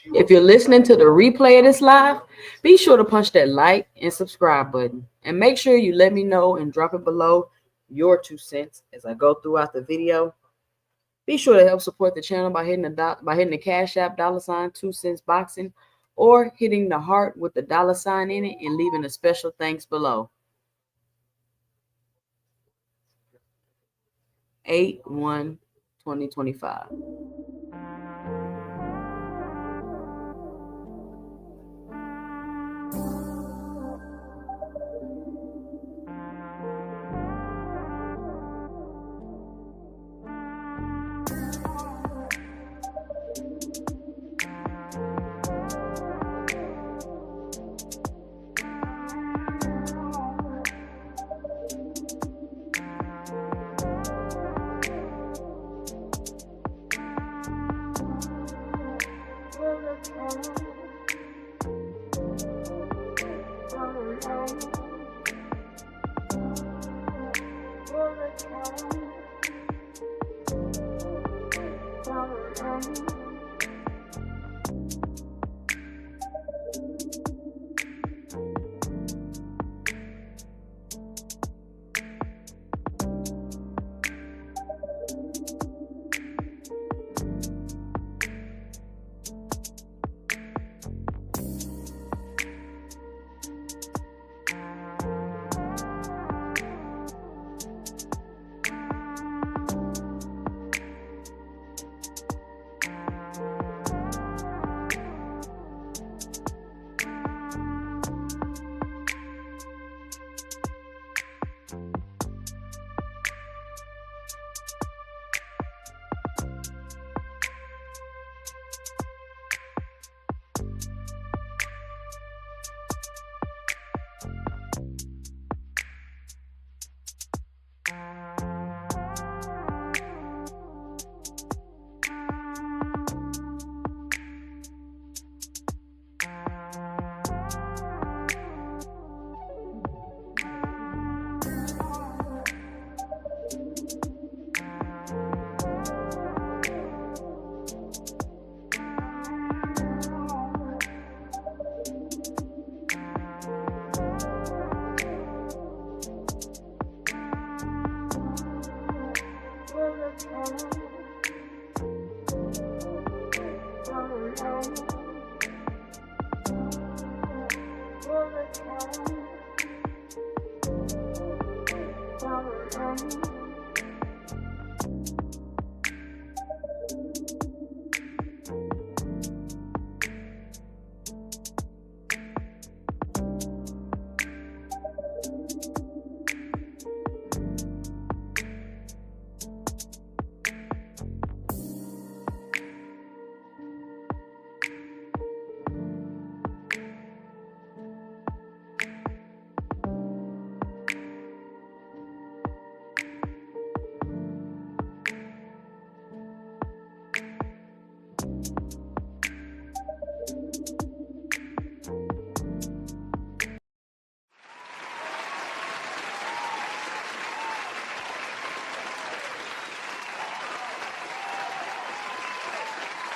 If you're listening to the replay of this live, be sure to punch that like and subscribe button. And make sure you let me know and drop it below your 2 cents as I go throughout the video. Be sure to help support the channel by hitting the Cash App $ 2 cents boxing, or hitting the heart with the $ in it and leaving a special thanks below. 8/1/2025.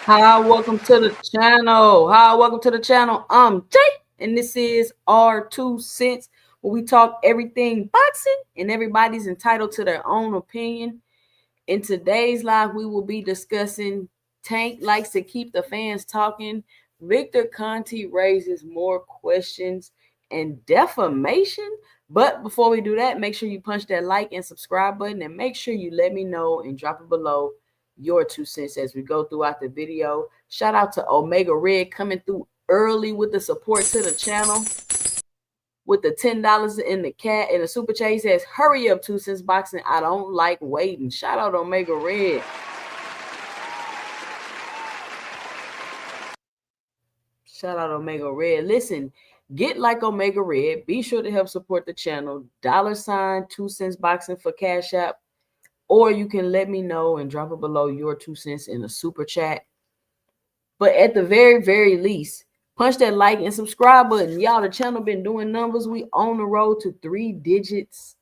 Hi, welcome to the channel. Hi, welcome to the channel. I'm Jay, and this is our 2 cents, where we talk everything boxing, and everybody's entitled to their own opinion. In today's live, we will be discussing Tank likes to keep the fans talking. Victor Conte raises more questions, and defamation. But before we do that, make sure you punch that like and subscribe button, and make sure you let me know and drop it below your 2 cents as we go throughout the video. Shout out to Omega Red coming through early with the support to the channel with the $10 in the super chat. He says, hurry up, 2 cents boxing. I don't like waiting. Shout out Omega Red. Shout out Omega Red. Listen, get like Omega Red. Be sure to help support the channel. $ 2 cents boxing for Cash App. Or you can let me know and drop it below your 2 cents in the super chat. But at the very, very least, punch that like and subscribe button. Y'all, the channel been doing numbers. We on the road to 3 digits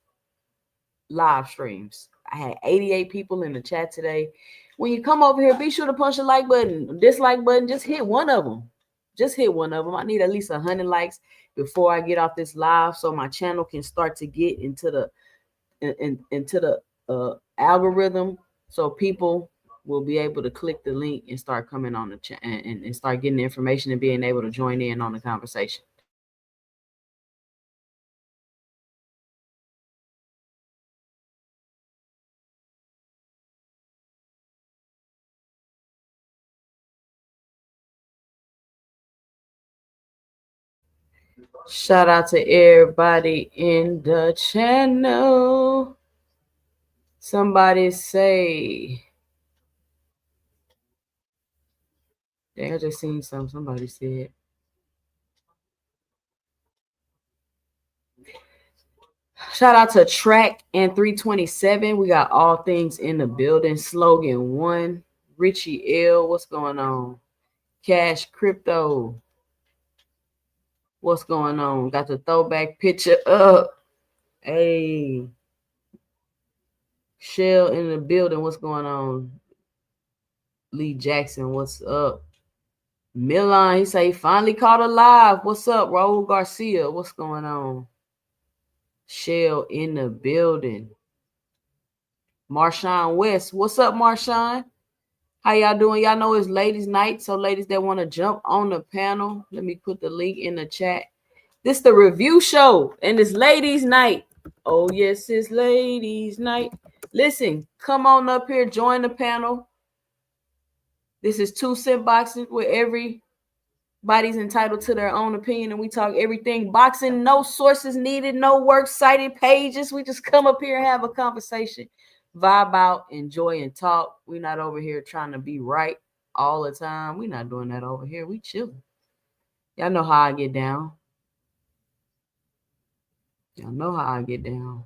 live streams. I had 88 people in the chat today. When you come over here, be sure to punch the like button, dislike button. Just hit one of them. Just hit one of them. I need at least 100 likes before I get off this live, so my channel can start to get into the algorithm, so people will be able to click the link and start coming on the chat and start getting the information and being able to join in on the conversation. Shout out to everybody in the channel. Somebody say, dang, I just seen somebody said. Shout out to Track and 327. We got all things in the building. Slogan 1. Richie L. What's going on? Cash Crypto. What's going on? Got the throwback picture up. Hey. Shell in the building. What's going on? Lee Jackson. What's up? Milan, he say he finally caught alive. What's up, Raul Garcia? What's going on? Shell in the building. Marshawn West. What's up, Marshawn? How y'all doing? Y'all know it's ladies' night, so ladies that want to jump on the panel, let me put the link in the chat. This is the review show, and it's ladies' night. Oh, yes, it's ladies' night. Listen, come on up here, join the panel. This is 2 Cent Boxing, where everybody's entitled to their own opinion, and we talk everything boxing. No sources needed, no works cited pages. We just come up here and have a conversation, vibe out, enjoy, and talk. We're not over here trying to be right all the time. We're not doing that over here. We chilling. Y'all know how I get down. Y'all know how I get down.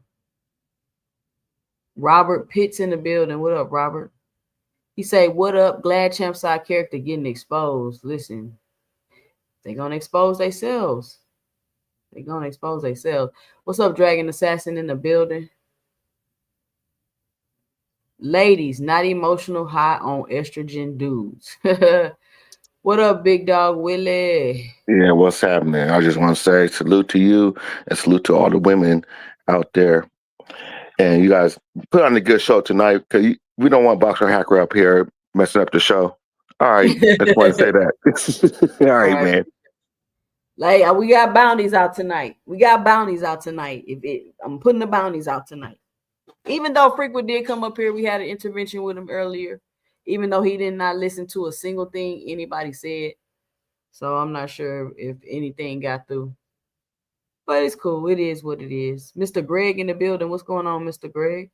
Robert Pitts in the building. What up, Robert? He say, what up? Glad Champ side character getting exposed. Listen, they're going to expose themselves. They're going to expose themselves. What's up, Dragon Assassin in the building? Ladies, not emotional, high on estrogen dudes. What up, big dog Willie? Yeah, what's happening? I just want to say salute to you and salute to all the women out there. And you guys put on a good show tonight, because we don't want Boxer Hacker up here messing up the show. All right, I just want to say that. All right, man. Like, we got bounties out tonight. I'm putting the bounties out tonight. Even though Freakwood did come up here, we had an intervention with him earlier, even though he did not listen to a single thing anybody said. So I'm not sure if anything got through. But it's cool. It is what it is. Mr. Greg in the building. What's going on, Mr. Greg?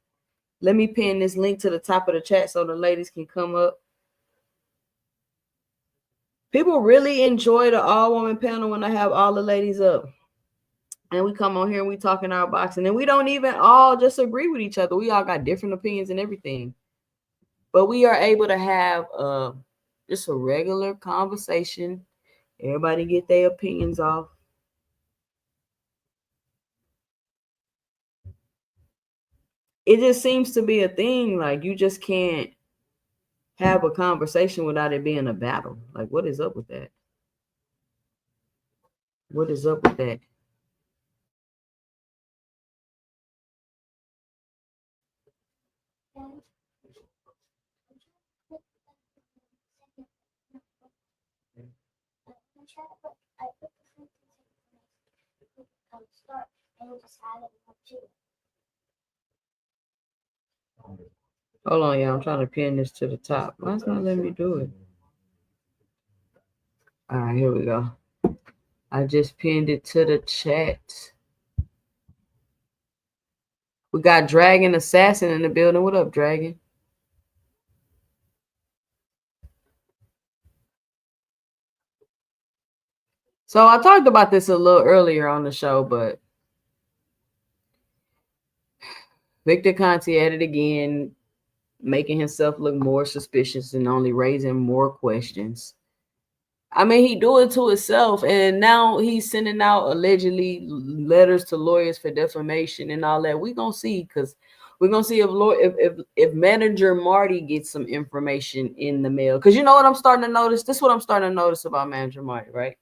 Let me pin this link to the top of the chat so the ladies can come up. People really enjoy the all-woman panel when I have all the ladies up. And we come on here and we talking our boxing. And we don't even all just agree with each other. We all got different opinions and everything. But we are able to have just a regular conversation. Everybody get their opinions off. It just seems to be a thing. Like, you just can't have a conversation without it being a battle. Like, what is up with that? What is up with that? Hold on, y'all. I'm trying to pin this to the top. Why it's not letting me do it? All right, here we go. I just pinned it to the chat. We got Dragon Assassin in the building. What up, Dragon? So I talked about this a little earlier on the show, but Victor Conte at it again, making himself look more suspicious and only raising more questions. I mean, he do it to himself, and now he's sending out allegedly letters to lawyers for defamation and all that. We gonna see, because We're gonna see if manager Marty gets some information in the mail. Because you know what I'm starting to notice? This is what I'm starting to notice about manager Marty, right?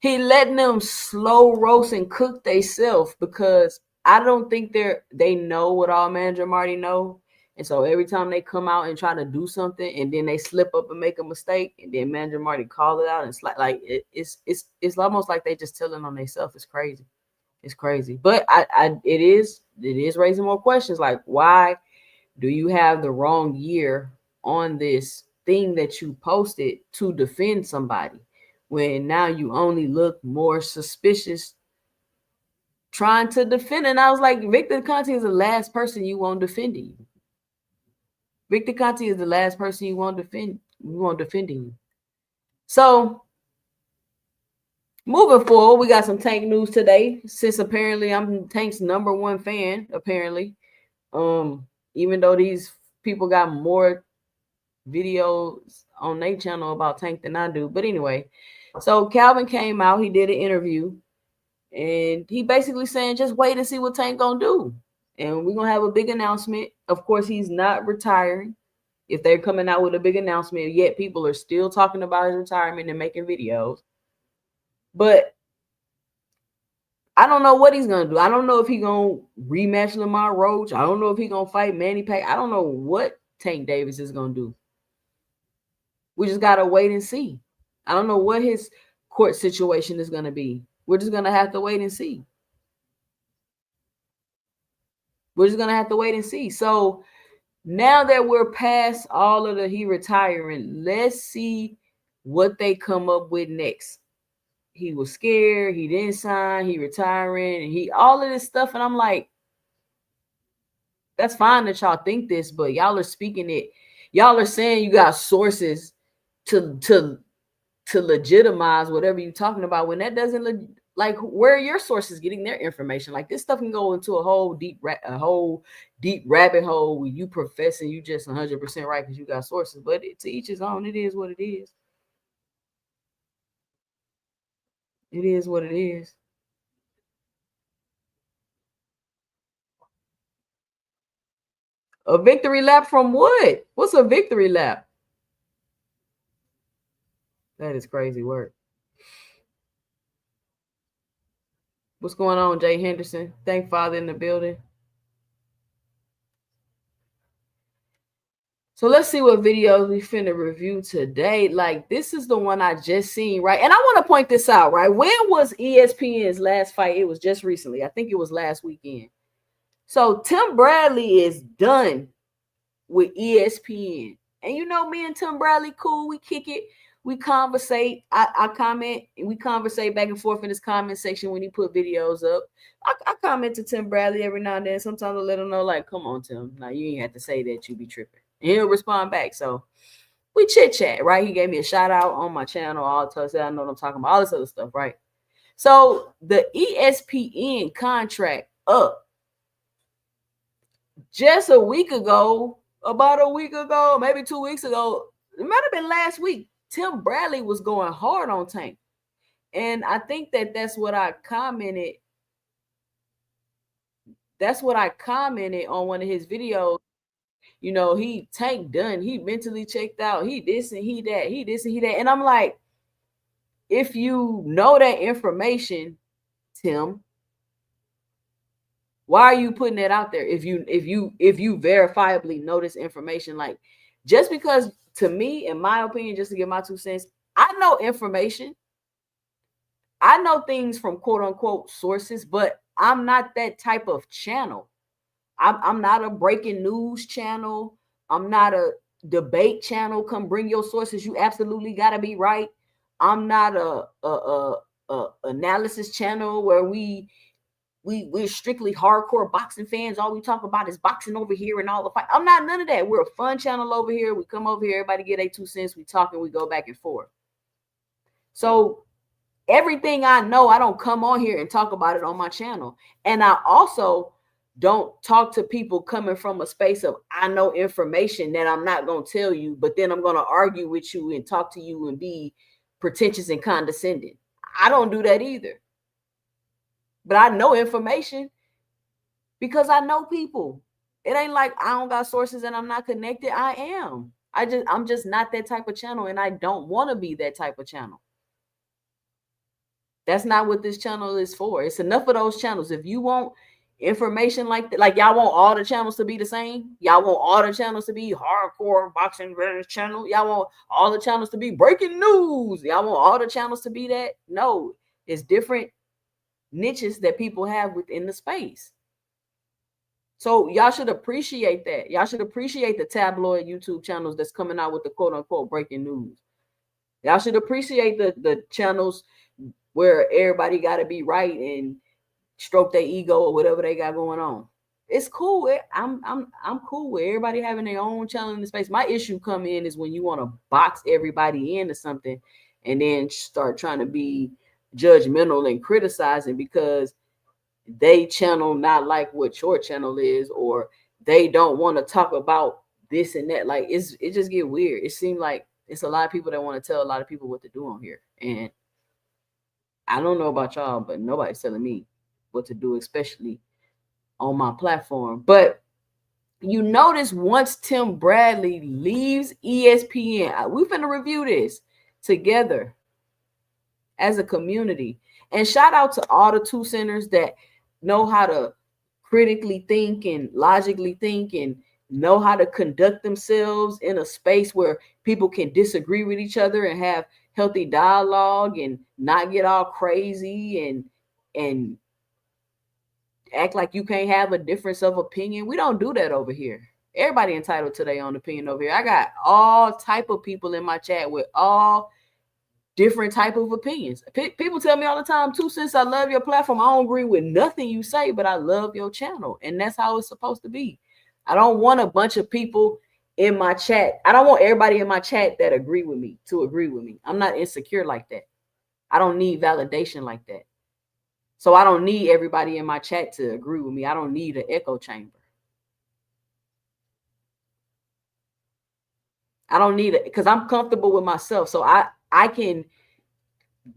He letting them slow roast and cook theyself, because I don't think they know what all manager Marty know. And so every time they come out and try to do something and then they slip up and make a mistake, and then manager Marty call it out, and it's almost like they just telling on themselves. It's crazy. It's crazy. But it is raising more questions, like, why do you have the wrong year on this thing that you posted to defend somebody, when now you only look more suspicious trying to defend? And I was like, Victor Conte is the last person you want defending you. Victor Conte is the last person you want defending you. So moving forward, we got some Tank news today, since apparently I'm Tank's #1 fan, apparently. Even though these people got more videos on their channel about Tank than I do. But anyway, so Calvin came out, he did an interview, and he basically saying, just wait and see what Tank gonna do. And we're gonna have a big announcement. Of course, he's not retiring. If they're coming out with a big announcement, yet people are still talking about his retirement and making videos. But I don't know what he's gonna do. I don't know if he's gonna rematch Lamar Roach. I don't know if he's gonna fight Manny Pacquiao. I don't know what Tank Davis is gonna do. We just gotta wait and see. I don't know what his court situation is gonna be. We're just gonna have to wait and see. We're just gonna have to wait and see. So now that we're past all of the he retiring, let's see what they come up with next. He was scared, he didn't sign, he retiring, and he all of this stuff. And I'm like, that's fine that y'all think this, but y'all are speaking it. Y'all are saying you got sources to legitimize whatever you're talking about, when that doesn't like, where are your sources getting their information? Like, this stuff can go into a whole deep rabbit hole where you professing you just 100% right because you got sources. But to each his own. It is what it is. It is what it is. A victory lap from what? What's a victory lap? That is crazy work. What's going on, Jay Henderson? Thank Father in the building. So let's see what videos we finna review today. Like, this is the one I just seen, right? And I want to point this out, right? When was ESPN's last fight? It was just recently. I think it was last weekend. So Tim Bradley is done with ESPN. And you know, me and Tim Bradley, cool. We kick it. We conversate. I comment. We conversate back and forth in his comment section when he put videos up. I comment to Tim Bradley every now and then. Sometimes I let him know, like, come on, Tim. Now, you ain't have to say that. You be tripping. And he'll respond back. So we chit chat, right? He gave me a shout out on my channel. All the time. I know what I'm talking about. All this other stuff, right? So the ESPN contract up just a week ago, about a week ago, maybe 2 weeks ago. It might have been last week. Tim Bradley was going hard on Tank. And I think that's what I commented. That's what I commented on one of his videos. You know, he Tank done. He mentally checked out. He this and he that. He this and he that. And I'm like, if you know that information, Tim, why are you putting that out there? If you verifiably know this information, like, just because, to me, in my opinion, just to give my 2 cents, I know information. I know things from quote unquote sources, but I'm not that type of channel. I'm not a breaking news channel. I'm not a debate channel. Come bring your sources. You absolutely got to be right. I'm not a analysis channel where we're strictly hardcore boxing fans. All we talk about is boxing over here and all the fight. I'm not none of that. We're a fun channel over here. We come over here, everybody get their 2 cents. We talk and we go back and forth. So everything I know, I don't come on here and talk about it on my channel. And I also don't talk to people coming from a space of, I know information that I'm not going to tell you, but then I'm going to argue with you and talk to you and be pretentious and condescending. I don't do that either. But I know information because I know people. It ain't like I don't got sources and I'm not connected. I am. I'm just not that type of channel, and I don't want to be that type of channel. That's not what this channel is for. It's enough of those channels. If you want information like that, like y'all want all the channels to be the same. Y'all want all the channels to be hardcore boxing channel. Y'all want all the channels to be breaking news. Y'all want all the channels to be that. No, it's different niches that people have within the space. So y'all should appreciate that. Y'all should appreciate the tabloid YouTube channels that's coming out with the quote unquote breaking news. Y'all should appreciate the channels where everybody got to be right and stroke their ego or whatever they got going on. It's cool. I'm cool with everybody having their own channel in the space. My issue come in is when you want to box everybody into something and then start trying to be judgmental and criticizing because they channel not like what your channel is, or they don't want to talk about this and that. Like it just get weird. It seems like it's a lot of people that want to tell a lot of people what to do on here. And I don't know about y'all, but nobody's telling me what to do, especially on my platform. But you notice once Tim Bradley leaves ESPN, we finna review this together as a community. And shout out to all the two centers that know how to critically think and logically think and know how to conduct themselves in a space where people can disagree with each other and have healthy dialogue and not get all crazy and act like you can't have a difference of opinion. We don't do that over here. Everybody entitled to their own opinion over here. I got all type of people in my chat with all different type of opinions. People tell me all the time, too, since I love your platform, I don't agree with nothing you say, but I love your channel. And that's how it's supposed to be. I don't want a bunch of people in my chat. I don't want everybody in my chat that agree with me to agree with me. I'm not insecure like that. I don't need validation like that. So I don't need everybody in my chat to agree with me. I don't need an echo chamber. I don't need it because I'm comfortable with myself. So I can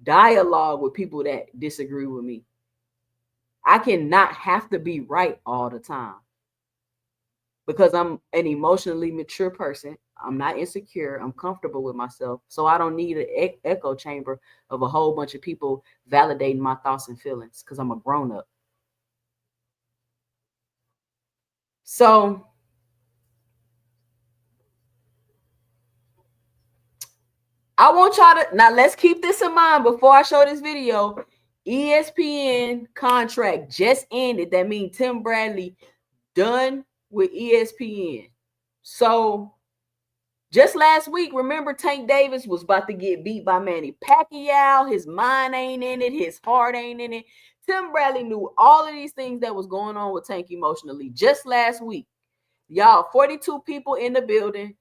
dialogue with people that disagree with me. I cannot have to be right all the time because I'm an emotionally mature person. I'm not insecure. I'm comfortable with myself. So I don't need an echo chamber of a whole bunch of people validating my thoughts and feelings because I'm a grown up. So I want y'all to, now let's keep this in mind before I show this video. ESPN contract just ended. That means Tim Bradley done with ESPN. So just last week, remember Tank Davis was about to get beat by Manny Pacquiao. His mind ain't in it. His heart ain't in it. Tim Bradley knew all of these things that was going on with Tank emotionally just last week. Y'all, 42 people in the building.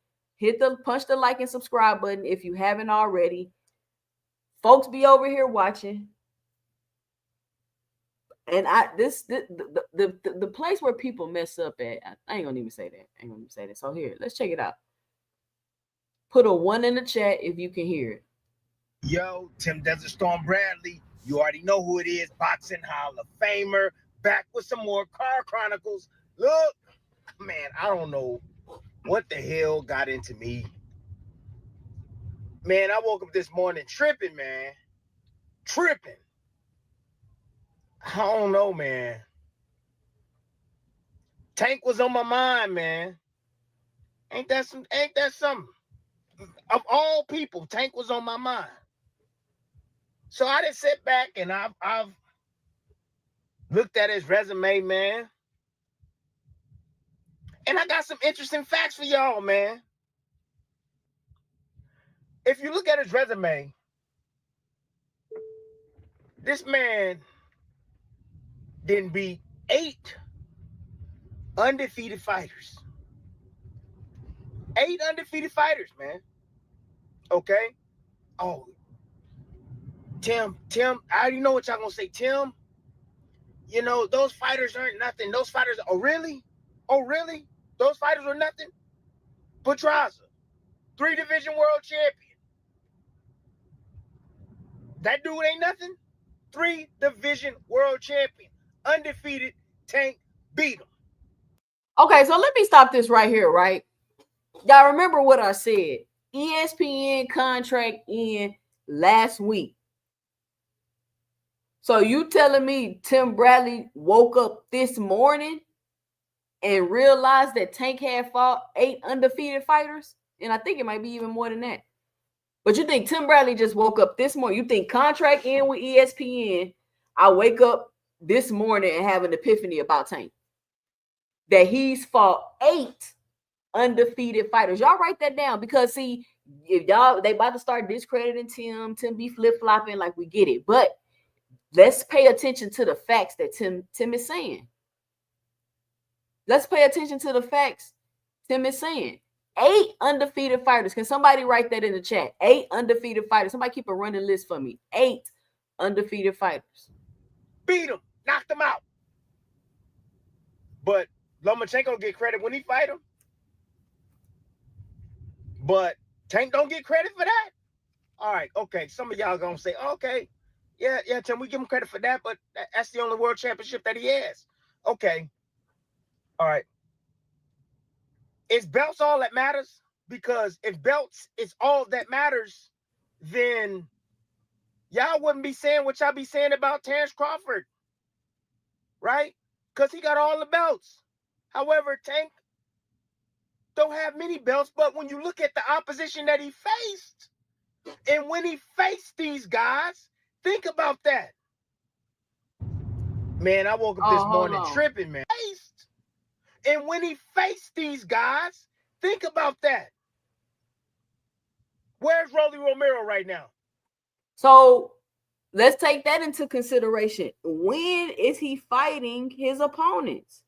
Punch the like and subscribe button if you haven't already. Folks be over here watching. And the place where people mess up at, I ain't gonna even say that. So here, let's check it out. Put a 1 in the chat if you can hear it. Yo, Tim Desert Storm Bradley. You already know who it is. Boxing Hall of Famer. Back with some more Car Chronicles. Look, man, I don't know what the hell got into me. Man, I woke up this morning tripping, man. Tripping. I don't know, man. Tank was on my mind, man. Ain't that something? Of all people, Tank was on my mind. So I just sit back and I've looked at his resume, man. And I got some interesting facts for y'all, man. If you look at his resume, this man didn't beat 8 undefeated fighters. 8 undefeated fighters, man. Okay? Oh, Tim, I already know what y'all gonna say. Tim, you know, those fighters aren't nothing. Those fighters, oh, really? Oh, really? Those fighters were nothing? Pedraza, 3-division world champion. That dude ain't nothing? 3-division world champion. Undefeated. Tank beat him. Okay, so let me stop this right here, right? Y'all remember what I said. ESPN contract in last week. So you telling me Tim Bradley woke up this morning and realized that Tank had fought 8 undefeated fighters? And I think it might be even more than that. But you think Tim Bradley just woke up this morning? You think contract in with ESPN, I wake up this morning and have an epiphany about Tank? That he's fought 8 undefeated fighters. Y'all write that down, because see, if y'all they about to start discrediting Tim be flip-flopping, like, we get it. But let's pay attention to the facts that Tim is saying. Let's pay attention to the facts Tim is saying. 8 undefeated fighters. Can somebody write that in the chat? 8 undefeated fighters. Somebody keep a running list for me. 8 undefeated fighters. Beat him, knocked him out. But Lomachenko get credit when he fight him. But Tank don't get credit for that. All right, okay. Some of y'all gonna say, okay, yeah, Tim, we give him credit for that, but that's the only world championship that he has. Okay. All right. Is belts all that matters? Because if belts is all that matters, then y'all wouldn't be saying what y'all be saying about Terrence Crawford, right? Because he got all the belts. However, Tank don't have many belts, but when you look at the opposition that he faced, and when he faced these guys, think about that. Man, I woke up this morning tripping, man. And when he faced these guys, think about that. Where's Rolly Romero right now? So let's take that into consideration. When is he fighting his opponents?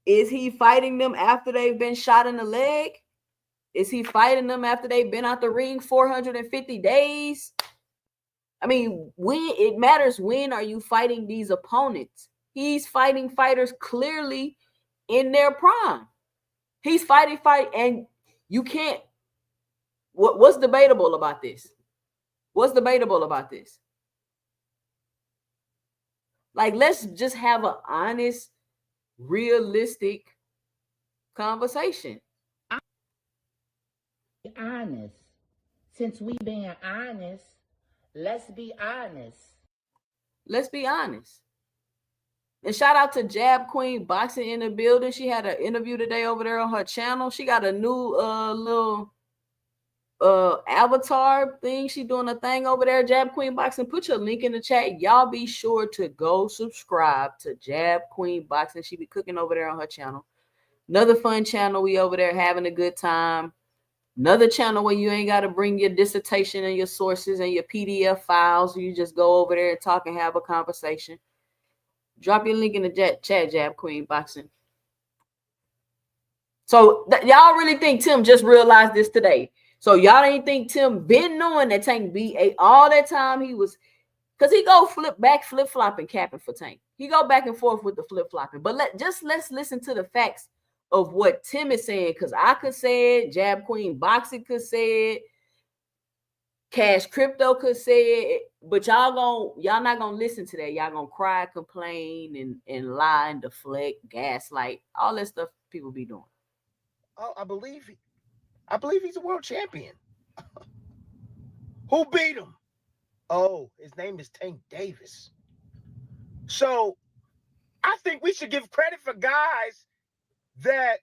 Is he fighting them after they've been shot in the leg? Is he fighting them after they've been out the ring 450 days? I mean, when it matters, when are you fighting these opponents? He's fighting fighters clearly in their prime. He's fighting, and you can't. What's debatable about this? What's debatable about this? Like, let's just have an honest, realistic conversation. Honest. Since we being honest, let's be honest. Let's be honest. And shout out to Jab Queen Boxing in the building. She had an interview today over there on her channel. She got a new little avatar thing. She doing a thing over there, Jab Queen Boxing. Put your link in the chat. Y'all be sure to go subscribe to Jab Queen Boxing. She be cooking over there on her channel. Another fun channel. We over there having a good time. Another channel where you ain't got to bring your dissertation and your sources and your PDF files. You just go over there and talk and have a conversation. Drop your link in the chat, Jab Queen Boxing. So y'all really think Tim just realized this today? So y'all ain't think Tim been knowing that Tank beat all that time he was, because he go flip-flopping, capping for Tank. He go back and forth with the flip-flopping. But let's listen to the facts of what Tim is saying, because I could say it, Jab Queen Boxing could say it, Cash Crypto could say it, but y'all not gonna listen to that. Y'all gonna cry, complain, and lie and deflect, gaslight, all that stuff people be doing. Oh, I believe he's a world champion. Who beat him? Oh, his name is Tank Davis. So I think we should give credit for guys that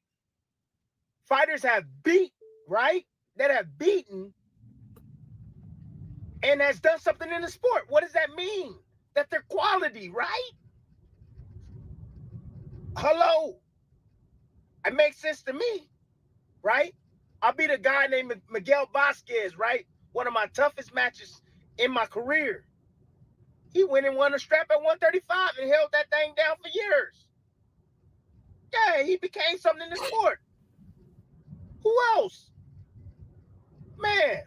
fighters have beat, right? That have beaten and has done something in the sport. What does that mean? That they're quality, right? Hello. It makes sense to me, right? I beat a guy named Miguel Vasquez, right? One of my toughest matches in my career. He went and won a strap at 135 and held that thing down for years. Yeah, he became something in the sport. Who else? Man.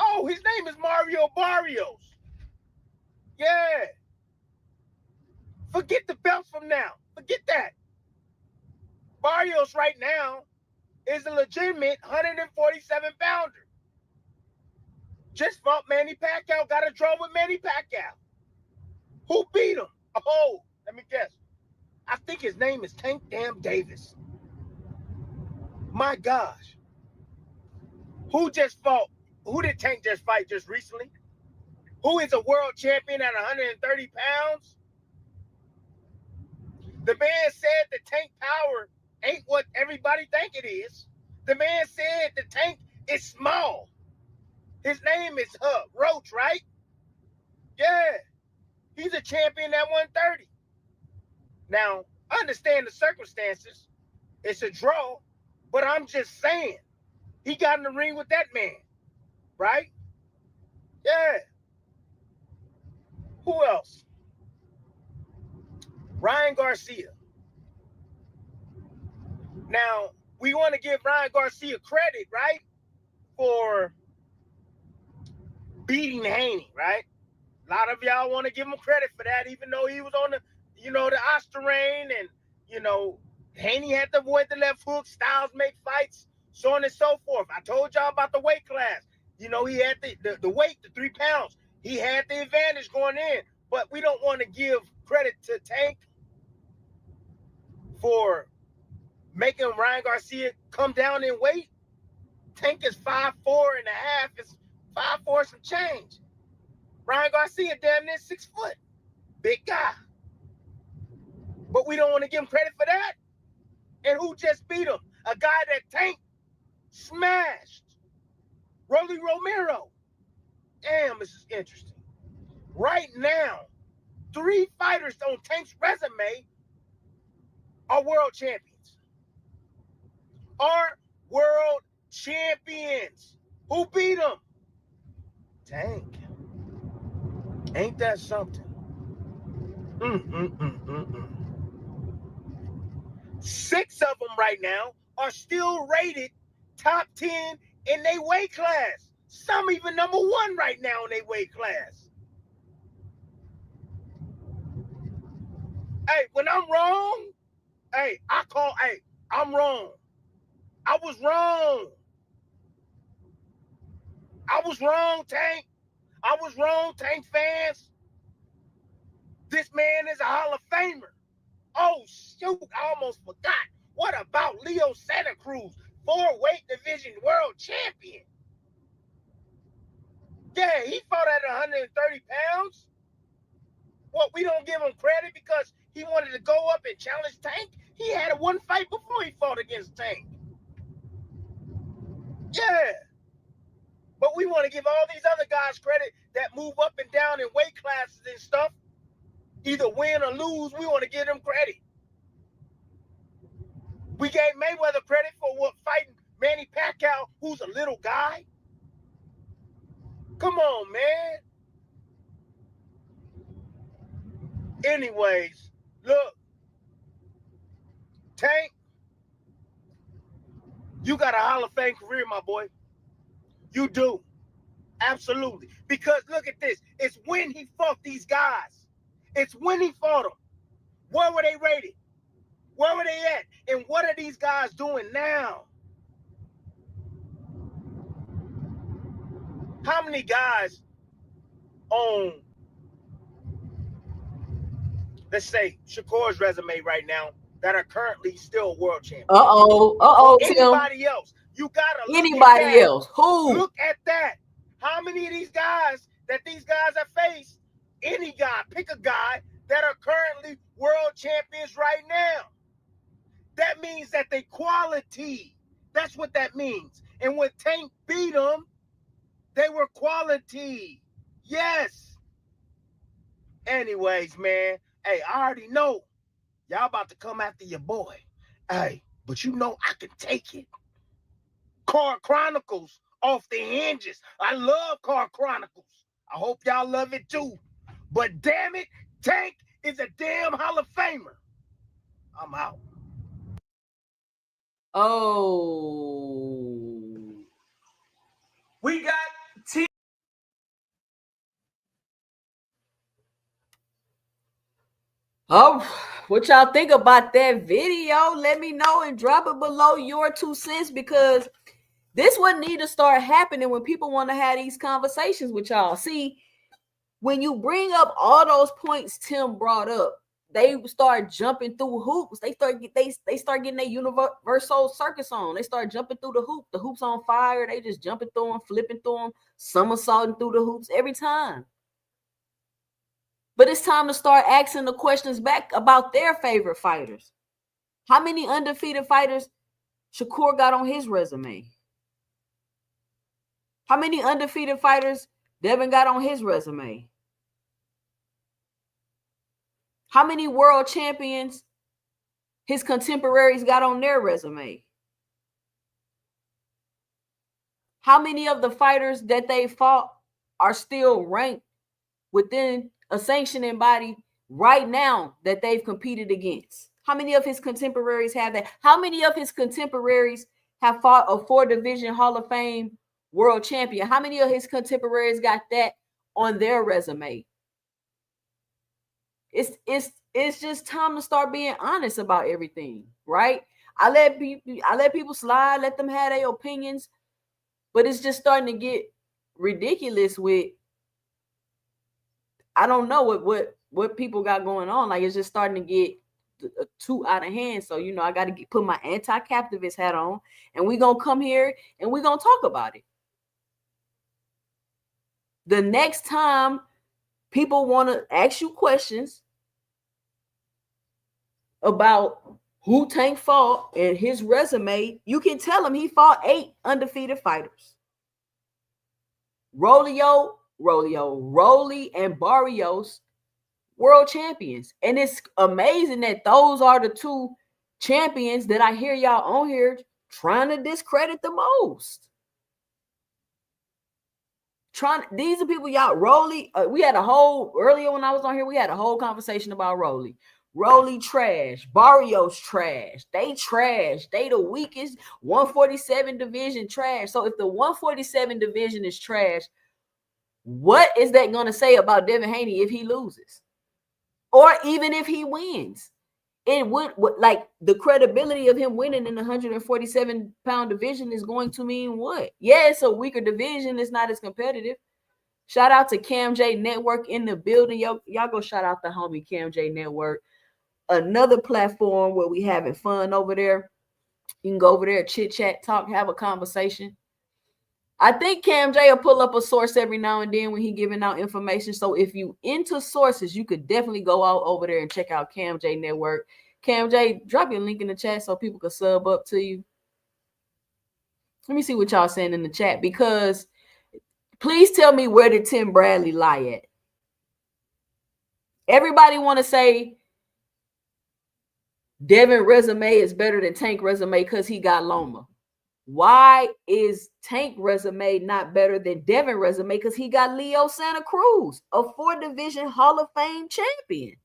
Oh, his name is Mario Barrios. Yeah. Forget the belts from now. Forget that. Barrios right now is a legitimate 147-pounder. Just fought Manny Pacquiao, got a draw with Manny Pacquiao. Who beat him? Oh, let me guess. I think his name is Tank Damn Davis. My gosh. Who just fought? Who did Tank just fight just recently? Who is a world champion at 130 pounds? The man said the Tank power ain't what everybody think it is. The man said the Tank is small. His name is Roach, right? Yeah. He's a champion at 130. Now, understand the circumstances. It's a draw, but I'm just saying, he got in the ring with that man, right? Yeah. Who else? Ryan Garcia. Now, we want to give Ryan Garcia credit, right? For beating Haney, right? A lot of y'all want to give him credit for that, even though he was on the, the Osterrain, and, Haney had to avoid the left hook, Styles make fights, so on and so forth. I told y'all about the weight class. He had the weight, the 3 pounds. He had the advantage going in, but we don't want to give credit to Tank for making Ryan Garcia come down in weight. Tank is 5'4.5", it's 5'4" some change. Ryan Garcia damn near 6 foot. Big guy. But we don't want to give him credit for that. And who just beat him? A guy that Tank smashed. Rolly Romero. Damn, this is interesting. Right now, 3 fighters on Tank's resume are world champions. Are world champions. Who beat him? Tank. Ain't that something? 6 of them right now are still rated top 10 in their weight class. Some even number 1 right now in their weight class. Hey, when I'm wrong, I'm wrong. I was wrong. I was wrong, Tank. I was wrong, Tank fans. This man is a Hall of Famer. Oh, shoot, I almost forgot. What about Leo Santa Cruz, 4-weight division world champion? Yeah, he fought at 130 pounds. What, we don't give him credit because he wanted to go up and challenge Tank? He had 1 fight before he fought against Tank. Yeah. But we want to give all these other guys credit that move up and down in weight classes and stuff. Either win or lose, we want to give them credit. We gave Mayweather credit for fighting Manny Pacquiao, who's a little guy. Come on, man. Anyways, look. Tank, you got a Hall of Fame career, my boy. You do. Absolutely. Because look at this. It's when he fought these guys. It's when he fought them. Where were they rated? Where were they at? And what are these guys doing now? How many guys on, let's say, Shakur's resume right now that are currently still world champions? Anybody Tim. Else? You gotta look anybody at that. else? Who? Look at that. How many of these guys that these guys have faced? Any guy, pick a guy that are currently world champions right now. That means that they quality. That's what that means. And when Tank beat them, they were quality. Yes. Anyways, man. Hey, I already know y'all about to come after your boy. Hey, but you know I can take it. Car Chronicles off the hinges. I love Car Chronicles. I hope y'all love it too. But damn it, Tank is a damn Hall of Famer. I'm out. Oh. We got Oh, what y'all think about that video? Let me know and drop it below your 2 cents, because this would need to start happening when people want to have these conversations with y'all. See, when you bring up all those points Tim brought up, they start jumping through hoops. They start getting their universal circus on. They start jumping through the hoop. The hoop's on fire. They just jumping through them, flipping through them, somersaulting through the hoops every time. But it's time to start asking the questions back about their favorite fighters. How many undefeated fighters Shakur got on his resume? How many undefeated fighters Devin got on his resume? How many world champions his contemporaries got on their resume? How many of the fighters that they fought are still ranked within a sanctioning body right now that they've competed against? How many of his contemporaries have that? How many of his contemporaries have fought a 4-division Hall of Fame world champion? How many of his contemporaries got that on their resume? It's just time to start being honest about everything, right? I let people slide, let them have their opinions, but it's just starting to get ridiculous with, I don't know what people got going on. Like, it's just starting to get too out of hand. So, I got to put my anti-captivist hat on, and we're going to come here and we're going to talk about it. The next time people want to ask you questions about who Tank fought and his resume, you can tell them he fought 8 undefeated fighters. Rolly and Barrios, world champions. And it's amazing that those are the 2 champions that I hear y'all on here trying to discredit the most. These are people y'all, Rolly, we had a whole, earlier when I was on here, we had a whole conversation about Rolly. Rolly trash, Barrios trash. They trash. They the weakest 147 division trash. So if the 147 division is trash, what is that going to say about Devin Haney if he loses? Or even if he wins? It would, like, the credibility of him winning in the 147-pound division is going to mean what? Yeah, it's a weaker division. It's not as competitive. Shout out to Cam J Network in the building. Y'all go shout out the homie Cam J Network. Another platform where we having fun over there. You can go over there, chit chat, talk, have a conversation. I think Cam J will pull up a source every now and then when he giving out information. So if you into sources, you could definitely go out over there and check out Cam J Network. Cam J, drop your link in the chat so people can sub up to you. Let me see what y'all saying in the chat, because please tell me, where did Tim Bradley lie at? Everybody want to say Devin resume is better than Tank resume because he got Loma. Why is Tank resume not better than Devin resume? Because he got Leo Santa Cruz, a 4-division Hall of Fame champion.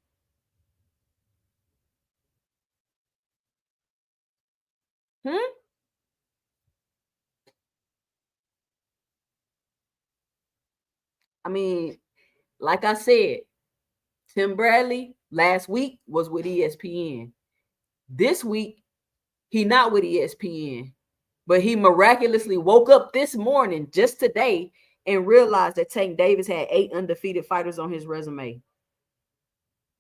I mean, like I said, Tim Bradley last week was with ESPN. This week, he not with ESPN. But he miraculously woke up this morning, just today, and realized that Tank Davis had 8 undefeated fighters on his resume.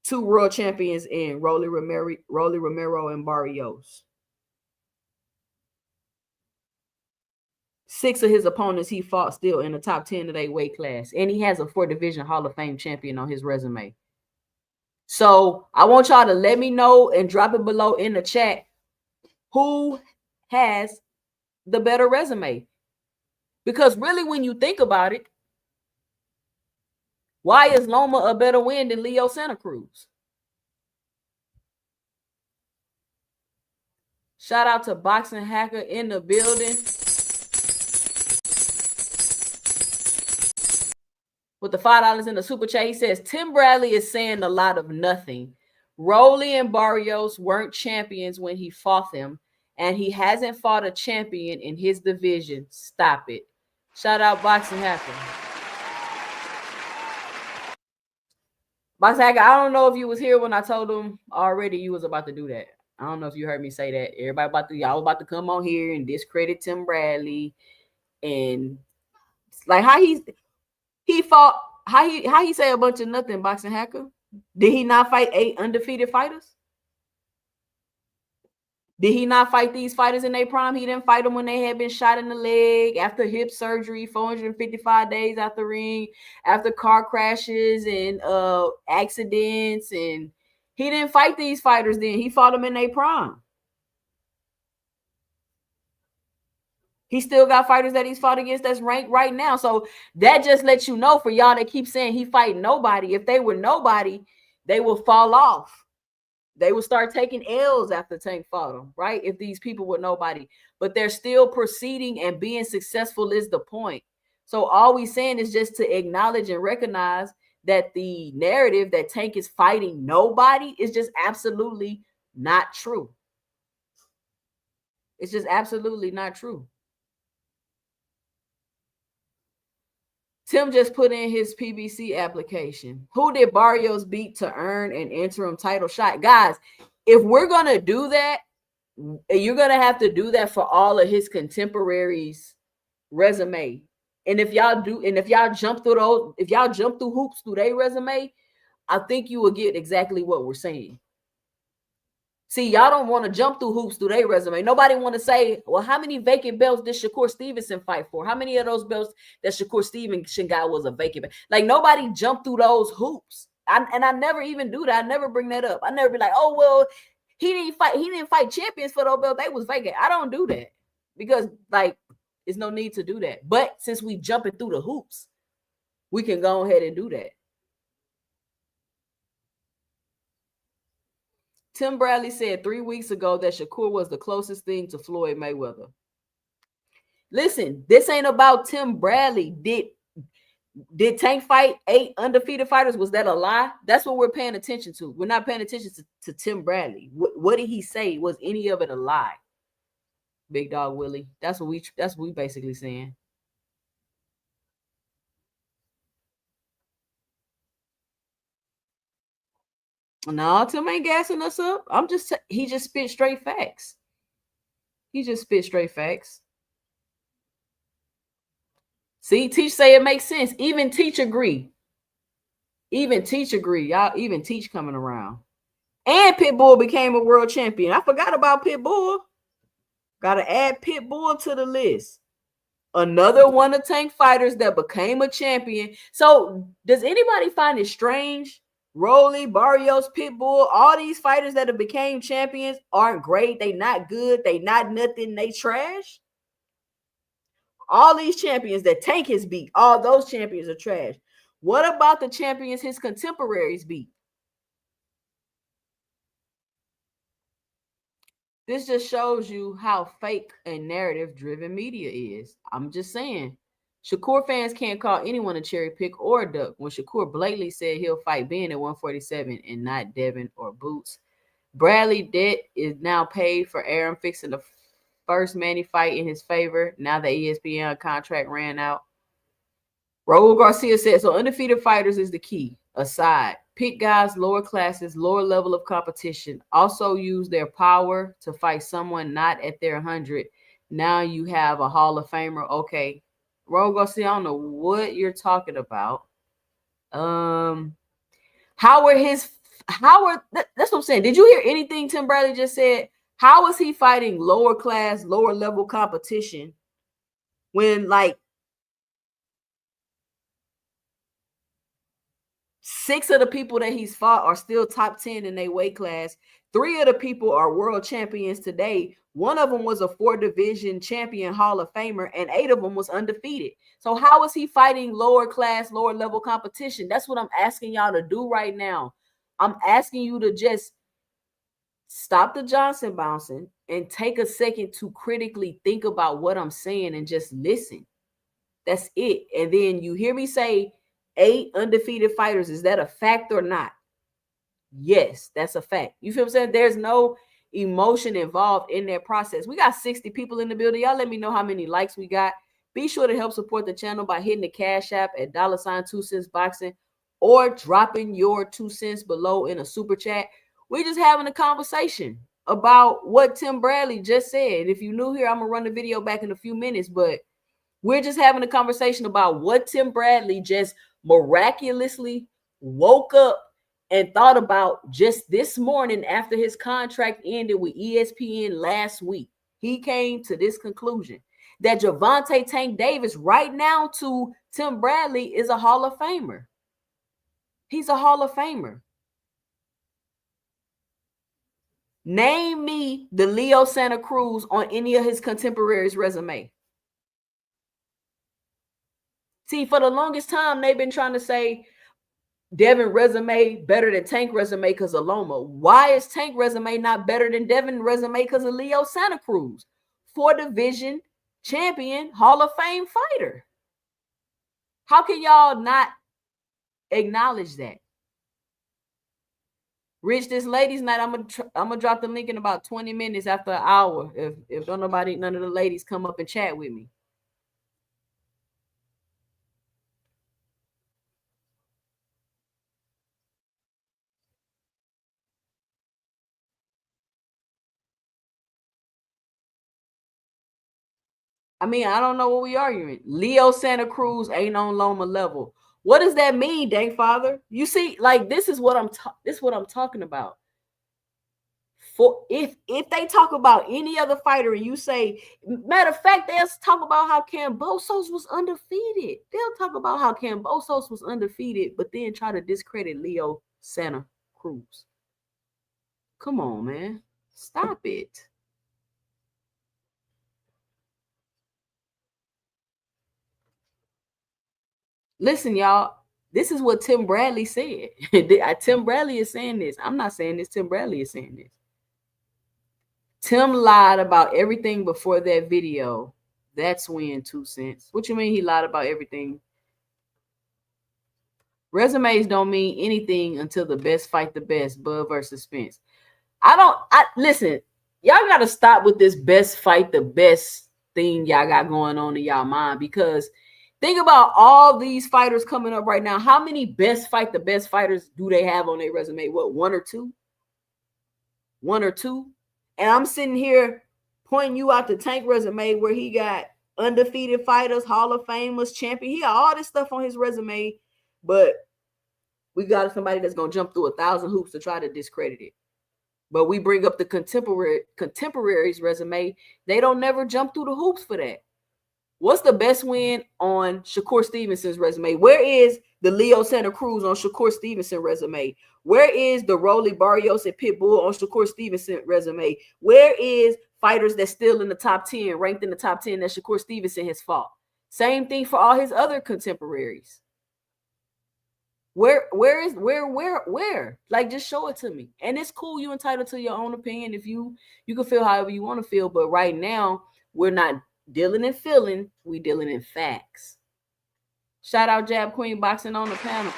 2 world champions in Rolly Romero and Barrios. 6 of his opponents he fought still in the top 10 of their weight class. And he has a 4-division Hall of Fame champion on his resume. So I want y'all to let me know and drop it below in the chat who has the better resume. Because really, when you think about it, why is Loma a better win than Leo Santa Cruz? Shout out to Boxing Hacker in the building with the $5 in the super chat. He says Tim Bradley is saying a lot of nothing. Rolly and Barrios weren't champions when he fought them, and he hasn't fought a champion in his division. Stop it. Shout out Boxing Hacker. Boxing Hacker, I don't know if you was here when I told him already you was about to do that. I don't know if you heard me say that. Y'all about to come on here and discredit Tim Bradley, and like how he fought, how he say a bunch of nothing, Boxing Hacker. Did he not fight 8 undefeated fighters? Did he not fight these fighters in their prime? He didn't fight them when they had been shot in the leg, after hip surgery, 455 days after ring, after car crashes and accidents. And he didn't fight these fighters then. He fought them in their prime. He still got fighters that he's fought against that's ranked right now. So that just lets you know, for y'all that keep saying he fight nobody, if they were nobody, they will fall off. They will start taking L's after Tank fought them, right? If these people were nobody, but they're still proceeding and being successful is the point. So all we saying is just to acknowledge and recognize that the narrative that Tank is fighting nobody is just absolutely not true. It's just absolutely not true. Tim just put in his PBC application. Who did Barrios beat to earn an interim title shot? Guys, if we're going to do that, you're going to have to do that for all of his contemporaries' resume. And if y'all jump through those, if y'all jump through hoops through their resume, I think you will get exactly what we're saying. See, y'all don't want to jump through hoops through their resume. Nobody want to say, well, how many vacant belts did Shakur Stevenson fight for? How many of those belts that Shakur Stevenson got was a vacant belt? Like, nobody jumped through those hoops. And I never even do that. I never bring that up. I never be like, oh, well, he didn't fight champions for those belts. They was vacant. I don't do that because, like, there's no need to do that. But since we jumping through the hoops, we can go ahead and do that. Tim Bradley said 3 weeks ago that Shakur was the closest thing to Floyd Mayweather. Listen, this ain't about Tim Bradley. Did Tank fight 8 undefeated fighters? Was that a lie? That's what we're paying attention to. We're not paying attention to Tim Bradley. What did he say? Was any of it a lie? Big Dog Willie. That's what we basically saying. No, Tim ain't gassing us up. He just spit straight facts. He just spit straight facts. See, Teach say it makes sense. Even Teach agree. Y'all, even Teach coming around. And Pitbull became a world champion. I forgot about Pitbull. Got to add Pitbull to the list. Another one of Tank fighters that became a champion. So does anybody find it strange? Rolly, Barrios, Pitbull, all these fighters that have became champions aren't great. They not good. They not nothing. They trash. All these champions that Tank has beat, all those champions are trash. What about the champions his contemporaries beat? This just shows you how fake and narrative-driven media is. I'm just saying. Shakur fans can't call anyone a cherry pick or a duck when Shakur blatantly said he'll fight Ben at 147 and not Devin or Boots. Bradley debt is now paid for Aaron fixing the first Manny fight in his favor. Now the ESPN contract ran out. Raul Garcia said, so undefeated fighters is the key. Aside, pick guys, lower classes, lower level of competition. Also use their power to fight someone not at their 100. Now you have a Hall of Famer. Okay. Raul Garcia, I don't know what you're talking about. That's what I'm saying. Did you hear anything Tim Bradley just said? How is he fighting lower class, lower level competition when, like, 6 of the people that he's fought are still top 10 in their weight class? 3 of the people are world champions today. 1 of them was a 4-division champion Hall of Famer, and 8 of them was undefeated. So how is he fighting lower class, lower level competition? That's what I'm asking y'all to do right now. I'm asking you to just stop the Johnson bouncing and take a second to critically think about what I'm saying and just listen. That's it. And then you hear me say 8 undefeated fighters. Is that a fact or not? Yes, that's a fact. You feel what I'm saying? There's no emotion involved in that process. We got 60 people in the building. Y'all let me know how many likes we got. Be sure to help support the channel by hitting the Cash App at $2CentsBoxing or dropping your 2 cents below in a super chat. We're just having a conversation about what Tim Bradley just said. If you're new here, I'm going to run the video back in a few minutes, but we're just having a conversation about what Tim Bradley just miraculously woke up and thought about just this morning after his contract ended with ESPN last week, he came to this conclusion that Gervonta Tank Davis right now to Tim Bradley is a Hall of Famer. He's a Hall of Famer. Name me the Leo Santa Cruz on any of his contemporaries' resume. See, for the longest time, they've been trying to say Devin resume better than Tank resume because of Loma. Why is Tank resume not better than Devin resume because of Leo Santa Cruz? 4-division champion, Hall of Fame fighter. How can y'all not acknowledge that? Rich, this ladies' night, I'm gonna drop the link in about 20 minutes after an hour. If don't none of the ladies come up and chat with me. I mean, I don't know what we arguing. Leo Santa Cruz ain't on Loma level. What does that mean, dang father? You see, like this is what I'm talking about. For if they talk about any other fighter and you say, matter of fact, they'll talk about how Kambosos was undefeated. They'll talk about how Kambosos was undefeated, but then try to discredit Leo Santa Cruz. Come on, man. Stop it. Listen, y'all, this is what Tim Bradley said. Tim Bradley is saying this. I'm not saying this. Tim Bradley is saying this. Tim lied about everything before that video. That's when 2 cents. What you mean he lied about everything? Resumes don't mean anything until the best fight the best. Bud versus Spence. Listen, y'all got to stop with this best fight the best thing y'all got going on in y'all mind, because think about all these fighters coming up right now. How many best fight the best fighters do they have on their resume? What, 1 or 2? 1 or 2? And I'm sitting here pointing you out the Tank resume where he got undefeated fighters, Hall of Famers, champion. He got all this stuff on his resume, but we got somebody that's going to jump through 1,000 hoops to try to discredit it. But we bring up the contemporaries resume. They don't never jump through the hoops for that. What's the best win on Shakur Stevenson's resume? Where is the Leo Santa Cruz on Shakur Stevenson resume? Where is the Rolly Barrios and Pitbull on Shakur Stevenson resume? Where is fighters that's still in the top 10, ranked in the top 10 that Shakur Stevenson has fought? Same thing for all his other contemporaries. Where? Like, just show it to me. And it's cool. You're entitled to your own opinion. If you can feel however you want to feel. But right now, we're not dealing in feeling, we dealing in facts. Shout out Jab Queen Boxing on the panel.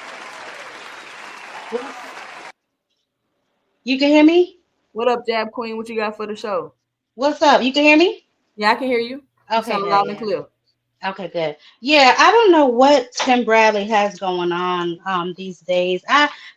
You can hear me? What up, Jab Queen? What you got for the show? What's up? You can hear me? Yeah, I can hear you. Okay, you good, loud and clear. Okay, good. Yeah, I don't know what Tim Bradley has going on these days.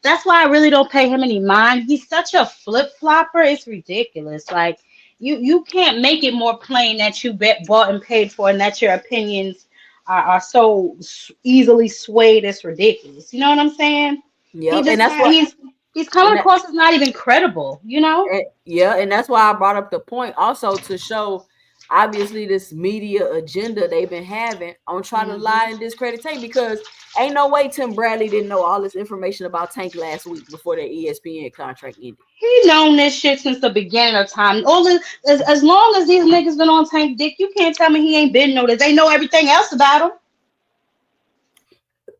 That's why I really don't pay him any mind. He's such a flip-flopper. It's ridiculous. Like, you can't make it more plain that you bought and paid for and that your opinions are so easily swayed. It's ridiculous. You know what I'm saying? Yeah, and that's why he's coming across as not even credible, you know? Yeah, and that's why I brought up the point also to show, obviously, this media agenda they've been having on trying to lie and discredit Tank, because ain't no way Tim Bradley didn't know all this information about Tank last week before that ESPN contract ended. He known this shit since the beginning of time. As long as these niggas been on Tank dick, you can't tell me he ain't been noticed. They know everything else about him.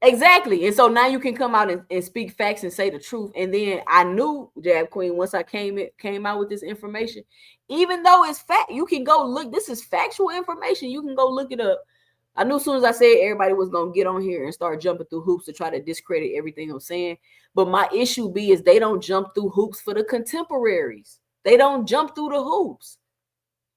Exactly. And so now you can come out and speak facts and say the truth. And then I knew, Jab Queen, once I came out with this information, even though it's fact, you can go look. This is factual information. You can go look it up. I knew as soon as I said everybody was going to get on here and start jumping through hoops to try to discredit everything I'm saying. But my issue is they don't jump through hoops for the contemporaries. They don't jump through the hoops.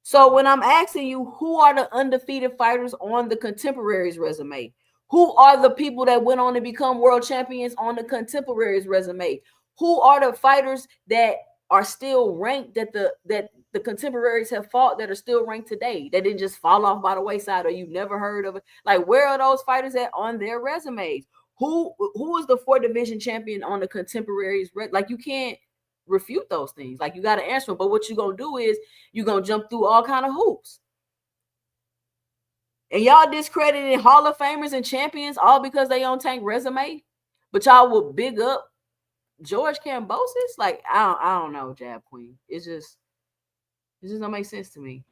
So when I'm asking you, who are the undefeated fighters on the contemporaries resume? Who are the people that went on to become world champions on the contemporaries resume? Who are the fighters that are still ranked that the contemporaries have fought that are still ranked today, that didn't just fall off by the wayside or you've never heard of it? Like, where are those fighters at on their resumes? who is the 4 division champion on the contemporaries? Like, you can't refute those things. Like, you got to answer them. But what you're going to do is you're going to jump through all kind of hoops. And y'all discredited Hall of Famers and champions all because they on Tank resume. But y'all will big up George Kambosos. Like, I don't know, Jab Queen. It just don't make sense to me.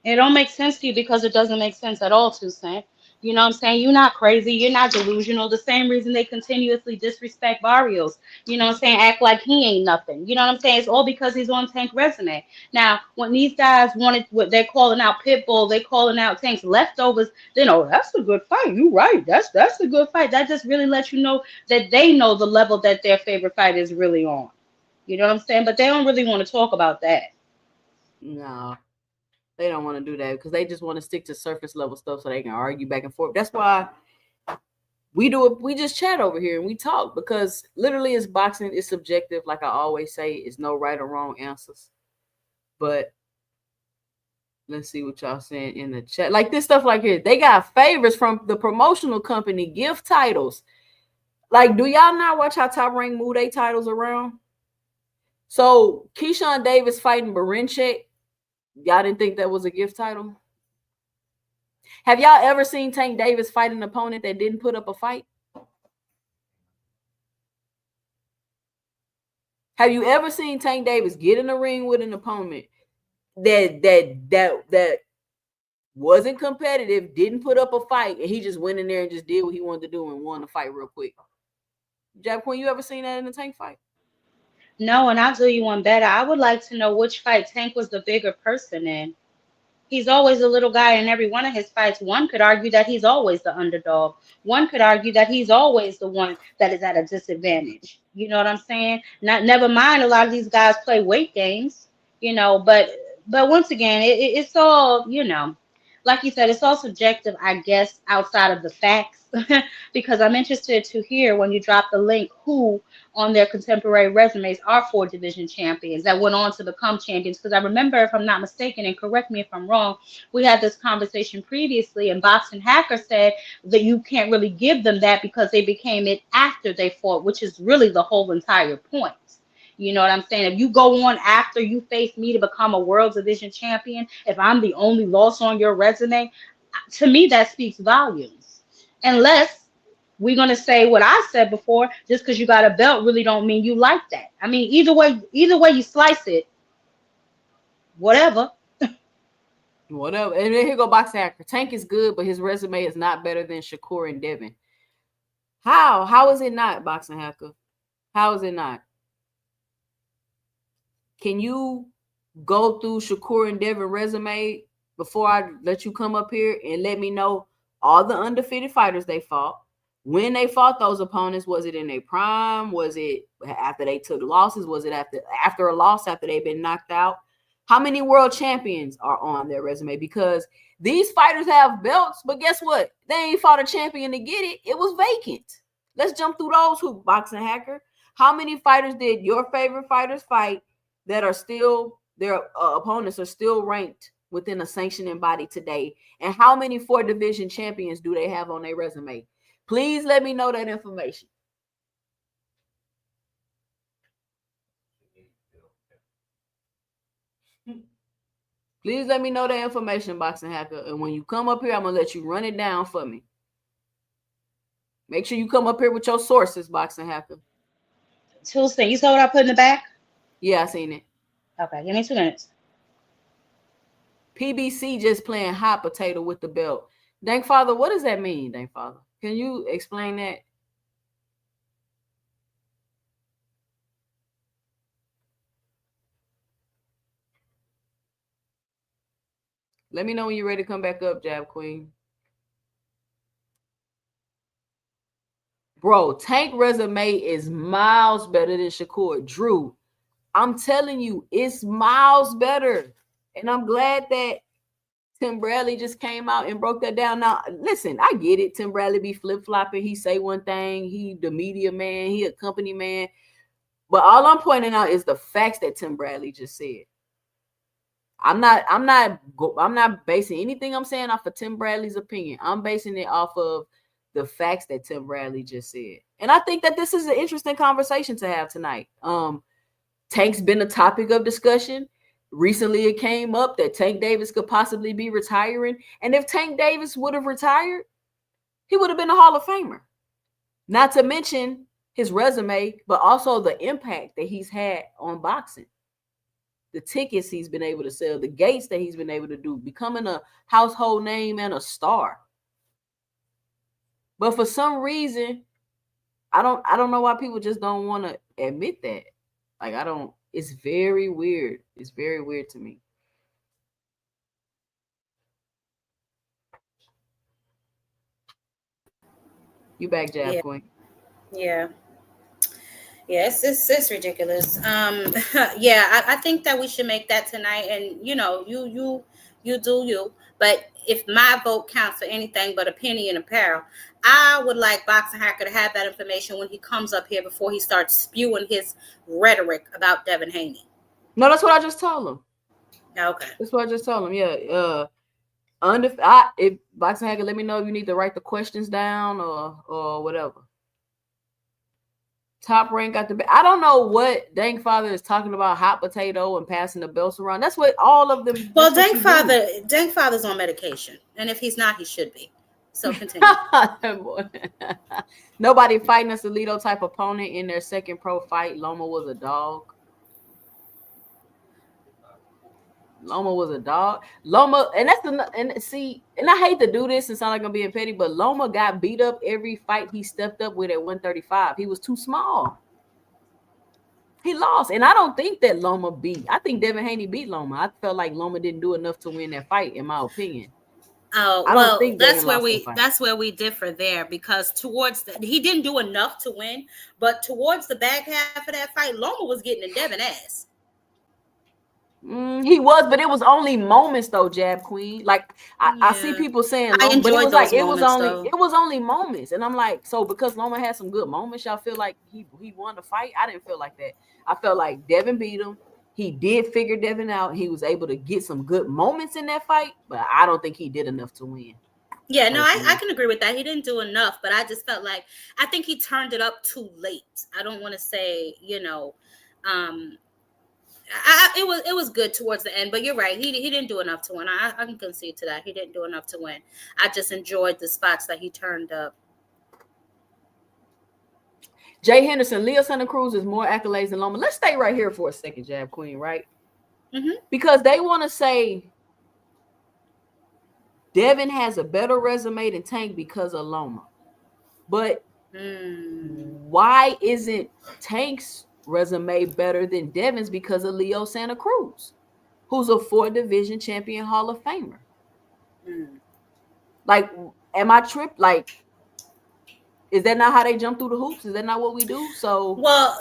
It don't make sense to you because it doesn't make sense at all, Toussaint. You know what I'm saying? You're not crazy. You're not delusional. The same reason they continuously disrespect Barrios. You know what I'm saying? Act like he ain't nothing. You know what I'm saying? It's all because he's on Tank resume. Now, when these guys wanted what they're calling out Pitbull, they calling out Tank's leftovers, then, oh, that's a good fight. You right. That's a good fight. That just really lets you know that they know the level that their favorite fight is really on. You know what I'm saying? But they don't really want to talk about that. No. They don't want to do that because they just want to stick to surface level stuff so they can argue back and forth. That's why we do it. We just chat over here and we talk, because literally it's boxing. It's subjective. Like I always say, it's no right or wrong answers. But let's see what y'all saying in the chat. Like this stuff like here. They got favors from the promotional company, gift titles. Like, do y'all not watch how Top Rank move their titles around? So Keyshawn Davis fighting Barinchek. Y'all didn't think that was a gift title? Have y'all ever seen Tank Davis fight an opponent that didn't put up a fight? Have you ever seen Tank Davis get in the ring with an opponent that wasn't competitive, didn't put up a fight, and he just went in there and just did what he wanted to do and won the fight real quick? Jab Queen, you ever seen that in a Tank fight? No, and I'll do you one better. I would like to know which fight Tank was the bigger person in. He's always a little guy in every one of his fights. One could argue that he's always the underdog. One could argue that he's always the one that is at a disadvantage. You know what I'm saying? Never mind, a lot of these guys play weight games, you know, but once again, it's all, you know, like you said, it's all subjective, I guess, outside of the facts. Because I'm interested to hear when you drop the link who on their contemporary resumes are 4 division champions that went on to become champions. Because I remember, if I'm not mistaken, and correct me if I'm wrong, we had this conversation previously, and Boxing Hacker said that you can't really give them that because they became it after they fought, which is really the whole entire point. You know what I'm saying? If you go on after you face me to become a world division champion, if I'm the only loss on your resume, to me that speaks volumes. Unless we're going to say what I said before, just because you got a belt really don't mean you like that. I mean, either way you slice it, whatever. Whatever. And then here go Boxing Hacker. Tank is good, but his resume is not better than Shakur and Devin. How is it not, Boxing Hacker? How is it not? Can you go through Shakur and Devin resume before I let you come up here and let me know all the undefeated fighters they fought? When they fought those opponents, was it in their prime? Was it after they took losses? Was it after a loss, after they've been knocked out? How many world champions are on their resume? Because these fighters have belts, but guess what? They ain't fought a champion to get it. It was vacant. Let's jump through those hoops, Boxing Hacker. How many fighters did your favorite fighters fight that are still, their opponents are still ranked within a sanctioning body today? And how many 4 division champions do they have on their resume? Please let me know that information. Please let me know that information, Boxing Hacker. And when you come up here, I'm going to let you run it down for me. Make sure you come up here with your sources, Boxing Hacker. Toussaint, you saw what I put in the back? Yeah, I seen it. Okay, give me 2 minutes. PBC just playing hot potato with the belt. Dank Father, what does that mean, Dank Father? Can you explain that? Let me know when you're ready to come back up, Jab Queen. Bro, Tank resume is miles better than Shakur. Drew, I'm telling you, it's miles better. And I'm glad that Tim Bradley just came out and broke that down. Now, listen, I get it. Tim Bradley be flip-flopping. He say one thing. He the media man. He a company man. But all I'm pointing out is the facts that Tim Bradley just said. I'm not basing anything I'm saying off of Tim Bradley's opinion. I'm basing it off of the facts that Tim Bradley just said. And I think that this is an interesting conversation to have tonight. Tank's been a topic of discussion. Recently, it came up that Tank Davis could possibly be retiring. And if Tank Davis would have retired, he would have been a Hall of Famer. Not to mention his resume, but also the impact that he's had on boxing. The tickets he's been able to sell, the gates that he's been able to do, becoming a household name and a star. But for some reason, I don't know why people just don't want to admit that. Like, it's very weird. It's very weird to me. You back, Jab Queen. Yeah. Yes, it's ridiculous. Yeah, I think that we should make that tonight. And you do you. But if my vote counts for anything but a penny in apparel, I would like Boxing Hacker to have that information when he comes up here before he starts spewing his rhetoric about Devin Haney. No, that's what I just told him. Okay. That's what I just told him. Yeah. If Boxing Hacker, let me know if you need to write the questions down or whatever. Top Rank got the. I don't know what Dank Father is talking about, hot potato and passing the belts around. That's what all of them. Well, Dank Father's on medication, and if he's not, he should be. So continue. Nobody fighting a Salido type opponent in their second pro fight. Loma was a dog. Loma, and I hate to do this and sound like I'm being petty, but Loma got beat up every fight he stepped up with at 135. He was too small. He lost, and I don't think that Loma beat. I think Devin Haney beat Loma. I felt like Loma didn't do enough to win that fight, in my opinion. Oh, well, that's where we differ there, because he didn't do enough to win, but towards the back half of that fight, Loma was getting in Devin ass. He was, but it was only moments though, Jab Queen. Like I see people saying Loma, but it was only moments, and I'm like, so because Loma had some good moments, y'all feel like he won the fight? I didn't feel like that. I felt like Devin beat him. He did figure Devin out. He was able to get some good moments in that fight, but I don't think he did enough to win. Yeah, no, I can agree with that. He didn't do enough, but I just felt like I think he turned it up too late. I don't want to say, it was good towards the end, but you're right. He didn't do enough to win. I can concede to that. He didn't do enough to win. I just enjoyed the spots that he turned up. Jay Henderson, Leo Santa Cruz is more accolades than Loma. Let's stay right here for a second, Jab Queen, right? Mm-hmm. Because they want to say Devin has a better resume than Tank because of Loma. But why isn't Tank's resume better than Devin's because of Leo Santa Cruz, who's a 4-division champion Hall of Famer? Like, am I tripped? Like, is that not how they jump through the hoops? Is that not what we do? So, well,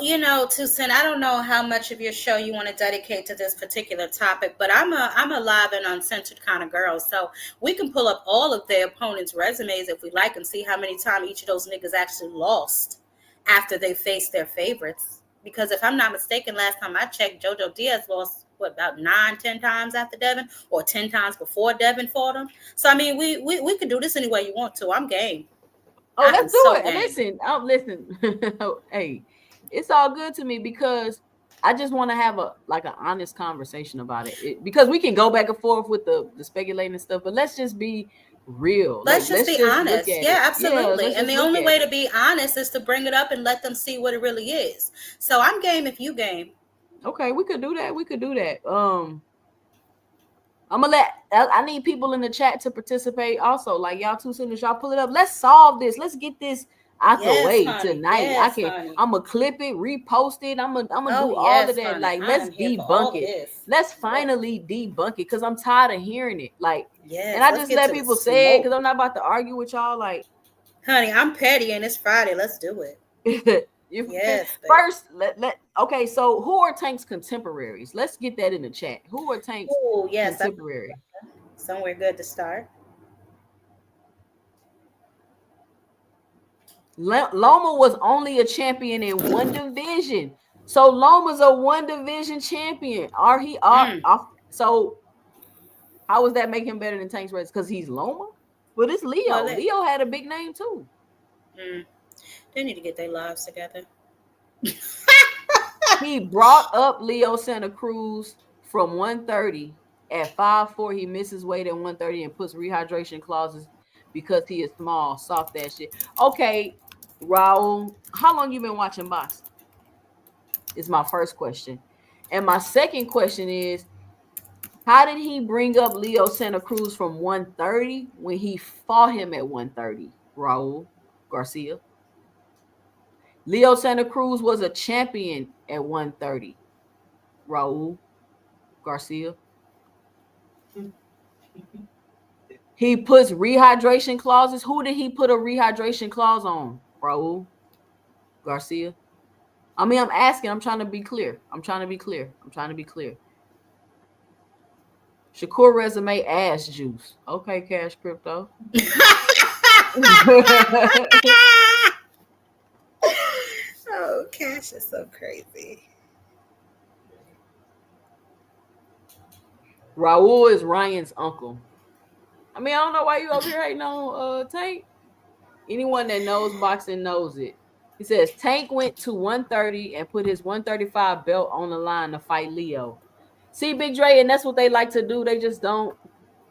Tucson, I don't know how much of your show you want to dedicate to this particular topic, but I'm a live and uncensored kind of girl, so we can pull up all of their opponents' resumes if we like and see how many times each of those niggas actually lost after they faced their favorites. Because if I'm not mistaken, last time I checked, Jojo Diaz lost about 9-10 times after Devin, or 10 times before Devin fought him. So I mean, we could do this any way you want to. I'm game. Oh, let's do it. Listen. Hey, it's all good to me because I just want to have an honest conversation about it. Because we can go back and forth with the speculating and stuff, but let's just be real. Let's just be honest. Yeah, absolutely. And the only way to be honest is to bring it up and let them see what it really is. So I'm game if you game. Okay, we could do that. I need people in the chat to participate also. Like, y'all too soon as y'all pull it up. Let's solve this. Let's get this out the way tonight. Yes, I'm gonna clip it, repost it. I'm gonna do all of that. Honey. Like, let's debunk it. Let's finally debunk it because I'm tired of hearing it. Like, and I just let people say it because I'm not about to argue with y'all. Like, honey, I'm petty and it's Friday. Let's do it. Yes. First, okay. So, who are Tank's contemporaries? Let's get that in the chat. Who are Tank's contemporaries? Somewhere good to start. Loma was only a champion in one division, so Loma's a 1-division champion. So, how does that make him better than Tank's race? Because he's Loma. But it's Leo. Leo had a big name too. They need to get their lives together. He brought up Leo Santa Cruz from 130 at 5'4". He misses weight at 130 and puts rehydration clauses because he is small. Soft that shit. Okay, Raul, how long you been watching boxing? Is my first question. And my second question is, how did he bring up Leo Santa Cruz from 130 when he fought him at 130, Raul Garcia? Leo Santa Cruz was a champion at 130, Raul Garcia. He puts rehydration clauses. Who did he put a rehydration clause on, Raul Garcia? I mean, I'm asking. I'm trying to be clear. Shakur resume ass juice. Okay, Cash Crypto. Oh, Cash is so crazy. Raul is Ryan's uncle. I mean, I don't know why you over here hating on Tank. Anyone that knows boxing knows it. He says Tank went to 130 and put his 135 belt on the line to fight Leo. See, Big Dre, and that's what they like to do. They just don't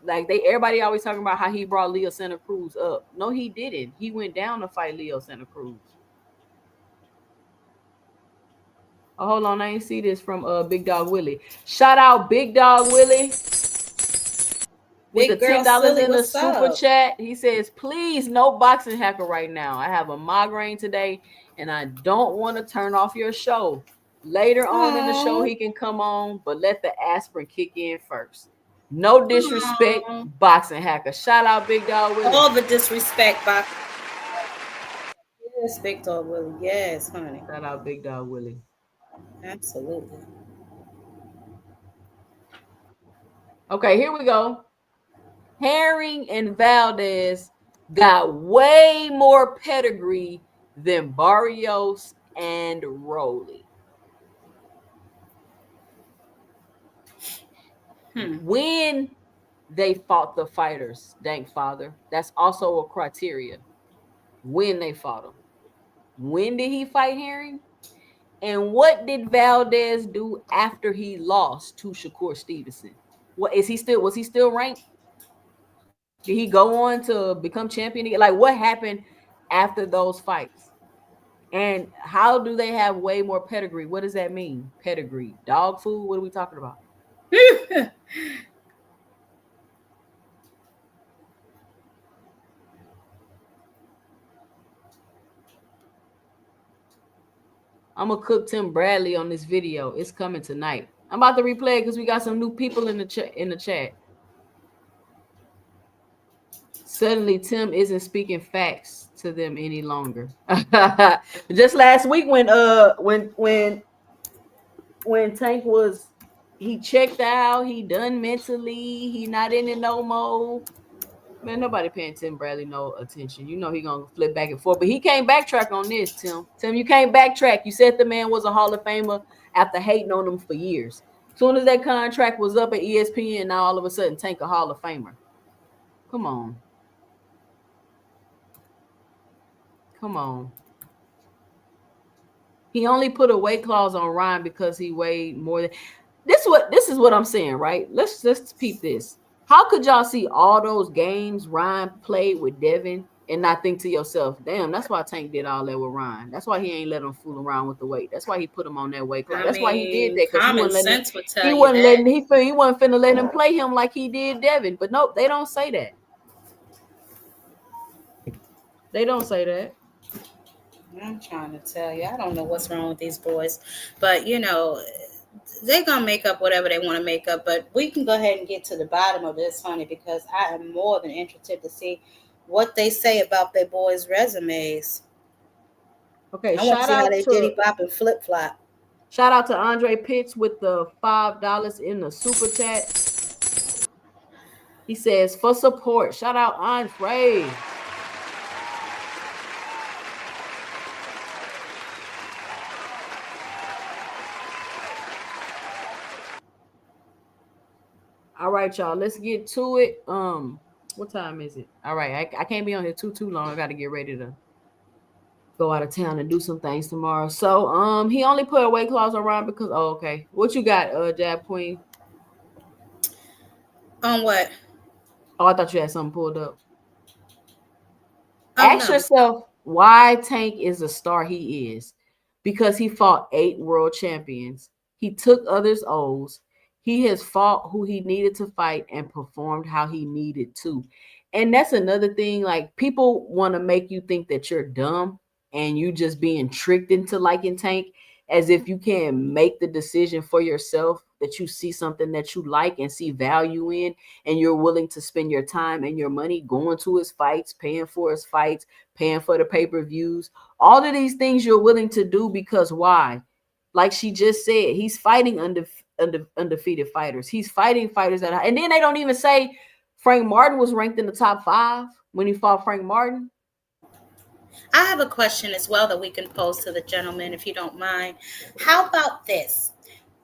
like everybody always talking about how he brought Leo Santa Cruz up. No, he didn't. He went down to fight Leo Santa Cruz. Oh, hold on, I ain't see this from Big Dog Willie. Shout out Big Dog Willie. With the $10 in the super chat, he says, please, no boxing hacker right now. I have a migraine today, and I don't want to turn off your show. Later on in the show, he can come on, but let the aspirin kick in first. No disrespect, boxing hacker. Shout out Big Dog Willie. All the disrespect, boxing. Yes, Big Dog Willie. Yes, honey. Shout out Big Dog Willie. Absolutely. Okay, here we go. Herring and Valdez got way more pedigree than Barrios and Rowley. When they fought the fighters, Dank Father, that's also a criteria. When they fought them. When did he fight Herring? And what did Valdez do after he lost to Shakur Stevenson? Was he still ranked? Did he go on to become champion again? Like, what happened after those fights? And how do they have way more pedigree? What does that mean? Pedigree. Dog food? What are we talking about? I'm going to cook Tim Bradley on this video. It's coming tonight. I'm about to replay it because we got some new people in the chat. Suddenly, Tim isn't speaking facts to them any longer. Just last week when Tank was, he checked out, he done mentally, he not in it no more. Man, nobody paying Tim Bradley no attention. You know he gonna flip back and forth, but he can't backtrack on this, Tim. Tim, you can't backtrack. You said the man was a Hall of Famer after hating on him for years. As soon as that contract was up at ESPN, now all of a sudden Tank a Hall of Famer. Come on. He only put a weight clause on Ryan because he weighed more than this is what I'm saying, right? Let's peep this. How could y'all see all those games Ryan played with Devin and not think to yourself, damn, that's why Tank did all that with Ryan. That's why he ain't let him fool around with the weight. That's why he put him on that weight class. That's why he did that, because he wasn't finna let him play him like he did Devin. But nope, they don't say that. I'm trying to tell you, I don't know what's wrong with these boys, but you know, they're going to make up whatever they want to make up. But we can go ahead and get to the bottom of this, honey, because I am more than interested to see what they say about their boys' resumes. Okay, I want to see how they diddy bop and flip flop. Shout out to Andre Pitts with the $5 in the super chat. He says, for support. Shout out Andre. All right, y'all. Let's get to it. What time is it? All right, I can't be on here too long. I got to get ready to go out of town and do some things tomorrow. So he only put a weight clause on Ryan because okay. What you got, Jab Queen? On what? Oh, I thought you had something pulled up. Oh, Ask no. yourself why Tank is the star he is. Because he fought 8 world champions. He took others' O's. He has fought who he needed to fight and performed how he needed to. And that's another thing. Like, people want to make you think that you're dumb and you just being tricked into liking Tank, as if you can make the decision for yourself, that you see something that you like and see value in, and you're willing to spend your time and your money going to his fights, paying for his fights, paying for the pay-per-views, all of these things you're willing to do because why? Like she just said, he's fighting undefeated fighters. He's fighting fighters and then they don't even say Frank Martin was ranked in the top 5 when he fought Frank Martin. I have a question as well that we can pose to the gentleman, if you don't mind. How about this?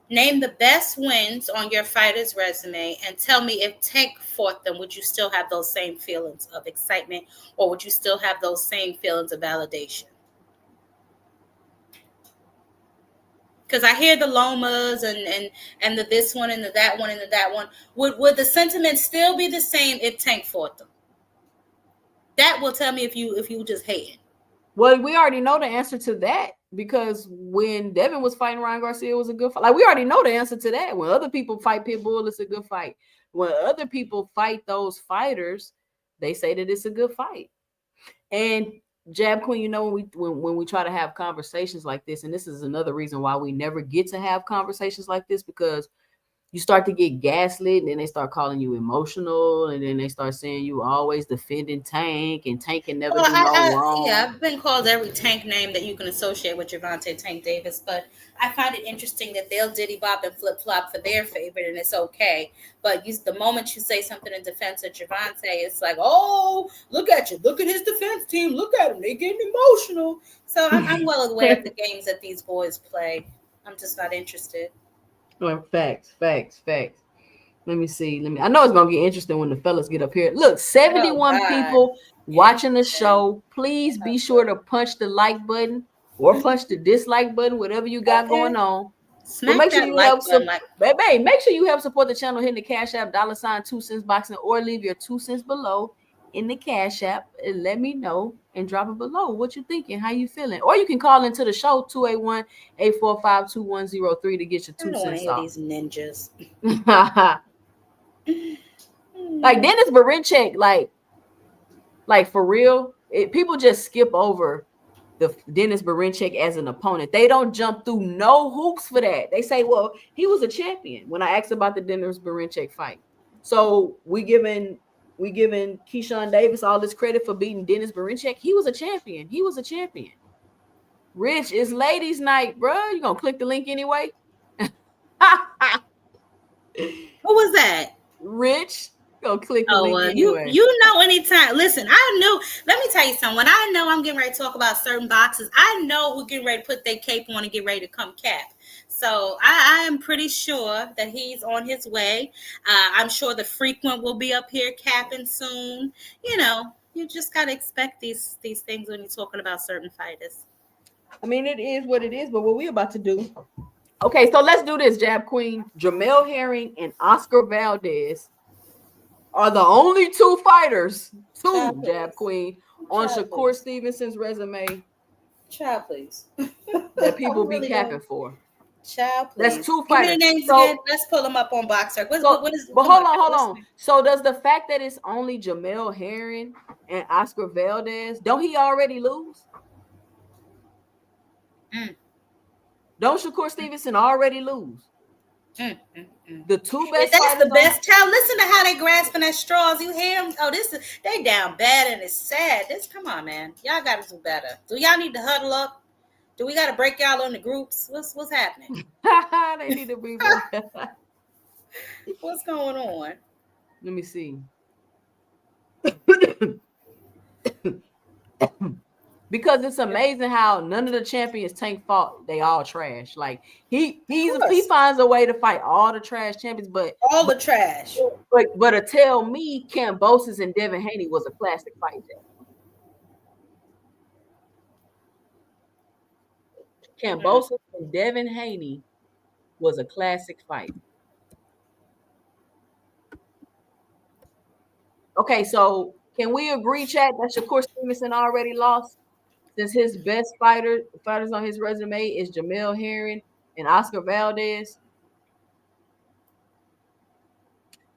Name the best wins on your fighter's resume and tell me if Tank fought them, would you still have those same feelings of excitement, or would you still have those same feelings of validation? Because I hear the Lomas and the this one and the that one and the that one. Would the sentiment still be the same if Tank fought them? That will tell me if you just hating. Well, we already know the answer to that, because when Devin was fighting Ryan Garcia, it was a good fight. Like, we already know the answer to that. When other people fight Pitbull, it's a good fight. When other people fight those fighters, they say that it's a good fight. And Jab Queen, you know, when we try to have conversations like this, and this is another reason why we never get to have conversations like this, because you start to get gaslit, and then they start calling you emotional, and then they start saying you always defending Tank, and Tank can never do no wrong. Yeah, I've been called every Tank name that you can associate with Gervonta Tank Davis, but I find it interesting that they'll diddy bop and flip flop for their favorite, and it's okay. But the moment you say something in defense of Gervonta, it's like, oh, look at you, look at his defense team, look at him, they getting emotional. So I'm well aware of the games that these boys play. I'm just not interested. Facts. Let me see. I know it's gonna get interesting when the fellas get up here. Look, 71 people watching the show. Please be sure to punch the like button or punch the dislike button, whatever you got going on. Smack make that sure you like help button. Make sure you help support the channel, hitting the Cash App $2 boxing, or leave your 2 cents below in the Cash App and let me know and drop it below what you thinking, how you feeling. Or you can call into the show 281-845-2103 to get your 2 cents off. These ninjas. Like Dennis Berinchek, like for real, people just skip over the Dennis Berinchek as an opponent. They don't jump through no hoops for that. They say, well, he was a champion when I asked about the Dennis Berinchek fight. So we giving Keyshawn Davis all this credit for beating Dennis Berinchek. He was a champion. Rich, it's ladies' night, bro. You gonna click the link anyway? What was that? Rich, go click the link anyway. You know, anytime. Listen, I know. Let me tell you something. When I know I'm getting ready to talk about certain boxes, I know who's getting ready to put their cape on and get ready to come cap. So I am pretty sure that he's on his way. I'm sure the frequent will be up here capping soon. You know, you just gotta expect these things when you're talking about certain fighters. I mean, it is what it is, but what we about to do. Okay, so let's do this, Jab Queen. Jamel Herring and Oscar Valdez are the only 2 fighters, Jab Queen, on Shakur Stevenson's resume. Child, please. That people be capping for. Child, please. That's 2 fighters. Give me the names again. Let's pull them up on Boxer. But hold on. So does the fact that it's only Jamel Herring and Oscar Valdez, don't he already lose? Don't Shakur Stevenson already lose? The 2 best. That's the best talent. Listen to how they grasping at straws. You hear them? Oh, they down bad and it's sad. Come on, man. Y'all got to do better. Do y'all need to huddle up? Do we got to break y'all into groups? What's happening? They need to be. What's going on? Let me see. Because it's amazing how none of the champions Tank fought, they all trash. Like he finds a way to fight all the trash champions, but all the trash. But to tell me Kambosos and Devin Haney was a classic fight. Kambosos and Devin Haney was a classic fight. Okay, so can we agree, chat, that Shakur Stevenson already lost? Since his best fighters on his resume is Jamel Herring and Oscar Valdez.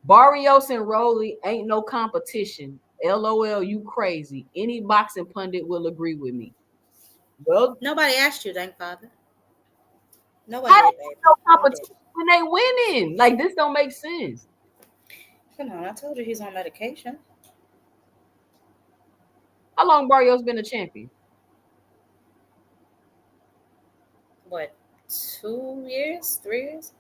Barrios and Rowley ain't no competition. LOL, you crazy. Any boxing pundit will agree with me. Well, nobody asked you, thank Father. Nobody did, baby. No competition when they winning. Like, this don't make sense. Come on, I told you he's on medication. How long Barrios been a champion? What, 2 years, 3 years?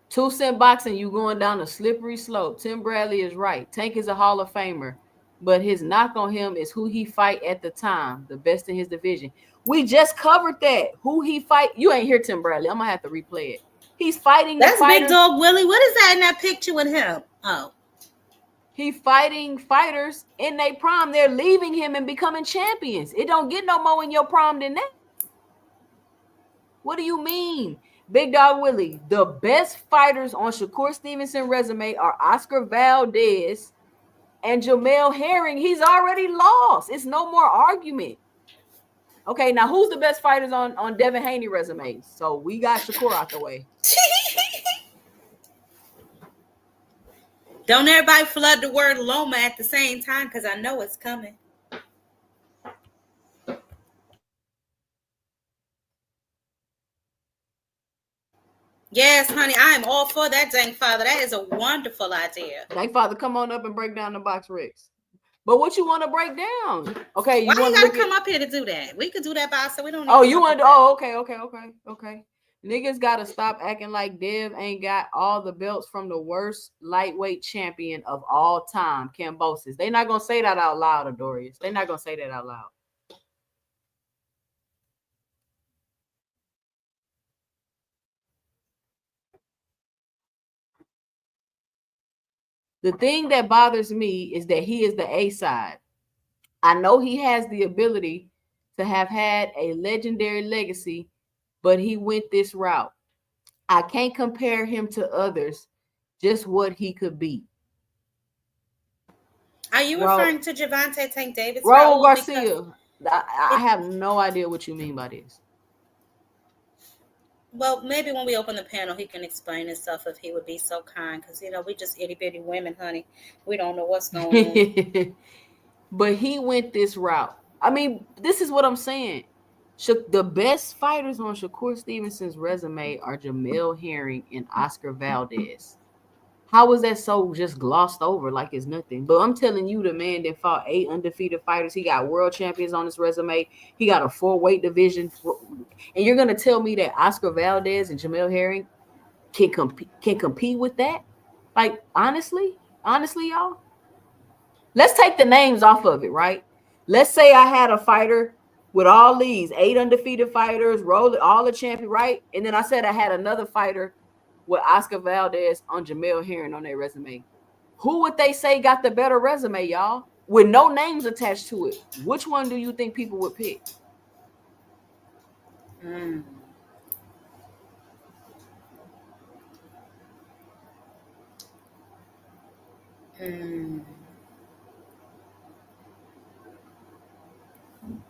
2 cent boxing, you going down a slippery slope. Tim Bradley is right. Tank is a Hall of Famer, but his knock on him is who he fight at the time, the best in his division. We just covered that. Who he fight? You ain't hear Tim Bradley. I'm gonna have to replay it. He's fighting. That's Big Dog Willie. What is that in that picture with him? Oh, he fighting fighters in their prime. They're leaving him and becoming champions. It don't get no more in your prime than that. What do you mean? Big Dog Willie, the best fighters on Shakur Stevenson resume are Oscar Valdez and Jamel Herring. He's already lost. It's no more argument. Okay, now who's the best fighters on Devin Haney resume? So we got Shakur out the way. Don't everybody flood the word Loma at the same time, because I know it's coming. Yes, honey, I am all for that, Dank Father. That is a wonderful idea. Dank Father, come on up and break down the box Ricks. But what you want to break down? Okay, you want to come up here to do that? We could do that by ourselves. We don't. Oh, you want? Oh, okay. Niggas gotta stop acting like Dev ain't got all the belts from the worst lightweight champion of all time, Kambosos. They not gonna say that out loud, Adorius. They not gonna say that out loud. The thing that bothers me is that he is the A side. I know he has the ability to have had a legendary legacy, but he went this route. I can't compare him to others, just what he could be. Are you referring to Gervonta Tank Davis? Raul Garcia. I have no idea what you mean by this. Well, maybe when we open the panel, he can explain himself if he would be so kind. Because, we just itty-bitty women, honey. We don't know what's going on. But he went this route. I mean, this is what I'm saying. The best fighters on Shakur Stevenson's resume are Jamel Herring and Oscar Valdez. How was that so just glossed over like it's nothing? But I'm telling you, the man that fought 8 undefeated fighters, he got world champions on his resume. He got a 4-weight division. And you're going to tell me that Oscar Valdez and Jamel Herring can compete with that? Like, honestly, y'all? Let's take the names off of it, right? Let's say I had a fighter with all these 8 undefeated fighters, all the champion, right? And then I said I had another fighter with Oscar Valdez on Jamel Herring on their resume. Who would they say got the better resume, y'all? With no names attached to it. Which one do you think people would pick?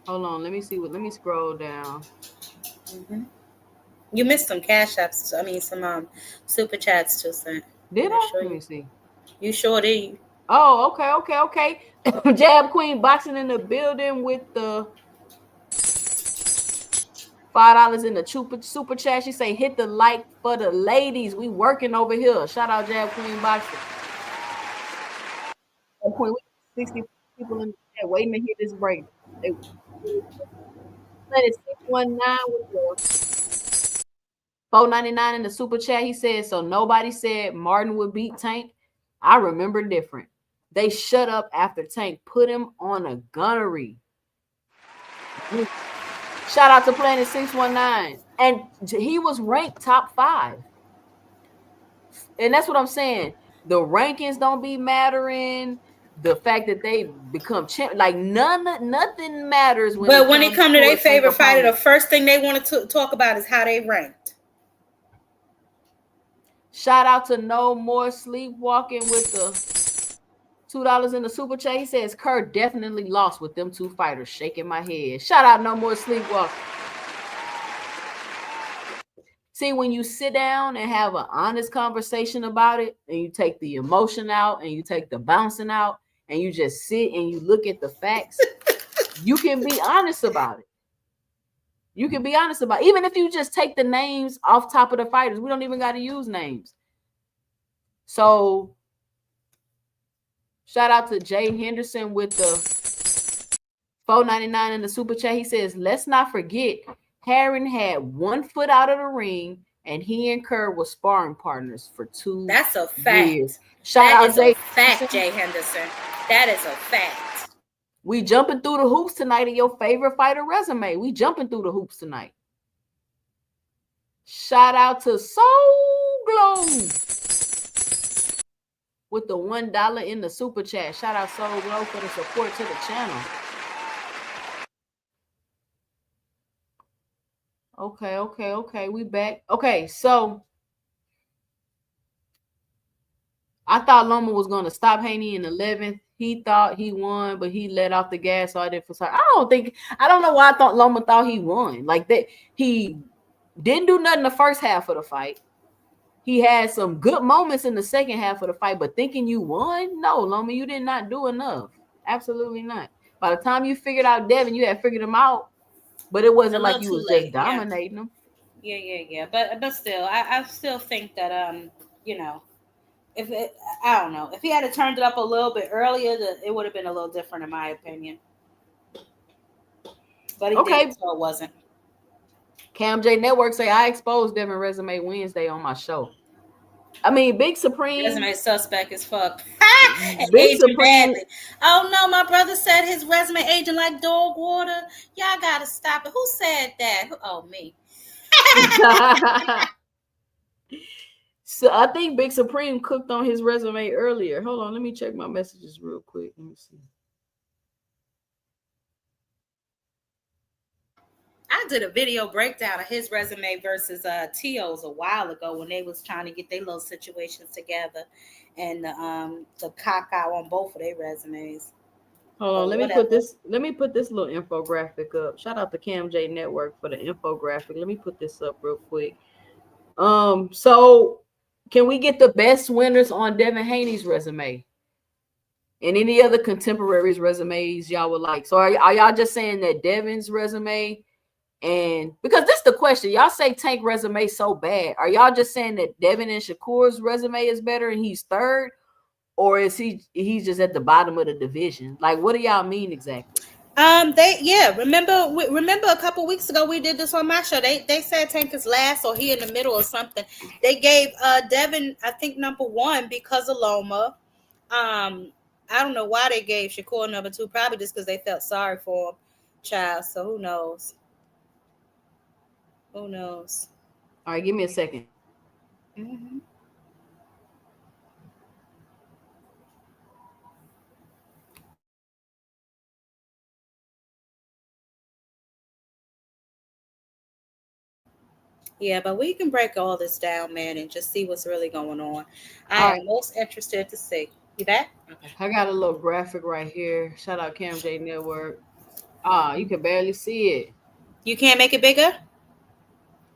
Hold on, let me scroll down. You missed some cash apps. Some super chats too, son. Did I? Let me see. You sure did. Oh, okay. Jab Queen boxing in the building with the $5 in the super chat. She say, hit the like for the ladies. We working over here. Shout out Jab Queen boxing. We 60 people in the chat waiting to hear this break. It's 619 with the $4.99 in the super chat. He said, so nobody said Martin would beat Tank. I remember different. They shut up after Tank put him on a gunnery. Shout out to Planet 619. And he was ranked top 5. And that's what I'm saying. The rankings don't be mattering. the fact that they become champ, like nothing matters when. But when it comes to their favorite fighter, the opponent. first thing they want to talk about is how they ranked. Shout out to No More Sleepwalking with the $2 in the super chat. He says Kurt definitely lost with them two fighters. Shaking my head. Shout out No More Sleepwalking. See, when you sit down and have an honest conversation about it, and you take the emotion out and you take the bouncing out, and you just sit and you look at the facts, you can be honest about it. You can be honest about it. Even if you just take the names off top of the fighters. We don't even got to use names. So, shout out to Jay Henderson with the $4.99 in the super chat. He says, let's not forget, Herring had 1 foot out of the ring, and he and Kerr were sparring partners for 2 years. That's a fact. Shout out Jay. Fact, Jay Henderson. That is a fact. We jumping through the hoops tonight in your favorite fighter resume. We jumping through the hoops tonight. Shout out to Soul Glow with the $1 in the super chat. Shout out Soul Glow for the support to the channel. Okay. We back. Okay, so I thought Loma was going to stop Haney in 11th. He thought he won, but he let off the gas, so I didn't feel sorry. I don't know why I thought Loma thought he won. Like that, he didn't do nothing the first half of the fight. He had some good moments in the second half of the fight, but thinking you won? No, Loma, you did not do enough. Absolutely not. By the time you figured out Devin, you had figured him out, but it wasn't like you was just dominating him. Yeah. But still, I still think that I don't know. If he had turned it up a little bit earlier, it would have been a little different in my opinion. But he did, so it wasn't. Cam J Network say I exposed Devin resume Wednesday on my show. I mean, Big Supreme resume suspect as fuck. Big Supreme. Oh no, my brother said his resume aging like dog water. Y'all gotta stop it. Who said that? Oh, me. So I think Big Supreme cooked on his resume earlier. Hold on, let me check my messages real quick. Let me see. I did a video breakdown of his resume versus T.O.'s a while ago when they was trying to get their little situations together and the cock out on both of their resumes. Hold on, let me put this little infographic up. Shout out to Cam J Network for the infographic. Let me put this up real quick. So can we get the best winners on Devin Haney's resume? And any other contemporaries' resumes y'all would like? So are y'all just saying that Devin's resume, and because this is the question, y'all say Tank resume so bad, are y'all just saying that Devin and Shakur's resume is better and he's third, or is he's just at the bottom of the division? Like, what do y'all mean exactly? Remember a couple weeks ago we did this on my show. They said Tank is last or he in the middle or something. They gave Devin, I think, number 1 because of Loma. I don't know why they gave Shakur number 2, probably just because they felt sorry for him, child. So who knows? Who knows? All right, give me a second. Mm-hmm. Yeah, but we can break all this down, man, and just see what's really going on. I am most interested to see. You back? Okay. I got a little graphic right here. Shout out Cam J Network. You can barely see it. You can't make it bigger?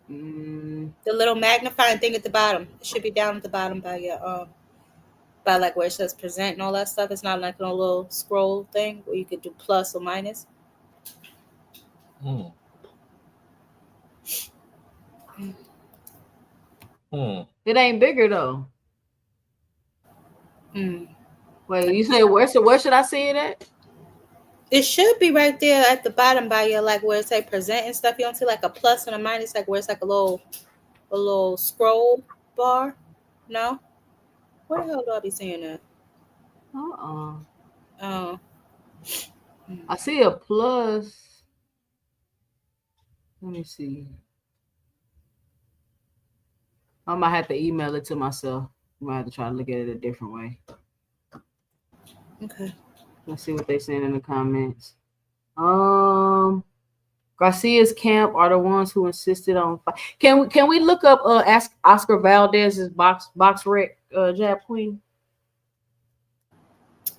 The little magnifying thing at the bottom. It should be down at the bottom by your by like where it says present and all that stuff. It's not like a little scroll thing where you could do plus or minus. It ain't bigger though. Wait, you say where should I see it at? It should be right there at the bottom by your like where it say present and stuff. You don't see like a plus and a minus, like where it's like a little scroll bar. No? Where the hell do I be seeing that? Oh. I see a plus. Let me see. I might have to email it to myself. I might have to try to look at it a different way. Okay. Let's see what they're saying in the comments. Garcia's camp are the ones who insisted on. Can we look up ask Oscar Valdez's box rec jab queen?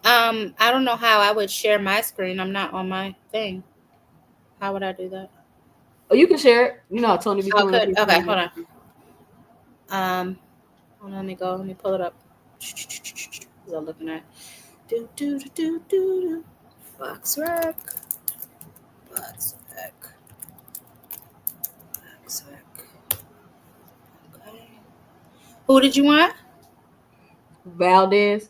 I don't know how I would share my screen. I'm not on my thing. How would I do that? Oh, you can share it. You know, Tony be coming up here. Okay, hold on. Let me go. Let me pull it up. I'm looking at. Box rec. Box rec. Box rec. Okay. Who did you want? Valdez.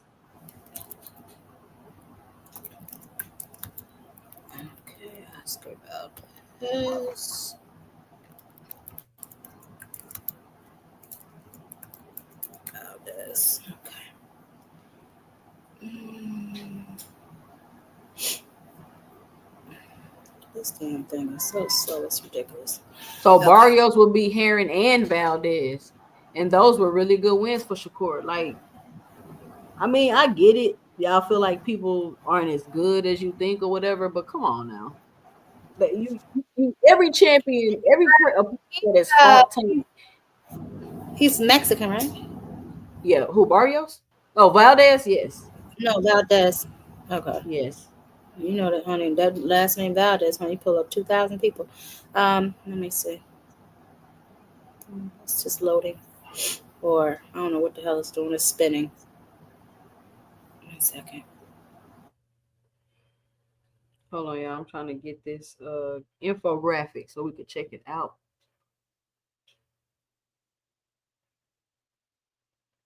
Okay, Oscar Valdez. Valdez. Okay. This damn thing is so slow. It's ridiculous. So Barrios will be Heron and Valdez, and those were really good wins for Shakur. Like, I mean, I get it. Y'all feel like people aren't as good as you think or whatever, but come on now. Like every champion, every that has fought Tank. He's Mexican, right? Yeah, who Barrios? Oh, Valdez, yes. No, Valdez. Okay. Yes. You know that, honey. That last name Valdez, honey, pull up 2,000 people. Let me see. It's just loading. Or I don't know what the hell it's doing. It's spinning. 1 second. Hold on, y'all. I'm trying to get this infographic so we can check it out.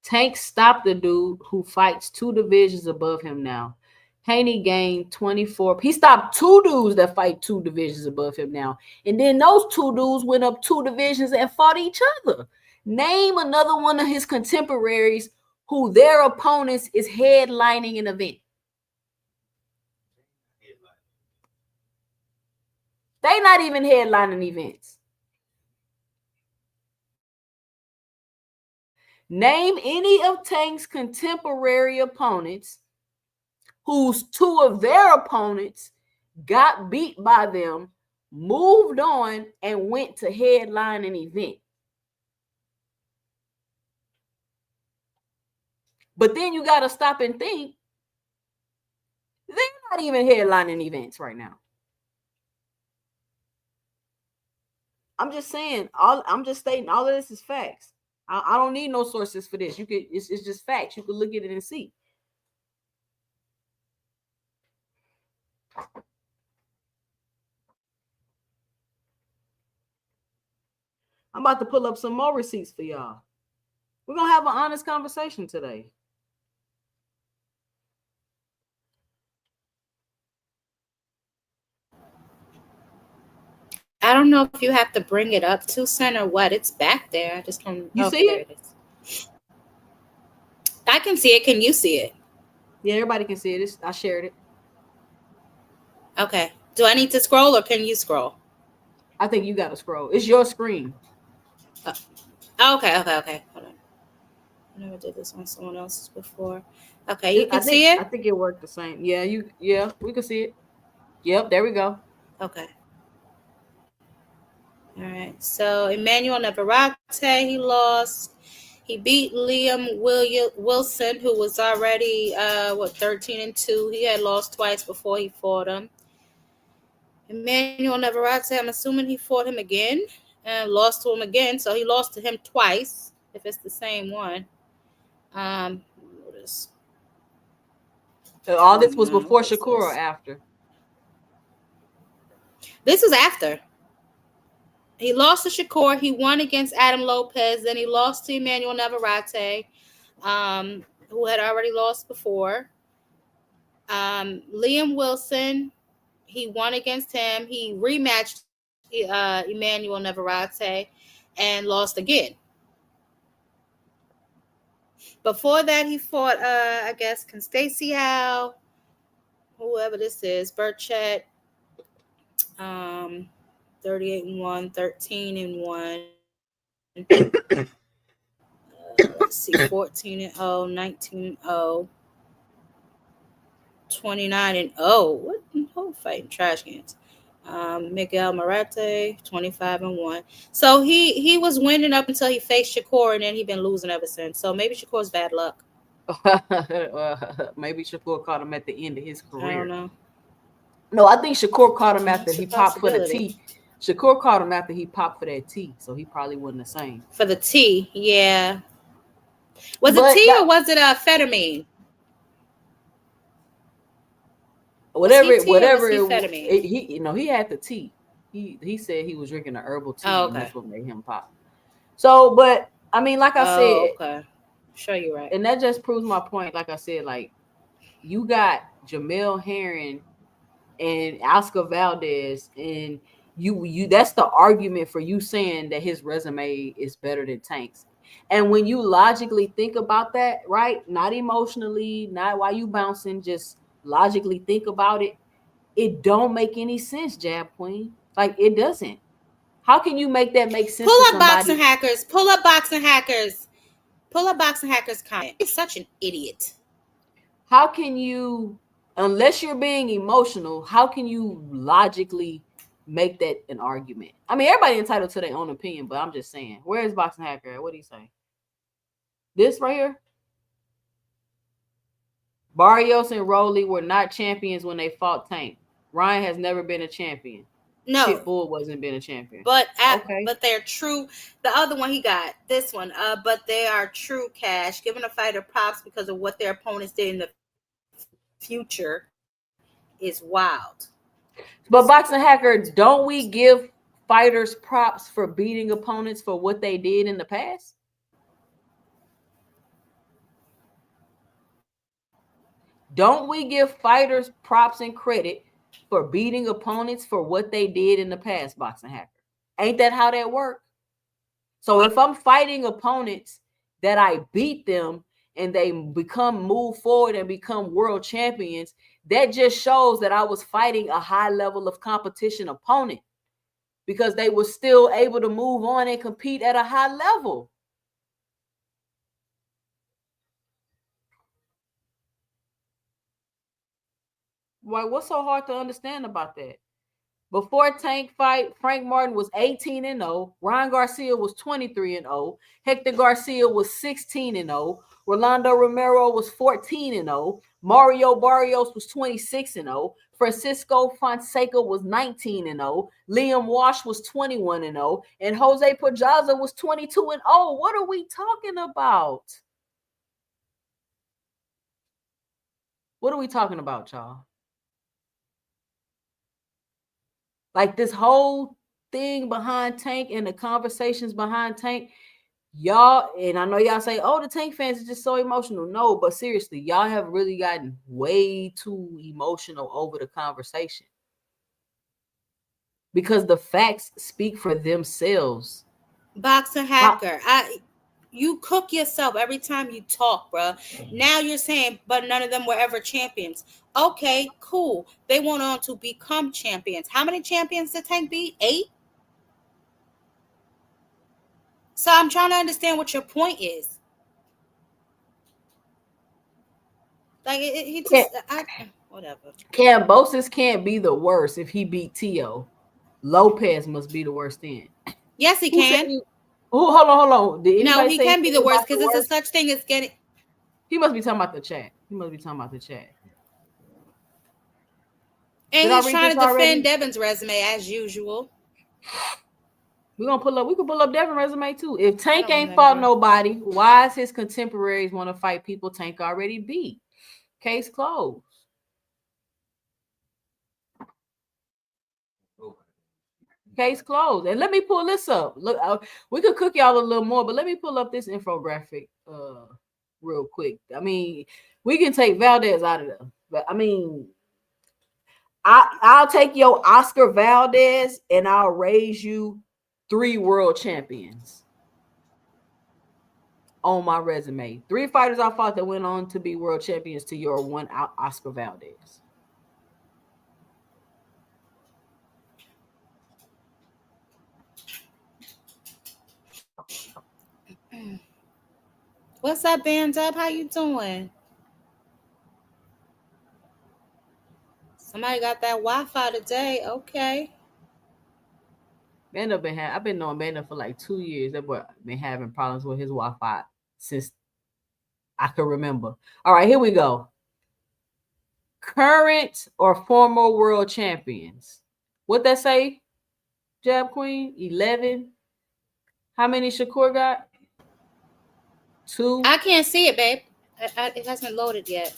Tank stopped the dude who fights 2 divisions above him now. Haney gained 24. He stopped 2 dudes that fight 2 divisions above him now. And then those 2 dudes went up 2 divisions and fought each other. Name another one of his contemporaries who their opponents is headlining an event. They not even headlining events. Name any of Tank's contemporary opponents whose 2 of their opponents got beat by them, moved on, and went to headline an event. But then you got to stop and think, they're not even headlining events right now. I'm just saying, I'm just stating all of this is facts. I don't need no sources for this. It's just facts. You can look at it and see. I'm about to pull up some more receipts for y'all. We're going to have an honest conversation today. I don't know if you have to bring it up to center or what. It's back there. I just don't. You see it? It is. I can see it. Can you see it? Yeah, everybody can see it. I shared it. Okay. Do I need to scroll or can you scroll? I think you got to scroll. It's your screen. Okay. Hold on. I never did this on someone else's before. Okay, you can see it? I think it worked the same. Yeah, we can see it. Yep, there we go. Okay. All right. So Emmanuel Navarrete, he lost. He beat Liam Wilson, who was already 13-2. He had lost twice before he fought him. Emmanuel Navarrete, I'm assuming he fought him again and lost to him again. So he lost to him twice, if it's the same one. So all this was before Shakur or after? This was after. He lost to Shakur. He won against Adam Lopez. Then he lost to Emmanuel Navarrete, who had already lost before. Liam Wilson, he won against him. He rematched Emmanuel Navarrete and lost again. Before that, he fought, I guess, Constacy Howe, whoever this is, Burchett, 38-1, 13-1. Let's see, 14-0, 19-0. 29-0. What? Whole fighting trash cans. Miguel Marate, 25-1. So he was winning up until he faced Shakur, and then he been losing ever since. So maybe Shakur's bad luck. Maybe Shakur caught him at the end of his career. I don't know. No, I think Shakur caught him after That's he a popped for the possibility. T. Shakur caught him after he popped for that T, so he probably wasn't the same. For the T, yeah. Was But it T or was it amphetamine? Whatever was he T or was he he had the T. He said he was drinking a herbal tea, Oh, and okay. that's what made him pop. So, but I mean, like I said, okay. Sure, you're right. And that just proves my point. Like I said, like you got Jamel Herring and Oscar Valdez, and you that's the argument for you saying that his resume is better than Tank's. And when you logically think about that, right? Not emotionally, not while you bouncing, just logically think about it. It don't make any sense, Jab Queen. Like it doesn't. How can you make that make sense? Pull to up somebody? Boxing Hackers. Pull up Boxing Hackers. Pull up Boxing Hackers comment. He's such an idiot. How can you, unless you're being emotional, how can you logically make that an argument? I mean, everybody entitled to their own opinion, but I'm just saying, where is Boxing Hacker at? What do you say? This right here? Barrios and Rowley were not champions when they fought Tank. Ryan has never been a champion. No, Pitbull wasn't been a champion. But but they're true. The other one he got, this one. But they are true cash, giving a fighter props because of what their opponents did in the future is wild. But Boxing Hacker, don't we give fighters props for beating opponents for what they did in the past? Don't we give fighters props and credit for beating opponents for what they did in the past, Boxing Hacker? Ain't that how that works? So if I'm fighting opponents that I beat them and they move forward and become world champions, that just shows that I was fighting a high level of competition opponent because they were still able to move on and compete at a high level. Why? What's so hard to understand about that? Before Tank fight, Frank Martin was 18-0. Ryan Garcia was 23-0. Hector Garcia was 16-0. Rolando Romero was 14-0. Mario Barrios was 26-0. Francisco Fonseca was 19-0. Liam Walsh was 21-0. And Jose Pedraza was 22-0. What are we talking about? What are we talking about, y'all? Like this whole thing behind Tank and the conversations behind Tank, y'all, and I know y'all say, oh, the Tank fans are just so emotional. No, but seriously, y'all have really gotten way too emotional over the conversation because the facts speak for themselves. Boxing Hacker, you cook yourself every time you talk, bro. Now you're saying, but none of them were ever champions. Okay, cool. They went on to become champions. How many champions did Tank beat? 8? So I'm trying to understand what your point is. Like, he just, whatever. Kambosos can't be the worst if he beat Tio. Lopez must be the worst then. Yes, he can. Hold on. No, he can be the worst because it's a such thing as getting. He must be talking about the chat. And he's trying to defend Devin's resume as usual. We can pull up Devin's resume too. If Tank ain't fought nobody, why is his contemporaries want to fight people Tank already beat? Case closed. Case closed. And let me pull this up. Look, we could cook y'all a little more, but let me pull up this infographic real quick. I mean, we can take Valdez out of there, but I mean, I'll take your Oscar Valdez and I'll raise you 3 world champions on my resume. 3 fighters I fought that went on to be world champions to your 1 Oscar Valdez. What's up, Bands Up? How you doing? Somebody got that Wi-Fi today. Okay. Bando I've been knowing Bando for like 2 years. That boy been having problems with his Wi-Fi since I can remember. All right, here we go. Current or former world champions. What that say? Jab Queen 11. How many Shakur got? 2. I can't see it, babe. It hasn't loaded yet.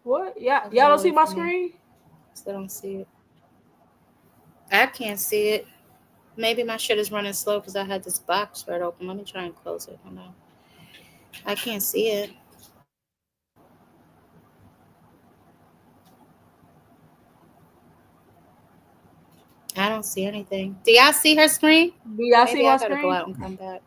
What? Y'all don't see my screen? Still don't see it. I can't see it. Maybe my shit is running slow because I had this box right open. Let me try and close it. Hold on. I can't see it. I don't see anything. Do y'all see her screen? Do y'all Maybe see my I gotta screen? go out and come back.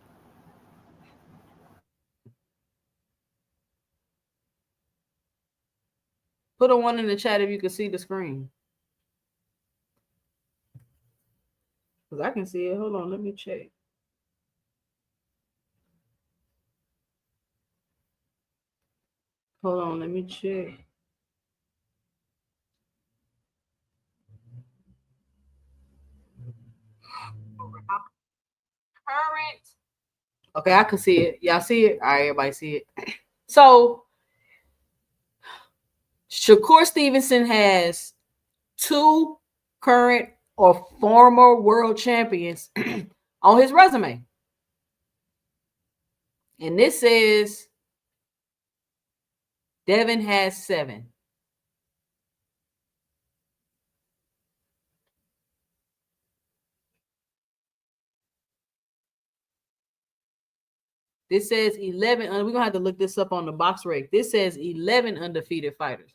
Put a 1 in the chat if you can see the screen. Because I can see it. Hold on, let me check. Hold on, let me check. Current. Okay, I can see it. Y'all see it? All right, everybody see it. So, Shakur Stevenson has 2 current or former world champions on his resume. And this says Devin has 7. This says 11. We're going to have to look this up on the box rec. This says 11 undefeated fighters.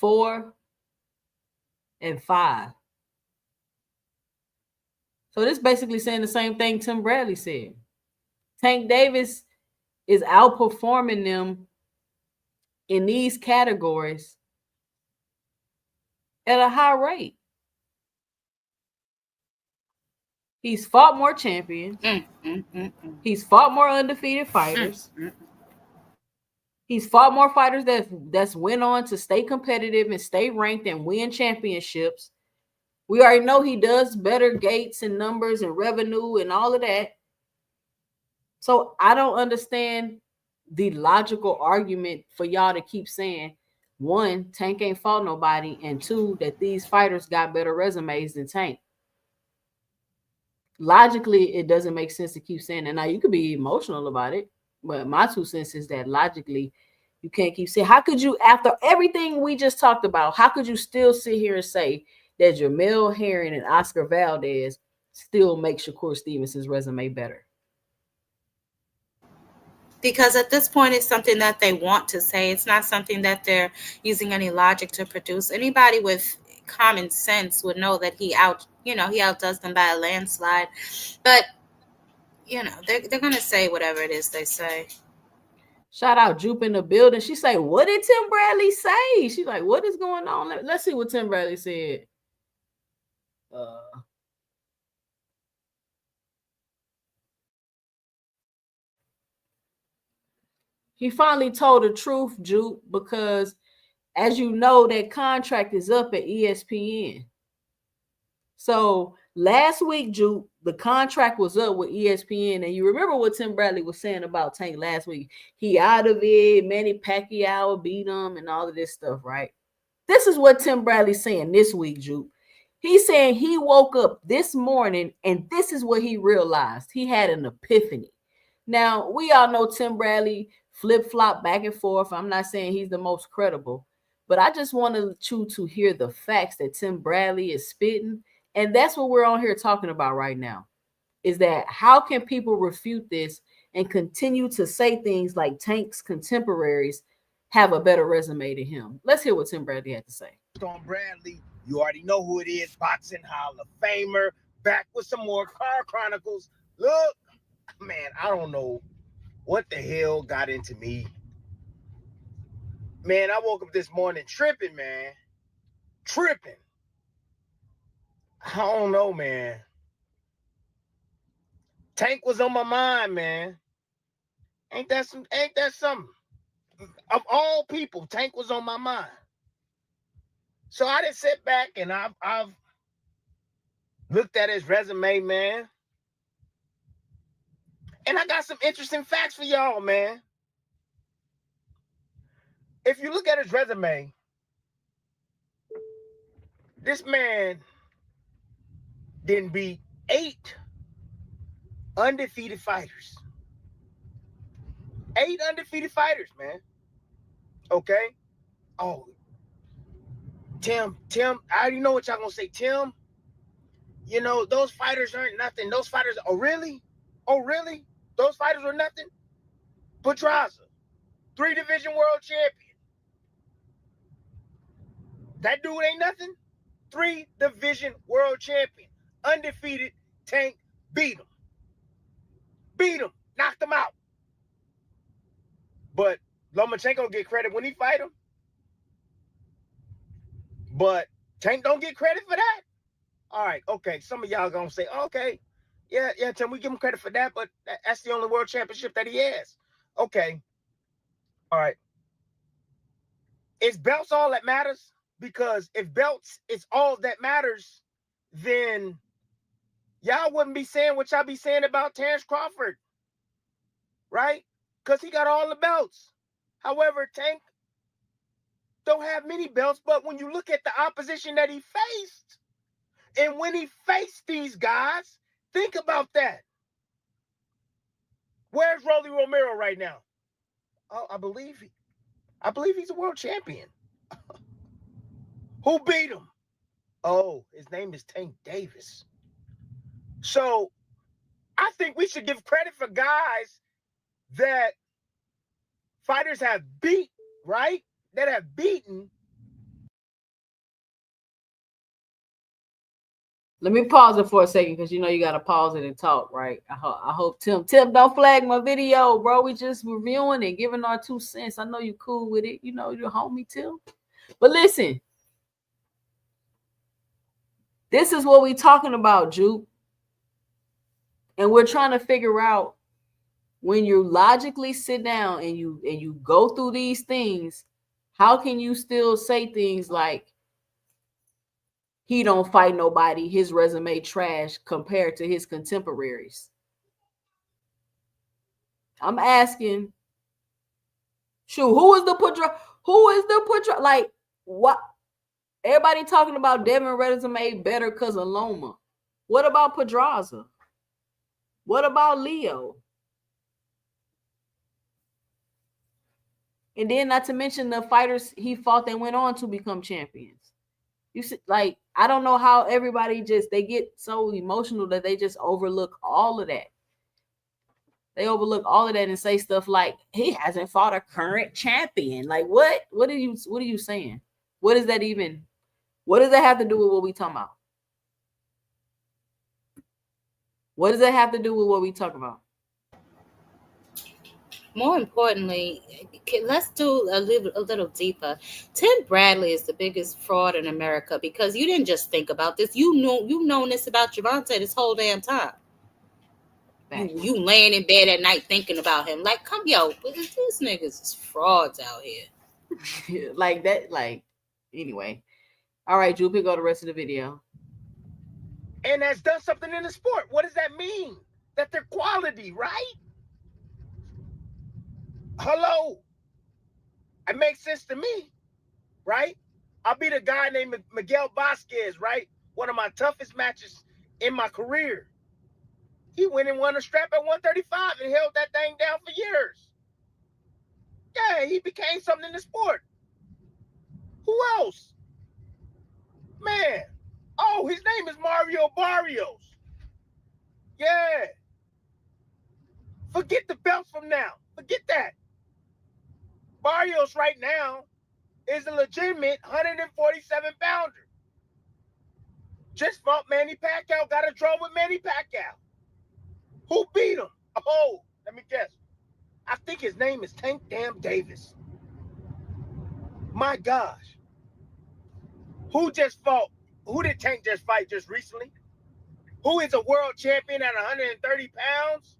4 and 5. So this basically saying the same thing Tim Bradley said. Tank Davis is outperforming them in these categories at a high rate. He's fought more champions. He's fought more undefeated fighters. He's fought more fighters that's went on to stay competitive and stay ranked and win championships. We already know he does better gates and numbers and revenue and all of that. So I don't understand the logical argument for y'all to keep saying, 1, Tank ain't fought nobody, and 2, that these fighters got better resumes than Tank. Logically, it doesn't make sense to keep saying that. Now, you could be emotional about it, but my 2 cents is that logically, you can't keep saying, how could you, after everything we just talked about, how could you still sit here and say that Jamel Herring and Oscar Valdez still make Shakur Stevenson's resume better? Because at this point, it's something that they want to say. It's not something that they're using any logic to produce. Anybody with common sense would know that he outdoes them by a landslide. But, they're going to say whatever it is they say. Shout out Jupe in the building. She say, what did Tim Bradley say? She's like, what is going on? Let's see what Tim Bradley said. He finally told the truth, Jupe, because as you know, that contract is up at ESPN. So last week, Jupe, the contract was up with ESPN. And you remember what Tim Bradley was saying about Tank last week. He out of it. Manny Pacquiao beat him and all of this stuff, right? This is what Tim Bradley's saying this week, Jupe. He's saying he woke up this morning and this is what he realized. He had an epiphany. Now, we all know Tim Bradley flip-flop back and forth. I'm not saying he's the most credible, but I just wanted you to hear the facts that Tim Bradley is spitting. And that's what we're on here talking about right now, is that how can people refute this and continue to say things like Tank's contemporaries have a better resume to him? Let's hear what Tim Bradley had to say. On Bradley, you already know who it is, Boxing Hall of Famer, back with some more Car Chronicles. Look, man, I don't know what the hell got into me. Man, I woke up this morning tripping, man. Tripping. I don't know, man. Tank was on my mind, man. Ain't that something? Of all people, Tank was on my mind. So I just sit back and I've looked at his resume, man. And I got some interesting facts for y'all, man. If you look at his resume, this man didn't beat 8 undefeated fighters. 8 undefeated fighters, man. Okay? Oh, Tim, I already know what y'all gonna say. Tim, you know, those fighters aren't nothing. Those fighters, oh, really? Oh, really? Those fighters were nothing? Pedraza, 3-division world champion. That dude ain't nothing? 3-division world champion. Undefeated. Tank beat him. Beat him. Knocked him out. But Lomachenko get credit when he fight him. But Tank don't get credit for that? All right, okay. Some of y'all gonna say, okay, yeah, Tim, we give him credit for that, but that's the only world championship that he has. Okay. All right. Is belts all that matters? Because if belts is all that matters, then y'all wouldn't be saying what y'all be saying about Terrence Crawford, right? Because he got all the belts. However, Tank don't have many belts, but when you look at the opposition that he faced, and when he faced these guys, think about that. Where's Rolly Romero right now? Oh, I believe he's a world champion. Who beat him? Oh, his name is Tank Davis. So I think we should give credit for guys that fighters have beat, right? That have beaten. Let me pause it for a second because you know you gotta pause it and talk, right? I hope Tim don't flag my video, bro. We just reviewing and giving our 2 cents. I know you cool with it. You know you're homie, Tim. But listen, this is what we talking about, Juke. And we're trying to figure out when you logically sit down and you go through these things, how can you still say things like he don't fight nobody, his resume trash compared to his contemporaries? I'm asking, shoot, who is the Pedro? Like, what? Everybody talking about Devin resume better because of Loma. What about Pedraza? What about Leo? And then not to mention the fighters he fought that went on to become champions. You see, like, I don't know how everybody they get so emotional that they just overlook all of that. They overlook all of that and say stuff like he hasn't fought a current champion. Like, what? What are you saying? What does that even? What does that have to do with what we talking about? What does that have to do with what we talk about? More importantly, let's do a little deeper. Tim Bradley is the biggest fraud in America because you didn't just think about this. You've known this about Gervonta this whole damn time. You laying in bed at night thinking about him. Like, these niggas is frauds out here. Like that, anyway. All right, Drew, pick up the rest of the video. And has done something in the sport. What does that mean? That they're quality, right? Hello. It makes sense to me, right? I beat a guy named Miguel Vasquez, right? One of my toughest matches in my career. He went and won a strap at 135 and held that thing down for years. Yeah, he became something in the sport. Who else? Man. Oh, his name is Mario Barrios. Yeah. Forget the belts from now. Forget that. Barrios right now is a legitimate 147-pounder. Just fought Manny Pacquiao, got a draw with Manny Pacquiao. Who beat him? Oh, let me guess. I think his name is Tank Damn Davis. My gosh. Who did Tank just fight just recently? Who is a world champion at 130 pounds?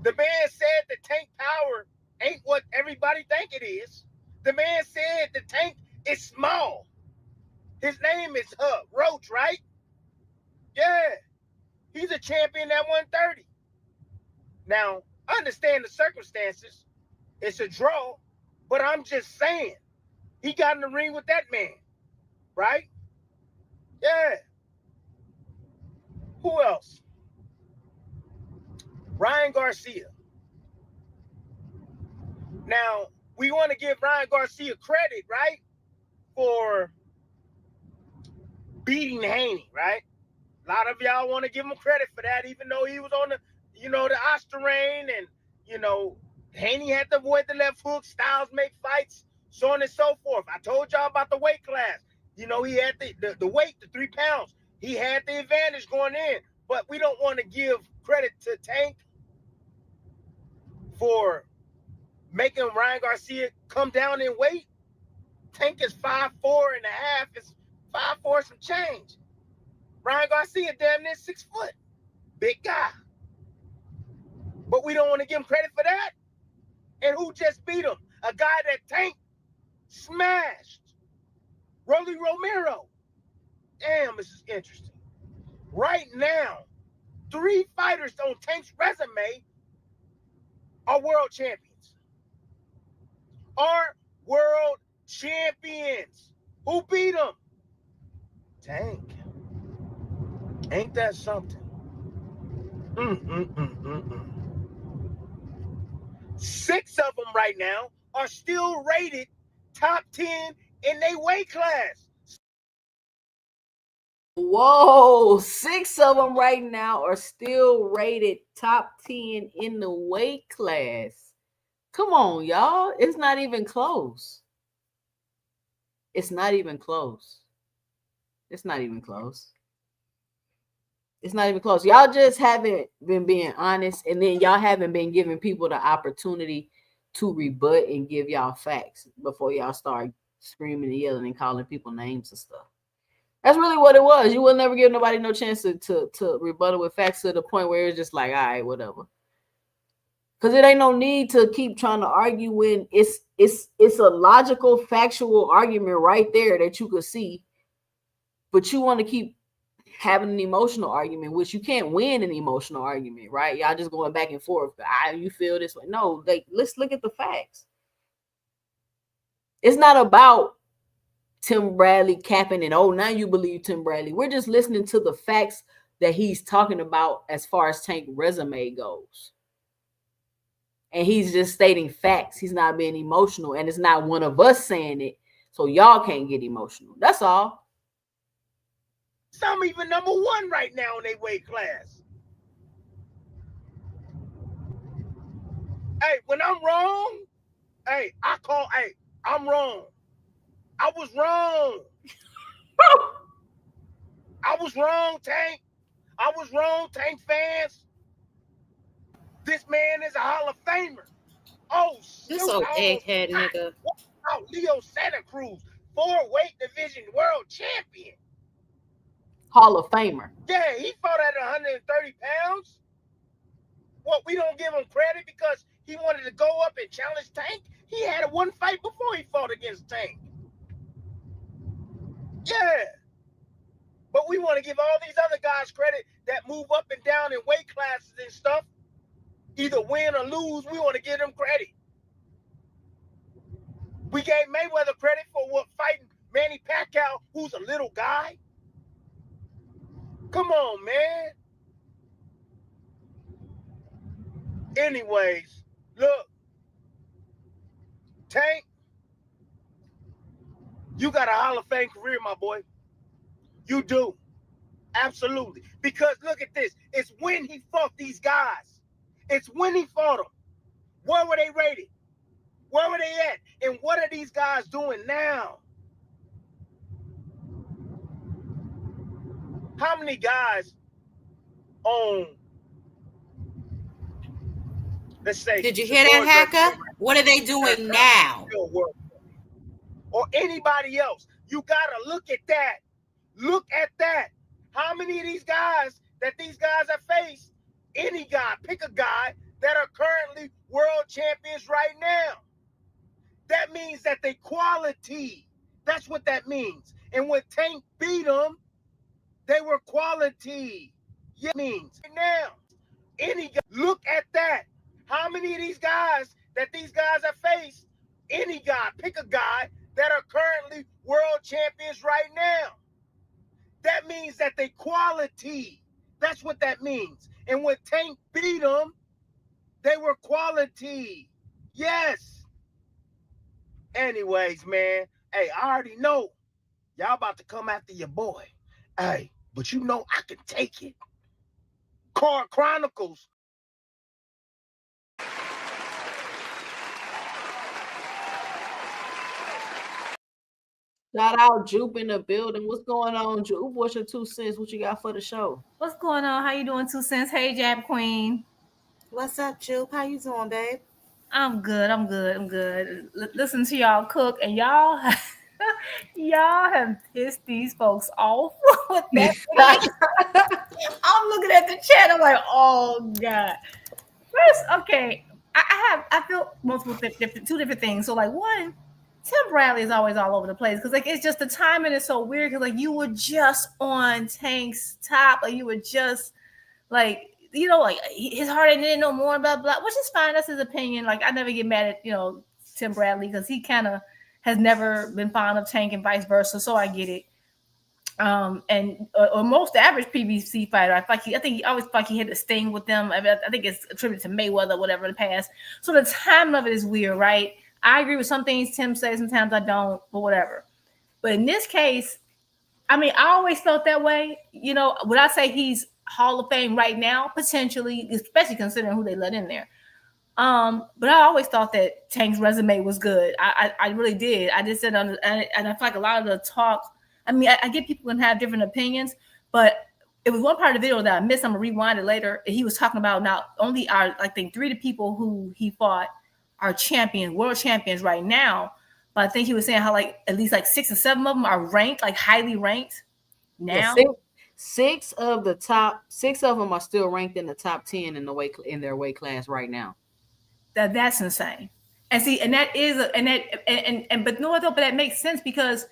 The man said that Tank power ain't what everybody think it is. The man said the Tank is small. His name is Roach, right? Yeah. He's a champion at 130. Now, understand the circumstances. It's a draw, but I'm just saying, he got in the ring with that man, right? Yeah. Who else? Ryan Garcia. Now, we want to give Ryan Garcia credit, right? For beating Haney, right? A lot of y'all want to give him credit for that, even though he was on the, the Osterrain, and, Haney had to avoid the left hook, Styles make fights, so on and so forth. I told y'all about the weight class. He had the weight, the 3 pounds. He had the advantage going in, but we don't want to give credit to Tank for making Ryan Garcia come down in weight. Tank is 5'4.5", is 5'4" some change. Ryan Garcia damn near 6 foot. Big guy. But we don't want to give him credit for that. And who just beat him? A guy that Tank smashed. Rolly Romero. Damn, this is interesting. Right now, 3 fighters on Tank's resume are world champions. Are world champions. Who beat them? Tank. Ain't that something? 6 of them right now are still rated top 10 in their weight class. Whoa, 6 of them right now are still rated top 10 in the weight class. Come on, y'all. It's not even close. It's not even close. It's not even close. It's not even close. Y'all just haven't been being honest, and then y'all haven't been giving people the opportunity to rebut and give y'all facts before y'all start screaming and yelling and calling people names and stuff. That's really what it was. You will never give nobody no chance to rebuttal with facts to the point where it's just like, all right, whatever. Because it ain't no need to keep trying to argue when it's a logical, factual argument right there that you could see, but you want to keep having an emotional argument, which you can't win an emotional argument, right? Y'all just going back and forth. You feel this way. No, let's look at the facts. It's not about Tim Bradley capping and, oh, now you believe Tim Bradley. We're just listening to the facts that he's talking about as far as Tank resume goes. And he's just stating facts. He's not being emotional, and it's not one of us saying it, so y'all can't get emotional. That's all. Some even number 1 right now in their weight class. Hey, when I'm wrong, I'm wrong. I was wrong. I was wrong, Tank. I was wrong, Tank fans. This man is a Hall of Famer. Oh, This so egghead nigga. Oh, Leo Santa Cruz, 4-weight division world champion. Hall of Famer. Yeah, he fought at 130 pounds. What, we don't give him credit because he wanted to go up and challenge Tank? He had 1 fight before he fought against Tank. Yeah. But we want to give all these other guys credit that move up and down in weight classes and stuff. Either win or lose, we want to give them credit. We gave Mayweather credit for fighting Manny Pacquiao, who's a little guy. Come on, man. Anyways, look. Tank, you got a Hall of Fame career, my boy. You do. Absolutely. Because look at this. It's when he fought these guys. It's when he fought them. Where were they rated? Where were they at? And what are these guys doing now? How many guys on, let's say, did you hear that, Hacker? What are they doing now? Or anybody else? You gotta look at that. Look at that. How many of these guys that these guys have faced? Any guy, pick a guy that are currently world champions right now. That means that they quality. That's what that means. And when Tank beat them, they were quality. Yeah, means now. Any guy, look at that. How many of these guys that these guys have faced? Any guy, pick a guy that are currently world champions right now. That means that they quality. That's what that means. And when Tank beat them, they were quality. Yes. Anyways, man. Hey, I already know y'all about to come after your boy. Hey, but you know I can take it. Card Chronicles. Shout out Jupe in the building. What's going on, Jupe? What's your 2 cents? What you got for the show? What's going on? How you doing, 2 cents? Hey, Jab Queen. What's up, Jupe? How you doing, babe? I'm good. Listen to y'all cook, and y'all have pissed these folks off with that. I'm looking at the chat. I'm like, oh god. First, okay, I feel two different things. So like one, Tim Bradley is always all over the place because like it's just the timing is so weird because like you were just on Tank's top, like you were just like. You know, like his heart didn't know more, blah, blah, which is fine. That's his opinion. Like, I never get mad at, Tim Bradley because he kind of has never been fond of Tank and vice versa. So I get it. And most average PBC fighter, I think he always felt like he hit the sting with them. I think it's attributed to Mayweather or whatever in the past. So the timing of it is weird, right? I agree with some things Tim says, sometimes I don't, but whatever. But in this case, I mean, I always felt that way. Would I say he's Hall of Fame right now, potentially, especially considering who they let in there. But I always thought that Tank's resume was good. I really did. I just said, and I feel like a lot of the talk. I mean, I get people can have different opinions, but it was one part of the video that I missed. I'm gonna rewind it later. He was talking about not only I think 3 of the people who he fought are world champions right now, but I think he was saying how like at least like 6 or 7 of them are ranked, like highly ranked now. Yeah, 6 of them are still ranked in the top 10 in their weight class right now. That's insane. And see, and that is but that makes sense because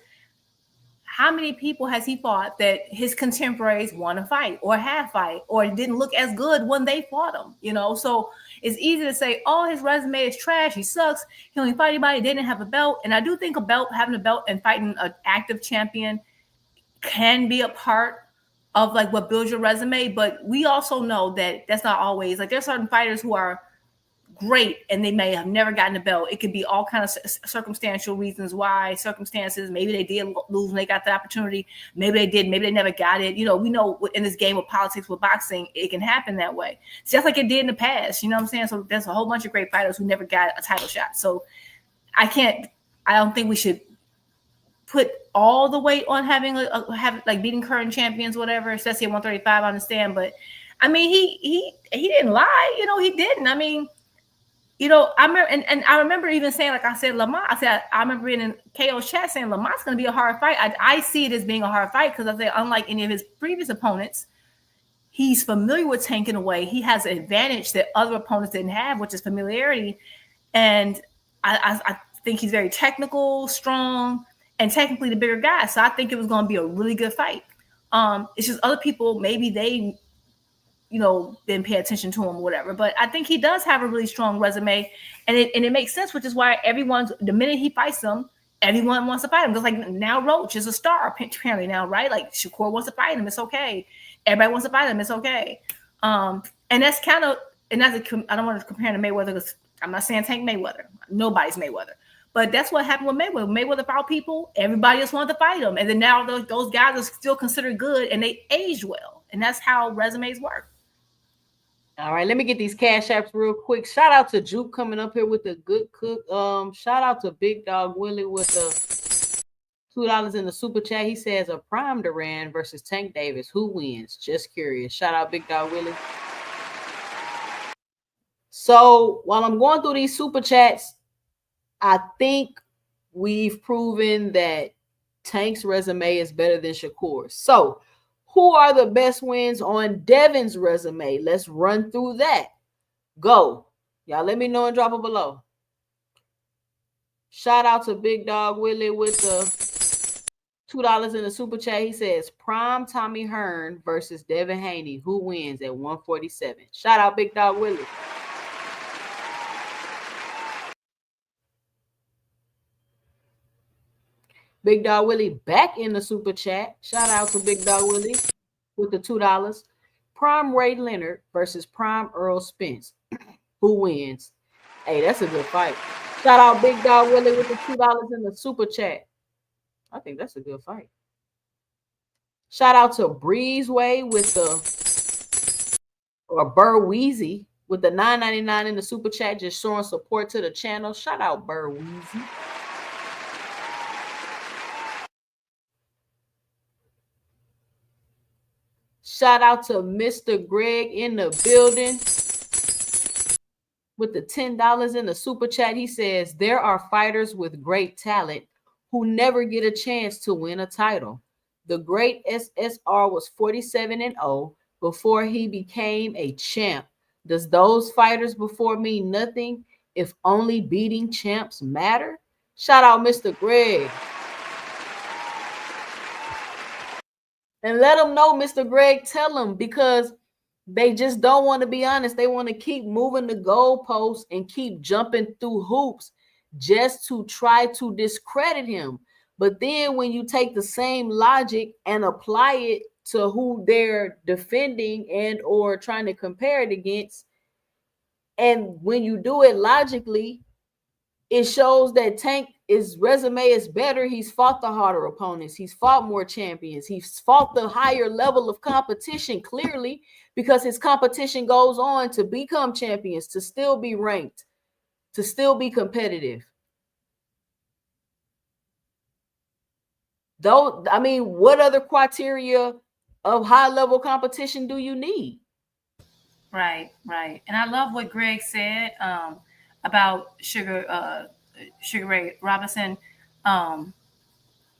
how many people has he fought that his contemporaries won a fight or had fight or didn't look as good when they fought him? So it's easy to say, oh, his resume is trash, he sucks, he only fight anybody, they didn't have a belt. And I do think having a belt and fighting an active champion can be a part of like what builds your resume, but we also know that that's not always like there's certain fighters who are great and they may have never gotten a belt. It could be all kinds of circumstantial reasons why, circumstances. Maybe they did lose when they got the opportunity. Maybe they did. Maybe they never got it. We know in this game of politics with boxing, it can happen that way. It's just like it did in the past. You know what I'm saying? So there's a whole bunch of great fighters who never got a title shot. So I don't think we should put all the weight on having beating current champions, whatever, especially at 135, I understand. But I mean, he didn't lie, he didn't. I mean, I remember and I remember even saying, like I said, Lamont, I remember being in KO's chat saying Lamont's gonna be a hard fight. I see it as being a hard fight because I say, unlike any of his previous opponents, he's familiar with Tank in a way. He has an advantage that other opponents didn't have, which is familiarity. And I think he's very technical, strong, and technically the bigger guy. So I think it was going to be a really good fight. It's just other people, maybe they, didn't pay attention to him or whatever. But I think he does have a really strong resume. And it makes sense, which is why the minute he fights him, everyone wants to fight him. Because like now Roach is a star apparently now, right? Like Shakur wants to fight him. It's okay. Everybody wants to fight him. It's okay. And that's kind of, I don't want to compare him to Mayweather because I'm not saying Tank Mayweather. Nobody's Mayweather. But that's what happened with Mayweather. Mayweather fought people, everybody just wanted to fight him. And then now those guys are still considered good and they aged well. And that's how resumes work. All right, let me get these cash apps real quick. Shout out to Juke coming up here with the good cook. Shout out to Big Dog Willie with the $2 in the super chat. He says a prime Duran versus Tank Davis. Who wins? Just curious. Shout out Big Dog Willie. So while I'm going through these super chats, I think we've proven that Tank's resume is better than Shakur's. So who are the best wins on Devin's resume? Let's run through that. Go. Y'all let me know and drop it below. Shout out to Big Dog Willie with the $2 in the super chat. He says, Prime Tommy Hearn versus Devin Haney. Who wins at 147? Shout out Big Dog Willie. Big Dog Willie back in the super chat. Shout out to Big Dog Willie with the $2. Prime Ray Leonard versus Prime Earl Spence. Who wins? Hey, that's a good fight. Shout out Big Dog Willie with the $2 in the super chat. I think that's a good fight. Shout out to Breezeway with the, or Burr Weezy with the $9.99 in the super chat, just showing support to the channel. Shout out Burr Weezy. Shout out to Mr. Greg in the building with the $10 in the super chat. He says, there are fighters with great talent who never get a chance to win a title. The great SSR was 47-0 before he became a champ. Does those fighters before mean nothing if only beating champs matter? Shout out Mr. Greg. And let them know, Mr. Greg, tell them, because they just don't want to be honest. They want to keep moving the goalposts and keep jumping through hoops just to try to discredit him. But then when you take the same logic and apply it to who they're defending and or trying to compare it against, and when you do it logically, it shows that Tank, his resume is better. He's fought the harder opponents. He's fought more champions. He's fought the higher level of competition, clearly, because his competition goes on to become champions, to still be ranked, to still be competitive. Though, I mean, what other criteria of high level competition do you need? Right. And I love what Greg said about Sugar Ray Robinson,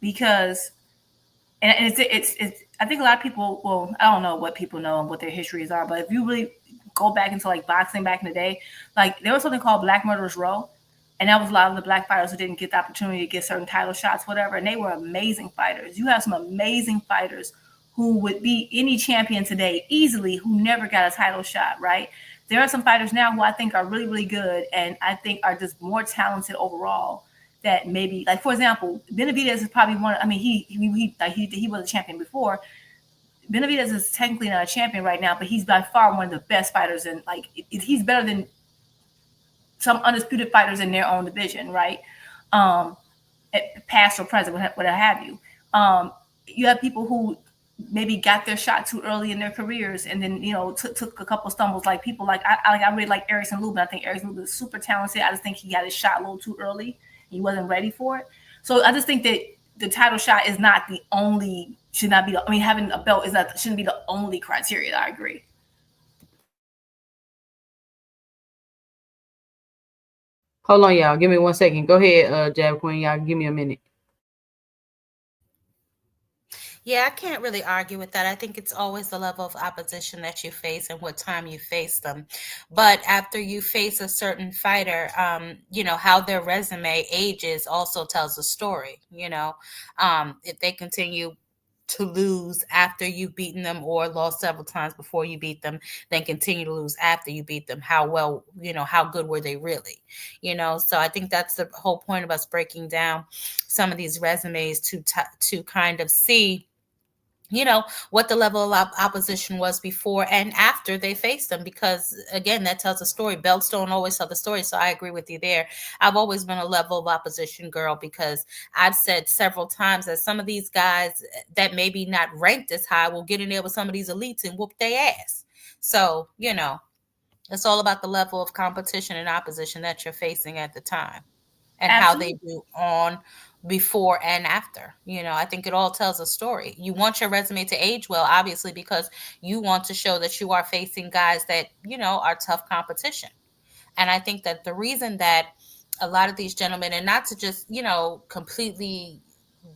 because and it's I think a lot of people, well, I don't know what people know and what their histories are, but if you really go back into like boxing back in the day, like there was something called Black Murderers Row, and that was a lot of the black fighters who didn't get the opportunity to get certain title shots, whatever, and they were amazing fighters. You have some amazing fighters who would beat any champion today easily who never got a title shot, right? There are some fighters now who I think are really, really good and I think are just more talented overall that maybe, like, for example, Benavidez is probably one, I mean, he was a champion before. Benavidez is technically not a champion right now, but he's by far one of the best fighters, and like he's better than some undisputed fighters in their own division, right? Past or present, what have you. You have people who maybe got their shot too early in their careers, and then took a couple stumbles. Like people like I really like Erickson Lubin. I think Erickson Lubin is super talented. I just think he got his shot a little too early. He wasn't ready for it. So I just think that the title shot is not the only. Should not be the. I mean, having a belt shouldn't be the only criteria. I agree. Hold on, y'all. Give me 1 second. Go ahead, Jab Queen. Y'all give me a minute. Yeah, I can't really argue with that. I think it's always the level of opposition that you face and what time you face them. But after you face a certain fighter, how their resume ages also tells a story. If they continue to lose after you've beaten them or lost several times before you beat them, then continue to lose after you beat them. How well, how good were they really? So I think that's the whole point of us breaking down some of these resumes to kind of see what the level of opposition was before and after they faced them, because again, that tells a story. Belts don't always tell the story. So I agree with you there. I've always been a level of opposition girl, because I've said several times that some of these guys that maybe not ranked as high will get in there with some of these elites and whoop their ass. So, it's all about the level of competition and opposition that you're facing at the time and Absolutely. How they do on before and after. I think it all tells a story. You want your resume to age well, obviously, because you want to show that you are facing guys that, are tough competition. And I think that the reason that a lot of these gentlemen, and not to just, completely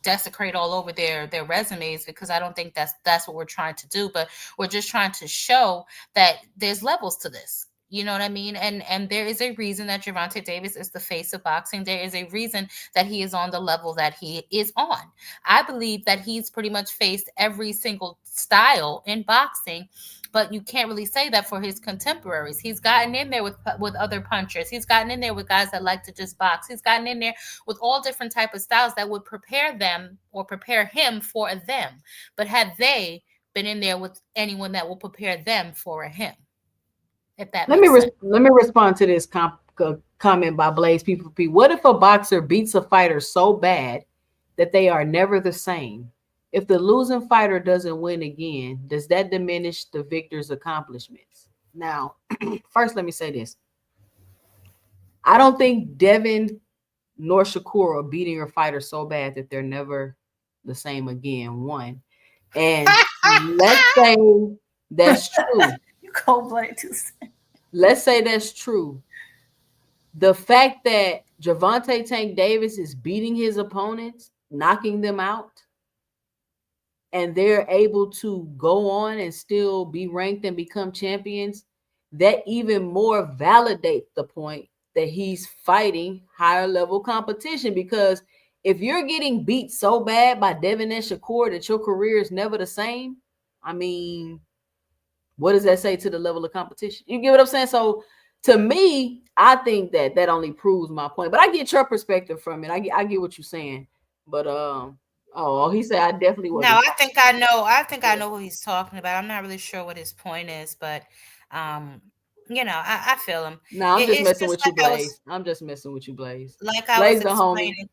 desecrate all over their resumes, because I don't think that's what we're trying to do, but we're just trying to show that there's levels to this. You know what I mean? And there is a reason that Gervonta Davis is the face of boxing. There is a reason that he is on the level that he is on. I believe that he's pretty much faced every single style in boxing, but you can't really say that for his contemporaries. He's gotten in there with other punchers. He's gotten in there with guys that like to just box. He's gotten in there with all different type of styles that would prepare them or prepare him for them. But have they been in there with anyone that will prepare them for him? If that let me respond to this comment by Blaze P4P. What if a boxer beats a fighter so bad that they are never the same? If the losing fighter doesn't win again, does that diminish the victor's accomplishments? Now, first, let me say this. I don't think Devin nor Shakur are beating a fighter so bad that they're never the same again. One. And let's say that's true. Cold-blooded too. Let's say that's true. The fact that Gervonta Tank Davis is beating his opponents, knocking them out, and they're able to go on and still be ranked and become champions, that even more validates the point that he's fighting higher level competition. Because if you're getting beat so bad by Devin and Shakur that your career is never the same, I mean, what does that say to the level of competition? You get what I'm saying? So to me, I think that only proves my point. But I get your perspective from it. I get what you're saying. But he said I definitely wasn't. No, I think I know. I know what he's talking about. I'm not really sure what his point is, but I feel him. No, I'm just messing with you, Blaze. I'm just messing with you, Blaze. Like I was explaining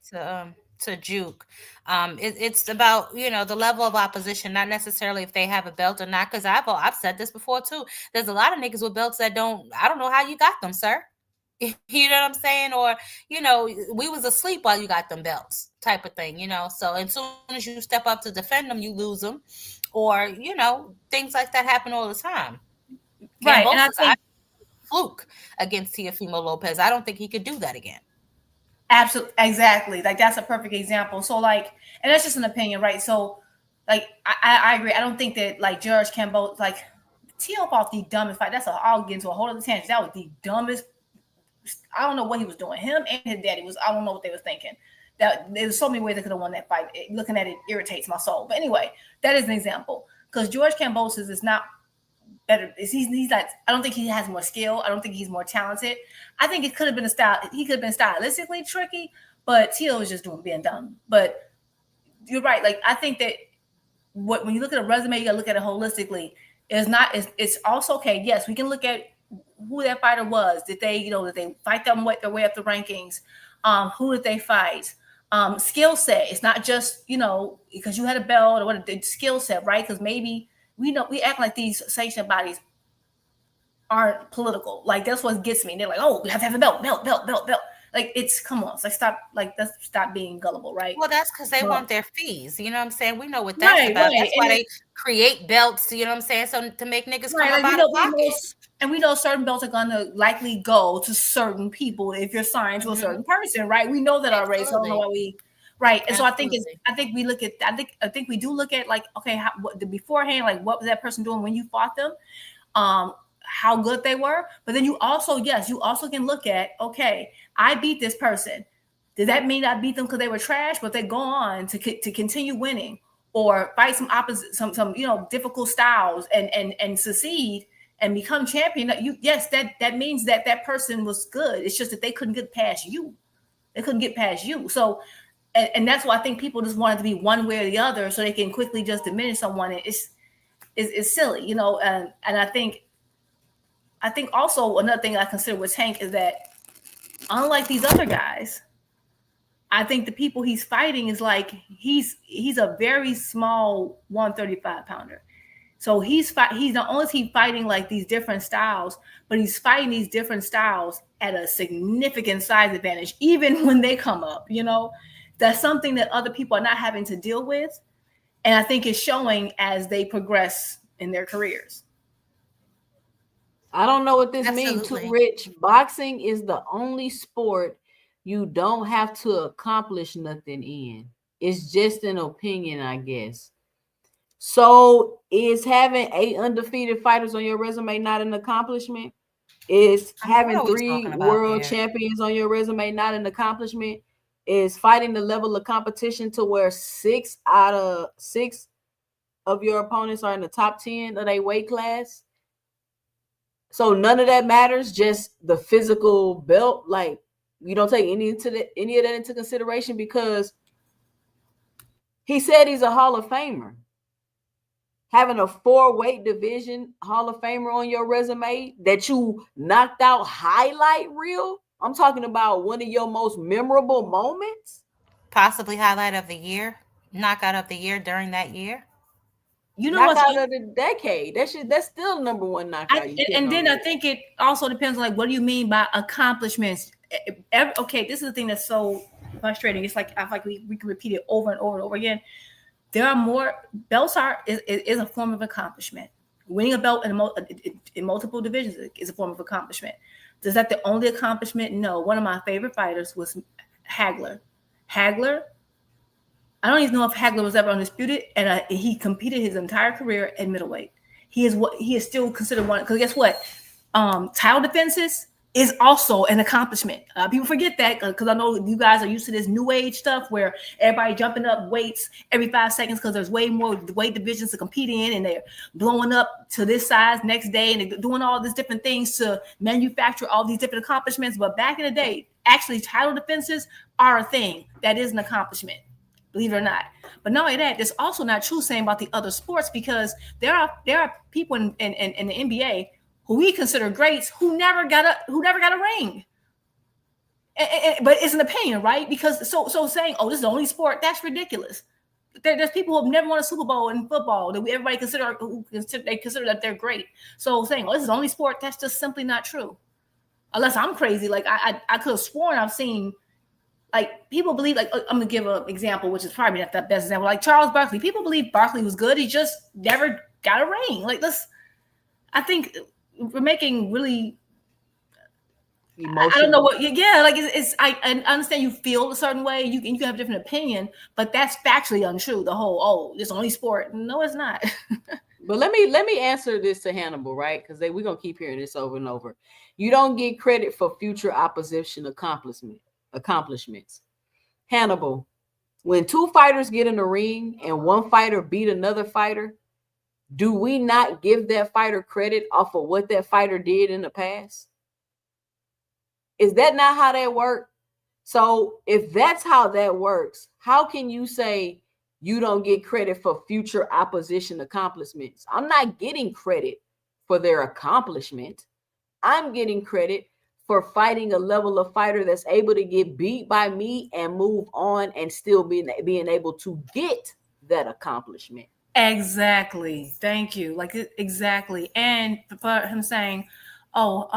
to Juke. It's about, the level of opposition, not necessarily if they have a belt or not. Because I've said this before too. There's a lot of niggas with belts that I don't know how you got them, sir. You know what I'm saying? Or, we was asleep while you got them belts type of thing, So as soon as you step up to defend them, you lose them. Or, things like that happen all the time. Right. And I think fluke against Teofimo Lopez. I don't think he could do that again. Absolutely. Exactly. Like, that's a perfect example. So, like, and that's just an opinion, right? So, like, I agree. I don't think that, like, George Campbell, like, Teo fought the dumbest fight. I'll get into a whole other tangent. That was the dumbest. I don't know what he was doing. Him and his daddy I don't know what they was thinking. That there's so many ways they could have won that fight. Looking at it irritates my soul. But anyway, that is an example. Because George Kambosos is not better. He's like, I don't think he has more skill. I don't think he's more talented. I think it could have been a style. He could have been stylistically tricky, but Teo is just being dumb. But you're right. Like, I think that when you look at a resume, you gotta look at it holistically. It's also okay. Yes, we can look at who that fighter was. Did they fight their way up the rankings? Who did they fight? Skill set. It's not just, because you had a belt or what, the skill set, right? Because maybe we act like these sanction bodies aren't political. Like, that's what gets me. They're like, oh, we have to have a belt. Like, come on. So let's stop being gullible, right? Well, that's because they want their fees. You know what I'm saying? We know what that's about. Right. That's why they create belts, you know what I'm saying? So to make niggas come up out of pocket. And we know certain belts are going to likely go to certain people if you're signed to a certain person, right? We know that already. So I don't know why right. And so I think we look at, I think we do look at, like, okay, beforehand, like, what was that person doing when you fought them? How good they were. But then you also can look at, okay, I beat this person. Did that mean I beat them because they were trash, but they go on to continue winning or fight some difficult styles and succeed and become champion? That means that person was good. It's just that they couldn't get past you. So, and that's why I think people just wanted to be one way or the other so they can quickly just diminish someone. It's silly, and I think also another thing I consider with Tank is that, unlike these other guys, I think the people he's fighting is like, he's a very small 135 pounder. So he's not only is he fighting like these different styles, but he's fighting these different styles at a significant size advantage, even when they come up, that's something that other people are not having to deal with. And I think it's showing as they progress in their careers. I don't know what this means too, Rich. Boxing is the only sport you don't have to accomplish nothing in. It's just an opinion, I guess. So is having 8 undefeated fighters on your resume not an accomplishment? Is I mean, what having are we 3 talking about world here? champions on your resume not an accomplishment? Is fighting the level of competition to where 6 out of 6 of your opponents are in the top 10 of their weight class? So none of that matters, just the physical belt. Like, you don't take any of that into consideration, because he said he's a Hall of Famer. Having a 4-weight division Hall of Famer on your resume that you knocked out highlight reel. I'm talking about one of your most memorable moments. Possibly highlight of the year, knockout of the year during that year. You know what's Knockout of the decade. That's still number one knockout. and then I think it also depends on, like, what do you mean by accomplishments? Okay, this is the thing that's so frustrating. It's like I feel like we can repeat it over and over and over again. There are more belts is a form of accomplishment. Winning a belt in multiple divisions is a form of accomplishment. Is that the only accomplishment? No. One of my favorite fighters was Hagler. I don't even know if Hagler was ever undisputed, and he competed his entire career at middleweight. He is still considered one, because guess what? Title defenses is also an accomplishment. People forget that, because I know you guys are used to this new age stuff where everybody jumping up weights every 5 seconds because there's way more weight divisions to compete in, and they're blowing up to this size next day, and they're doing all these different things to manufacture all these different accomplishments. But back in the day, actually, title defenses are a thing that is an accomplishment, believe it or not. But not only that, that's also not true saying about the other sports, because there are people in the NBA who we consider greats who never got a ring. But it's an opinion, right? Because so saying, oh, this is the only sport, that's ridiculous. There's people who have never won a Super Bowl in football that everybody consider that they're great. So saying, oh, this is the only sport, that's just simply not true. Unless I'm crazy. Like I could have sworn I've seen, like, people believe, like, I'm gonna give an example, which is probably not the best example. Like Charles Barkley, people believe Barkley was good. He just never got a ring. Like, I think we're making really emotional. I don't know what. Yeah, like I understand you feel a certain way. You can have a different opinion, but that's factually untrue. The whole it's only sport. No, it's not. But let me answer this to Hannibal, right? Because we're gonna keep hearing this over and over. You don't get credit for future opposition accomplishments. Hannibal, when 2 fighters get in the ring and one fighter beat another fighter, do we not give that fighter credit off of what that fighter did in the past? Is that not how that works? So if that's how that works, how can you say you don't get credit for future opposition accomplishments? I'm not getting credit for their accomplishment. I'm getting credit for fighting a level of fighter that's able to get beat by me and move on and still being able to get that accomplishment. Exactly. Thank you. Like, exactly. And for him saying, oh,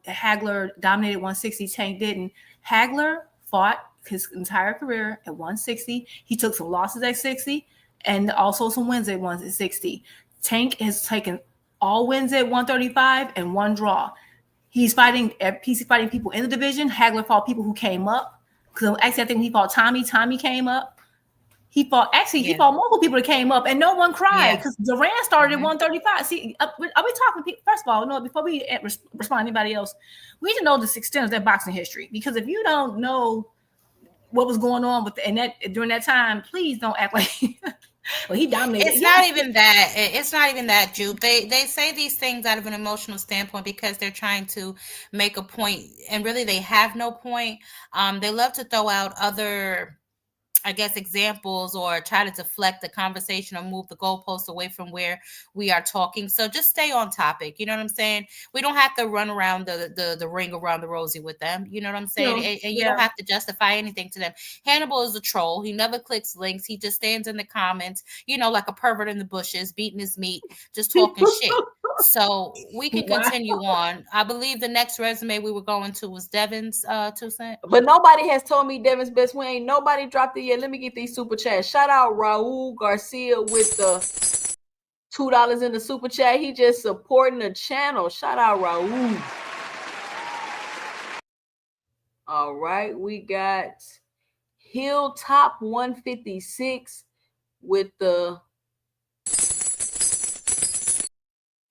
Hagler dominated 160, Tank didn't. Hagler fought his entire career at 160. He took some losses at 60 and also some wins at 160. Tank has taken all wins at 135 and 1 draw. He's fighting people in the division. Hagler fought people who came up. Because actually, I think when he fought Tommy came up. He fought multiple people that came up, and no one cried because Duran started at 135. See, are we talking? First of all, no. Before we respond to anybody else, we need to know the extent of their boxing history. Because if you don't know what was going on during that time, please don't act like well, he dominated. It's not even that. It's not even that, Jude. They say these things out of an emotional standpoint because they're trying to make a point, and really they have no point. They love to throw out other, I guess, examples or try to deflect the conversation or move the goalposts away from where we are talking. So just stay on topic. You know what I'm saying? We don't have to run around the ring around the rosy with them. You know what I'm saying? And you don't have to justify anything to them. Hannibal is a troll. He never clicks links. He just stands in the comments, like a pervert in the bushes, beating his meat, just talking shit. So we can continue on. I believe the next resume we were going to was Devin's 2 cents. But nobody has told me Devin's best win. Ain't nobody dropped it yet. Let me get these super chats. Shout out Raul Garcia with the $2 in the super chat. He just supporting the channel. Shout out Raul. All right, we got Hilltop 156 with the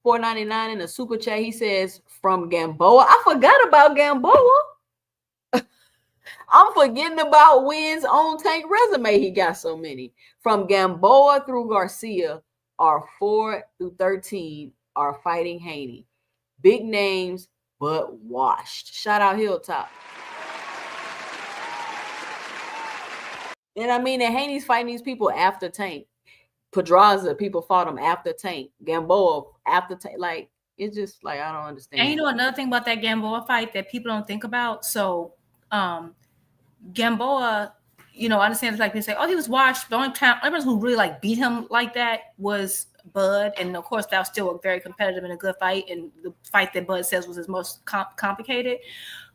$4.99 in the super chat. He says from Gamboa. I forgot about Gamboa. I'm forgetting about wins on Tank resume. He got so many. From Gamboa through Garcia are 4 through 13 are fighting Haney. Big names, but washed. Shout out Hilltop. And I mean, and Haney's fighting these people after Tank. Pedraza, people fought him after Tank. Gamboa after Tank. Like, it's just like, I don't understand. And you know another thing about that Gamboa fight that people don't think about? So, Gamboa, you know, I understand it's like they say, oh, he was washed. The only person who really like beat him like that was Bud. And of course, that was still a very competitive and a good fight. And the fight that Bud says was his most complicated.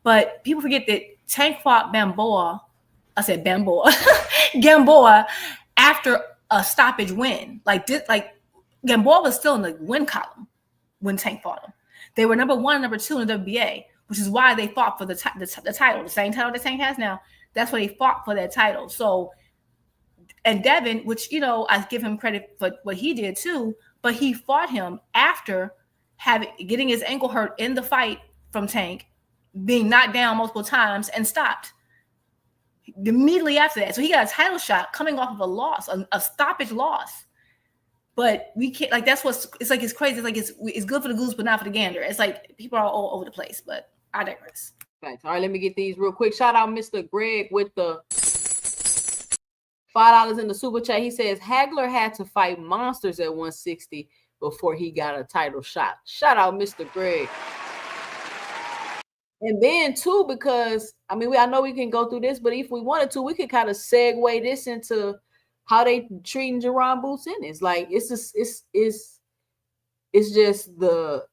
But people forget that Tank fought Gamboa after a stoppage win. Like Gamboa was still in the win column when Tank fought him. They were number 1 and number 2 in the WBA, which is why they fought for the title, the same title that Tank has now. That's why they fought for that title. So, and Devin, which, you know, I give him credit for what he did too, but he fought him after getting his ankle hurt in the fight from Tank, being knocked down multiple times and stopped immediately after that. So he got a title shot coming off of a loss, a stoppage loss. But we can't, like, that's what's, it's like, it's crazy. It's like, it's good for the goose, but not for the gander. It's like people are all over the place, but I digress. Okay. All right, let me get these real quick. Shout out Mr. Greg with the $5 in the super chat. He says Hagler had to fight monsters at 160 before he got a title shot. Shout out Mr. Greg. And then too, because I mean, I know we can go through this, but if we wanted to, we could kind of segue this into how they treating Jaron Boots Ennis. Like it's just the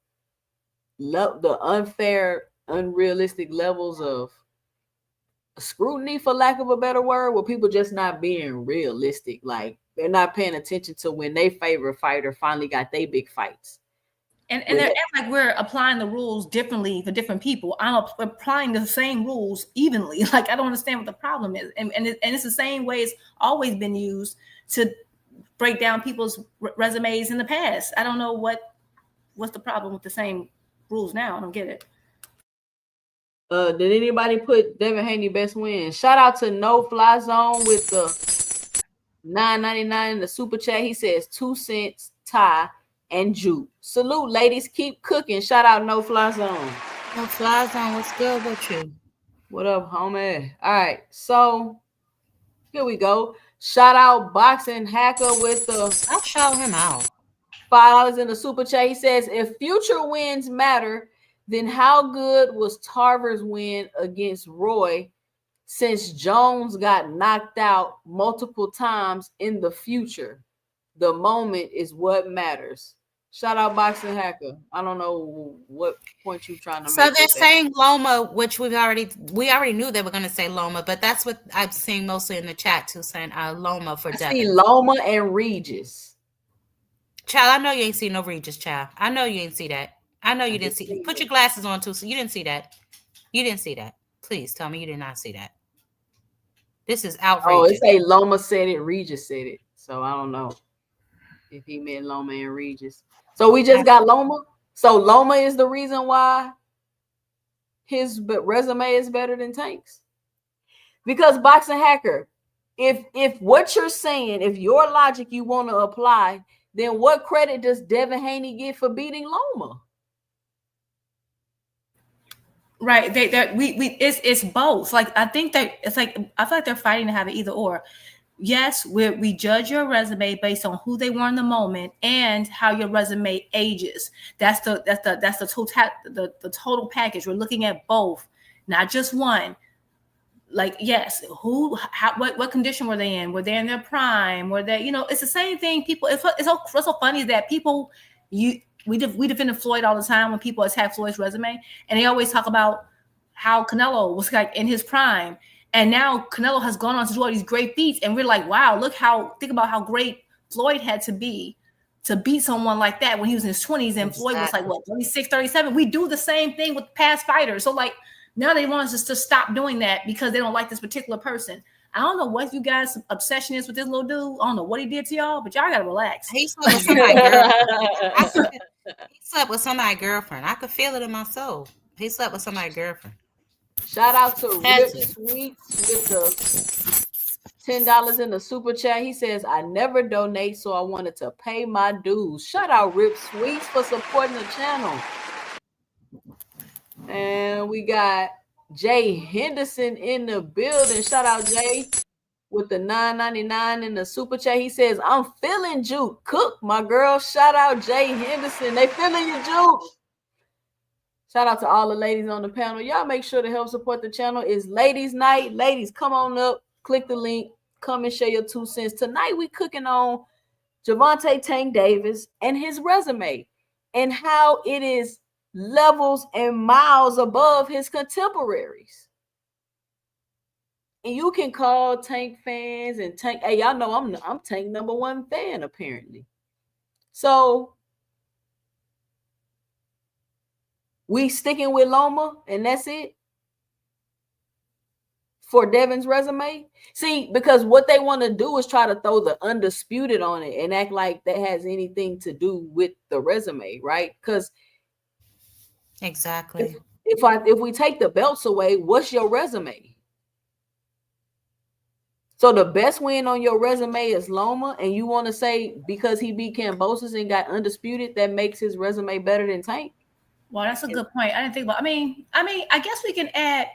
unfair, unrealistic levels of scrutiny, for lack of a better word, where people just not being realistic. Like they're not paying attention to when their favorite fighter finally got their big fights. And they're like we're applying the rules differently for different people. I'm applying the same rules evenly. Like I don't understand what the problem is. And it's the same way it's always been used to break down people's resumes in the past. I don't know what's the problem with the same rules now. I don't get it. Did anybody put Devin Haney best win? Shout out to No Fly Zone with the $9.99 in the super chat. He says 2 cents, Ty, and Juke. Salute, ladies. Keep cooking. Shout out No Fly Zone. No Fly Zone, what's good with you? What up, homie? All right, so here we go. Shout out Boxing Hacker with the I'll shout him out. $5 in the super chat. He says, if future wins matter, then how good was Tarver's win against Roy since Jones got knocked out multiple times in the future? The moment is what matters. Shout out Boxing Hacker. I don't know what point you're trying to make. So they're saying Loma, which we already knew they were going to say Loma, but that's what I'm seeing mostly in the chat too, saying Loma for Devin. See Loma and Regis. Child, I know you ain't seen no Regis, child. I know you ain't see that. I know you didn't see. Put your glasses on too, so you didn't see that. You didn't see that. Please tell me you did not see that. This is outrageous. Oh, it say Loma said it, Regis said it. So I don't know if he meant Loma and Regis. So we just got Loma. So Loma is the reason why his resume is better than Tank's. Because Boxing Hacker, if what you're saying, if your logic you want to apply, then what credit does Devin Haney get for beating Loma? Right. It's both. Like I think that it's like I feel like they're fighting to have it either or. Yes, we judge your resume based on who they were in the moment and how your resume ages. That's the total package. We're looking at both, not just one. Like, yes, what condition were they in? Were they in their prime? Were they, it's the same thing. People, it's so funny that people, we defend Floyd all the time when people attack Floyd's resume, and they always talk about how Canelo was like in his prime. And now Canelo has gone on to do all these great feats. And we're like, wow, think about how great Floyd had to be to beat someone like that when he was in his 20s. And Floyd was like, 36, 37. We do the same thing with past fighters. So like now they want us to stop doing that because they don't like this particular person. I don't know what you guys' obsession is with this little dude. I don't know what he did to y'all, but y'all gotta relax. He slept with somebody's girlfriend. He slept with somebody's girlfriend. I could feel it in my soul. He slept with somebody's girlfriend. Shout out to That's Rip it. Sweets with the $10 in the super chat. He says, I never donate, so I wanted to pay my dues. Shout out Rip Sweets for supporting the channel. And we got Jay Henderson in the building. Shout out Jay with the $9.99 in the super chat. He says, I'm feeling Juke. Cook, my girl. Shout out Jay Henderson. They feeling you, Juke. Shout out to all the ladies on the panel. Y'all make sure to help support the channel. It's ladies night. Ladies, come on up. Click the link. Come and share your 2 cents. Tonight we cooking on Gervonta Tank Davis and his resume and how it is levels and miles above his contemporaries. And you can call Tank fans and Tank. Hey, y'all know I'm Tank #1 fan apparently. So we sticking with Loma and that's it for Devin's resume. See, because what they want to do is try to throw the undisputed on it and act like that has anything to do with the resume, right? Because exactly. If we take the belts away, what's your resume? So the best win on your resume is Loma, and you want to say because he beat Kambosos and got undisputed, that makes his resume better than Tank? Well, that's a good point. I didn't think about. I mean, I guess we can add.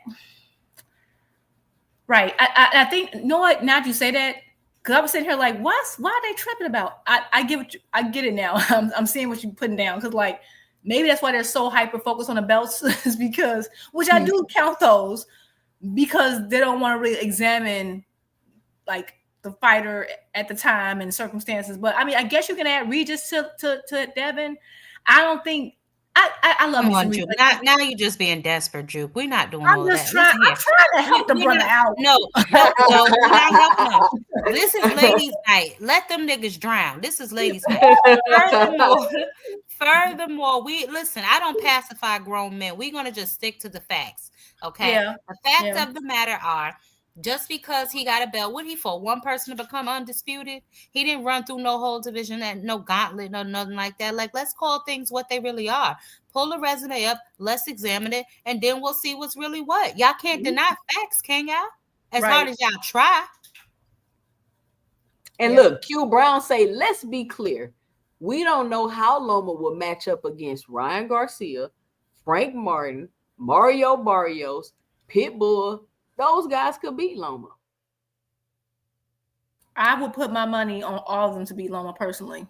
Right. I think. You know what? Now that you say that, because I was sitting here like, why are they tripping about? I get it now. I'm seeing what you're putting down because like maybe that's why they're so hyper focused on the belts is because, which I do count those, because they don't want to really examine like the fighter at the time and circumstances. But I mean, I guess you can add Regis to Devin. I don't think. I love Come on, me Jupe. some Now you're just being desperate, Jupe. We're not doing I'm all just that. trying. I'm trying to help the brother out. No, we're not helping them. This is ladies' night. Let them niggas drown. This is ladies' night. Furthermore, we listen. I don't pacify grown men. We're gonna just stick to the facts. Okay. Yeah. The facts of the matter are, just because he got a belt, what he for? One person to become undisputed? He didn't run through no whole division and no gauntlet, no nothing like that. Like, let's call things what they really are. Pull the resume up, let's examine it, and then we'll see what's really what. Y'all can't deny facts, can y'all? As hard as y'all try. And look, Q Brown say, let's be clear. We don't know how Loma will match up against Ryan Garcia, Frank Martin, Mario Barrios, Pitbull. Those guys could beat Loma. I would put my money on all of them to beat Loma personally.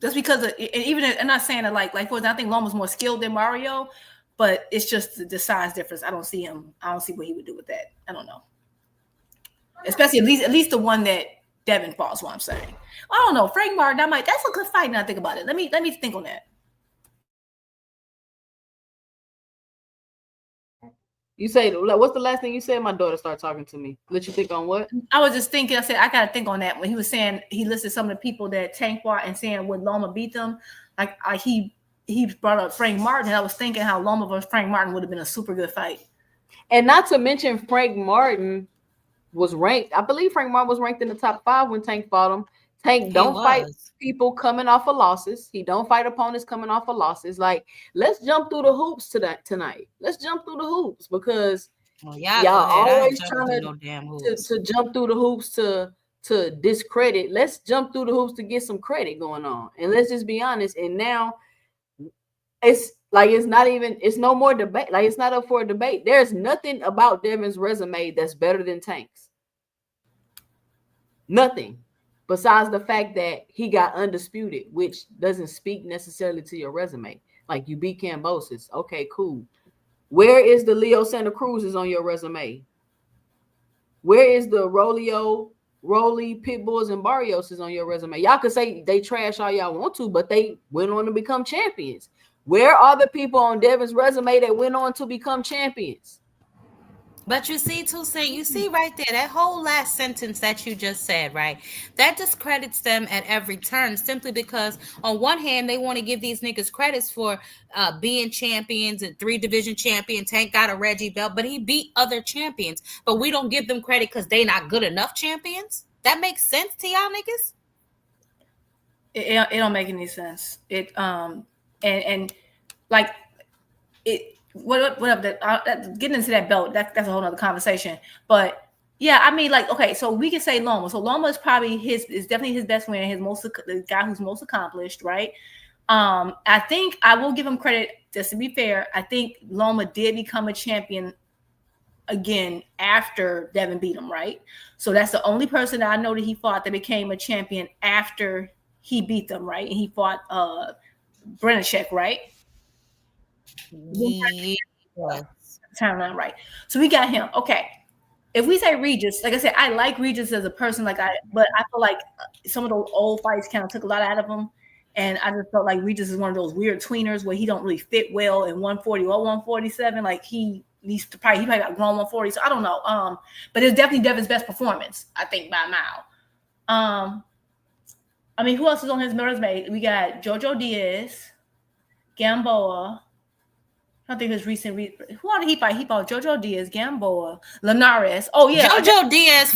Just because, and even I'm not saying that like for example, I think Loma's more skilled than Mario, but it's just the size difference. I don't see what he would do with that. I don't know. Especially at least the one that Devin fought is what I'm saying. I don't know. Frank Martin, that's a good fight now I think about it. Let me think on that. You say, what's the last thing you said? My daughter started talking to me. Let you think on what? I was just thinking, I said, I got to think on that. When he was saying, he listed some of the people that Tank fought and saying, would Loma beat them? Like he brought up Frank Martin. And I was thinking how Loma versus Frank Martin would have been a super good fight. And not to mention Frank Martin was ranked. I believe Frank Martin was ranked in the top 5 when Tank fought him. Tank don't fight people coming off of losses. He don't fight opponents coming off of losses. Like, let's jump through the hoops tonight. Let's jump through the hoops because y'all always trying to jump through the hoops to discredit. Let's jump through the hoops to get some credit going on. And let's just be honest. And now it's no more debate. Like, it's not up for a debate. There's nothing about Devin's resume that's better than Tank's. Nothing. Besides the fact that he got undisputed, which doesn't speak necessarily to your resume. Like, you beat Kambosos. Okay, cool. Where is the Leo Santa Cruz's on your resume? Where is the Rolly, Pitbulls, and Barrios on your resume? Y'all could say they trash all y'all want to, but they went on to become champions. Where are the people on Devin's resume that went on to become champions? But you see, Toussaint, you see right there, that whole last sentence that you just said, right? That discredits them at every turn simply because, on one hand, they want to give these niggas credits for being champions and 3 division champion. Tank got a Reggie belt, but he beat other champions. But we don't give them credit because they not good enough champions. That makes sense to y'all niggas? It don't make any sense. It and like it. Whatever. Getting into that belt, that's a whole other conversation. But yeah, I mean, like, okay, so we can say Loma. So Loma is probably is definitely his best win, the guy who's most accomplished, right? I think I will give him credit, just to be fair. I think Loma did become a champion again after Devin beat him, right? So that's the only person that I know that he fought that became a champion after he beat them, right? And he fought Brenachek, right? Yeah. Timeline, right? So we got him. Okay. If we say Regis, like I said, I like Regis as a person, but I feel like some of those old fights kind of took a lot out of him. And I just felt like Regis is one of those weird tweeners where he don't really fit well in 140 or 147. Like he probably got grown 140. So I don't know. But it's definitely Devin's best performance, I think, by a mile. I mean, who else is on his resume? We got Jojo Diaz, Gamboa. I think his recent. Who did he fight? He fought Jojo Diaz, Gamboa, Linares. Oh yeah, Jojo Diaz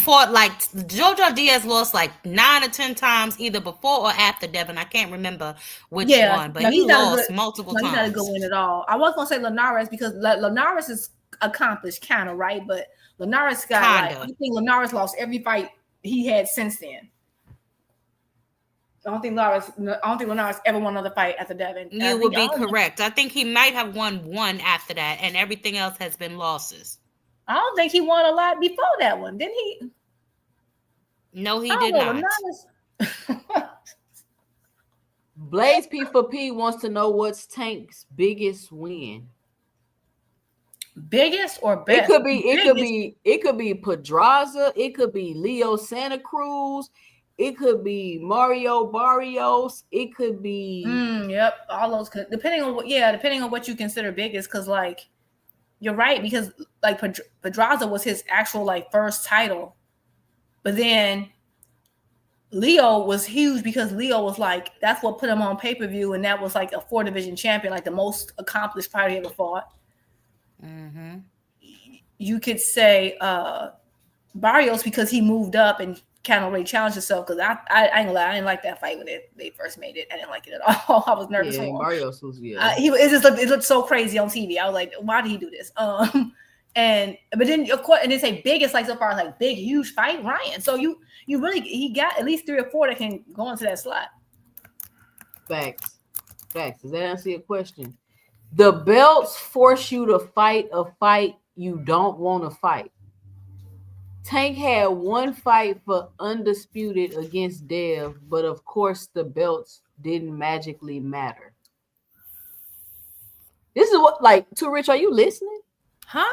lost like 9 or 10 times either before or after Devin. I can't remember which one, but he lost multiple times. He's not a good win at all. I was gonna say Linares because Linares is accomplished, kind of, right? But Linares got I think Linares lost every fight he had since then. I don't think Linares ever won another fight after Devin. You would be correct. I think he might have won one after that, and everything else has been losses. I don't think he won a lot before that one, didn't he? No, he did not. Blaze P4P wants to know what's Tank's biggest win. Biggest or best? It could be Pedraza. It could be Leo Santa Cruz. It could be Mario Barrios. It could be all those could, depending on what you consider biggest. Because like you're right, because like Pedraza was his actual like first title, but then Leo was huge because Leo was like that's what put him on pay-per-view, and that was like a 4-division champion, like the most accomplished fighter he ever fought. Mm-hmm. You could say Barrios because he moved up and kind of really challenged himself, because I ain't gonna lie, I didn't like that fight when they first made it. I didn't like it at all. I was nervous. Yeah, Barrios was it looked so crazy on TV. I was like, why did he do this? But then of course, and they say biggest like so far as like big huge fight Ryan. So you really he got at least 3 or 4 that can go into that slot. Facts. Does that answer your question? The belts force you to fight a fight you don't want to fight. Tank had one fight for undisputed against Dev, but of course the belts didn't magically matter. This is what, like, Too Rich, are you listening? Huh?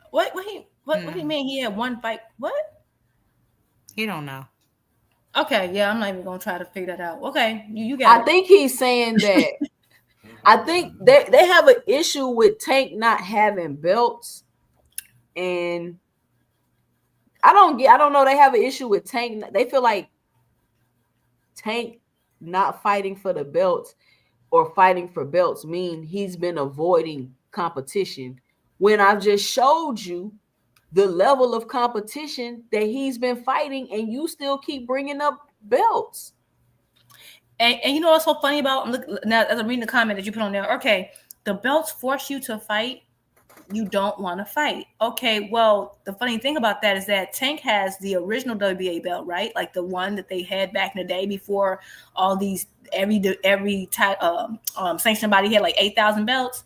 What do you mean he had one fight? What? You don't know. Okay, yeah, I'm not even gonna try to figure that out. Okay, you got I think he's saying that I think they have an issue with Tank not having belts, and I don't know. They have an issue with Tank. They feel like Tank not fighting for the belts or fighting for belts mean he's been avoiding competition, when I've just showed you the level of competition that he's been fighting, and you still keep bringing up belts. And you know what's so funny about, now as I'm reading the comment that you put on there, okay, the belts force you to fight you don't want to fight. Okay, well, the funny thing about that is that Tank has the original WBA belt, right? Like the one that they had back in the day before all these every sanctioned body had like 8,000 belts.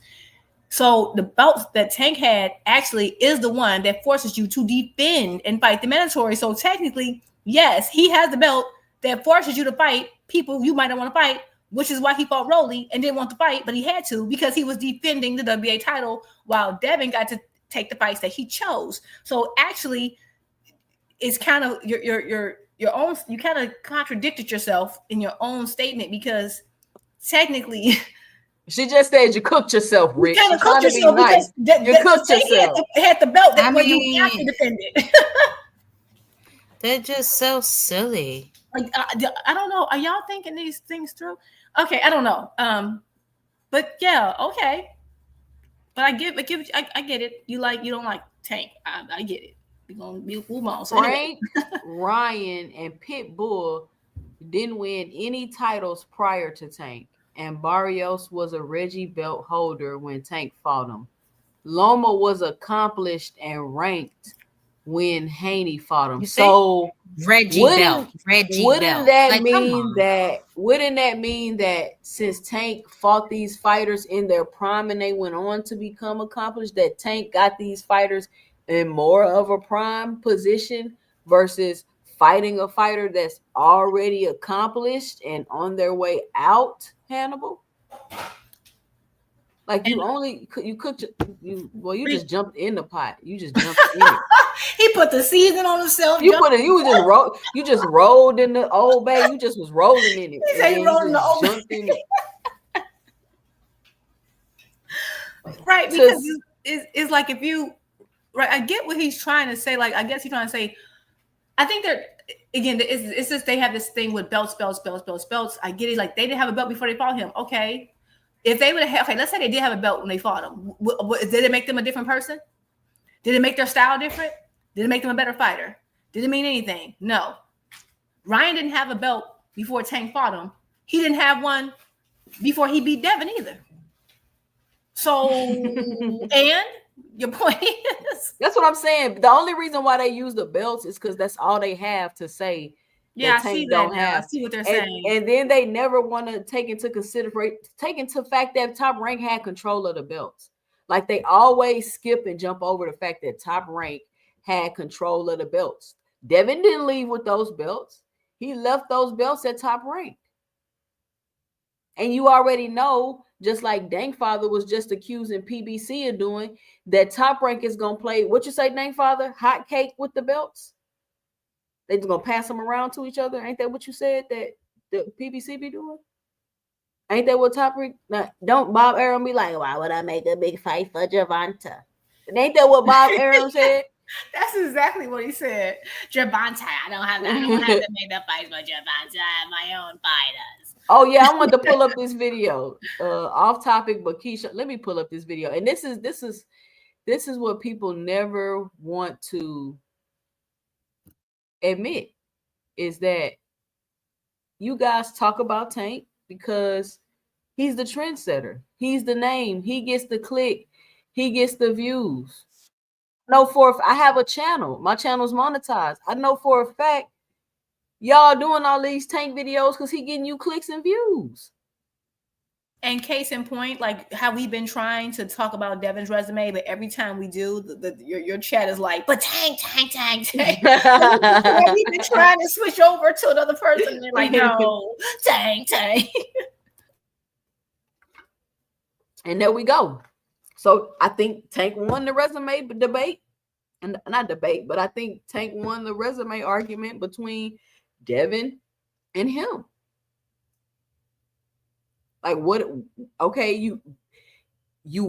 So the belts that Tank had actually is the one that forces you to defend and fight the mandatory. So technically, yes, he has the belt that forces you to fight people you might not want to fight, which is why he fought Rolly and didn't want to fight, but he had to because he was defending the WBA title, while Devin got to take the fights that he chose. So actually, it's kind of your own. You kind of contradicted yourself in your own statement, because technically, She just said you cooked yourself, Rick. You kind of She's trying cooked to be yourself nice. because You cooked yourself. Had the belt that I you have to mean- defend it. They're just so silly. Like I don't know. Are y'all thinking these things through? Okay, I don't know. But yeah, okay. But I get it. You don't like Tank. I get it. We're gonna move on. So Frank, Ryan, and Pitbull didn't win any titles prior to Tank, and Barrios was a Reggie belt holder when Tank fought him. Loma was accomplished and ranked when Haney fought him. So Reggie belt. Wouldn't that mean that since Tank fought these fighters in their prime and they went on to become accomplished, that Tank got these fighters in more of a prime position versus fighting a fighter that's already accomplished and on their way out, Hannibal? Like you just jumped in the pot. You just jumped in it. He put the season on himself. You just rolled in the old bag. You just was rolling in it. He said he rolled in the old bag. In it. Right, because it's like if you I get what he's trying to say. Like I guess he's trying to say, I think it's just they have this thing with belts. I get it. Like they didn't have a belt before they fought him. Okay. If they would have, let's say they did have a belt when they fought him. Did it make them a different person? Did it make their style different? Did it make them a better fighter? Did it mean anything? No. Ryan didn't have a belt before Tank fought him. He didn't have one before he beat Devin either. So, and your point is? That's what I'm saying. The only reason why they use the belts is because that's all they have to say. Yeah, I see that. I see what they're saying. And then they never want to take into fact that Top Rank had control of the belts. Like they always skip and jump over the fact that Top Rank had control of the belts. Devin didn't leave with those belts. He left those belts at Top Rank. And you already know, just like Dankfather was just accusing PBC of doing, that Top Rank is going to play, what you say, Dankfather? Hot cake with the belts? They just gonna pass them around to each other. Ain't that what you said that the PBC be doing? Ain't that what Top Rank? Now, don't Bob Arum be like, why would I make a big fight for Gervonta? And ain't that what Bob Arum said? That's exactly what he said. Gervonta, I don't have to make the fight for Gervonta. I have my own fighters. Oh yeah, I want to pull up this video. Off topic, but Keyshawn, let me pull up this video. And this is what people never want to admit, is that you guys talk about Tank because he's the trendsetter. He's the name. He gets the click. He gets the views. I have a channel. My channel's monetized. I know for a fact y'all doing all these Tank videos because he getting you clicks and views. And case in point, like how we've been trying to talk about Devin's resume, but every time we do, your chat is like, but Tank. We've been trying to switch over to another person, and they're like, no, Tank. And there we go. So I think Tank won the resume debate, and not debate, but I think Tank won the resume argument between Devin and him. Like what? Okay, you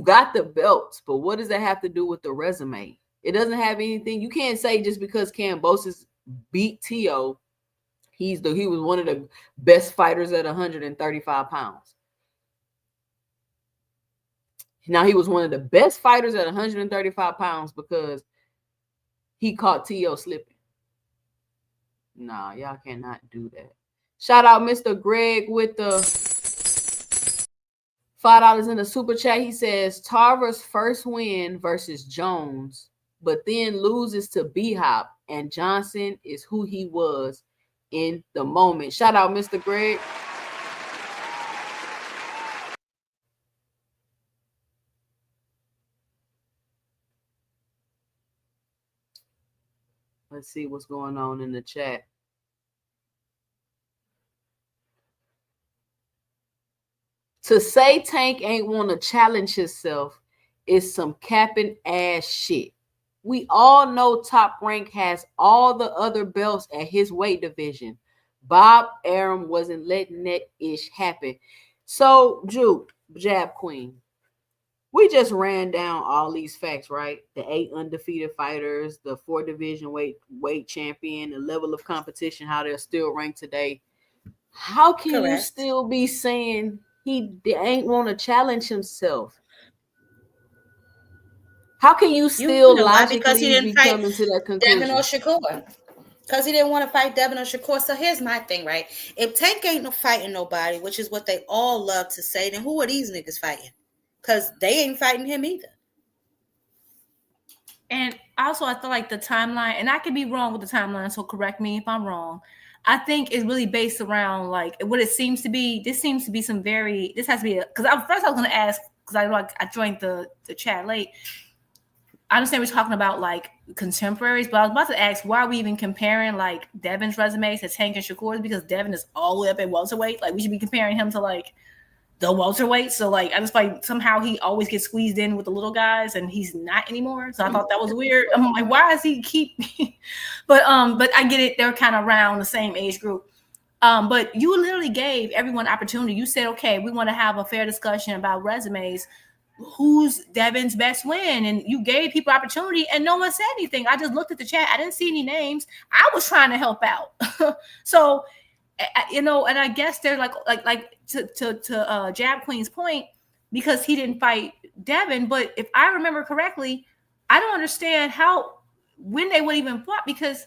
got the belts, but what does that have to do with the resume? It doesn't have anything. You can't say just because Kambosos beat Tio, he was one of the best fighters at 135 pounds. Now he was one of the best fighters at 135 pounds because he caught Tio slipping. Nah, y'all cannot do that. Shout out Mr. Greg with the $5 in the super chat. He says Tarver's first win versus Jones, but then loses to B-Hop, and Johnson is who he was in the moment. Shout out Mr. Greg. Let's see what's going on in the chat. To say Tank ain't want to challenge himself is some capping ass shit. We all know Top Rank has all the other belts at his weight division. Bob Arum wasn't letting that ish happen. So, Drew, Jab Queen. We just ran down all these facts, right? The 8 undefeated fighters, the 4 division weight champion, the level of competition, how they're still ranked today. How can you still be saying he ain't want to challenge himself? How can you still logically because he didn't be fight coming to that conclusion? Devin or Shakur? Because he didn't want to fight Devin or Shakur. So here's my thing, right? If Tank ain't no fighting nobody, which is what they all love to say, then who are these niggas fighting? Because they ain't fighting him either. And also, I feel like the timeline, and I could be wrong with the timeline, so correct me if I'm wrong. I think it's really based around like what it seems to be. This seems to be some very. This has to be because first I was going to ask because I joined the chat late. I understand we're talking about like contemporaries, but I was about to ask why are we even comparing like Devin's resumes to Tank and Shakur's, because Devin is all the way up at welterweight. Like we should be comparing him to like the welterweight. So like I just like somehow he always gets squeezed in with the little guys and he's not anymore. So I thought that was weird. I'm like, why does he keep but I get it, they're kind of around the same age group. But you literally gave everyone opportunity. You said, okay, we want to have a fair discussion about resumes. Who's Devin's best win? And you gave people opportunity and no one said anything. I just looked at the chat. I didn't see any names. I was trying to help out. So, you know, and I guess they're like to Jab Queen's point, because he didn't fight Devin. But if I remember correctly, I don't understand when they would even fought, because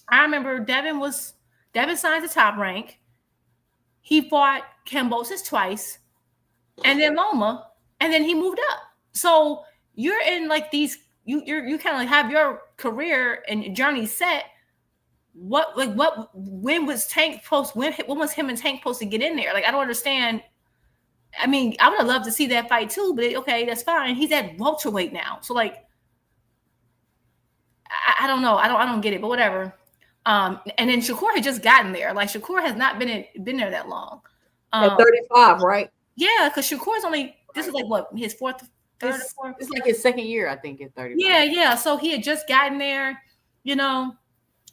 I remember Devin signed the Top Rank. He fought Kambosos twice and then Loma. And then he moved up. So you're in like these, you kind of like have your career and journey set. When was Tank supposed, when was him and Tank supposed to get in there? Like, I don't understand. I mean, I would have loved to see that fight too, but okay, that's fine. He's at welterweight now. So like, I don't know. I don't get it, but whatever. And then Shakur had just gotten there. Like Shakur has not been there that long. At 35, right? Yeah, because Shakur's only, this is like what, his third or fourth? It's like his second year, I think, at 35. Yeah. So he had just gotten there, you know.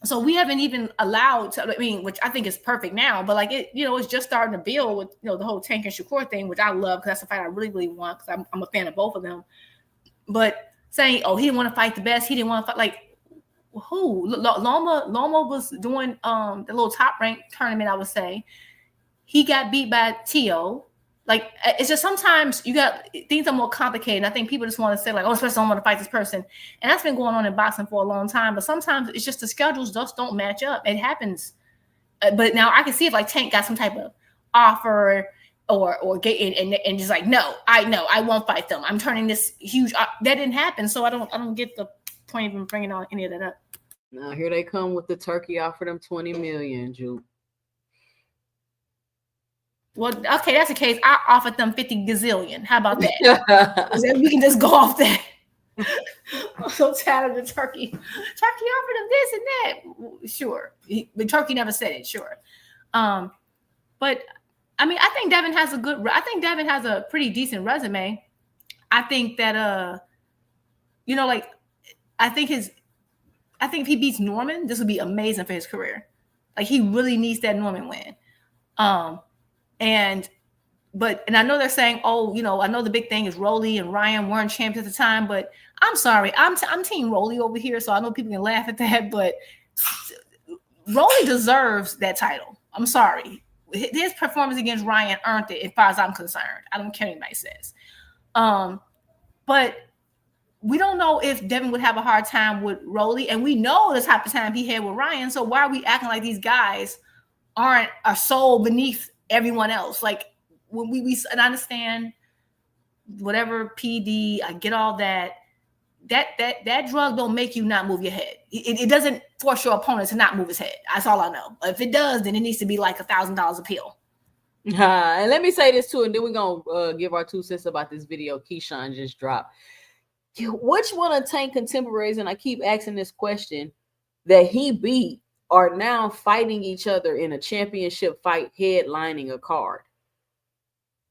So we haven't even allowed to, I mean, which I think is perfect now, but like it, you know, it's just starting to build with, you know, the whole Tank and Shakur thing, which I love because that's the fight I really, really want, because I'm a fan of both of them. But saying, oh, he didn't want to fight the best, he didn't want to fight, like, who? Loma was doing the little Top Rank tournament, I would say. He got beat by Tio. Like, it's just sometimes you got things are more complicated. And I think people just want to say, like, oh, this person don't want to fight this person. And that's been going on in boxing for a long time. But sometimes it's just the schedules just don't match up. It happens. But now I can see if like Tank got some type of offer or get in and just like, no, I won't fight them. I'm turning this huge. That didn't happen. So I don't get the point of even bringing on any of that up. Now here they come with the turkey, offered them $20 million, Juke. Well, okay, that's the case. I offered them 50 gazillion. How about that? We can just go off that. I'm so tired of the turkey. Turkey offered them this and that. Sure. The turkey never said it. Sure. But I mean, I think Devin has a pretty decent resume. I think that, you know, like, I think if he beats Norman, this would be amazing for his career. Like, he really needs that Norman win. And I know they're saying, oh, you know, I know the big thing is Rolly and Ryan weren't champions at the time, but I'm sorry, I'm team Rolly over here, so I know people can laugh at that, but Rolly deserves that title. I'm sorry, his performance against Ryan earned it, as far as I'm concerned. I don't care what anybody says. But we don't know if Devin would have a hard time with Rolly, and we know the type of time he had with Ryan. So why are we acting like these guys are so beneath everyone else? Like, when we and I understand whatever PD, I get all that drug don't make you not move your head. It doesn't force your opponent to not move his head. That's all I know. If it does, then it needs to be like $1,000 a pill. And let me say this too, and then we're gonna give our 2 cents about this video Keyshawn just dropped. Which one of Tank contemporaries, and I keep asking this question, that he beat are now fighting each other in a championship fight, headlining a card?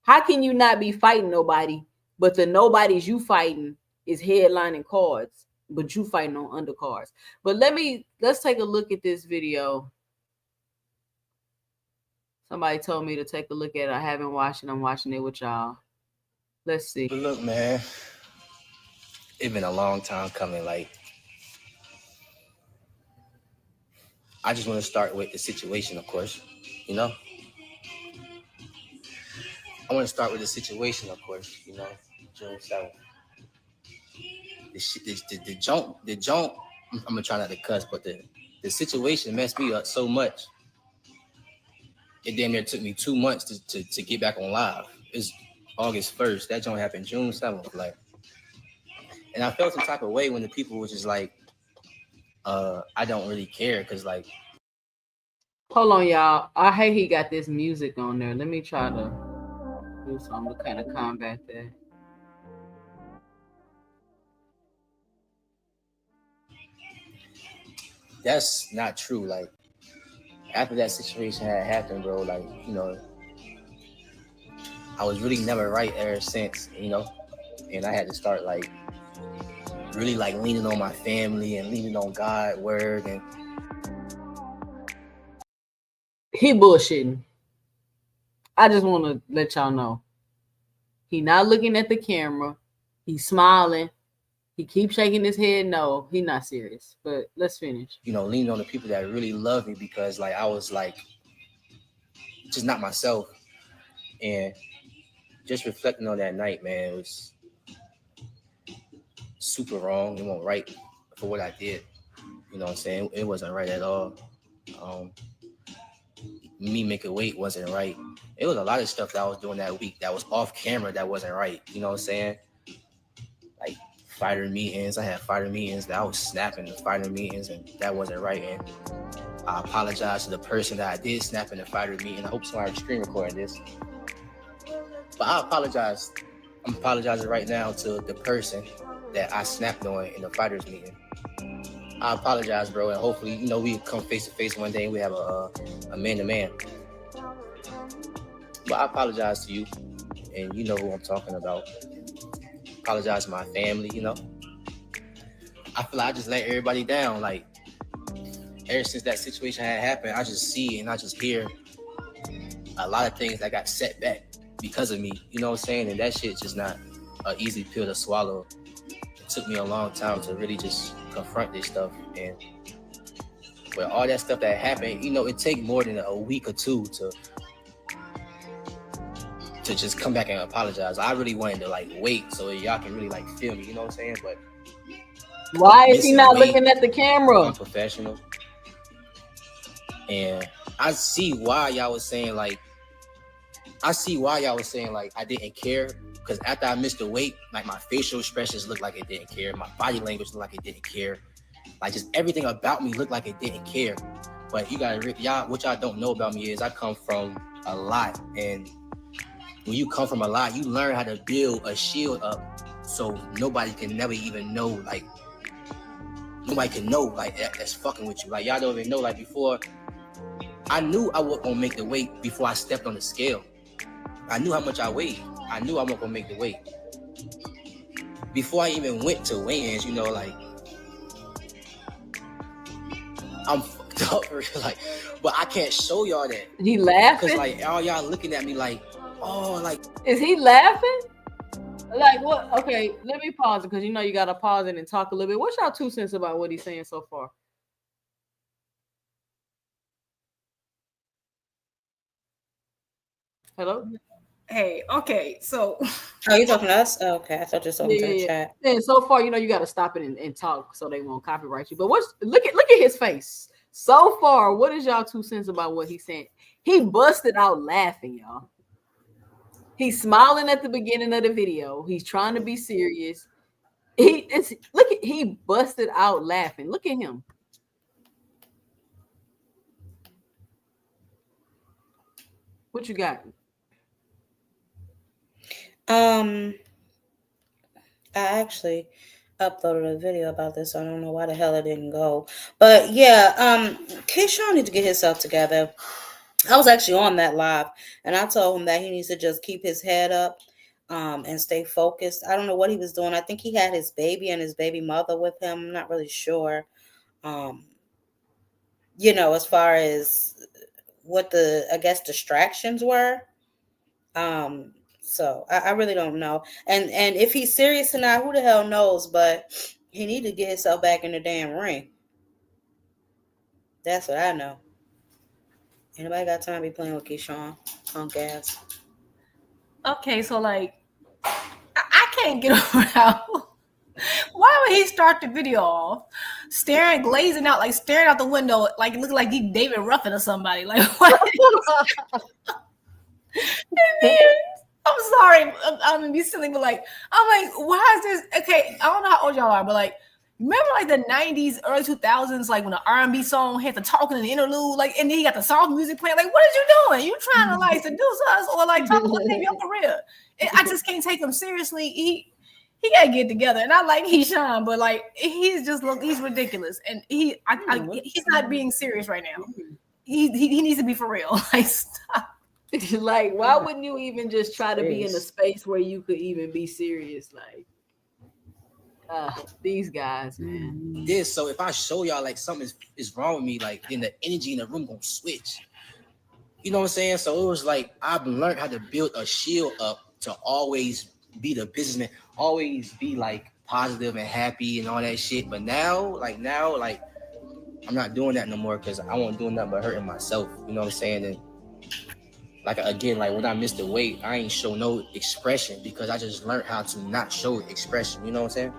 How can you not be fighting nobody, but the nobodies you fighting is headlining cards, but you fighting on undercards? But let's take a look at this video. Somebody told me to take a look at it. I haven't watched it. I'm watching it with y'all. Let's see. But look, man, it's been a long time coming. Like, I just want to start with the situation, of course. You know, I want to start with the situation, of course. You know, June 7th. The jump. I'm gonna try not to cuss, but the situation messed me up so much. It damn near took me 2 months to get back on live. It's August 1st. That joint happened June 7th. Like, and I felt some type of way when the people was just like, I don't really care, because like, hold on, y'all. I hate he got this music on there. Let me try to do something to kind of combat that. that's not true. Like, after that situation had happened, bro, like, you know, I was really never right ever since, you know, and I had to start like really like leaning on my family and leaning on God's word. And He bullshitting. I just want to let y'all know. He not looking at the camera. He's smiling. He keeps shaking his head. No, he's not serious. But let's finish. you know, leaning on the people that really love me, because like I was like just not myself. And just reflecting on that night, man, it was super wrong. It wasn't right for what I did. You know what I'm saying? It wasn't right at all. Me making weight wasn't right. It was a lot of stuff that I was doing that week that was off camera that wasn't right. You know what I'm saying? Like fighter meetings. I had fighter meetings that I was snapping the fighter meetings, and that wasn't right. And I apologize to the person that I did snap in the fighter meeting. I hope somebody screen recording this. But I apologize. I'm apologizing right now to the person that I snapped on in the fighters meeting. I apologize, bro, and hopefully, you know, we come face to face one day and we have a man to man. But I apologize to you, and you know who I'm talking about. Apologize to my family, you know. I feel like I just let everybody down. Like, ever since that situation had happened, I just see and I just hear a lot of things that got set back because of me. You know what I'm saying? And that shit's just not an easy pill to swallow. It took me a long time to really just confront this stuff. And with all that stuff that happened, you know, it take more than a week or two to just come back and apologize. I really wanted to like wait so y'all can really like feel me, you know what I'm saying? But why is he not looking at the camera? Unprofessional. And I see why y'all was saying like I didn't care, because after I missed the weight, like my facial expressions looked like it didn't care, my body language looked like it didn't care, like just everything about me looked like it didn't care. But you gotta what y'all don't know about me is I come from a lot, and when you come from a lot, you learn how to build a shield up so nobody can never even know, like nobody can know like that's fucking with you. Like y'all don't even know, like before I knew I wasn't gonna make the weight before I stepped on the scale. I knew how much I weighed. I knew I wasn't gonna make the weight. Before I even went to weigh-ins, you know, like I'm fucked up, like, but I can't show y'all that. He laughing? Because like all y'all looking at me like, oh, like, is he laughing? Like what? Okay, let me pause it, because you know you gotta pause it and talk a little bit. What's y'all 2 cents about what he's saying so far? Hello? Hey, okay, so Oh, you talking to us? Oh, okay, I thought you were talking to the chat. And so far, you know, you got to stop it and talk so they won't copyright you. But look at his face. So far, what is y'all 2 cents about what he's saying? He busted out laughing, y'all. He's smiling at the beginning of the video. He's trying to be serious. He busted out laughing. Look at him. What you got? I actually uploaded a video about this. I don't know why the hell it didn't go. But yeah, Keyshawn needs to get himself together. I was actually on that live, and I told him that he needs to just keep his head up and stay focused. I don't know what he was doing. I think he had his baby and his baby mother with him. I'm not really sure. You know, as far as what I guess distractions were. So I really don't know. And if he's serious or not, who the hell knows? But he need to get himself back in the damn ring. That's what I know. Anybody got time to be playing with Keyshawn? Punk ass. Okay, so like, I can't get around. Why would he start the video off staring, glazing out, like staring out the window, like looking like he David Ruffin or somebody? Like what? And then, I'm sorry, I'm gonna be silly, but like, I'm like, why is this? Okay, I don't know how old y'all are, but like, remember like the 90s, early 2000s, like when the R&B song had the talking in the interlude, like, and then he got the soft music playing. Like, what is you doing? You trying to like seduce us or like talk about your career? I just can't take him seriously. He gotta get together, and I like Keyshawn, but like he's ridiculous, and he's not being serious right now. He needs to be for real. Like, stop. Like, why wouldn't you even just try to be in a space where you could even be serious? Like, these guys, man. Yeah, so if I show y'all like something is wrong with me, like then the energy in the room gonna switch. You know what I'm saying? So it was like I've learned how to build a shield up to always be the businessman, always be like positive and happy and all that shit. But now, I'm not doing that no more because I won't do nothing but hurting myself. You know what I'm saying? And like again, like when I missed the weight, I ain't show no expression because I just learned how to not show expression. You know what I'm saying?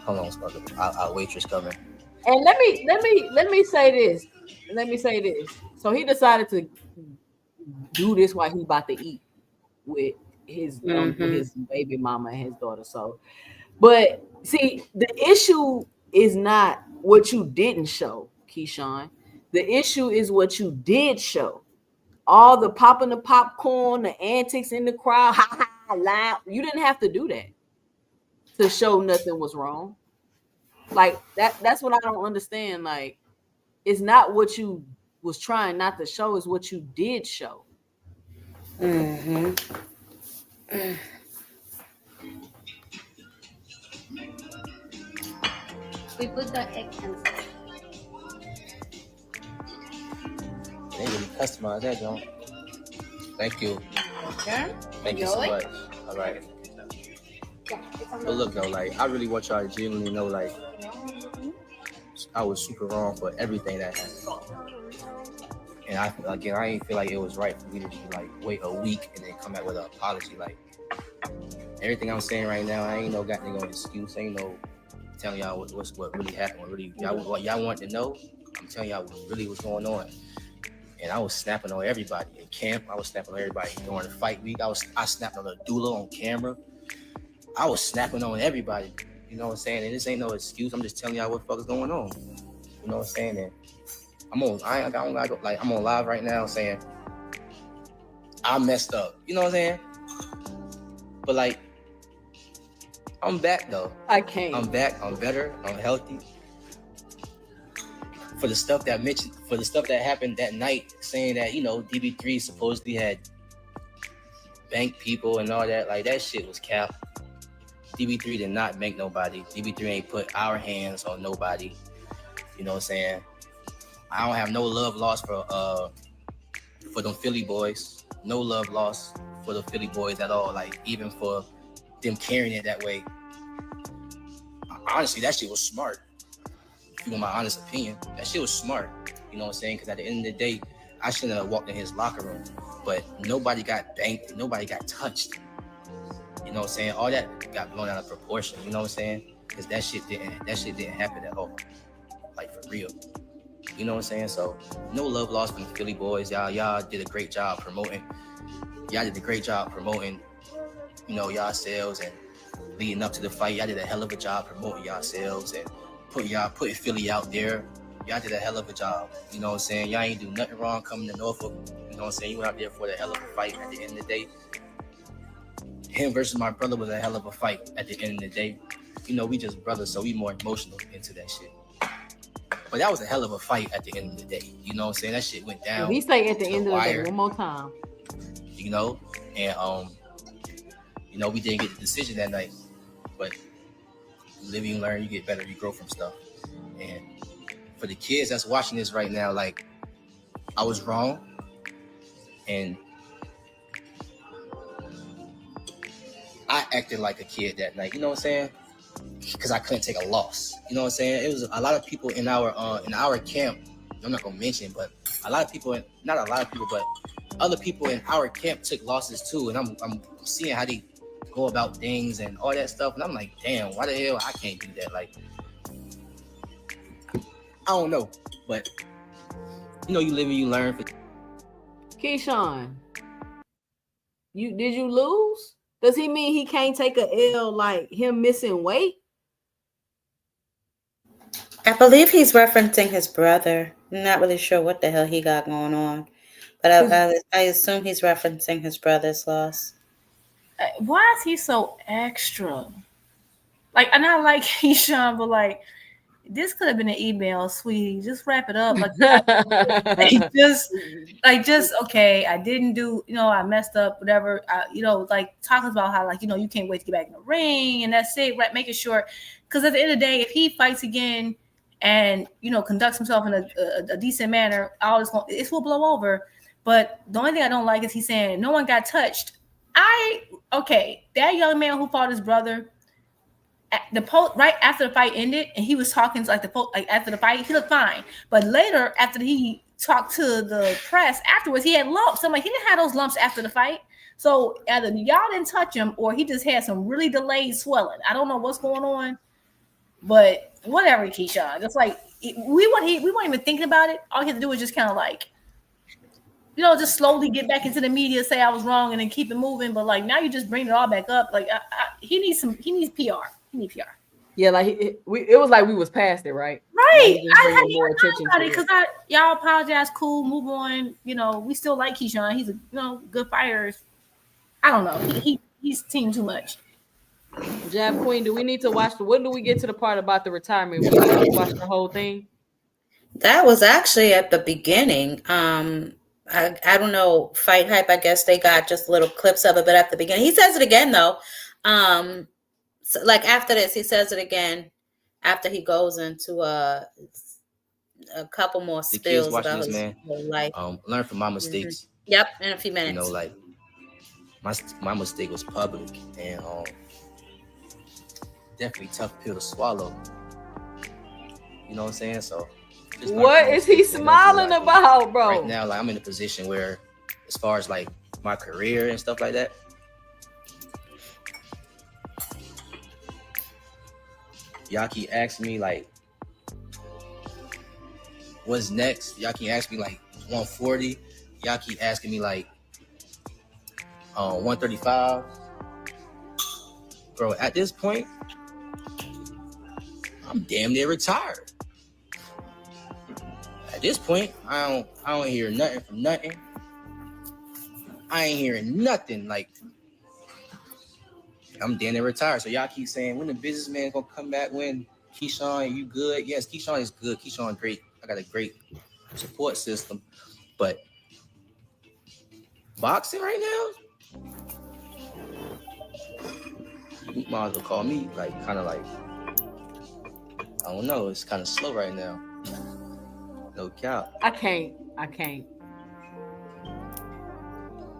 Hold on, brother. Our waitress coming. And let me say this. So he decided to do this while he about to eat with his baby mama and his daughter. So, but see, the issue is not what you didn't show, Keyshawn. The issue is what you did show. All the popping the popcorn, the antics in the crowd, ha ha, loud. You didn't have to do that to show nothing was wrong. Like that's what I don't understand. Like, it's not what you was trying not to show, is what you did show. Mm-hmm. We put the egg inside. They really customize that, John. Thank you. Okay. Thank you so much. All right. But look though, like I really want y'all to genuinely know, like I was super wrong for everything that happened. And I ain't feel like it was right for me to just like wait a week and then come back with an apology. Like everything I'm saying right now, I ain't no got no excuse. Ain't no telling y'all what really happened. What y'all want to know, I'm telling y'all what really was going on. And I was snapping on everybody in camp. I was snapping on everybody during the fight week. I snapped on the doula on camera. I was snapping on everybody. You know what I'm saying? And this ain't no excuse. I'm just telling y'all what the fuck is going on. You know what I'm saying? And I'm on live right now saying I messed up. You know what I'm saying? But like, I'm back though. I can't. I'm back. I'm better. I'm healthy. For the stuff that happened that night, saying that, you know, DB3 supposedly had banked people and all that, like that shit was cap. DB3 did not bank nobody. DB3 ain't put our hands on nobody. You know what I'm saying? I don't have no love lost for them Philly boys. No love lost for the Philly boys at all. Like even for them carrying it that way. Honestly, that shit was smart. If you want my honest opinion, that shit was smart. You know what I'm saying? Because at the end of the day, I shouldn't have walked in his locker room. But nobody got banked. Nobody got touched. You know what I'm saying? All that got blown out of proportion. You know what I'm saying? Because that shit didn't happen at all. Like for real. You know what I'm saying? So no love lost from the Philly boys. Y'all did a great job promoting. Y'all did a great job promoting, you know, yourselves and leading up to the fight. Y'all did a hell of a job promoting yourselves and putting Philly out there. Y'all did a hell of a job. You know what I'm saying? Y'all ain't do nothing wrong coming to Norfolk. You know what I'm saying? You went out there for the hell of a fight at the end of the day. Him versus my brother was a hell of a fight at the end of the day. You know, we just brothers, so we more emotional into that shit. But that was a hell of a fight at the end of the day. You know what I'm saying? That shit went down. He say at the end of the day one more time. You know? And you know, we didn't get the decision that night. But you live, you learn, you get better, you grow from stuff. And for the kids that's watching this right now, like, I was wrong. And I acted like a kid that night. You know what I'm saying? Because I couldn't take a loss. You know what I'm saying? It was a lot of people in our camp. I'm not gonna mention, but a lot of people, not a lot of people, but other people in our camp took losses too. And I'm seeing how they go about things and all that stuff. And I'm like, damn, why the hell I can't do that? Like, I don't know, but you know, you live and you learn. Keyshawn, did you lose? Does he mean he can't take a L like him missing weight? I believe he's referencing his brother. I'm not really sure what the hell he got going on, but I assume he's referencing his brother's loss. Why is he so extra? Like, and I like Keyshawn, but like, this could have been an email, sweetie. Just wrap it up. Like, just okay. I didn't do, I messed up, whatever. Like talking about how, like, you can't wait to get back in the ring, and that's it. Right, making sure, because at the end of the day, if he fights again and conducts himself in a decent manner, it will blow over. But the only thing I don't like is he's saying no one got touched. That young man who fought his brother. Right after the fight ended, and he was talking to after the fight, he looked fine. But later, after he talked to the press afterwards, he had lumps. I'm like, he didn't have those lumps after the fight. So either y'all didn't touch him, or he just had some really delayed swelling. I don't know what's going on, but whatever, Keyshawn. It's like we weren't even thinking about it. All he had to do was just kind of like, just slowly get back into the media, say I was wrong, and then keep it moving. But like now, you just bring it all back up. Like he needs PR. He needs PR. Yeah, like it was like we was past it, right? Right. Like I had more attention about it because y'all apologize. Cool, move on. We still like Keyshawn. He's a good fighter. I don't know. He's team too much. Jab Queen, do we need to watch when do we get to the part about the retirement? We need to watch the whole thing. That was actually at the beginning. I don't know, Fight Hype, I guess they got just little clips of it, but at the beginning, he says it again though. So like after this, he says it again after he goes into a couple more spills about his whole life. Learn from my mistakes. Mm-hmm. Yep, in a few minutes. Like my mistake was public and definitely tough pill to swallow. You know what I'm saying? So what is he smiling about, bro? Right now, like I'm in a position where, as far as like my career and stuff like that, y'all keep asking me like, what's next? Y'all keep asking me like 140. Y'all keep asking me like 135. Bro, at this point, I'm damn near retired. At this point, I don't hear nothing from nothing. I ain't hearing nothing. Like, I'm damn near retired. So y'all keep saying, when the businessman gonna come back? When Keyshawn, you good? Yes, Keyshawn is good. Keyshawn great. I got a great support system. But boxing right now, you might as well call me like kind of like, I don't know. It's kind of slow right now. No cap. I can't.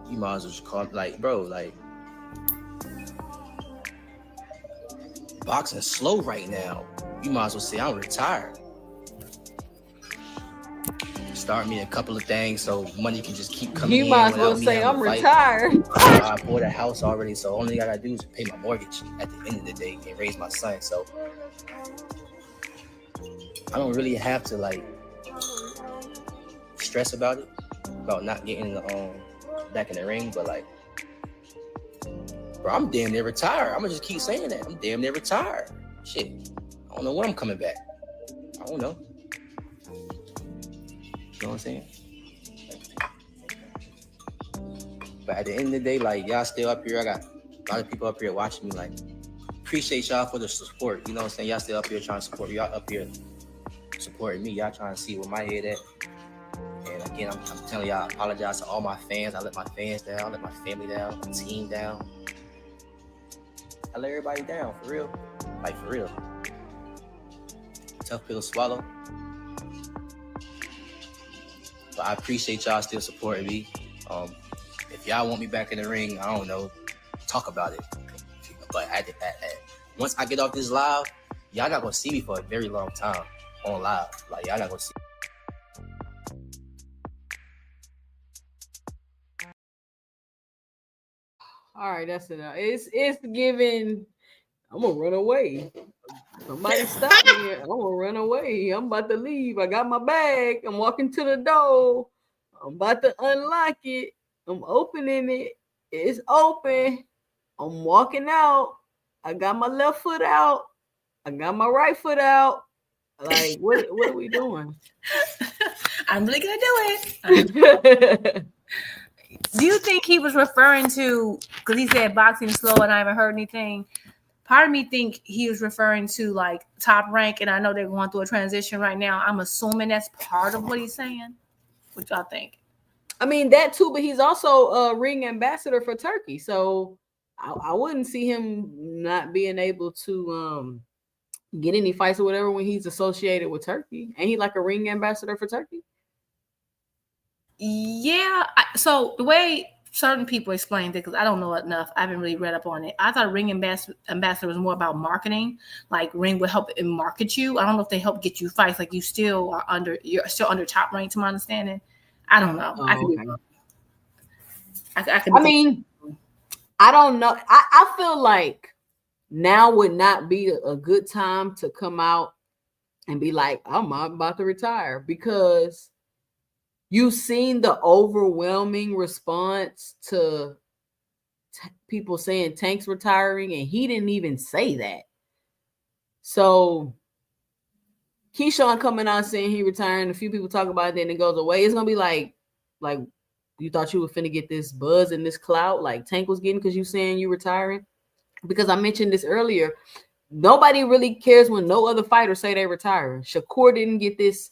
You might as well just call like, bro, like boxing slow right now. You might as well say I'm retired. Start me a couple of things so money can just keep coming in. You might as well say I'm retired. I bought a house already, so only thing I gotta do is pay my mortgage at the end of the day and raise my son. So I don't really have to like stress about it, about not getting back in the ring, but like, bro, I'm damn near retired. I'm gonna just keep saying that. I'm damn near retired. Shit, I don't know when I'm coming back. I don't know. You know what I'm saying? But at the end of the day, like, y'all still up here. I got a lot of people up here watching me. Like, appreciate y'all for the support. You know what I'm saying? Y'all still up here trying to support me. Y'all up here supporting me. Y'all trying to see where my head at. And again, I'm telling y'all, I apologize to all my fans. I let my fans down. I let my family down. My team down. I let everybody down, for real. Like, for real. Tough pill to swallow. But I appreciate y'all still supporting me. If y'all want me back in the ring, I don't know, talk about it. But once I get off this live, y'all not gonna see me for a very long time on live. Like y'all not gonna see. All right, that's enough. It's giving. I'm gonna run away. Somebody stop me. I'm gonna run away. I'm about to leave. I got my bag. I'm walking to the door. I'm about to unlock it. I'm opening it. It's open. I'm walking out. I got my left foot out. I got my right foot out. Like, what are we doing? I'm really gonna do it. Do you think he was referring to, because he said boxing slow and I haven't heard anything? Part of me think he was referring to like Top Rank, and I know they're going through a transition right now. I'm assuming that's part of what he's saying. What y'all think? I mean, that too, but he's also a ring ambassador for Turkey. So I wouldn't see him not being able to get any fights or whatever when he's associated with Turkey. Ain't he like a ring ambassador for Turkey? Yeah. So the way certain people explained it, because I don't know enough, I haven't really read up on it. I thought ring ambassador was more about marketing. Like ring would help market you. I don't know if they help get you fights. Like you're still under Top Rank, to my understanding. I don't know. Oh, I could be okay. wrong. I mean, I don't know. I feel like now would not be a good time to come out and be like, I'm about to retire, because you've seen the overwhelming response to people saying Tank's retiring, and he didn't even say that. So Keyshawn coming out saying he retiring, a few people talk about it, then it goes away. It's gonna be like you thought you were finna get this buzz and this clout like Tank was getting because you saying you retiring. Because I mentioned this earlier, nobody really cares when no other fighters say they retiring. Shakur didn't get this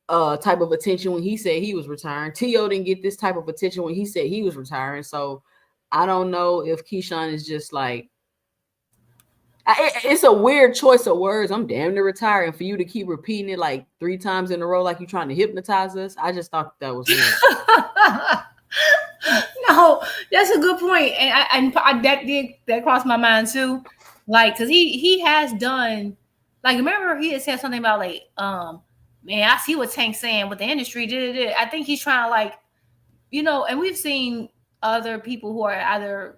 type of attention when he said he was retiring. T.O. didn't get this type of attention when he said he was retiring. So I don't know if Keyshawn is just like, it's a weird choice of words. I'm damn near retiring, for you to keep repeating it like 3 times in a row, like you're trying to hypnotize us. I just thought that was weird. No, that's a good point, and that crossed my mind too. Like, because he has done, like, remember he had said something about like, man, I see what Tank's saying with the industry. I think he's trying to, like, and we've seen other people who are either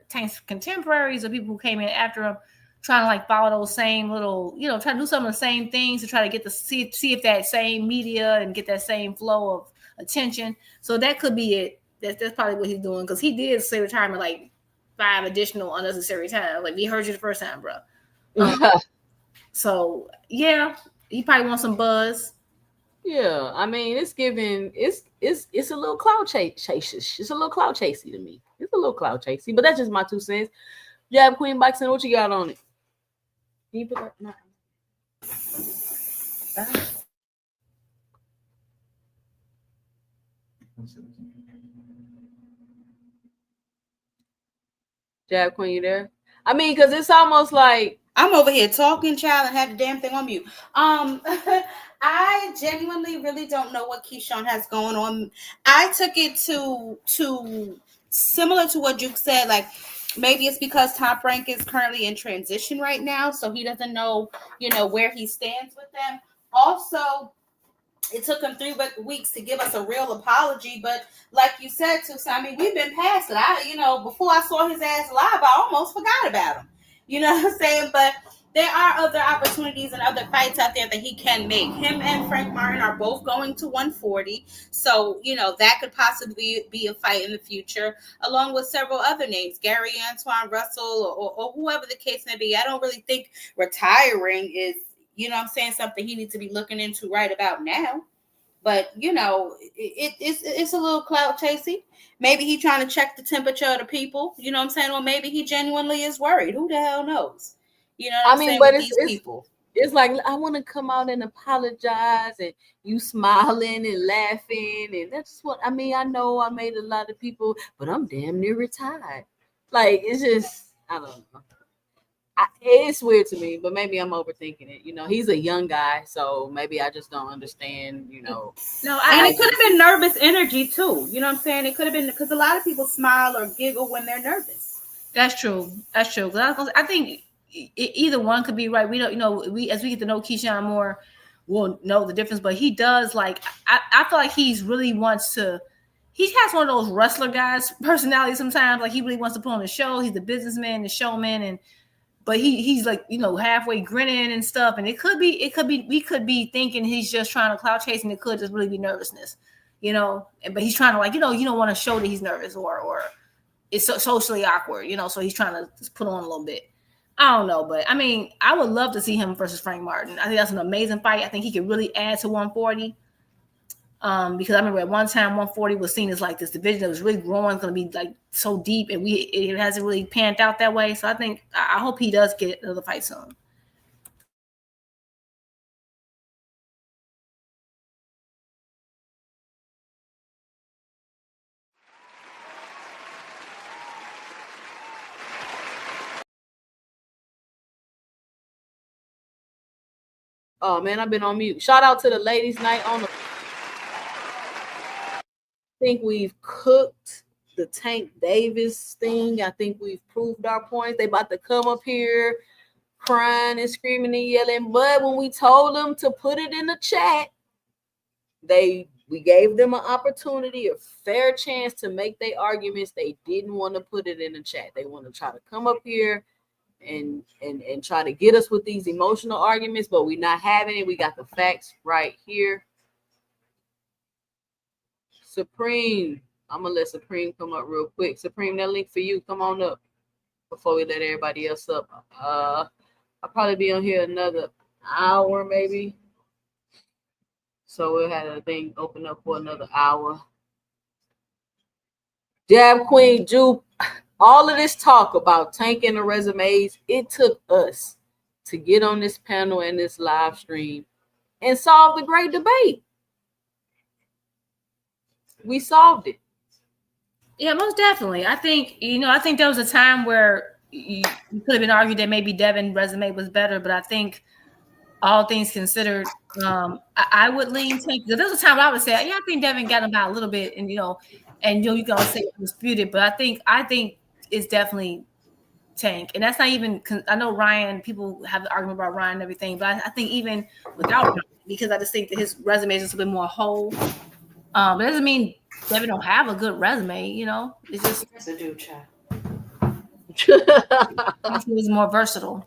Tank's contemporaries or people who came in after him, trying to like follow those same little, trying to do some of the same things to try to get see if that same media and get that same flow of attention. So that could be it. That's probably what he's doing, because he did say retirement like 5 additional unnecessary times. Like, we heard you the first time, bro. So yeah, he probably wants some buzz. Yeah, I mean, it's giving, it's a little cloud chase. It's a little cloud chasey to me. It's a little cloud chasey, but that's just my 2 cents. Jab Queen Boxing, what you got on it? Can you put that? No. Jab Queen, you there? I mean, because it's almost like I'm over here talking, child, and had the damn thing on mute. I genuinely really don't know what Keyshawn has going on. I took it to similar to what Duke said. Like, maybe it's because Top Rank is currently in transition right now, so he doesn't know, where he stands with them. Also, it took him 3 weeks to give us a real apology, but like you said, Tusa, I mean, we've been past it. Before I saw his ass live, I almost forgot about him. You know what I'm saying? But there are other opportunities and other fights out there that he can make. Him and Frank Martin are both going to 140. So, that could possibly be a fight in the future, along with several other names, Gary Antoine Russell or whoever the case may be. I don't really think retiring is, something he needs to be looking into right about now. But, it's a little clout chasey. Maybe he's trying to check the temperature of the people, you know what I'm saying? Or maybe he genuinely is worried. Who the hell knows? You know what I'm saying? But with these people. It's like, I want to come out and apologize, and you smiling and laughing. And that's what, I mean, I know I made a lot of people, but I'm damn near retired. Like, it's just, I don't know. It's weird to me, but maybe I'm overthinking it. He's a young guy, so maybe I just don't understand, No, and it could have been nervous energy too. You know what I'm saying? It could have been, because a lot of people smile or giggle when they're nervous. That's true. That's true. I think either one could be right. We don't, we as we get to know Keyshawn more, we'll know the difference. But he does I feel like he's really wants to. He has one of those wrestler guys personalities sometimes. Like he really wants to put on a show. He's the businessman, the showman, but he's like halfway grinning and stuff. And it could be we could be thinking he's just trying to clout chase, and it could just really be nervousness, But he's trying to you don't want to show that he's nervous or it's so socially awkward, so he's trying to just put on a little bit. I don't know, but I mean, I would love to see him versus Frank Martin. I think that's an amazing fight. I think he could really add to 140. Because I remember at one time 140 was seen as like this division that was really growing, going to be like so deep, and it hasn't really panned out that way. So I hope he does get another fight soon. Oh man, I've been on mute. Shout out to the ladies' night on the. I think we've cooked the Tank Davis thing. I think we've proved our points. They about to come up here crying and screaming and yelling. But when we told them to put it in the chat, we gave them an opportunity, a fair chance to make their arguments. They didn't want to put it in the chat. They want to try to come up here and try to get us with these emotional arguments, but we're not having it. We got the facts right here. Supreme, I'm gonna let Supreme come up real quick. Supreme, that link for you. Come on up before we let everybody else up. I'll probably be on here another hour, maybe. So we'll have a thing open up for another hour. Jab Queen Jupe. All of this talk about tanking the resumes, it took us to get on this panel and this live stream and solve the great debate. We solved it. Yeah, most definitely. I think there was a time where you could have been argued that maybe Devin's resume was better, but I think all things considered, I would lean Tank. There was a time where I would say, yeah, I think Devin got about a little bit, and you can always say disputed, but I think it's definitely Tank, and that's not even. I know Ryan. People have the argument about Ryan and everything, but I think even without Ryan, because I just think that his resume is just a bit more whole. But it doesn't mean Devin don't have a good resume. It's just It's a dude chat. He was more versatile.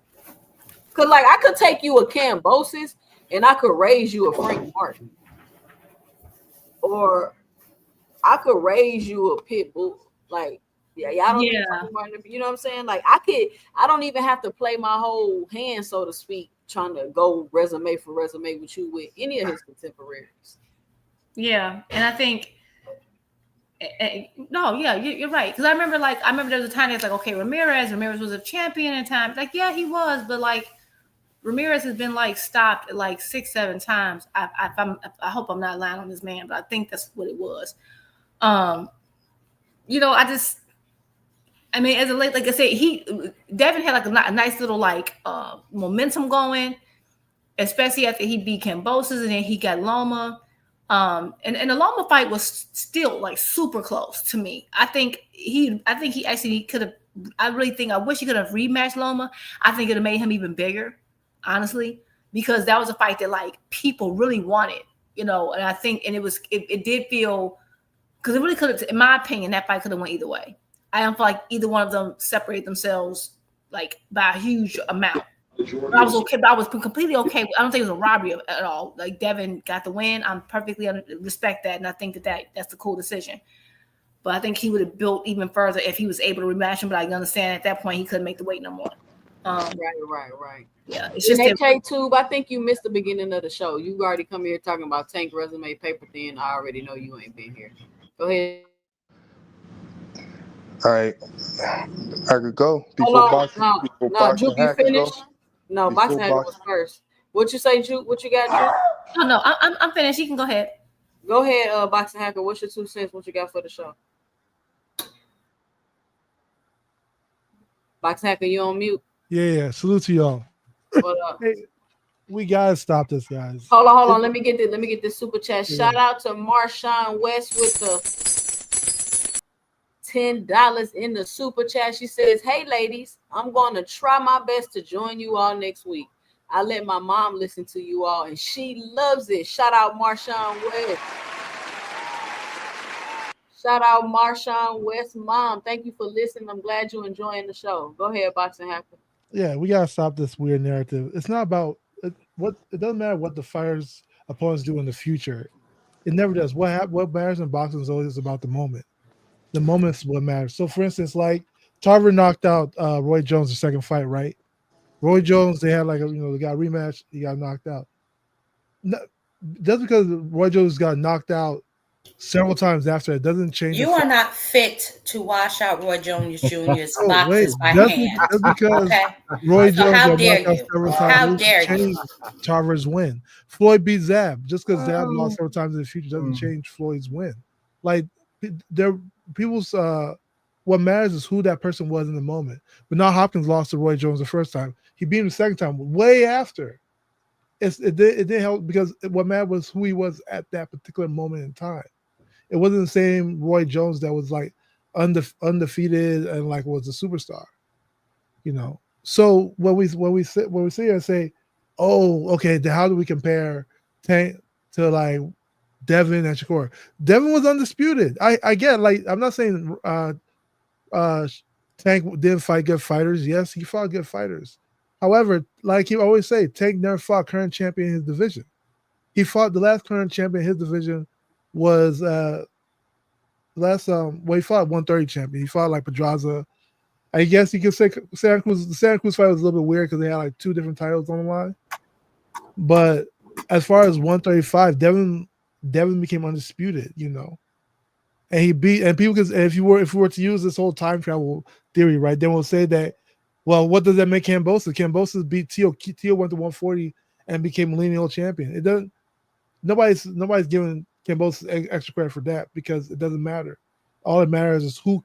Cause I could take you a Cambosis and I could raise you a Frank Martin, or I could raise you a Pitbull. Y'all don't need Frank Martin. You know what I'm saying? I don't even have to play my whole hand, so to speak, trying to go resume for resume with you with any of his contemporaries. Yeah, and I think you're right. Because I remember there was a time that's okay, Ramirez was a champion at times. He was, but Ramirez has been stopped at 6-7 times. I hope I'm not lying on this man, but I think that's what it was. As a late, like I said, Devin had a nice little momentum going, especially after he beat Cambosis and then he got Loma. And the Loma fight was still super close to me. I think he actually could have. I wish he could have rematched Loma. I think it'd have made him even bigger, honestly, because that was a fight that people really wanted, and I think, and it did feel, because it really could have, in my opinion, that fight could have went either way. I don't feel like either one of them separated themselves by a huge amount. I was okay, but I was completely okay. I don't think it was a robbery at all. Devin got the win. I'm perfectly respect that, and I think that's a cool decision. But I think he would have built even further if he was able to rematch him. But I understand at that point he couldn't make the weight no more. Right. Yeah, it's just K-Tube. I think you missed the beginning of the show. You already come here talking about Tank resume paper thin. I already know you ain't been here. Go ahead. All right, I could go before boxing. No, Juke, you finished? No, boxing was first. What you say, Juke? What you got, Juke? Oh no, I'm finished. You can go ahead. Go ahead, Boxing Hacker. What's your 2 cents? What you got for the show? Boxing Hacker, you on mute? Yeah. Salute to y'all. What up? Hey, we gotta stop this, guys. Hold on. Let me get this super chat. Yeah. Shout out to Marshawn West with the $10 in the super chat. She says, hey, ladies, I'm going to try my best to join you all next week. I let my mom listen to you all, and she loves it. Shout out Marshawn West. Shout out Marshawn West mom. Thank you for listening. I'm glad you're enjoying the show. Go ahead, Boxing Hacker. Yeah, we gotta stop this weird narrative. It's not about what. It doesn't matter what the fighters opponents do in the future. It never does. What matters in boxing is always about the moment. The moment's what matters. So, for instance, like Tarver knocked out Roy Jones the second fight, right? Roy Jones, they had they got a rematch. He got knocked out. No, just because Roy Jones got knocked out several times after, it doesn't change. You are not fit to wash out Roy Jones Jr.'s Oh, boxes by just hand. just because Okay. Roy So Jones how got dare knocked out you? several How times dare doesn't you? change Tarver's win. Floyd beat Zab. Just because Zab lost several times in the future doesn't change Floyd's win. Like there, people's what matters is who that person was in the moment. But now Hopkins lost to Roy Jones the first time. He beat him the second time, way after. It didn't help because what mattered was who he was at that particular moment in time. It wasn't the same Roy Jones that was like undefeated and like was a superstar, So when we sit here and say, oh, okay, then how do we compare Tank to like Devin and Shakur? Devin was undisputed. I get, like, I'm not saying Tank didn't fight good fighters. Yes, he fought good fighters. However, like you always say, Tank never fought current champion in his division. He fought the last current champion in his division was he fought 130 champion. He fought like Pedraza. I guess you could say Santa Cruz. The Santa Cruz fight was a little bit weird because they had like two different titles on the line. But as far as 135, Devin became undisputed, and he beat, and people could, if we were to use this whole time travel theory, right, then we'll say that, well, what does that make Kambosos? Kambosos beat Tio. Tio went to 140 and became lineal champion. It doesn't. Nobody's giving Kambosos extra credit for that because it doesn't matter. All that matters is who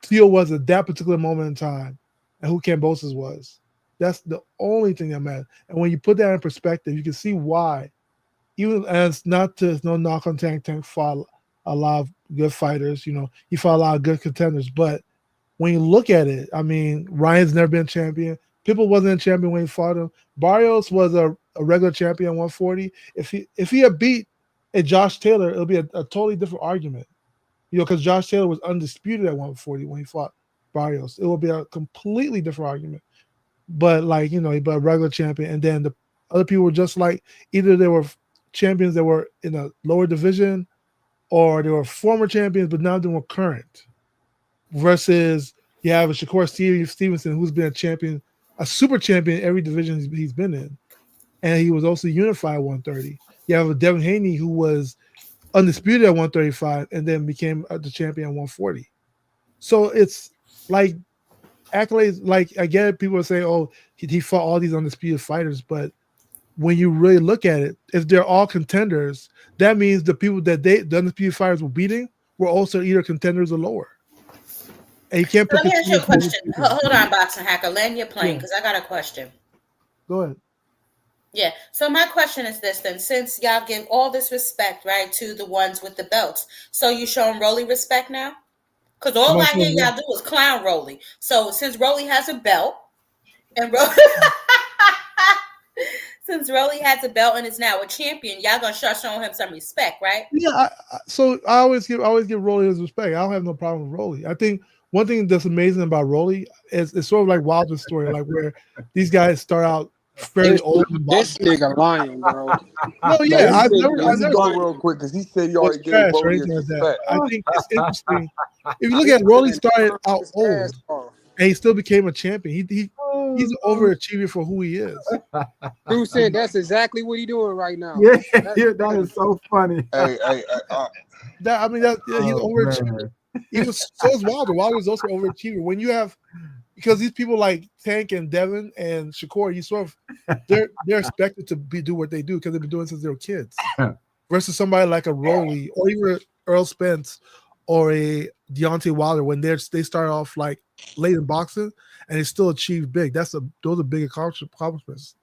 Tio was at that particular moment in time and who Kambosos was. That's the only thing that matters. And when you put that in perspective, you can see why. Even as no knock on Tank fought a lot of good fighters, he fought a lot of good contenders. But when you look at it, I mean, Ryan's never been champion. People wasn't a champion when he fought him. Barrios was a regular champion at 140. If he had beat a Josh Taylor, it'll be a totally different argument. Because Josh Taylor was undisputed at 140 when he fought Barrios. It will be a completely different argument. But he but a regular champion, and then the other people were just like either they were champions that were in a lower division, or they were former champions, but now they were current. Versus you have a Shakur Stevenson who's been a champion, a super champion in every division he's been in. And he was also unified 130. You have a Devin Haney who was undisputed at 135 and then became the champion at 140. So it's like accolades, like I get it, people say, oh, he fought all these undisputed fighters, but when you really look at it, if they're all contenders, that means the people that the undisputed fighters were beating were also either contenders or lower. And you can't put. Let me ask you a question. Hold on, Boxing Hacker. Land your plane because I got a question. Go ahead. Yeah. So my question is this then: since y'all give all this respect, right, to the ones with the belts, so you showing Rolly respect now? Because all I hear y'all do is clown Rolly. So since Rolly has a belt, and since Rolly has a belt and is now a champion, y'all gonna start showing him some respect, right? Yeah. So I always give Rolly his respect. I don't have no problem with Rolly. I think one thing that's amazing about Rolly is it's sort of like Wilder's story, like where these guys start out fairly old. This nigga lying, bro. No, yeah, I've never go real quick because he said he already gave Rolly his respect. I think it's interesting. If you look at Rolly, started out old and he still became a champion. He's an overachiever for who he is. Dude said that's exactly what he's doing right now. Yeah, that is so funny. He's overachiever. So is Wilder. Wilder is also overachiever. When you have, because these people like Tank and Devin and Shakur, you sort of they're expected to do what they do because they've been doing it since they were kids. Versus somebody like a Rolly or even Earl Spence or a Deontay Wilder when they start off like late in boxing and they still achieve big. Those are big accomplishments.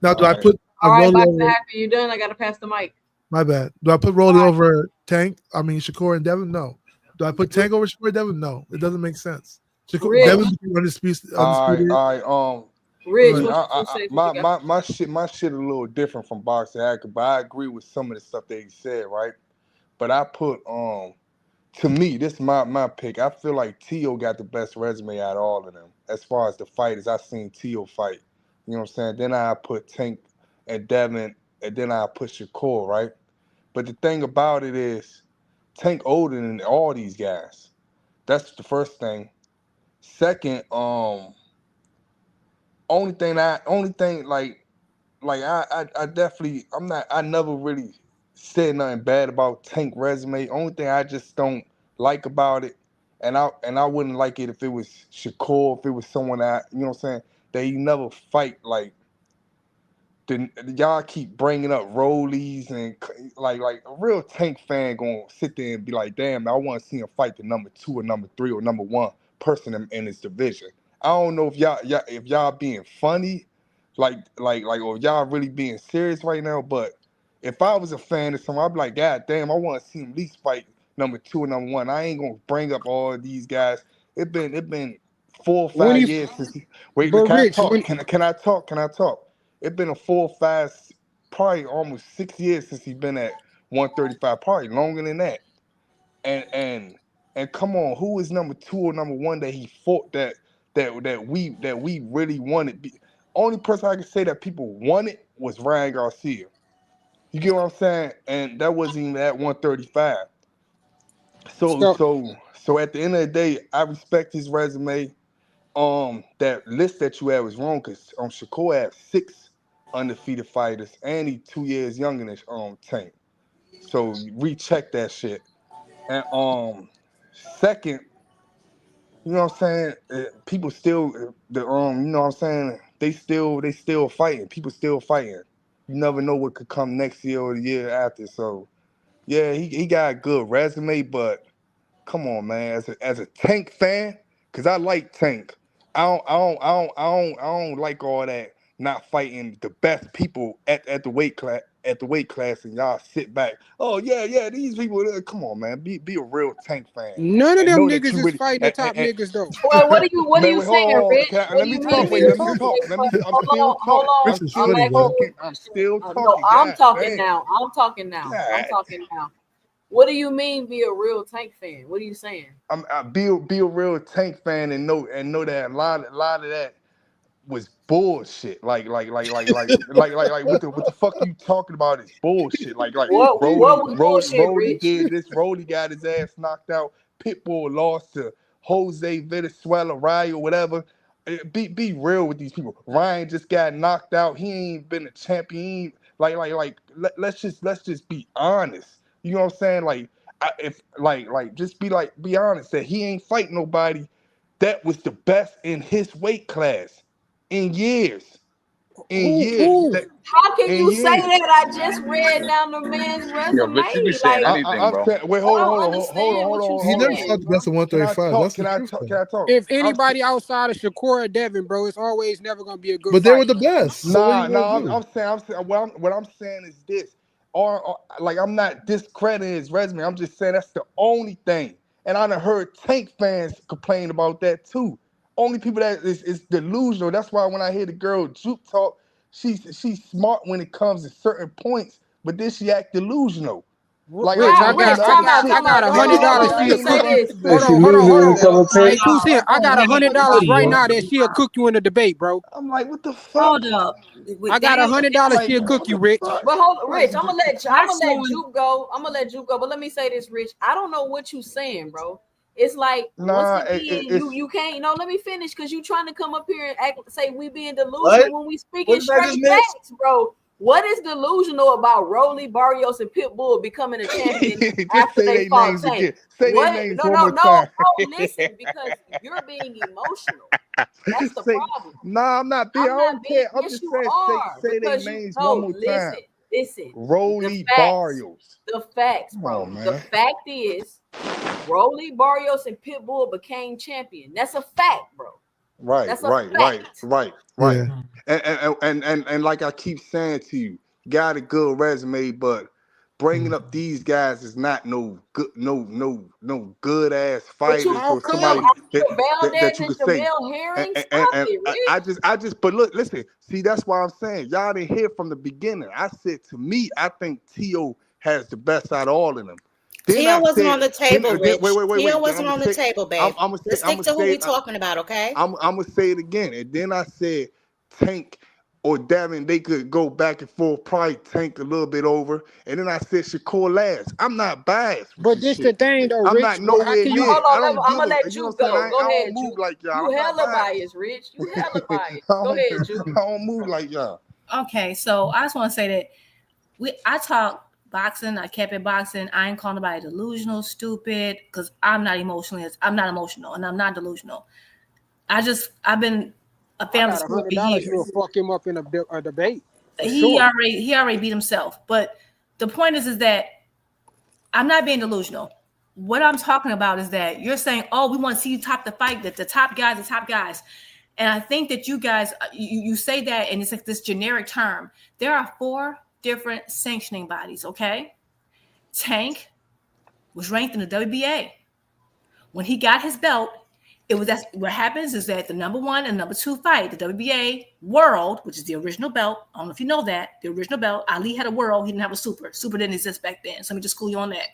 Now, do I put Rolly over? You done? I gotta pass the mic. My bad. Do I put Rolly over Tank? I mean Shakur and Devin? No. Do I put Tank over Shakur Devin? No, it doesn't make sense. Rich. Devin undisputed. All Rich, right. what you say? My shit a little different from Boxer Hacker, but I agree with some of the stuff that he said, right? But I put to me, this is my pick. I feel like Tio got the best resume out of all of them. As far as the fighters, I seen Tio fight. You know what I'm saying? Then I put Tank and Devin, and then I put Shakur, right? But the thing about it is, Tank older than all these guys. That's the first thing. Second, only thing like I definitely I never really said nothing bad about Tank resume. Only thing I just don't like about it, and I wouldn't like it if it was Shakur, if it was someone that, you know what I'm saying, that he never fight like. Y'all keep bringing up Rollies and like a real Tank fan gonna sit there and be like, damn, I want to see him fight the number 2 or number 3 or number 1 person in his division. I don't know if y'all being funny, or y'all really being serious right now. But if I was a fan of someone, I'd be like, God damn, I want to see him at least fight number 2 or number 1. I ain't gonna bring up all of these guys. It been 4 or 5 years since. Wait, But can Rich, I talk? Can I talk? Can I talk? It's been a 4 or 5, probably almost 6 years since he's been at 135, probably longer than that. And come on, who is number 2 or number 1 that he fought that we really wanted? Only person I can say that people wanted was Ryan Garcia. You get what I'm saying? And that wasn't even at 135. So at the end of the day, I respect his resume. That list that you had was wrong because Shakur had 6 undefeated fighters, and he 2 years younger than Tank. So recheck that shit. And second, you know what I'm saying? People still you know what I'm saying? They still fighting. People still fighting. You never know what could come next year or the year after. So yeah, he got a good resume, but come on, man. As a Tank fan, because I like Tank. I don't like all that not fighting the best people at the weight class and y'all sit back. Oh yeah, these people. Come on, man. Be a real Tank fan none of and them know that niggas you is really. fighting the top niggas though. Well, what are Man, you wait, hold saying, on. Rich? What Let do me you talk. mean? Wait, let me talk. I'm still Hold talking. on. This is I'm funny, still bro. talking. I'm still No, talking. I'm God talking damn. now. I'm talking now. I'm God. talking now. What do you mean be a real Tank fan? What are you saying? I be a real Tank fan and know that a lot of that was bullshit. Like what the fuck you talking about is bullshit. Like What was bullshit, Rolly Rich? did this. Rolly got his ass knocked out. Pitbull lost to Jose Venezuela, Ryan, or whatever. Be real with these people. Ryan just got knocked out. He ain't been a champion. Let's just be honest. You know what I'm saying? Just be honest that he ain't fighting nobody that was the best in his weight class in years. Who? How can you say Years. that? I just read down the man's Yeah, resume. Rich, you be saying Like, anything, bro. Saying, wait, I hold don't on. understand what you're He never saying. fought the best of 135. That's the truth, Can though. I talk? If anybody outside of Shakur or Devin, bro, it's always never gonna be a good But they were fight. the best. So what do you want to do? I'm saying what I'm saying is this. Or like I'm not discrediting his resume. I'm just saying that's the only thing. And I done heard Tank fans complain about that too. Only people that is delusional. That's why when I hear the girl Juke talk, she's smart when it comes to certain points, but then she act delusional. Like Rich, I none Rich, of got the I other got shit. I got Hold $100 on, let she'll me say cook. this. Hold She on. losing when it comes to Hey, Tank. 2 Cent, I got $100 right now that she'll cook you in the debate, bro. I'm like, what the fuck? Hold up. I got $100 she'll cook you, Rich. But hold, Rich, I'm gonna let Juke go. I'm gonna let Juke go. But let me say this, Rich. I don't know what you saying, bro. It's like once again, you can't. No, let me finish because you trying to come up here and say we being delusional when we speaking straight facts, bro. What is delusional about Rolly, Barrios, and Pitbull becoming a champion after they fought Tank? Say their names one more time. Listen, because you're being emotional. That's the problem. Nah, I'm not being. I don't care. I'm Yes, just you saying. are. Say their Because names one more time. Listen. Rolly Barrios. The facts, bro. The fact is, Rolly, Barrios, and Pitbull became champion. That's a fact, bro. Right. Yeah. And like I keep saying to you, got a good resume, but bringing up these guys is not no good ass But you fighters or still somebody Oscar Valdez that you and could say. Jamel Herring. Stop it, Rich. I just, but look, listen, see, that's why I'm saying y'all didn't hear from the beginning. I said to me, I think T.O. has the best out of all of them. Tio wasn't on the table, Rich. Wait. Tio wasn't on the table, babe. Let's stick to who we talking about, okay? I'm gonna say it again, and then I said Tank or Devin, they could go back and forth, probably Tank a little bit over, and then I said Shakur last. I'm not biased, but this the thing though, I'm Rich. not nowhere near. Hold I on, don't I'm gonna give a, let you know you what I'm saying? go. Go I ahead, don't move Ju. like y'all. You I'm not hella biased. biased, Rich. You hella biased. Go ahead, Ju. I don't move like y'all. Okay, so I just want to say that I talk boxing. I kept it boxing. I ain't calling nobody delusional, stupid, because I'm not emotional, and I'm not delusional. I've been a fan of the sport for years. You will fuck him up in a debate. He already beat himself. But the point is that I'm not being delusional. What I'm talking about is that you're saying, oh, we want to see you top the fight, that the top guys. And I think that you guys, you say that, and it's like this generic term. There are 4 different sanctioning bodies, okay? Tank was ranked in the WBA. When he got his belt, what happens is that the number 1 and number 2 fight, the WBA World, which is the original belt. I don't know if you know that. The original belt, Ali had a World. He didn't have a Super. Super didn't exist back then. So let me just school you on that.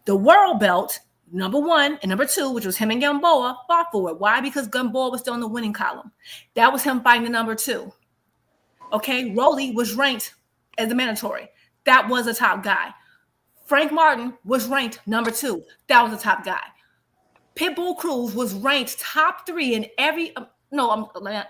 The World belt, number 1 and number 2, which was him and Gamboa, fought for it. Why? Because Gamboa was still in the winning column. That was him fighting the number 2. Okay, Rolly was ranked as the mandatory. That was a top guy. Frank Martin was ranked number 2. That was a top guy. Pitbull Cruz was ranked top 3 in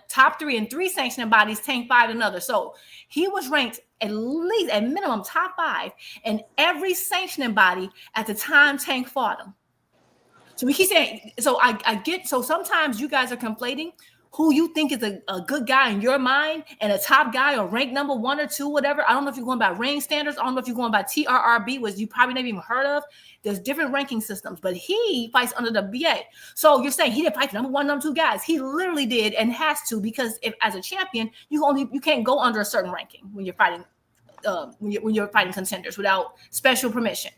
top 3 in 3 sanctioning bodies, Tank 5 another. So he was ranked at least at minimum top 5 in every sanctioning body at the time Tank fought him. So we keep saying, so I get, so sometimes you guys are conflating who you think is a good guy in your mind and a top guy or ranked number 1 or 2, whatever. I don't know if you're going by ring standards. I don't know if you're going by TRRB, which you probably never even heard of. There's different ranking systems, but he fights under the BA. So you're saying he didn't fight the number 1, number 2 guys. He literally did and has to, because if as a champion, you can't go under a certain ranking when you're fighting when you're fighting contenders without special permission.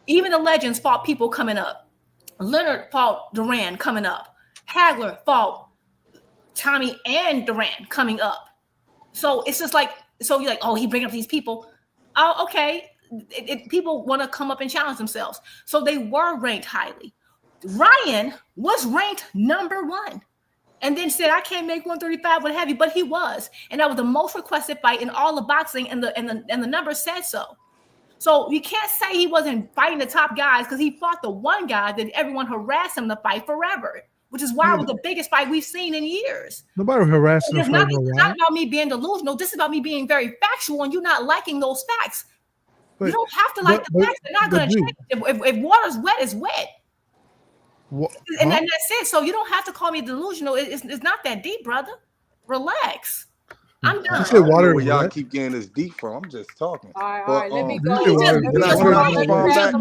Even the legends fought people coming up. Leonard fought Duran coming up. Hagler fought Tommy and Duran coming up. So it's just like, so you're like, oh, he bringing up these people. Oh, okay. People want to come up and challenge themselves. So they were ranked highly. Ryan was ranked number 1 and then said, I can't make 135, what have you, but he was. And that was the most requested fight in all of boxing, and the number said so. So you can't say he wasn't fighting the top guys, because he fought the one guy that everyone harassed him to fight forever, which is why it was the biggest fight we've seen in years. Nobody harassing him. It's not about me being delusional. This is about me being very factual and you not liking those facts. You don't have to like the facts. They're not going to change. If water's wet, it's wet. And that's it. So you don't have to call me delusional. It's not that deep, brother. Relax. I'm done. You said water where y'all keep getting this deep from. I'm just talking. All right, let me go. Can I respond back?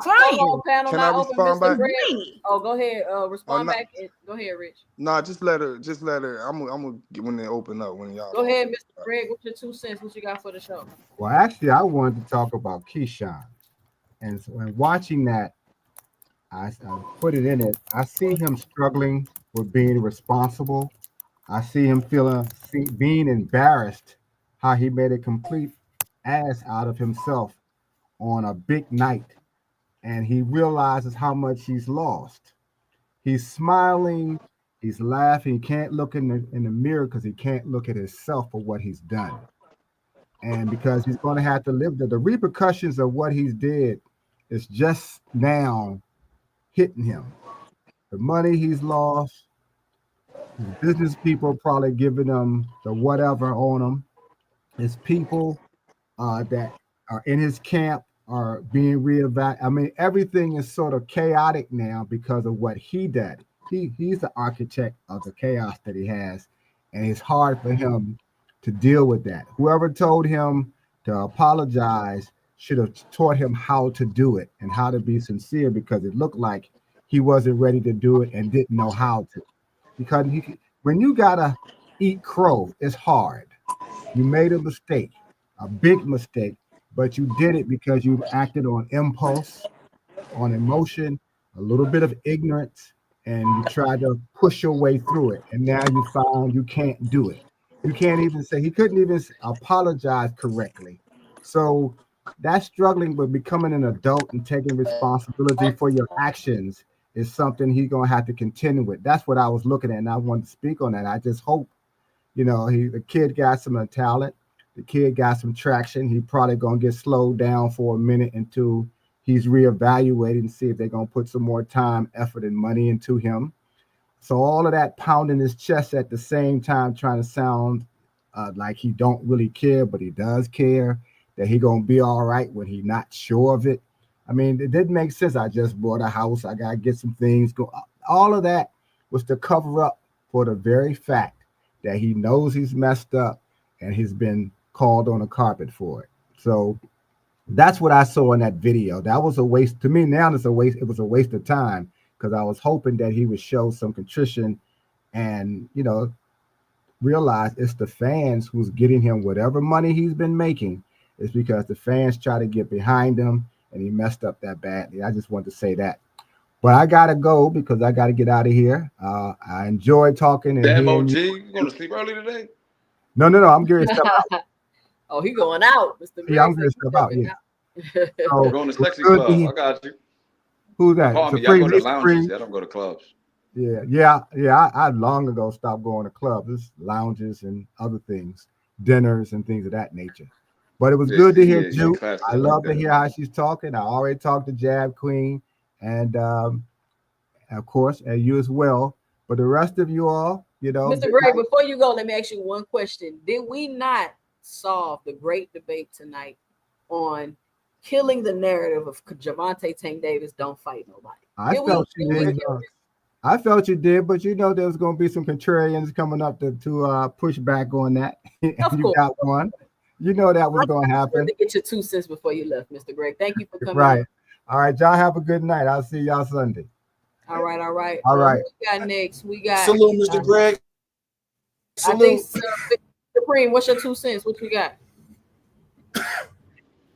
Panel, Can I respond back? Oh, go ahead. Respond back. Go ahead, Rich. Nah, just let her. I'm gonna get when they open up when y'all. Go ahead, Mr. Greg. What's your 2 cents? What you got for the show? Well, actually, I wanted to talk about Keyshawn, and so when watching that, I put it in it. I see him struggling with being responsible. I see him being embarrassed how he made a complete ass out of himself on a big night, and he realizes how much he's lost. He's smiling, he's laughing. He can't look in the mirror because he can't look at himself for what he's done, and because he's going to have to live the repercussions of what he's did is just now hitting him. The money he's lost. Business people probably giving him the whatever on him. His people that are in his camp are being reevaluated. I mean, everything is sort of chaotic now because of what he did. He's the architect of the chaos that he has, and it's hard for him to deal with that. Whoever told him to apologize should have taught him how to do it and how to be sincere, because it looked like he wasn't ready to do it and didn't know how to. Because when you gotta eat crow, it's hard. You made a mistake, a big mistake, but you did it because you acted on impulse, on emotion, a little bit of ignorance, and you tried to push your way through it. And now you found you can't do it. You can't even say, he couldn't even apologize correctly. So that struggling with becoming an adult and taking responsibility for your actions is something he's going to have to continue with. That's what I was looking at, and I wanted to speak on that. I just hope, the kid got some talent. The kid got some traction. He probably going to get slowed down for a minute until he's reevaluated and see if they're going to put some more time, effort, and money into him. So all of that pounding his chest at the same time, trying to sound like he don't really care, but he does care, that he going to be all right when he not sure of it. I mean, it didn't make sense. I just bought a house. I got to get some things going. All of that was to cover up for the very fact that he knows he's messed up and he's been called on the carpet for it. So that's what I saw in that video. That was a waste. To me, now it's a waste. It was a waste of time because I was hoping that he would show some contrition and, realize it's the fans who's getting him whatever money he's been making. It's because the fans try to get behind him and he messed up that badly. I just wanted to say that. But I got to go because I got to get out of here. I enjoyed talking. And Damn, OG, you going to sleep early today? No. I'm getting stuff out. Oh, he going out, Mr. Yeah, I'm getting stuff out. Yeah. So, going to Sexy Club. I got you. Who's that? Call me. I go to lounges. I don't go to clubs. Yeah. I long ago stopped going to clubs. It's lounges and other things, dinners and things of that nature. But it was good to hear Ju. I love to hear how she's talking. I already talked to Jab Queen and of course, and you as well. But the rest of you all, Mr. Greg, before you go, let me ask you one question. Did we not solve the great debate tonight on killing the narrative of Gervonta Tank Davis don't fight nobody? I felt you did, but there was going to be some contrarians coming up to push back on that. You got one. That was going to happen. To get your 2 cents before you left, Mr. Greg. Thank you for coming. Right. All right, y'all have a good night. I'll see y'all Sunday. All right. All right. We got next. We got salute, Mr. Greg. Salute. I think Supreme. What's your 2 cents? What you got?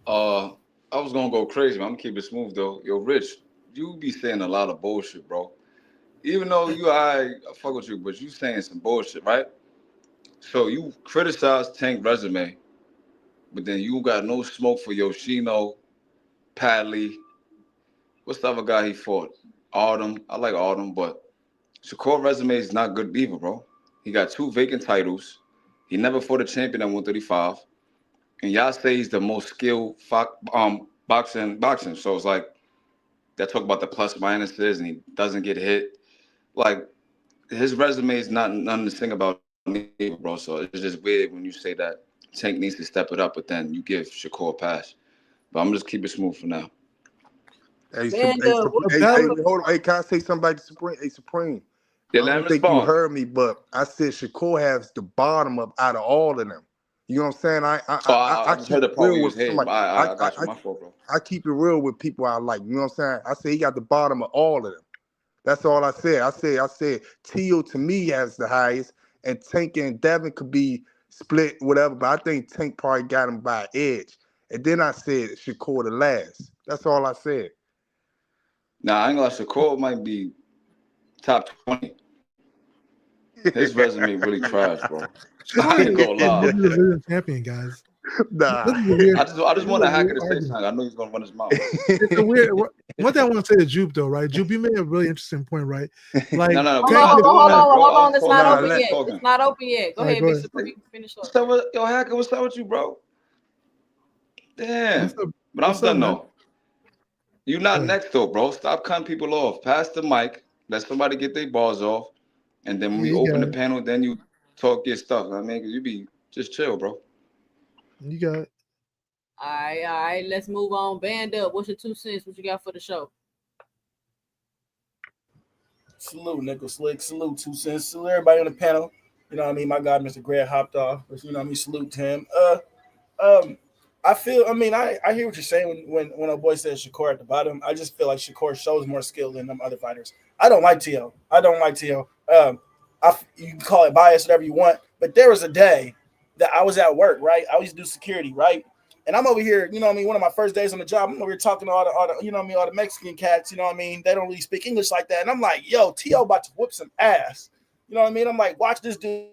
I was gonna go crazy, but I'm gonna keep it smooth though. Yo, Rich, you be saying a lot of bullshit, bro. Even though I fuck with you, but you saying some bullshit, right? So you criticize Tank resume, but then you got no smoke for Yoshino, Padley. What's the other guy he fought? Autumn. I like Autumn, but Shakur resume is not good either, bro. He got 2 vacant titles. He never fought a champion at 135. And y'all say he's the most skilled boxing. So it's like that talk about the plus minuses and he doesn't get hit. Like his resume is not nothing to sing about, bro. So it's just weird when you say that Tank needs to step it up, but then you give Shakur a pass. But I'm just keep it smooth for now. Hey, hold on. Hey, can I say something about the Supreme? Hey, Supreme. Yeah, I don't think you heard me, but I said Shakur has the bottom up out of all of them. You know what I'm saying? I keep it real with somebody. I got you. My fault, bro. I keep it real with people I like. You know what I'm saying? I say he got the bottom of all of them. That's all I said. I said Tio to me has the highest, and Tank and Devin could be split, whatever. But I think Tank probably got him by an edge. And then I said Shakur the last. That's all I said. Nah, I ain't gonna lie. Shakur might be top 20. His resume really trash, bro. I ain't gonna lie. This is a champion, guys. Nah. I just want to hacker to say something. I know he's gonna run his mouth. It's a weird. One thing I want to say to Jupe though, right? Jupe, you made a really interesting point, right? Like, no. Hold on. It's not open yet. It's not open yet. Go ahead, Mr. Supreme. Finish up. Yo, hacker, what's up with you, bro? Damn. But I'm done though. You're not next though, bro. Stop cutting people off. Pass the mic. Let somebody get their balls off. And then when we open the panel, then you talk your stuff. I mean, you be just chill, bro. You got it. All right. Let's move on. Band up. What's your 2 cents? What you got for the show? Salute, Nickel Slick. Salute, 2 cents. Salute everybody on the panel. You know what I mean? My God, Mr. Greg hopped off. But you know what I mean? Salute to him. I hear what you're saying when a boy says Shakur at the bottom. I just feel like Shakur shows more skill than them other fighters. I don't like T.O. You can call it bias, whatever you want. But there was a day that I was at work, right? I used to do security, right? And I'm over here, you know what I mean, one of my first days on the job, I'm over here talking to all the you know what I mean, all the Mexican cats, you know what I mean, they don't really speak English like that. And I'm like, yo, T.O. about to whoop some ass. You know what I mean? I'm like, watch this dude.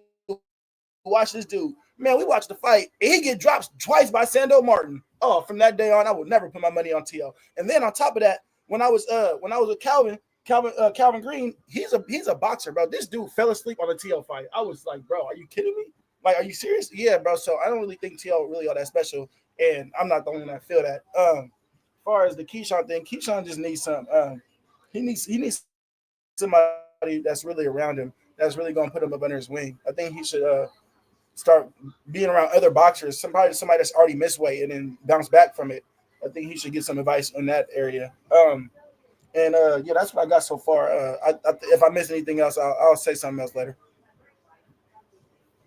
Man, we watched the fight. And he get dropped twice by Sando Martin. Oh, from that day on, I would never put my money on T.O. And then on top of that, when I was with Calvin Green, he's a boxer, bro. This dude fell asleep on the T.O. fight. I was like, bro, are you kidding me? Like, are you serious? Yeah, bro. So I don't really think T.O. really all that special, and I'm not the only one that feel that. As far as the Keyshawn thing, Keyshawn just needs some. He needs somebody that's really around him, that's really gonna put him up under his wing. I think he should start being around other boxers, somebody that's already missed weight and then bounce back from it. I think he should get some advice in that area. Yeah, that's what I got so far. If I miss anything else, I'll say something else later.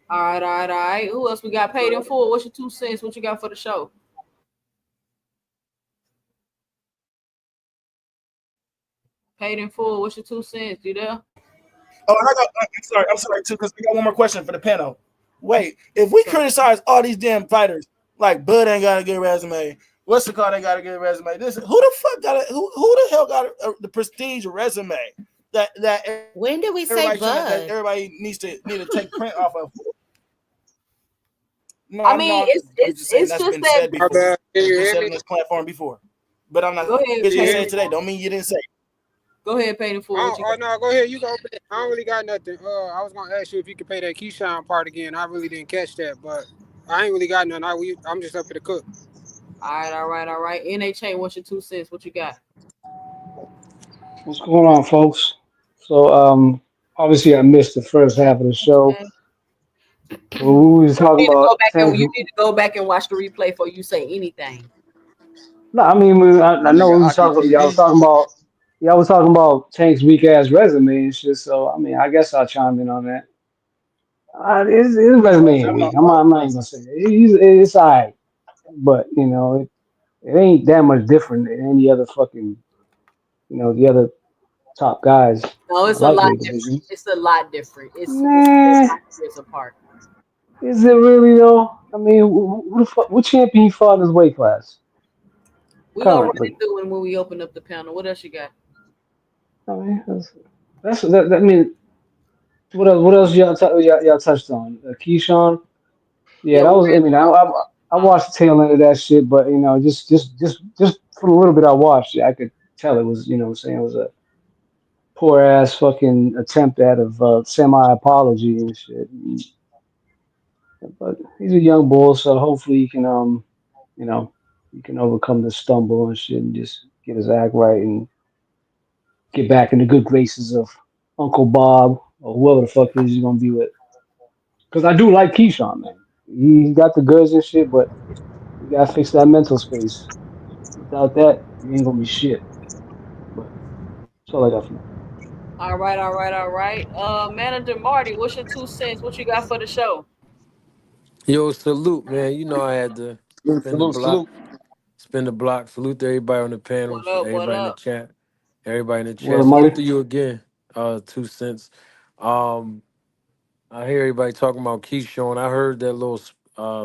All right. Who else we got paid in full? What's your 2 cents? What you got for the show? Paid in full. What's your 2 cents? You there? Oh, and I'm sorry too, because we got one more question for the panel. Wait, if we criticize all these damn fighters, like Bud ain't got a good resume, what's the call? They got a good resume. Who the fuck got it? Who the hell got the prestige resume that when did we say Bud? That everybody needs to take print off of? No, I mean, it's just that's been said before. It's been said on this platform before, but I'm not. Go ahead. You say it today. Don't mean you didn't say it. Go ahead, pay the full. Oh, no, go ahead. You go. I don't really got nothing. I was gonna ask you if you could pay that Keyshawn part again. I really didn't catch that, but I ain't really got nothing. I'm just up to the cook. All right. NHA, what's your 2 cents? What you got? What's going on, folks? So, obviously, I missed the first half of the show. We was talking about. You need to go back and watch the replay before you say anything. No, I mean, I know we was talking. Y'all was talking about. Y'all was talking about Tank's weak ass resume and shit. So, I mean, I guess I'll chime in on that. His resume ain't weak. I'm not even gonna say it. It's alright, but you know, it ain't that much different than any other fucking, the other top guys. No, it's a lot different. It's a lot different. It's 5 years apart. Is it really though? I mean, what champion he fought in his weight class? We're gonna run it through when we open up the panel. What else you got? I mean, I mean, what else y'all touched on? Keyshawn. Yeah, that was. I mean, I watched the tail end of that shit, but just for a little bit I watched, I could tell it was, saying it was a poor ass fucking attempt at semi apology and shit. But he's a young bull, so hopefully he can overcome the stumble and shit and just get his act right and get back in the good graces of Uncle Bob or whoever the fuck it is he's gonna be with. Because I do like Keyshawn, man. He got the goods and shit, but you gotta fix that mental space. Without that, you ain't gonna be shit. But that's all I got for now. All right. Manager Marty, what's your 2 cents? What you got for the show? Yo, salute, man. You know I had to spin the block. Salute to everybody on the panel, everybody in the chat, everybody in the chat. Salute to you again. 2 cents. I hear everybody talking about Keyshawn. I heard that little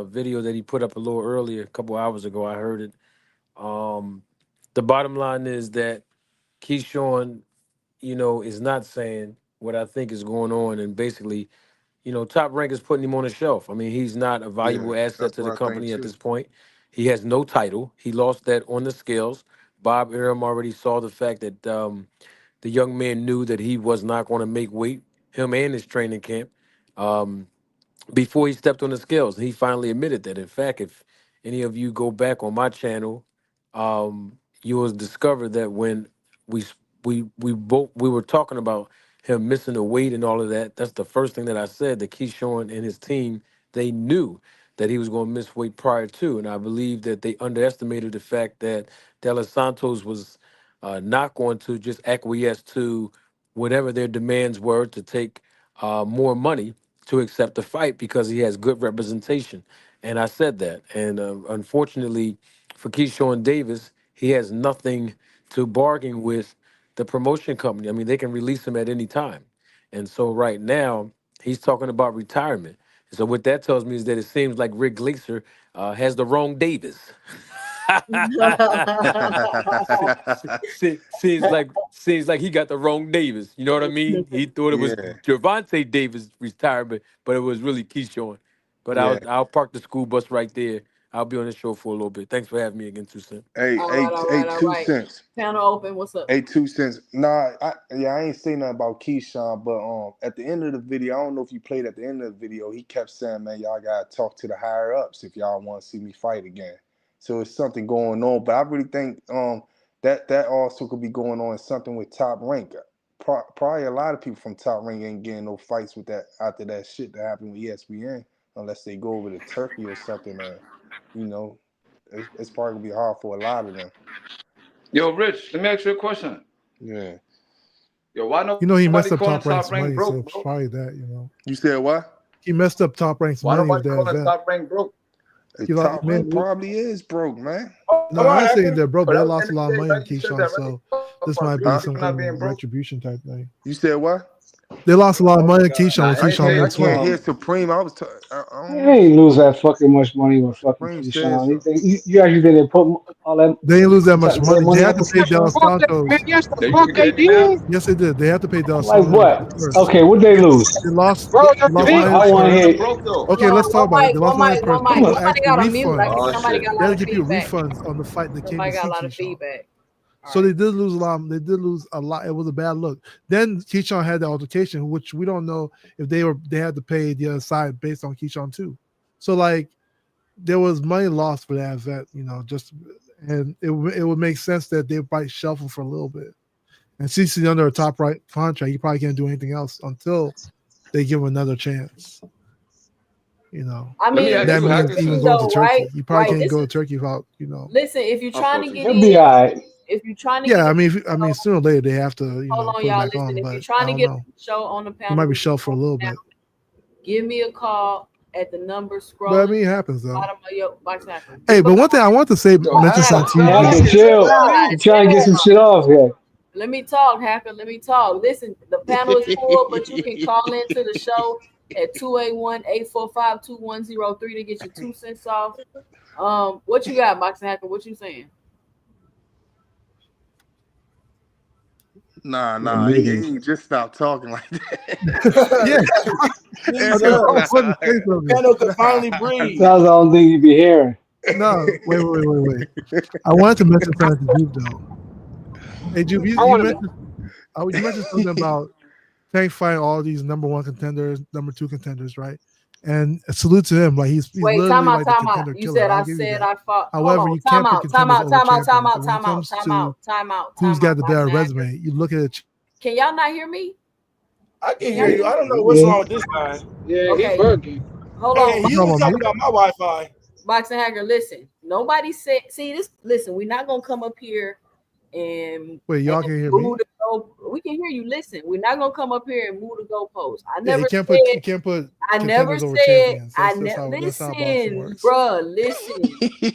video that he put up a little earlier, a couple hours ago. I heard it. The bottom line is that Keyshawn, is not saying what I think is going on, and basically, Top Rank is putting him on the shelf. I mean, he's not a valuable asset to the company at this point. He has no title. He lost that on the scales. Bob Arum already saw the fact that the young man knew that he was not going to make weight, him and his training camp. Before he stepped on the scales. He finally admitted that. In fact, if any of you go back on my channel, you will discover that when we we were talking about him missing the weight and all of that. That's the first thing that I said. That Keyshawn and his team, they knew that he was going to miss weight prior to, and I believe that they underestimated the fact that De Los Santos was not going to just acquiesce to whatever their demands were to take more money to accept the fight because he has good representation. And I said that. And unfortunately for Keyshawn Davis, he has nothing to bargain with the promotion company. I mean, they can release him at any time. And so right now, he's talking about retirement. So what that tells me is that it seems like Rick Gleaser has the wrong Davis. Seems like he got the wrong Davis. You know what I mean? He thought it was Yeah, Gervonta Davis retirement, but it was really Keyshawn. But yeah. I'll park the school bus right there. I'll be on the show for a little bit. Thanks for having me again, 2 Cent. Hey, All hey, right, all hey, right, all 2 right. cents. Panel open. What's up? Hey, 2 cents. Nah, I ain't say nothing about Keyshawn, but at the end of the video, I don't know if you played at the end of the video, he kept saying, man, y'all gotta talk to the higher ups if y'all want to see me fight again. So it's something going on, but I really think that also could be going on something with Top Rank. Probably a lot of people from Top Rank ain't getting no fights with that after that shit that happened with ESPN, unless they go over to Turkey or something. It's probably gonna be hard for a lot of them. Yo, Rich, let me ask you a question. Yeah. Yo, why You know, he messed nobody up calling Top Rank's Top Rank money, so broke, it's bro? probably that, you know. You said what? He messed up Top Rank's Why money with nobody that calling event. Top Rank broke? Top Rank probably is broke, man. No, I'm not saying they're broke, But but they at the lost a end lot of of the money day, on right? You said Keyshawn, that, so right? this might be Huh? some Not kind being of broke. retribution type thing. You said what? They lost a lot of money on Keyshawn. Nah, Keyshawn I made can't hear 12. Supreme. I don't He know. ain't lose that fucking much money with fucking Supreme said Keyshawn. You something. think you actually didn't put all that They didn't lose that much dead money. They money had up to for pay Del Keyshawn? Fuck that, man. Santos. Yes, the Yo, you fuck can they hear me now? did. Yes, they did. They had to pay Del Like Santos what? first. Okay, what they lose? They lost. Bro, They that's Yo, lost big. why I money want to per. Keyshawn hear. broke though? Okay, let's talk about it. They lost money per. Come on. Somebody got a mute. I Refunds. think Oh somebody shit. got a They had lot to of give you feedback. refunds on the fight that came Somebody to got see a lot of Keyshawn. feedback. So they did lose a lot. They did lose a lot. It was a bad look. Then Keyshawn had the altercation, which we don't know if they had to pay the other side based on Keyshawn too. So like there was money lost for that event, you know, and it would make sense that they might shuffle for a little bit. And since he's under a top right contract, he probably can't do anything else until they give him another chance. You know, I Let me mean, ask that this you, is means the even thing, Hackerson. going to though, Turkey. right? He probably can't This go to is Turkey without, you know. listen. If you're I trying fuck to with get you. He'll be in, all right. if you're trying to Yeah, get I in, mean, sooner or later they have to, you know, hold on, put him y'all. back Listen, on. if you're But trying I to don't get on know. the show on the He might panel, be shelved for a little bit. give me a call at the number But I scrolling mean, it happens though. bottom of your box hacker. Hey, but one thing I want to say, Yo, mention Hacker, something what's to you, up, Hacker, Juice. man? Chill chill. out. You trying to get some shit off here. Let me talk, Hacker. Let me talk. Listen, the panel is full, but you can call into the show at 281-845-2103 to get your 2 cents off. What you got, Boxing Hacker? What you saying? Nah. He ain't just stop talking like that. Yeah, I thought you wanted to say something. Pano could finally breathe. Sounds the only thing you be hearing. No, wait. I wanted to mention something to Jupe though. Hey, Jupe, you mentioned something about Tank fighting all these number one contenders, number two contenders, right? And salute to him. Like he's Wait, literally like the time out. contender You killer. said I'll I give you said that. I fought. However, Hold on, you can't put contenders over champions. And when it comes to who's got the better resume, you look at it. Can y'all not hear me? I can hear you. I don't know what's Yeah. wrong with this guy. Yeah, Okay. he bugging. Hold Hey, on. he was talking about my Wi-Fi. Boxing Hacker, listen. Nobody said. See this. Listen, we're not gonna come up here and wait. Y'all can hear me? We can hear you. Listen, we're not gonna come up here and move the goalposts. I Yeah, never you said. can't put I never contenders over said. champions. I That's how boxing listen, works. bruh. Listen.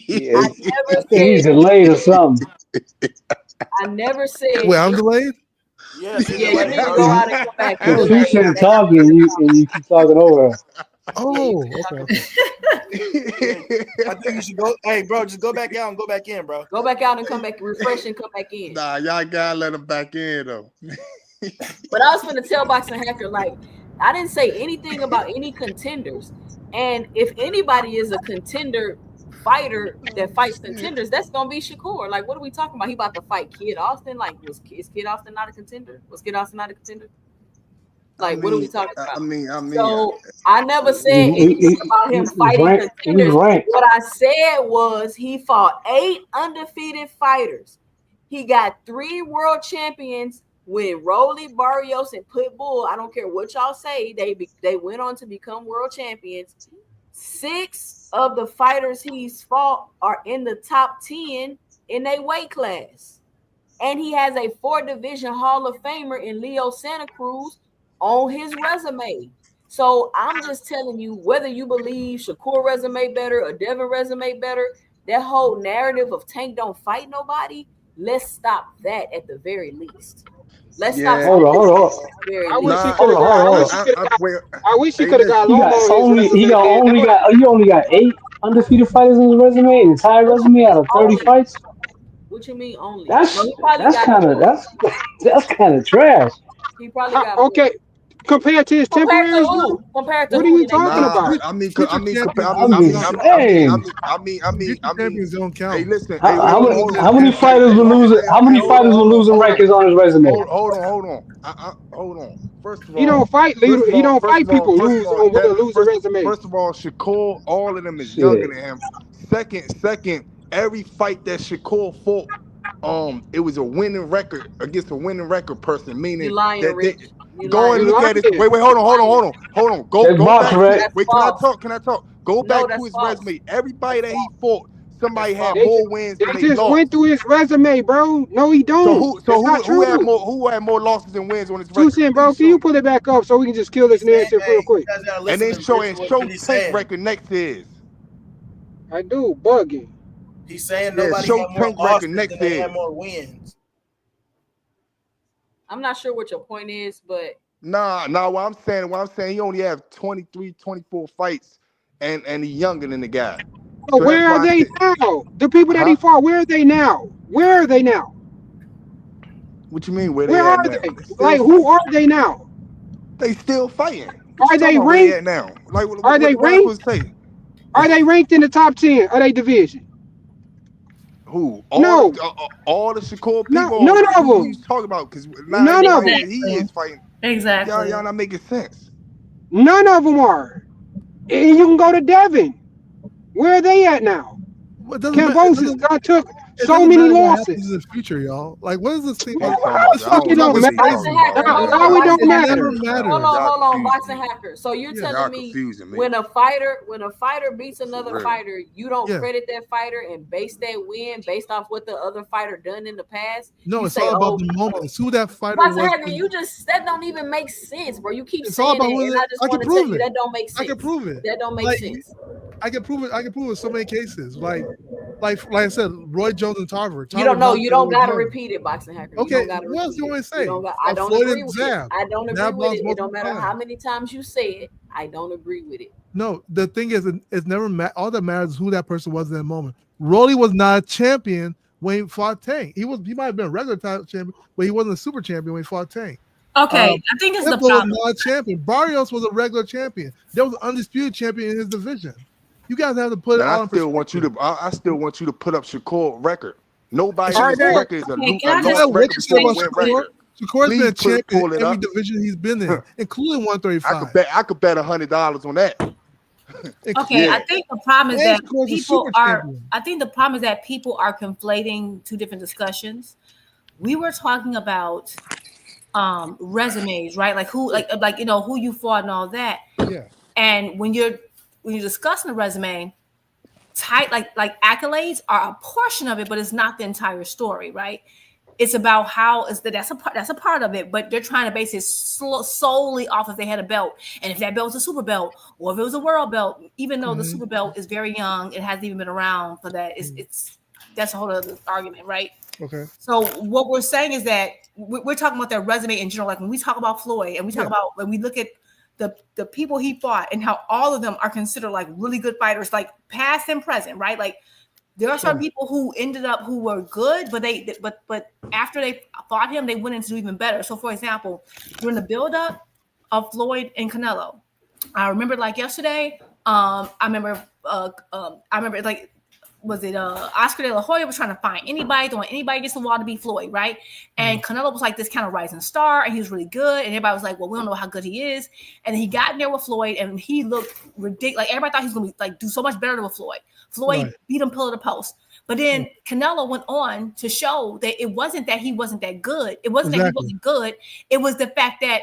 Yeah, I I never think he's said. delayed or something. I never said. Wait, I'm delayed. Yes, Yeah, you need to go out and come back. Because You're you delayed. said talking and you keep talking over her. Oh, okay. I think you should go. Hey, bro, just go back out and go back in, bro. Go back out and come back, refresh and come back in. Nah, y'all gotta let him back in though. But I was gonna tell Boxing Hacker, like, I didn't say anything about any contenders. And if anybody is a contender fighter that fights contenders, that's gonna be Shakur. Like, what are we talking about? He about to fight Kid Austin? Like, is Kid Austin not a contender? Was Kid Austin not a contender? Like, what are we talking about? So I never said anything about him fighting contenders. What I said was he fought 8 undefeated fighters. He got 3 world champions with Rolly, Barrios, and Pitbull. I don't care what y'all say. They went on to become world champions. 6 of the fighters he's fought are in the top 10 in their weight class. And he has a 4-division Hall of Famer in Leo Santa Cruz on his resume. So I'm just telling you, whether you believe Shakur resume better or Devin resume better, that whole narrative of Tank don't fight nobody, let's stop that at the very least. Let's stop. Hold on. I wish he could have got. I wish he could have got Lomo his resume. He only got 8. undefeated fighters in his resume, an entire resume out of 30 Only. fights. What you mean only? No, That's he probably that's got kind of more. that's kind of trash. He probably got more. Okay, compared to his Compared to temporaries, who? though, Compared to what are who you in their talking career? Nah, about? Future champions I'm just saying. future champions don't Hey, count. listen. Hey, How, wait, how hold on, many hold on. how many fighters with losing how many Hold on, fighters with hold on, losing hold on. records on his resume? Hold on. Hold on. First of He all, don't fight. He don't fight people lose on with a losing resume. first of all, Shakur, all of them is younger Shit. than him. Second, every fight that Shakur fought, it was a winning record against a winning record person, You meaning lying, that they Rich. You go and lying. You look at it. lying. Wait, hold on. Check Go box, back to Rick. it. That's Wait, can I false. talk? Go No, back to that's his false. resume. Everybody That's that he false. fought, That's somebody had false. more wins than They they just went lost. through his resume, bro. No, he don't. That's not Who true. had more losses and wins on his Two record? Cent, bro. Please Can show you me. pull it back up so we can just kill this narrative real quick? And then show Tank record next to his. I do bugging. He's saying Yeah, nobody show had more Tank record losses next than to they had his. more wins. I'm not sure what your point is, but Nah, what I'm saying, he only have 23, 24 fights, and he younger than the guy. So So that's where are why I they said, now? The people that he huh? fought, where are they now? Where are they now? What you mean where Where they are at now? they? They still Like, who fighting. are they now? They still fighting. What you Are talking they about where they ranked? at now? Like Are they what I supposed ranked? to say? Are they ranked in the top 10 of their division? Who? No, All the Shakur no, people, or none of who you them. talking about? Because not None of everybody them. that he is fighting. Exactly. Y'all not making sense. None of them are. And you can go to Devin. Where are they at now? It doesn't matter. Cambosis took It so doesn't many matter what happens in losses. the future, y'all. Like, what is this thing? What are you Like, talking about? this I Fuck, fucking it don't know talk don't is what they matter. talking Boxing crazy. Hacker, about. hold How on, it don't Boxing It Hacker. never matter? Hold matters. on, Y'all hold on, confusing Boxing me. Hacker. So you're Yeah. telling Y'all me confusing me. when a fighter beats another For real. fighter, you don't Yeah. credit that fighter and base that win based off what the other fighter done in the past? No, You it's say, all about oh, the moment. It's who that fighter Boxing was. Hacker, you just that don't even make sense, bro. You keep It's all saying about that, who and it, I just I can want to tell prove you it. that don't make I can sense. prove it. That don't make Like sense. I can prove it. I can prove it in so many cases. Like I said, Roy Jones and Tarver. You don't know. Knocked You out don't Roy gotta Jones. repeat it, Boxing Hacker. You Okay, don't gotta what else repeat you it. want to You say? don't got. I don't Floyd agree and with it. Zab. I don't agree Zab with lost it. It don't multiple matter how times. many times you say it. I don't agree with it. No, the thing is, it's never all that matters is who that person was in that moment. Rolly was not a champion when he fought Tank. He might have been a regular title champion, but he wasn't a super champion when he fought Tank. Okay, I think this is the Pitbull was problem. not a champion. Barrios was a regular champion. There was an undisputed champion in his division. You guys have to put it Man, I all in still perspective. want you to put up Shakur record. Nobody And on Are this they? record is a Okay, can I no just matter lost what record you say before a about win Shakur, record. Shakur's been a Please champion pull in it every up. division he's been in, including I 135. could bet $100 on that. Okay, I Yeah. think the problem is And that Shakur's a super champion. I think the problem is that people are conflating two different discussions. We were talking about resumes, right? Like who who you fought and all that. Yeah. And when you're discussing a resume, like accolades are a portion of it, but it's not the entire story, right? It's about how that's a part of it, but they're trying to base it solely off if they had a belt, and if that belt was a super belt or if it was a world belt. Even though the super belt is very young, it hasn't even been around for that. It's that's a whole other argument, right? Okay. So what we're saying is that we're talking about their resume in general. Like when we talk about Floyd and we talk about when we look at the people he fought and how all of them are considered like really good fighters, like past and present, right? Like there are some people who ended up who were good, but after they fought him, they went into even better. So for example, during the buildup of Floyd and Canelo, I remember like yesterday. I remember like. Was it Oscar De La Hoya was trying to find anybody, throwing anybody against the wall to beat Floyd, right? And Canelo was like this kind of rising star, and he was really good. And everybody was like, "Well, we don't know how good he is." And he got in there with Floyd, and he looked ridiculous. Like everybody thought he was going to be like do so much better than with Floyd. Floyd beat him pillar to post. But then Canelo went on to show that it wasn't that he wasn't that good. It wasn't that he wasn't good. It was the fact that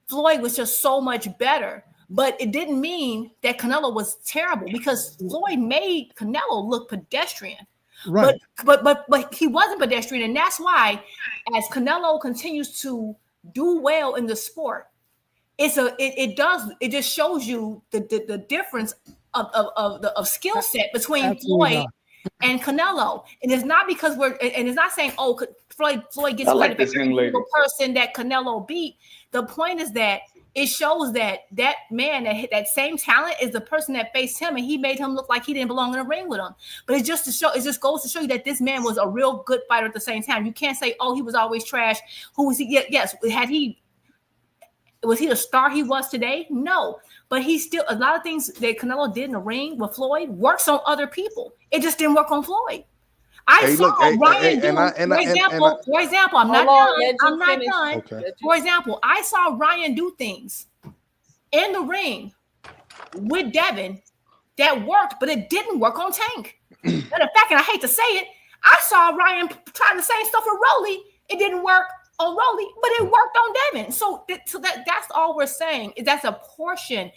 Floyd was just so much better. But it didn't mean that Canelo was terrible because Floyd made Canelo look pedestrian. Right. But he wasn't pedestrian. And that's why as Canelo continues to do well in the sport, it just shows you the difference of skill set between Floyd and Canelo. And it's not because it's not saying, Floyd gets credit for every single person that Canelo beat. The point is that it shows that that man, that same talent is the person that faced him, and he made him look like he didn't belong in the ring with him. But it's just to show, it just goes to show you that this man was a real good fighter at the same time. You can't say, oh, he was always trash. Who was he? Yes, was he the star he was today? No, but he still, a lot of things that Canelo did in the ring with Floyd works on other people. It just didn't work on Floyd. I saw Ryan do, for example, I'm not done. Okay. For example, I saw Ryan do things in the ring with Devin that worked, but it didn't work on Tank. Matter of fact, and I hate to say it, I saw Ryan try the same stuff with Rolly. It didn't work on Rolly, but it worked on Devin. So that's all we're saying. That's a portion.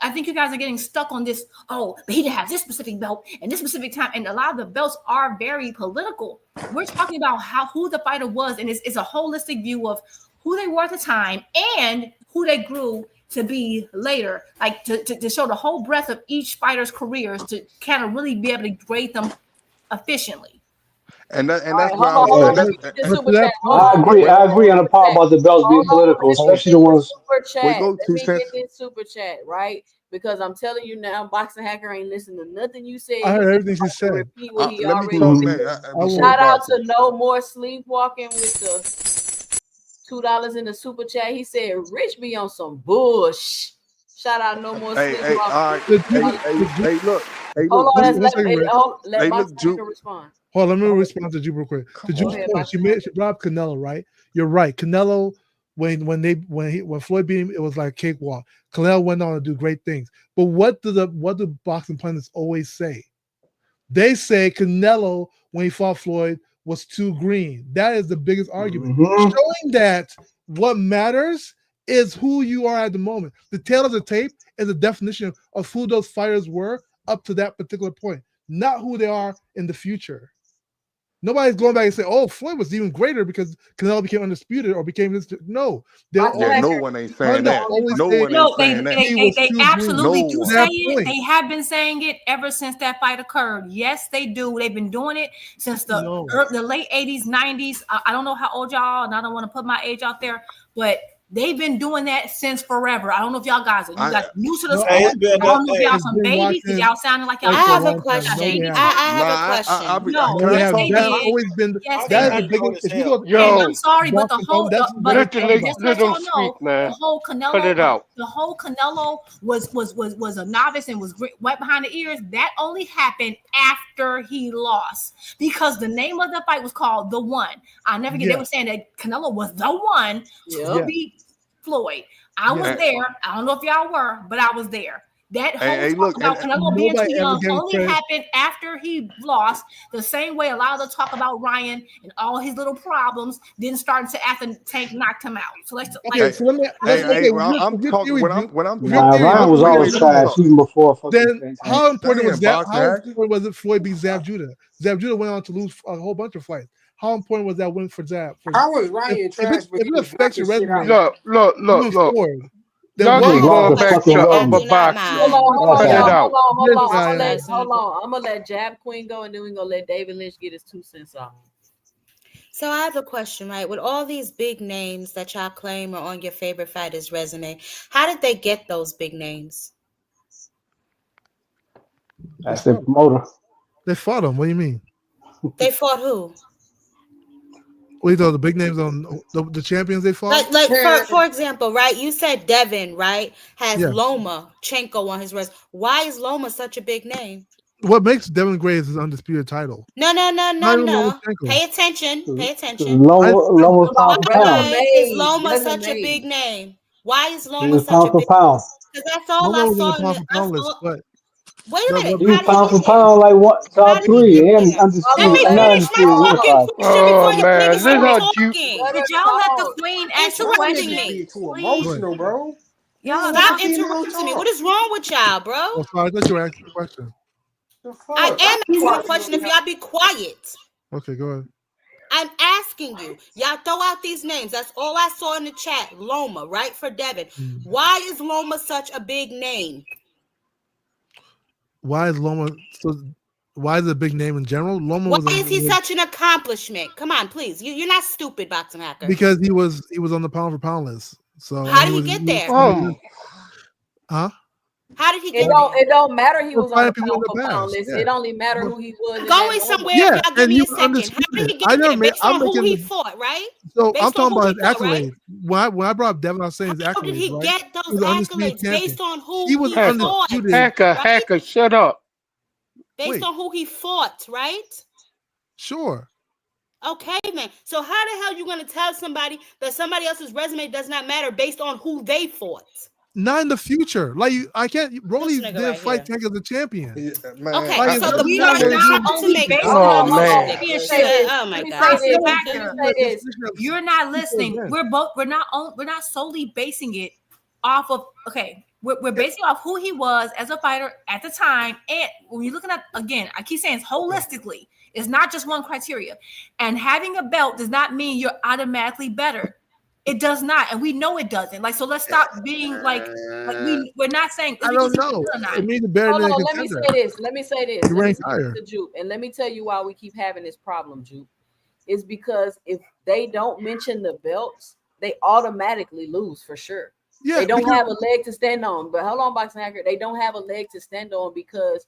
I think you guys are getting stuck on this. Oh, but he didn't have this specific belt and this specific time. And a lot of the belts are very political. We're talking about who the fighter was, and it's a holistic view of who they were at the time and who they grew to be later. Like to show the whole breadth of each fighter's careers to kind of really be able to grade them efficiently. And that's why I agree on the part about the belts being political, especially the ones. Let me get this super chat, right? Because I'm telling you now, Boxing Hacker ain't listening to nothing you said. I heard everything she said. Repeat what he already said. Shout out to No More Sleepwalking with the $2 in the super chat. He said, Rich be on some bush. Shout out No More Sleepwalking. Hey, look. Hold on, let Boxing Hacker respond. Hold on, let me respond to Ju real quick. To Ju's point, she brought up Canelo, right? You're right. Canelo, when Floyd beat him, it was like a cakewalk. Canelo went on to do great things. But what do boxing pundits always say? They say Canelo, when he fought Floyd, was too green. That is the biggest argument. Showing that what matters is who you are at the moment. The tail of the tape is a definition of who those fighters were up to that particular point, not who they are in the future. Nobody's going back and say, "Oh, Floyd was even greater because Canelo became undisputed or became this." No, no one ain't saying that. They absolutely do say it. They have been saying it ever since that fight occurred. Yes, they do. They've been doing it since the late 80s, 90s. I don't know how old y'all, and I don't want to put my age out there, but they've been doing that since forever. I don't know if y'all guys are. You guys new to the sport. I don't know if y'all some babies because y'all sounding like y'all. I have a question. I have a question. No, that's always been. That's the biggest. If you go, I'm sorry, but the whole, let them speak, man. The whole Canelo, cut it out. The whole Canelo was a novice and was wet behind the ears. That only happened after he lost because the name of the fight was called The One. I never get. They were saying that Canelo was the one to beat Floyd. I was there. I don't know if y'all were, but I was there. That whole talk about Canelo being too young only happened after he lost. The same way a lot of the talk about Ryan and all his little problems didn't start until after Tank knocked him out. So let's. I'm talking when I'm. Ryan was always trash even before. Then how important was that? How important was it Floyd beat Zab Judah? Zab Judah went on to lose a whole bunch of fights. How important was that win for Zab? How was Ryan trash? If it affects your resume, look. Y'all keep going back to upper box. Hold on. I'm gonna let Jab Queen go, and then we're gonna let David Lynch get his 2 cents off. So I have a question, right? With all these big names that y'all claim are on your favorite fighter's resume, how did they get those big names? That's the promoter. They fought him. What do you mean? They fought who? What you know, the big names on the champions they fought? Like for example, right? You said Devin, right? Has Lomachenko on his resume. Why is Loma such a big name? What makes Devin Gray his undisputed title? No. Pay attention. Loma's pound for pound. Why is Loma such a big name? Why is Loma such a big name? Because that's all I saw. Wait a minute. He was pound for pound like what? Top 3 and undisputed. Oh man, this is how cute. Did y'all let the queen interrupting me? Too emotional, bro. Y'all stop interrupting me. What is wrong with y'all, bro? Oh, sorry, I thought you were asking a question. I am asking a question. If y'all be quiet. Okay, go ahead. I'm asking you. Y'all throw out these names. That's all I saw in the chat. Loma, right? For Devin. Why is Loma such a big name? Why is Loma why is it a big name in general? Why is he such an accomplishment? Come on, please. You're not stupid, Boxing Hacker. Because he was on the pound for pound list. So How did he get there? Huh? How did he get It don't matter. He We're was on finding the people in pound the for pound past. list. Yeah. It only matter who he was. in Going that somewhere, moment. Yeah, if y'all give and me he a was second. How undisputed. did he get there? Based on who he fought, right? So I'm Based on talking who about he his fought, right? accolades. When I brought up Devin, I was saying his How did accolades, he right? get He those was an undisputed accolades champion. based on who He was he fought, undisputed. right? Shut up. Based on who he fought, right? Sure. Okay, man. So how the hell you gonna tell somebody that somebody else's resume does not matter based on who they fought? Not in the future. Like I can't. Broly nigga didn't right fight here. Tank as a champion. Okay, Like, so it the doesn't we matter are what he's not doing to in the only make future. basing on oh my the god. possible factor. Position of You're not listening. events. We're not solely basing it off of we're basing off who he was as a fighter at the time. And when you're looking at, again, I keep saying it's holistically, it's not just one criteria. And having a belt does not mean you're automatically better. It does not, and we know it doesn't. Like, so let's stop being like we're not saying I don't know. It means better Hold than a on, let me contender. say this. Let me say this. You Let me rank say higher. this to Jupe. And let me tell you why we keep having this problem, Jupe. It's because if they don't mention the belts, they automatically lose for sure. Yeah, they don't because- have a leg to stand on. But hold on, Boxing Hacker. They don't have a leg to stand on because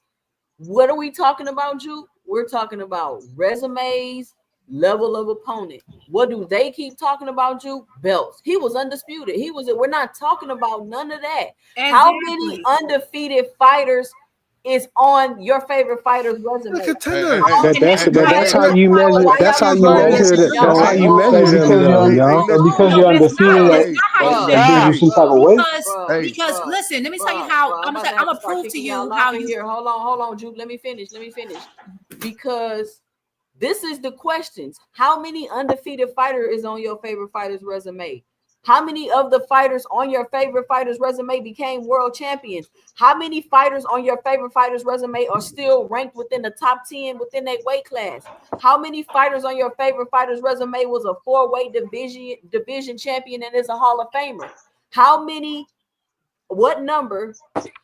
what are we talking about, Jupe? We're talking about resumes, level of opponent. What do they keep talking about, Jupe? Belts. He was undisputed. We're not talking about none of that. How many undefeated fighters is on your favorite fighter's resume? That's how you measure. That's how you measure it. That's how you measure them, though, y'all. Because you're undefeated, that gives you some type of weight. Because listen, let me tell you how I'm gonna prove to you how you. Here. Hold on, Jupe. Let me finish. Because this is the questions. How many undefeated fighter is on your favorite fighter's resume? How many of the fighters on your favorite fighter's resume became world champions? How many fighters on your favorite fighter's resume are still ranked within the top 10 within their weight class? How many fighters on your favorite fighter's resume was a 4-weight division champion and is a Hall of Famer? How many, what number,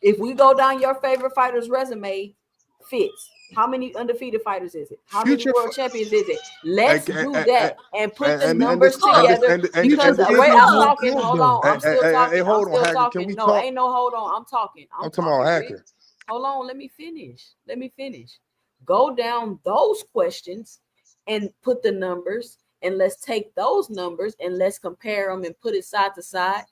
if we go down your favorite fighter's resume, fits? How many undefeated fighters is it? How many world champions is it? Let's do that and put the numbers together. Because wait, I'm talking. Hold on, I'm still talking. Hold I'm on, still Hacker. talking. Can we No, talk? ain't no hold on. I'm talking. I'm talking about Hacker. Hold on, let me finish. Go down those questions and put the numbers, and let's take those numbers and let's compare them and put it side to side.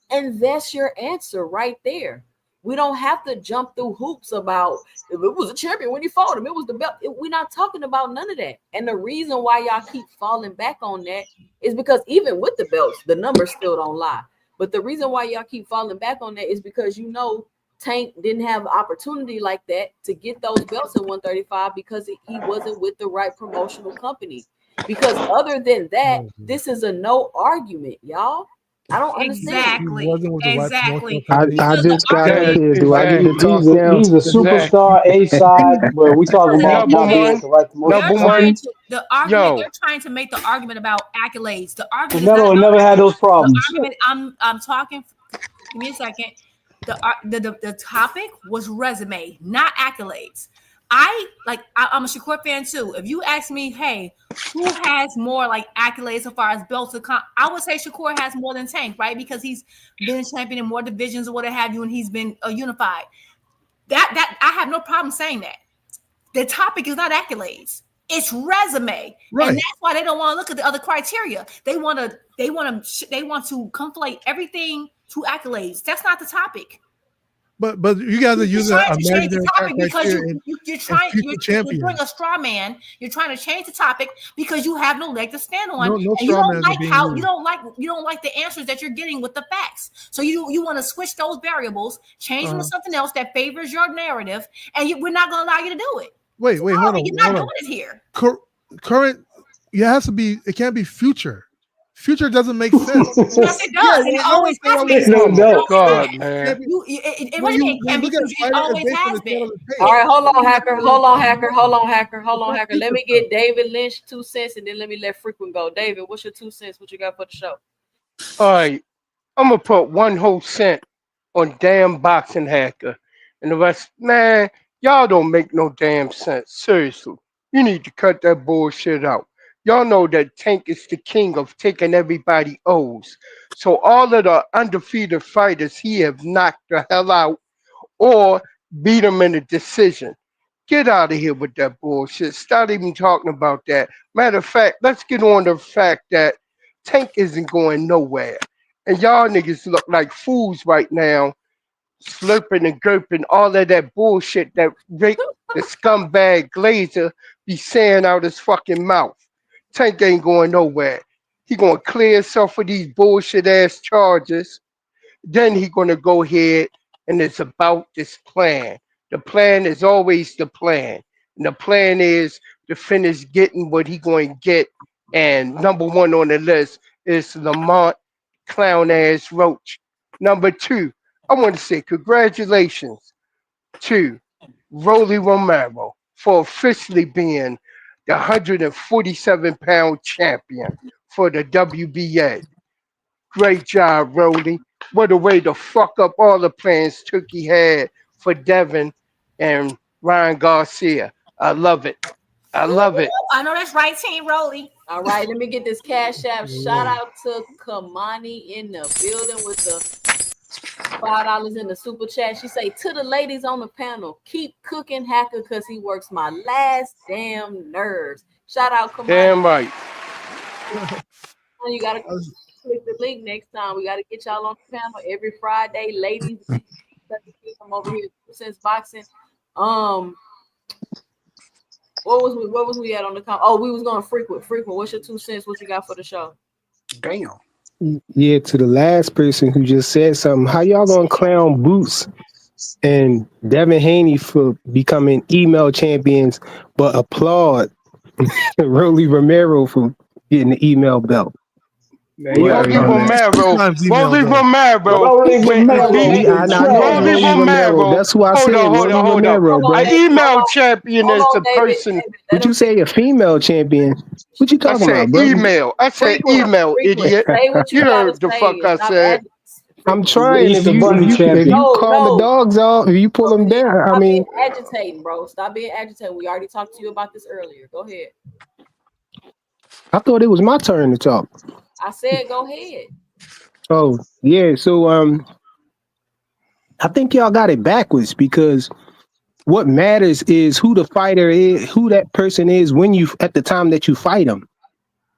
And that's your answer right there. We don't have to jump through hoops about if it was a champion when you fought him. It was the belt. We're not talking about none of that. And the reason why y'all keep falling back on that is because even with the belts, the numbers still don't lie. But the reason why y'all keep falling back on that is because you know Tank didn't have an opportunity like that to get those belts in 135 because he wasn't with the right promotional company. Because other than that, this is a no argument, y'all. I don't understand. Exactly. I just got in here. Do I get to talk now? He's a superstar, A side, but we talking about not being with the right promotion. The argument they're trying to make the argument about accolades. The argument Canelo never had those problems. The argument I'm talking. Give me a second. The topic was resume, not accolades. I'm a Shakur fan too. If you ask me, hey, who has more like accolades as far as belts, I would say Shakur has more than Tank, right? Because he's been champion in more divisions or what have you, and he's been unified. That I have no problem saying that. The topic is not accolades; it's resume, and that's why they don't want to look at the other criteria. They want to conflate everything to accolades. That's not the topic. But you guys are using a imaginary because you're trying to bring a straw man. You're trying to change the topic because you have no leg to stand on. No and you don't like how you don't like the answers that you're getting with the facts. So you want to switch those variables, change them to something else that favors your narrative, and we're not going to allow you to do it. Wait, hold on. You're not doing it here. Current, it has to be. It can't be future. Future doesn't make sense. Yes, it does. It always has been. No, God, man. It can't be future. It always has been. All right, hold on, Hacker. Let me get David Lynch 2 cents, and then let me let Frequent go. David, what's your 2 cents? What you got for the show? All right, I'm gonna put 1 whole cent on damn Boxing Hacker, and the rest, man, y'all don't make no damn sense. Seriously, you need to cut that bullshit out. y'all know that Tank is the king of taking everybody O's. So all of the undefeated fighters he have knocked the hell out or beat them in a decision. Get out of here with that bullshit. Stop even talking about that. Matter of fact, let's get on the fact that Tank isn't going nowhere. And y'all niggas look like fools right now, slurping and gurping all of that bullshit that Rick, the scumbag Glazer, be saying out his fucking mouth. Tank ain't going nowhere. He gonna clear himself of these bullshit ass charges. Then he gonna go ahead and it's about this plan. The plan is always the plan. And the plan is to finish getting what he going to get. And number one on the list is Lamont clown ass Roach. Number two, I want to say congratulations to Rolly Romero for officially being the 147-pound champion for the WBA. Great job, Rolly. What a way to fuck up all the plans Turkey had for Devin and Ryan Garcia. I love it. I love it. I know that's right, Team Rolly. All right, let me get this cash app. Shout out to Kamani in the building with the $5 in the super chat. She say, to the ladies on the panel, keep cooking Hacker because he works my last damn nerves. Shout out Kamani. Damn right. You gotta click the link next time. We gotta get y'all on the panel every Friday, ladies. Come over here, 2 Cents Boxing. What was we at on the com? Oh, we was going frequent. What's your 2 cents? What you got for the show? Damn. Yeah, to the last person who just said something, how y'all gonna clown Boots and Devin Haney for becoming email champions, but applaud Rolly Romero for getting the email belt? Rolly Romero. That's who I said. Hold on. An email champion is the person. Would you say a female champion? What you talking about, bro? I said email, idiot. You heard the fuck I said. I'm trying. If you call the dogs out, if you pull them down, I mean, agitating, bro. Stop being agitated. We already talked to you about this earlier. Go ahead. I thought it was my turn to talk. I said go ahead. Oh, yeah. So I think y'all got it backwards because what matters is who the fighter is, who that person is when you at the time that you fight them,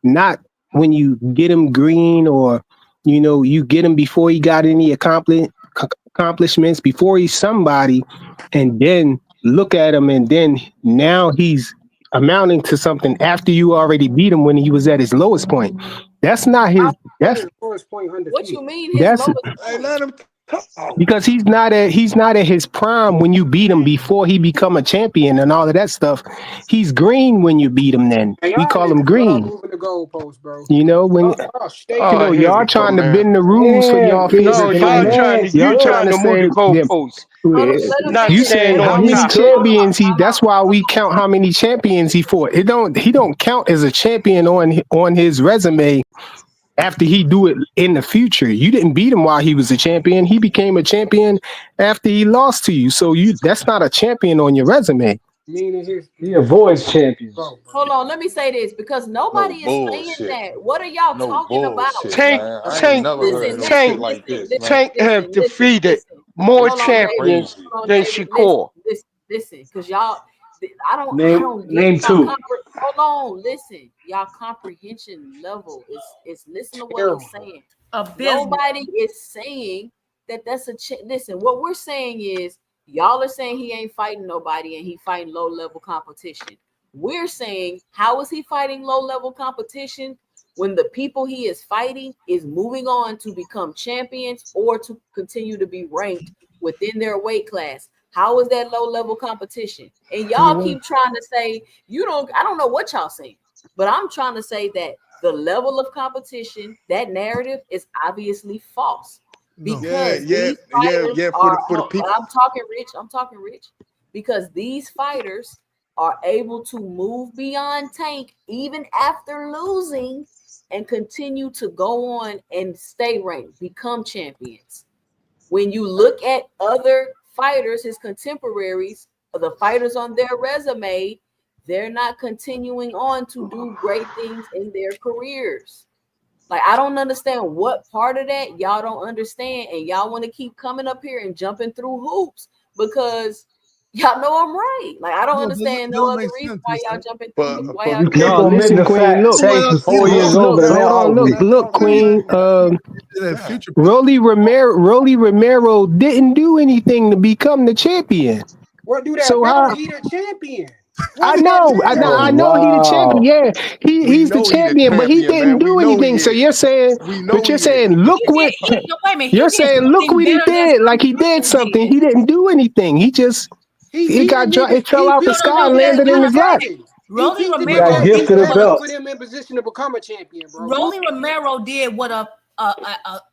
not when you get him green or you get him before he got any accomplishments, before he's somebody, and then look at him and then now he's amounting to something after you already beat him when he was at his lowest point. That's not his. That's what you mean. His lowest point? Let him because he's not at his prime when you beat him before he become a champion and all of that stuff. He's green when you beat him. Then we call him green. Moving the goalposts, bro. Y'all trying to bend the rules for y'all. You're trying to move the goalposts. You said how many champions he? That's why we count how many champions he fought. He don't count as a champion on his resume. After he do it in the future, you didn't beat him while he was a champion. He became a champion after he lost to you. So that's not a champion on your resume. He avoids champions. Hold on, let me say this because nobody is saying that. What are y'all talking about? Tank have defeated more champions than Shakur. Listen, because y'all. I don't name two. Hold on, listen. Y'all comprehension level is listen to what he's saying. Nobody is saying that's a listen. What we're saying is y'all are saying he ain't fighting nobody and he fighting low level competition. We're saying how is he fighting low level competition when the people he is fighting is moving on to become champions or to continue to be ranked within their weight class? How is that low level competition? And y'all keep trying to say I don't know what y'all saying, but I'm trying to say that the level of competition, that narrative is obviously false. Because these fighters I'm talking rich. Because these fighters are able to move beyond Tank even after losing and continue to go on and stay ranked, become champions. When you look at other fighters, his contemporaries, the fighters on their resume, they're not continuing on to do great things in their careers. Like, I don't understand what part of that y'all don't understand, and y'all want to keep coming up here and jumping through hoops because y'all know I'm right. Like, I don't understand no other reason why y'all jumping through hoops. Why y'all You keep No, on listen, missing, the Queen. fact Look, Tank is 4 years look, older than hold on, Aubrey. look, Queen. Rolly Romero didn't do anything to become the champion. What do that So matter? how? He the champion. I What do that know, matter? Oh I know he the champion. wow. Yeah, We he's the know he the champion, but he champion, didn't man. We do know he anything. So is. you're saying, We know he is. look He what did. Wait a minute. you're He did saying. Look something what he better than did. Like he some did people something. did. He didn't do anything. He just He got the dropped. nigga. It fell He out the picked the sky and nigga that landed in be his lap. champion. He Rolly picked the He nigga got Romero that be gifted a champion to belt. put him in position to become a champion, bro. Rolly Romero did what a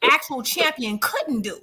actual champion couldn't do,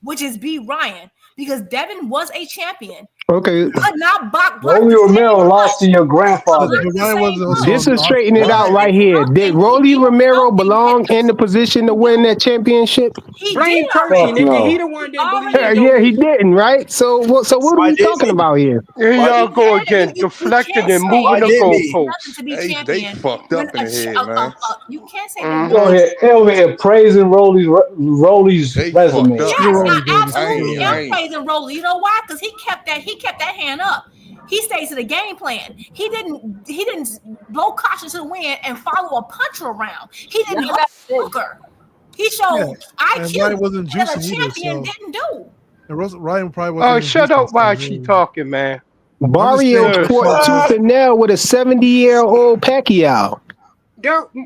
which is beat Ryan, because Devin was a champion. Okay, Could not block Rolly the same Romero lost punch. to your grandfather. But Ryan was also this on is straightening it out What? right here. Did Rolly Romero belong in the position to win that championship? He did Blame Percy, Fuck already. nigga. He no. the one He that believe in already. your Yeah, he vision. didn't, right? So what are Why we didn't talking he? about here? Here Why y'all didn't go he? again, You deflecting can't and say moving Why the that didn't there's he? goalposts. nothing to be They champion fucked when up in the head, man. you can't say there's He no. Mm-hmm. over here praising Rolly's They fucked resume. up, Yes, bro. I I absolutely ain't, am I ain't. praising Rolly. You know why? Because he kept that hand up. He stays to the game plan. He didn't blow caution to the wind and follow a puncher around. He didn't Y'all hook got a that. hooker. He Yeah, showed and IQ Ryan wasn't that a juicing either. champion So didn't do. and Ryan probably wasn't Oh, even shut juicing. up while So she really, talking, man. I'm just saying. Barrios fought tooth Seriously. and nail with a 70-year-old Pacquiao.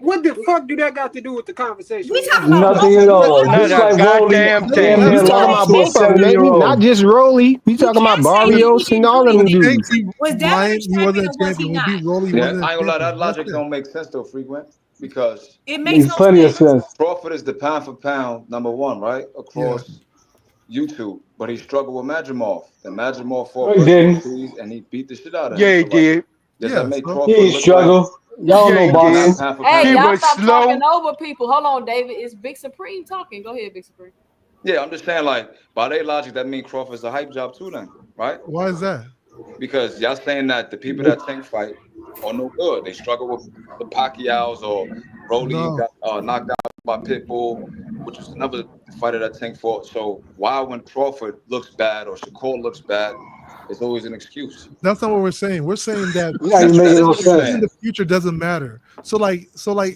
What the fuck do that got to do with the conversation We we talking having? about Nothing both. at We all. Not Just a like Rolly goddamn damn thing. We near talking lost about to a both of them, baby. 70-year-old. Not just Rolly. We You talking about can't say that he Barrios and didn't do all of them anything. dudes. Was Devin Ryan, a he wasn't champion a or was he champion. When he not? beat Rolly, he Yeah, wasn't a I ain't gonna lie, champion. that That's logic it. don't make sense though, frequent, because It makes Makes no plenty of sense. sense. Crawford is the pound for pound #1, right? Yeah. Across YouTube, but he struggled with Madrimov. And Madrimov No, fought he Bristol didn't. Ortiz, and he beat the shit out of him. Yeah, he So like, did. does that Yeah. make So He Crawford ain't look like struggle. Y'all Yeah, know he not did. boxing. pound for Hey, He pound? y'all was stop talking slow. over people. Hold on, David. It's Big Supreme talking. Go ahead, Big Supreme. Yeah, I'm just saying, like, by their logic, that means Crawford's a hype job too, then, right? why is that? Because y'all saying that the people that Tank fight are no good. They struggle with the Pacquiao's, or Rolly No. got knocked out by Pitbull, which is another fighter that Tank fought. So why, when Crawford looks bad or Shakur looks bad, it's always an excuse? That's not what we're saying. We're saying that You're not That even making is no what you're sense. in saying. the future doesn't matter. So like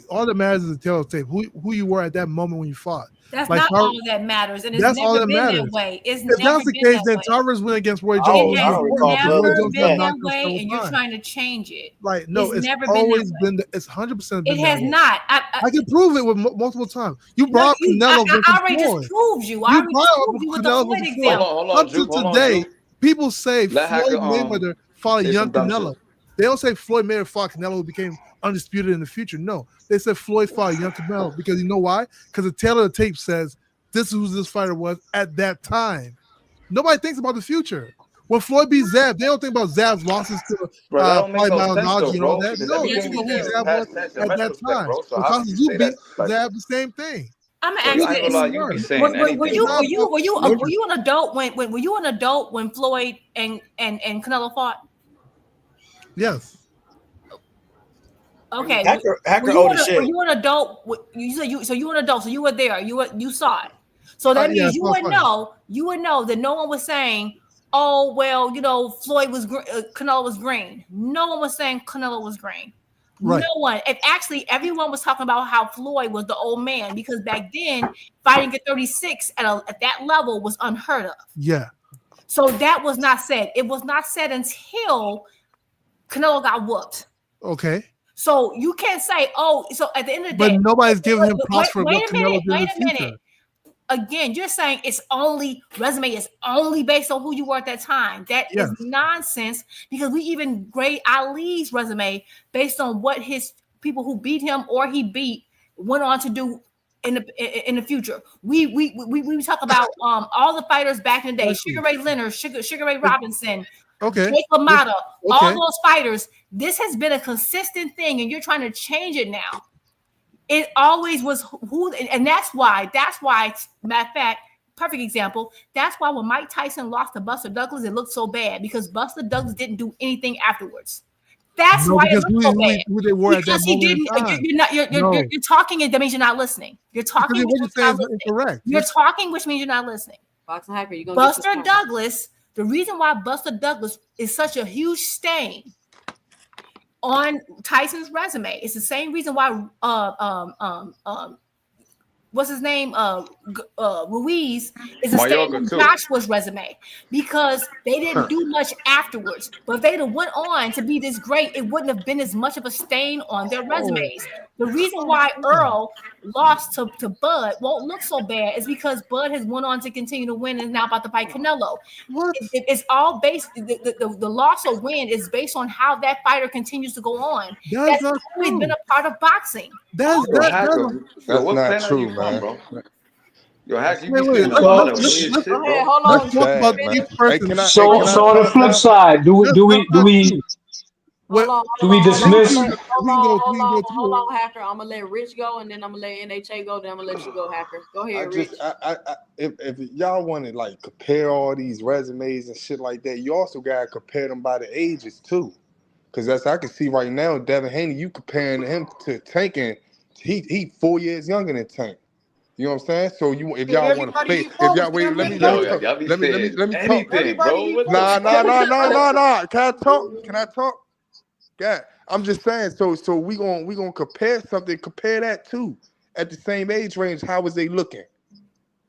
all that matters is the tape. Who you were at that moment when you fought. That's Like not all that matters, and it's that's all never that been that matters. way. It's If never that's the been case, that then way. Tavares went against Roy I Jones don't, when It he I was has don't important recall because Roy Floyd never Jones doing got been that. that knocked out way, several and you're times. trying to change it. Like no, It's it's never been that always way. been. It's 100% It been that has way. not. I can prove it with multiple times. You No, brought up Canelo I versus already just Floyd. proved you. I You already brought just up proved you with the Canelo Floyd versus Floyd. example. Up to Juke. Hold on, today, Juke. people say Let Floyd Hacker Mayweather fought a say young some dumb Canelo. shit. They don't say Floyd Mayweather fought Canelo who became undisputed in the future. No, they said Floyd fought a young Canelo because you know why? Because the tail of the tape says this is who this fighter was at that time. Nobody thinks about the future. When Floyd beat Zab, they don't think about Zab's losses to Bro, that don't make no sense though, fibromyalgia and all bro. that. Because No, they Yes, everything think we you about who saying do. is Zab was past tense in at that retrospect, time. bro. So When how can you Costa say beat that's like? Zab, the same thing. I'm gonna So ask I you ain't gonna this: lie, you be saying were anything, you bro. an adult when were you an adult when Floyd and Canelo fought? Yes. Okay, Hacker old as were shit. you an adult? You said you were an adult, so you were there. You saw it. So that Yeah, means you would know that no one was saying, "Oh well, Floyd was Canelo was green." No one was saying Canelo was green. Right. No one. And actually, everyone was talking about how Floyd was the old man because back then, fighting at 36 at that level was unheard of. Yeah. So that was not said. It was not said until Canelo got whooped. Okay. So you can't say, "Oh." So at the end of the But day, nobody's giving him props for wait what a Canelo minute. did in Wait the a future. minute. Again, you're saying resume is only based on who you were at that time. That is nonsense because we even grade Ali's resume based on what his people who beat him or he beat went on to do in the future. We talk about all the fighters back in the day: Sugar Ray Leonard, Sugar Ray Robinson, Okay. Jake LaMotta, all Okay. those fighters. This has been a consistent thing, and you're trying to change it now. It always was who, and that's why, matter of fact, perfect example. That's why when Mike Tyson lost to Buster Douglas, it looked so bad because Buster Douglas didn't do anything afterwards. That's No, why it because looks so bad. who they were at that Because he moment in didn't. time. You're not. You're talking, and that means you're not listening. You're talking, Because which what means you're you're saying not is listening. incorrect. You're talking, which means you're not listening. Boxing Hacker, you're gonna get Buster your turn. Douglas. The reason why Buster Douglas is such a huge stain on Tyson's resume is the same reason why what's his name? Ruiz is a stain Mayorga on too. Joshua's resume because they didn't do much afterwards. But if they'd have went on to be this great, it wouldn't have been as much of a stain on their resumes. The reason why Earl lost to Bud won't look so bad is because Bud has went on to continue to win and is now about to fight Canelo. It's all based, the loss or win is based on how that fighter continues to go on. That's always been a part of boxing. Yo, Hacker, yo, what not planet are you true, from, man. bro? Yo, Hacker, you Wait, be wait, saying a let's- lot of let's- weird let's- shit, Go ahead, bro. hold on. Let's talk about man. each person. Hey, So on the flip side, do we Hold on, do we dismiss? hold on, Hacker. I'm gonna let Rich go, and then I'm gonna let NHA go. Then I'm gonna let you go, Hacker. Go ahead, Rich. If y'all want to like compare all these resumes and shit like that, you also gotta compare them by the ages too, because that's I can see right now. Devin Haney, you comparing him to Tank, and he 4 years younger than Tank. You know what I'm saying? So if y'all want to play, if y'all wait, let me Yo, talk. y'all be Let me saying talk. anything, bro. What the Nah. fuck? Can I talk? Can I talk? Yeah, I'm just saying. So we gonna compare something. Compare that too. At the same age range, how was they looking?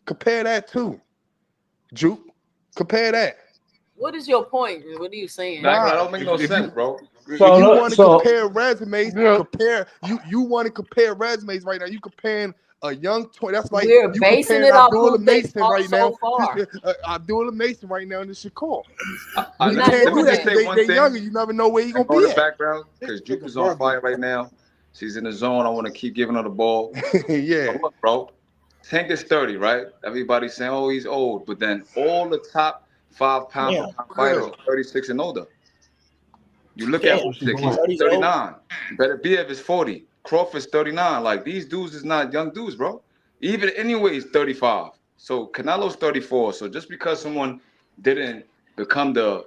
Compare that too. Juke. Compare that. What is your point? What are you saying? Nah, that don't make no sense, bro. If you want to compare resumes, compare you want to compare resumes right now. You comparing a young 20. That's like We're you basing comparing it off Abdullah who they Mason fought right so now. far. Abdullah Mason right now in the Shakur. Let You me can't do that just say because one they thing. younger. You never know where he I gonna know in be the at. background because Juke is on fire right now. She's in the zone. I want to keep giving her the ball. Yeah. But look, bro. Tank is 30, right? Everybody's saying, oh, he's old. But then all the top 5 pound for pound fighters are 36 and older. You look at Usyk, he's 39. Better Biev is 40. Crawford's 39. Like, these dudes is not young dudes, bro. Even anyways, 35. So Canelo's 34. So just because someone didn't become the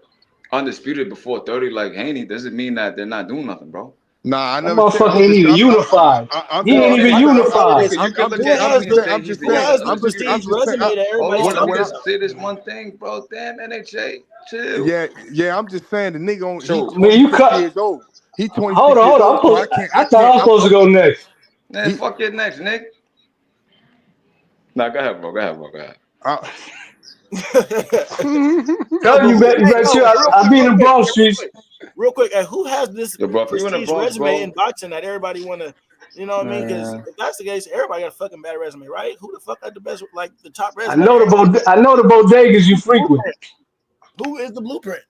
undisputed before 30 like Haney doesn't mean that they're not doing nothing, bro. Nah, I That never said. motherfucker ain't even unified. He ain't even unified. You can look at him and say he's the youngest undisputed. Hold on, let me just say this one thing, bro. Damn, NHA, chill. Yeah. I'm just saying the nigga on. He So, 26 years old. He 26 Hold years on. old. So I can't. I thought I was supposed to go next. Man, fuck it next, Nick. Nah, go ahead, bro. Go ahead. Tell you better chill. I be in the Bronx streets. Real quick, and who has this Yo, bro, if you in the prestige Bronx, resume bro, in boxing that everybody want to, you know what I mean? Because if that's the case, everybody got a fucking bad resume, right? Who the fuck got the best, like the top I resume? know the bodegas you frequent. Who is the blueprint?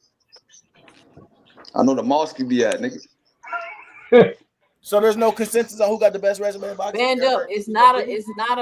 I know the Mosque be at, nigga. So there's no consensus on who got the best resume in boxing. Band up. It's not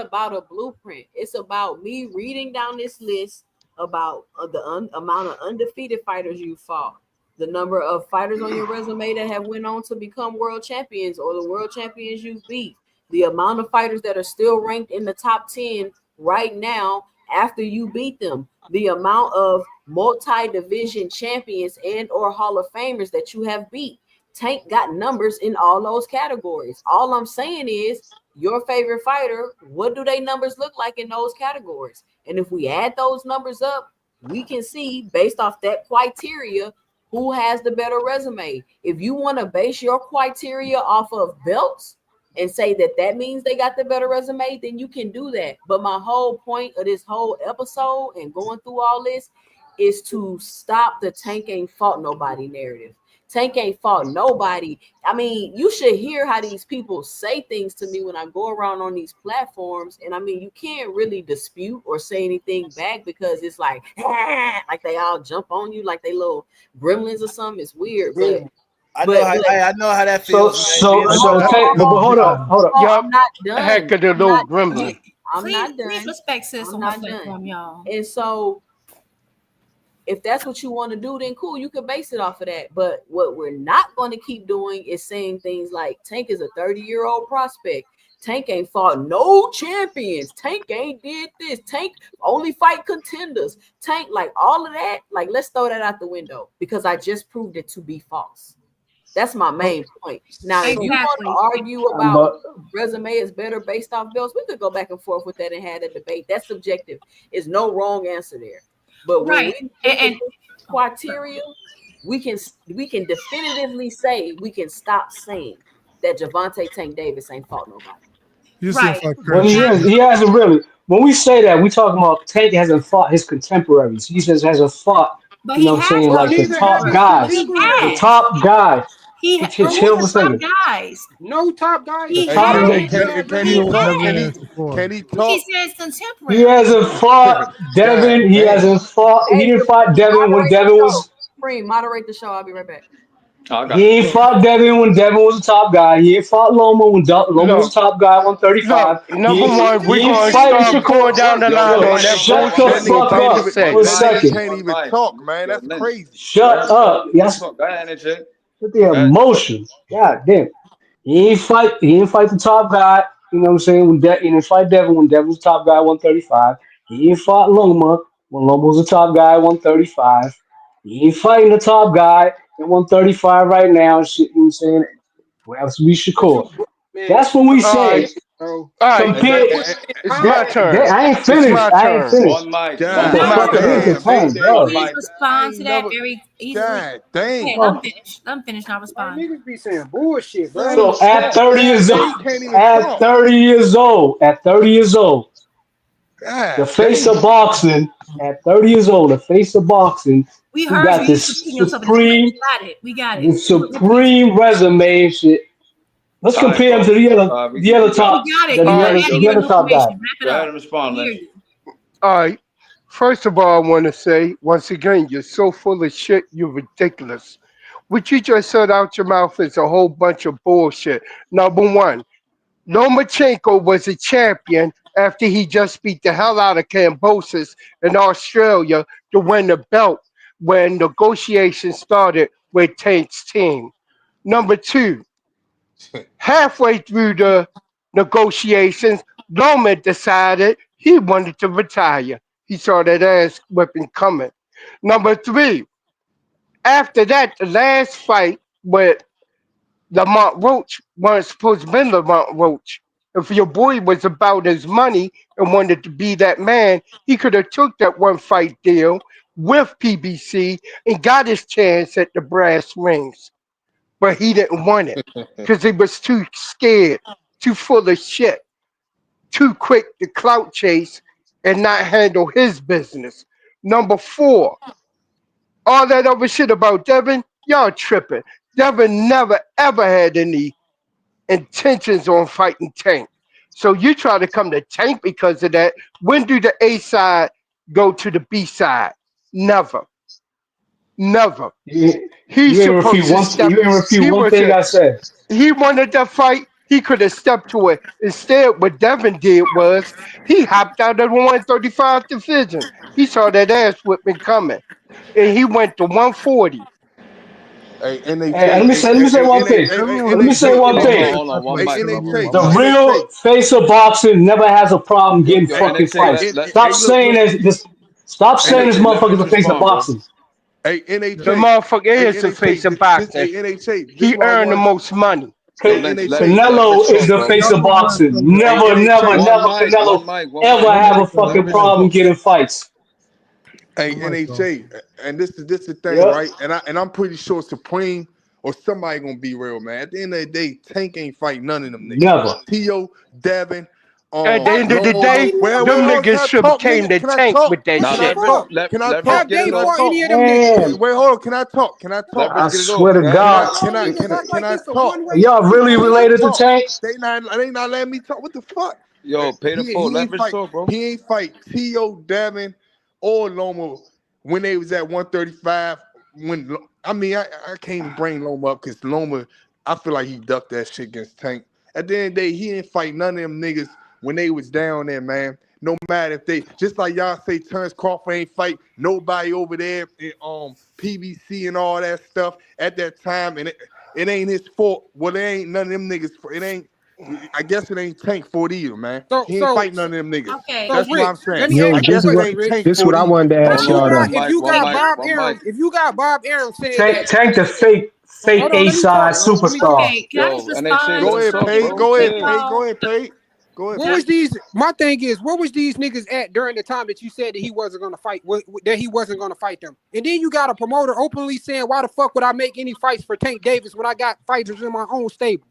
about a blueprint. It's about me reading down this list about the amount of undefeated fighters you fought, the number of fighters on your resume that have went on to become world champions or the world champions you beat, the amount of fighters that are still ranked in the top 10 right now after you beat them, the amount of multi-division champions and or Hall of Famers that you have beat. Tank got numbers in all those categories. All I'm saying is your favorite fighter, what do they numbers look like in those categories? And if we add those numbers up, we can see based off that criteria who has the better resume. If you want to base your criteria off of belts and say that means they got the better resume, then you can do that. But my whole point of this whole episode and going through all this is to stop the Tank ain't fought nobody narrative. Tank ain't fought nobody. I mean, you should hear how these people say things to me when I go around on these platforms. And I mean, you can't really dispute or say anything back because it's like they all jump on you like they little gremlins or something. It's weird, but I know how that feels. But hold up. I'm not done. Heck of the little gremlin. I'm not done. Please respect sis on my platform, y'all. And so if that's what you want to do, then cool, you can base it off of that. But what we're not going to keep doing is saying things like Tank is a 30-year-old prospect. Tank ain't fought no champions. Tank ain't did this. Tank only fight contenders. Tank, like all of that, like let's throw that out the window because I just proved it to be false. That's my main point. Now, if you want to argue about resume is better based off belts, we could go back and forth with that and have a debate. That's subjective. There's no wrong answer there. But when we look at this criteria, we can definitively say we can stop saying that Gervonta Tank Davis ain't fought nobody. Well, he hasn't really. When we say that, we talking about Tank hasn't fought his contemporaries. He says hasn't fought. But You know what I'm saying? Like the top guys. The top guys. Chill for a second. Guys. No top guys. The top guys. Can he talk? He says contemporary. He hasn't fought Devin. He hasn't fought. He didn't fight Devin when Devin was. Moderate the show. I'll be right back. He ain't fought Devin when Devin was a top guy. He ain't fought Loma when Loma was a top guy, 135. Number one, we're going to start going down the line on that. Shut the fuck up for a second. Can't even talk, man. That's crazy. Shut up. Yes. With the emotion. God damn. He ain't fight the top guy. You know what I'm saying? He didn't fight Devin when Devin was top guy, 135. He ain't fought Loma when Loma was a top guy, 135. He ain't fighting the top guy at 135 right now. Shit, you know what I'm saying? What else we should call? That's when we say. All right, it's my turn. I ain't finished. One mic. Please respond to that very easily. Dang. Okay, let me finish. I'll respond. Niggas be saying bullshit, bro. So at 30 years old, the face of boxing, at 30 years old, the face of boxing, we who got this supreme, we got it. the supreme resume and shit. Let's compare him to the other top guy. Go ahead and respond, Lynch. All right. First of all, I want to say, once again, you're so full of shit, you're ridiculous. What you just said out your mouth is a whole bunch of bullshit. Number one, Lomachenko was a champion after he just beat the hell out of Kambosos in Australia to win the belt when negotiations started with Tank's team. Number two, halfway through the negotiations, Loma decided he wanted to retire. He saw that ass whipping coming. Number three, after that, the last fight with Lamont Roach wasn't supposed to be Lamont Roach. If your boy was about his money and wanted to be that man, he could have took that one fight deal with PBC and got his chance at the brass rings. But he didn't want it because he was too scared, too full of shit, too quick to clout chase and not handle his business. Number four, all that other shit about Devin, y'all tripping. Devin never ever had any intentions on fighting Tank. So you try to come to Tank because of that. When do the A side go to the B side? Never. Never. He's supposed to step. You ain't refute one thing I said. He wanted to fight. He could have stepped to it. Instead, what Devin did was he hopped out of the 135 division. He saw that ass whipping coming, and he went to 140. Let me say one thing. The real face of boxing never has a problem getting fucking fights. Stop saying this. Stop saying this motherfucker's the face of boxing. The motherfucker is the face of boxing. He earned the most money. Canelo is the face of boxing. Never Canelo ever have a fucking problem getting fights. Hey, NHA, and this is the thing, right? And I'm pretty sure Supreme or somebody gonna be real, man. At the end of the day, Tank ain't fight none of them niggas. Never. T.O., Devin. At the end of the day, them niggas should have came to Tank with that shit. Can I talk? Wait, hold on. Can I talk? I swear to God. Can I talk? Y'all really related to Tank? They not letting me talk. What the fuck? Yo, pay the full. Let me talk, bro. He ain't fight T.O., Devin, or Loma when they was at 135. I can't even bring Loma up because Loma, I feel like he ducked that shit against Tank. At the end of the day, he didn't fight none of them niggas when they was down there, man. No matter if they, just like y'all say, Terrence Crawford ain't fight nobody over there in PBC and all that stuff at that time, and it ain't his fault. Well, it ain't none of them niggas. It ain't. I guess it ain't Tank for it either, man. He ain't fight none of them niggas. Okay. That's what I'm saying. Yo, this is what I wanted to ask y'all. If you got Bob Arum saying Tank the fake Hold on, let me A-side talk. Let me talk. superstar. Okay, can I just respond? Go ahead, Pate. Go ahead, Pate. Go ahead, Pate. Go ahead, Where was Pate. these? My thing is, where was these niggas at during the time that you said that he wasn't gonna fight? That he wasn't gonna fight them, and then you got a promoter openly saying, "Why the fuck would I make any fights for Tank Davis when I got fighters in my own stable?"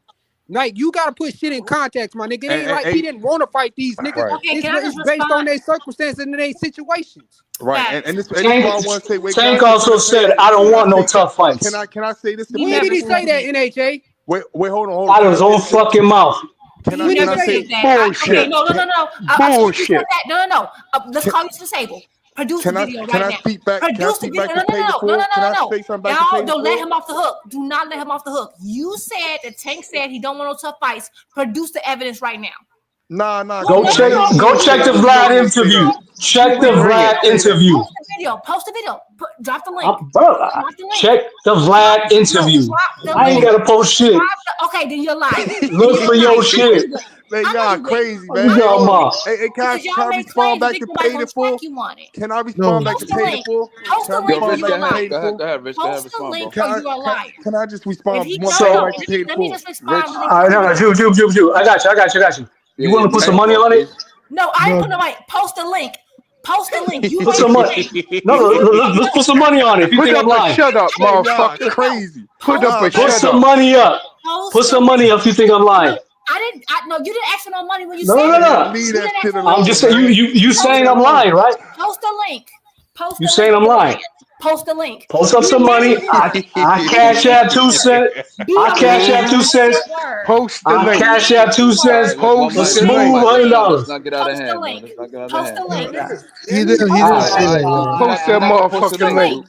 Like you gotta put shit in context, my nigga. It ain't like he didn't want to fight these niggas. Right. Okay, can I It's just based on respond? their circumstances and their situations. Right, and this is Tank, what I want to say. Wait, Tank also said, "I don't want no tough fights." Can I say this? When did he say that, NHA? Wait, hold on. Out of his own fucking mouth. Can You never said that. Okay, no. Bullshit. No. Let's call this disabled. Produce the video right now. Can I speak back? Produce the video. No. Can I say something back to Y'all don't let him off the hook. Do not let him off the hook. You said that Tank said he don't want no tough fights. Produce the evidence right now. Nah. Go check the Vlad interview. Check the Vlad interview. Post the video. Drop the link. Bro, check the Vlad interview. I ain't gotta post shit. Okay, then you're lying. Look for your shit. Man, y'all crazy, What man. you talking about? Hey, can I respond back to Paid in Full? Can I respond back to Paid in Full? Post the link or you're a liar. Go ahead, Rich. Post the link or you're a liar. Can I just respond one So- back to Paid in Let me Full? just respond. All right, no, Jew. I got you. You want to put some money on it? No, I ain't putting no money. Post the link. You Put some money. No, let's put some money on it. If you Put think I'm up a lying, shut up, motherfucker. Crazy. Put up a put shut some up. money up. Put some money up if you think I'm lying. No, you didn't ask for no money when you No. said that. Leave You that didn't ask shit for no alone. I'm money. just saying you saying I'm lying, right? Post the link. Post You the saying link. I'm lying? Post the link. Post up some money. I cash out 2 cents. I cash out 2 cents. Post the I link. cash out 2 cents. Post A the smooth link. $100. Let's not get out of hand, man. Let's not get out of hand. He didn't say that. Post that motherfucking link.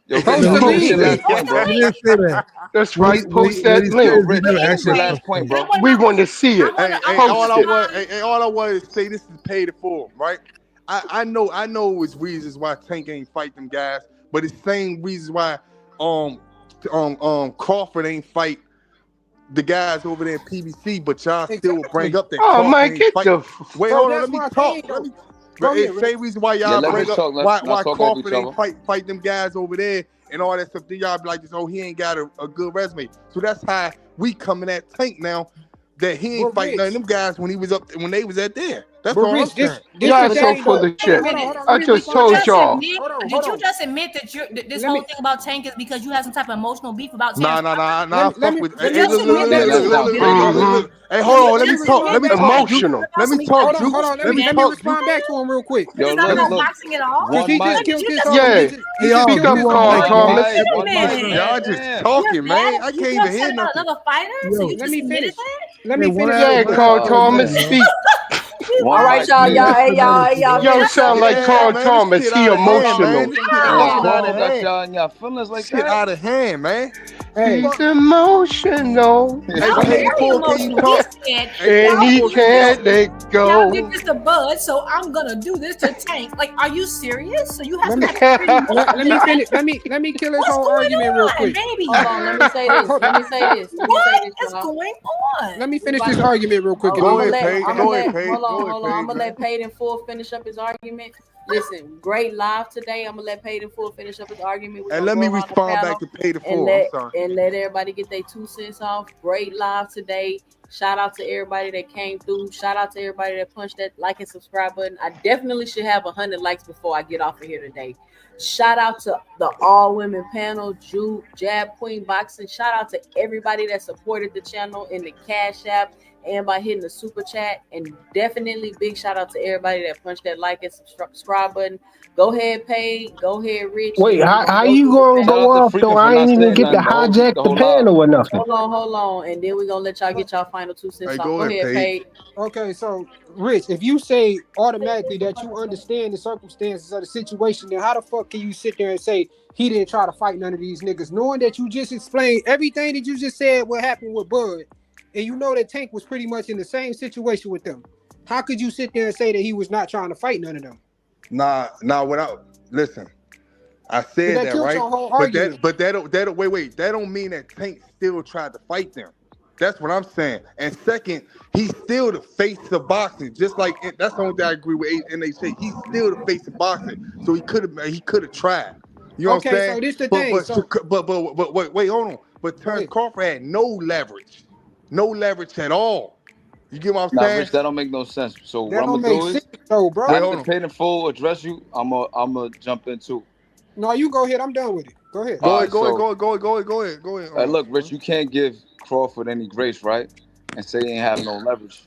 Yo, Post Rich, the finish your link. last point, bro. He didn't say that. That's What right. he Post that said link. is he Rich, never finish your actually last point, bro. We want to see it. Hey, all I want to say, this is Paid in Full, right? I know it's reasons why Tank ain't fight them guys, but it's same reasons why Crawford ain't fight the guys over there in PBC, but y'all still will bring up that Oh Crawford man, ain't get fight. the Wait, Bro, hold on, that's let me my talk. thing, Let me. Go It's ahead, same reason why Yeah, y'all let bring Rich up talk. Let's why not talk over Crawford each ain't other. fight them guys over there and all that stuff. Then y'all be like, oh, he ain't got a good resume. So that's how we coming at Tank now. That he ain't But fighting none of Rich, them guys when they was at there. That's but all I'm Rich, saying. Y'all the so thing full though. of shit. Hold on. I Let me just respond told to y'all. that. Did you just admit that this whole thing about Tank is because you have some type of emotional beef about Tank? Nah. Fuck with. Let Hey, me look. Hey, hold on. Let me talk. Let me talk. Juke. Emotional. Let me talk, Juke. Hold on. Let me Let me talk, Juke. respond back to him real quick. Yo, It's not about look. boxing at all. Because he just killed his whole. Yeah. Speak up, Carl Thomas. Y'all just talking, man. I can't even hear nothing. Another fighter? So you Let just me admitted finish. that? Let me finish. Yeah, Carl Thomas, speak. All right, y'all. Yo, sound like Carl Thomas. He emotional. This shit out of Crawford got hand. y'all in your feelings like Shit that. out of hand, man. He's emotional. Y'all very emotional. He said, And he can't let y'all go. give this to Bud, so I'm gonna do this to Tank. Like, are you serious? So you have Let me finish. Let me kill his whole argument real quick. Baby. Hold on, let me say this. What is going on? Let me finish this argument real quick. Go ahead, Paige. Go ahead, Paige. Hold on. I'm gonna let Paid in Full finish up his argument. Listen, great live today. I'm gonna let Paid in Full finish up his argument. And let me respond back to Paid in Full. I'm sorry. And let everybody get their 2 cents off. Great live today. Shout out to everybody that came through. Shout out to everybody that punched that like and subscribe button. I definitely should have 100 likes before I get off of here today. Shout out to the all women panel, Juke, Jab, Queen Boxing. Shout out to everybody that supported the channel in the Cash App and by hitting the super chat. And definitely big shout out to everybody that punched that like and subscribe button. Go ahead, Paige. Go ahead, Rich. Wait, how you gonna go off though? I ain't even get to hijack the panel or nothing. Hold on. And then we're gonna let y'all get y'all final 2 cents off. Go ahead, Paige. Okay, so Rich, if you say automatically that you understand the circumstances of the situation, then how the fuck can you sit there and say he didn't try to fight none of these niggas, knowing that you just explained everything that you just said what happened with Bud, and you know that Tank was pretty much in the same situation with them? How could you sit there and say that he was not trying to fight none of them? Nah. Listen, I said that right. But that don't mean that Tank still tried to fight them. That's what I'm saying. And second, he's still the face of boxing. Just like that's the only thing I agree with NHA. He's still the face of boxing. So he could have tried. You know what I'm saying? So this the thing. But wait, hold on. but Terence Crawford had no leverage at all. You get what I'm Nah, saying? Rich, that don't make no sense. So That what I'm don't gonna make do sense, is, though, bro. Wait, hold after on. Paid in Full address you, I'm gonna jump in too. No, you go ahead. I'm done with it. Go ahead. Go All ahead, right, go ahead, so go ahead, go ahead, go ahead, go ahead, go ahead. look, Rich, you can't give Crawford any grace, right? And say he ain't have no leverage,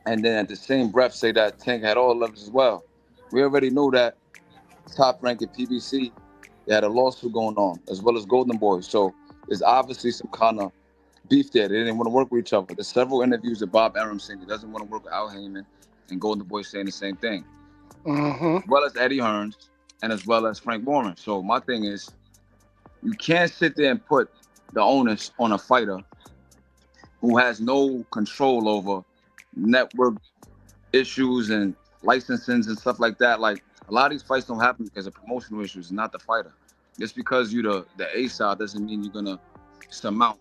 and then at the same breath say that Tank had all leverage as well. We already know that Top Rank at PBC, they had a lawsuit going on, as well as Golden Boy. So there's obviously some kind of beef there. They didn't want to work with each other. There's several interviews of Bob Arum saying he doesn't want to work with Al Heyman, and Golden Boy saying the same thing, as well as Eddie Hearns and as well as Frank Warren. So my thing is, you can't sit there and put the onus on a fighter who has no control over network issues and licensings and stuff like that. Like, a lot of these fights don't happen because of promotional issues, not the fighter. Just because you the A side doesn't mean you're gonna surmount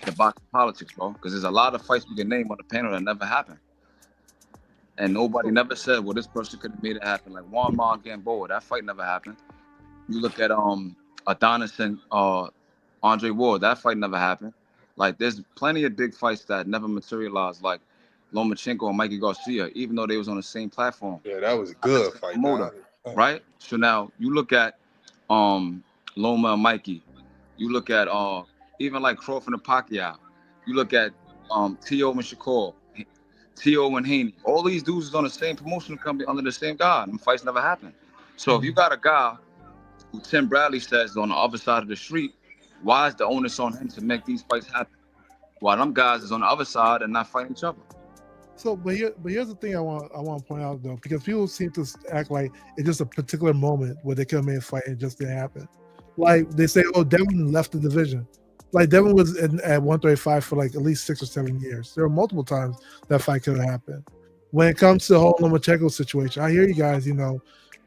the boxing politics, bro. Because there's a lot of fights we can name on the panel that never happened, and nobody never said, well, this person could have made it happen. Like Juan Ma and Gamboa, that fight never happened. You look at Adonis and Andre Ward, that fight never happened. Like, there's plenty of big fights that never materialized, like Lomachenko and Mikey Garcia, even though they was on the same platform. Yeah, that was a good fight, Promoter, dog. right? So now you look at Loma and Mikey. You look at even like Crawford and Pacquiao. You look at T.O. and Shakur, T.O. and Haney. All these dudes is on the same promotional company under the same guy. And fights never happened. So if you got a guy who Tim Bradley says is on the other side of the street, why is the onus on him to make these fights happen? While them guys is on the other side and not fighting each other. So, but here's the thing I want to point out though, because people seem to act like it's just a particular moment where they could have made a fight and it just didn't happen. Like they say, oh, Devin left the division. Like Devin was at 135 for like at least 6 or 7 years. There were multiple times that fight could have happened. When it comes to the whole Lomachenko situation, I hear you guys. You know,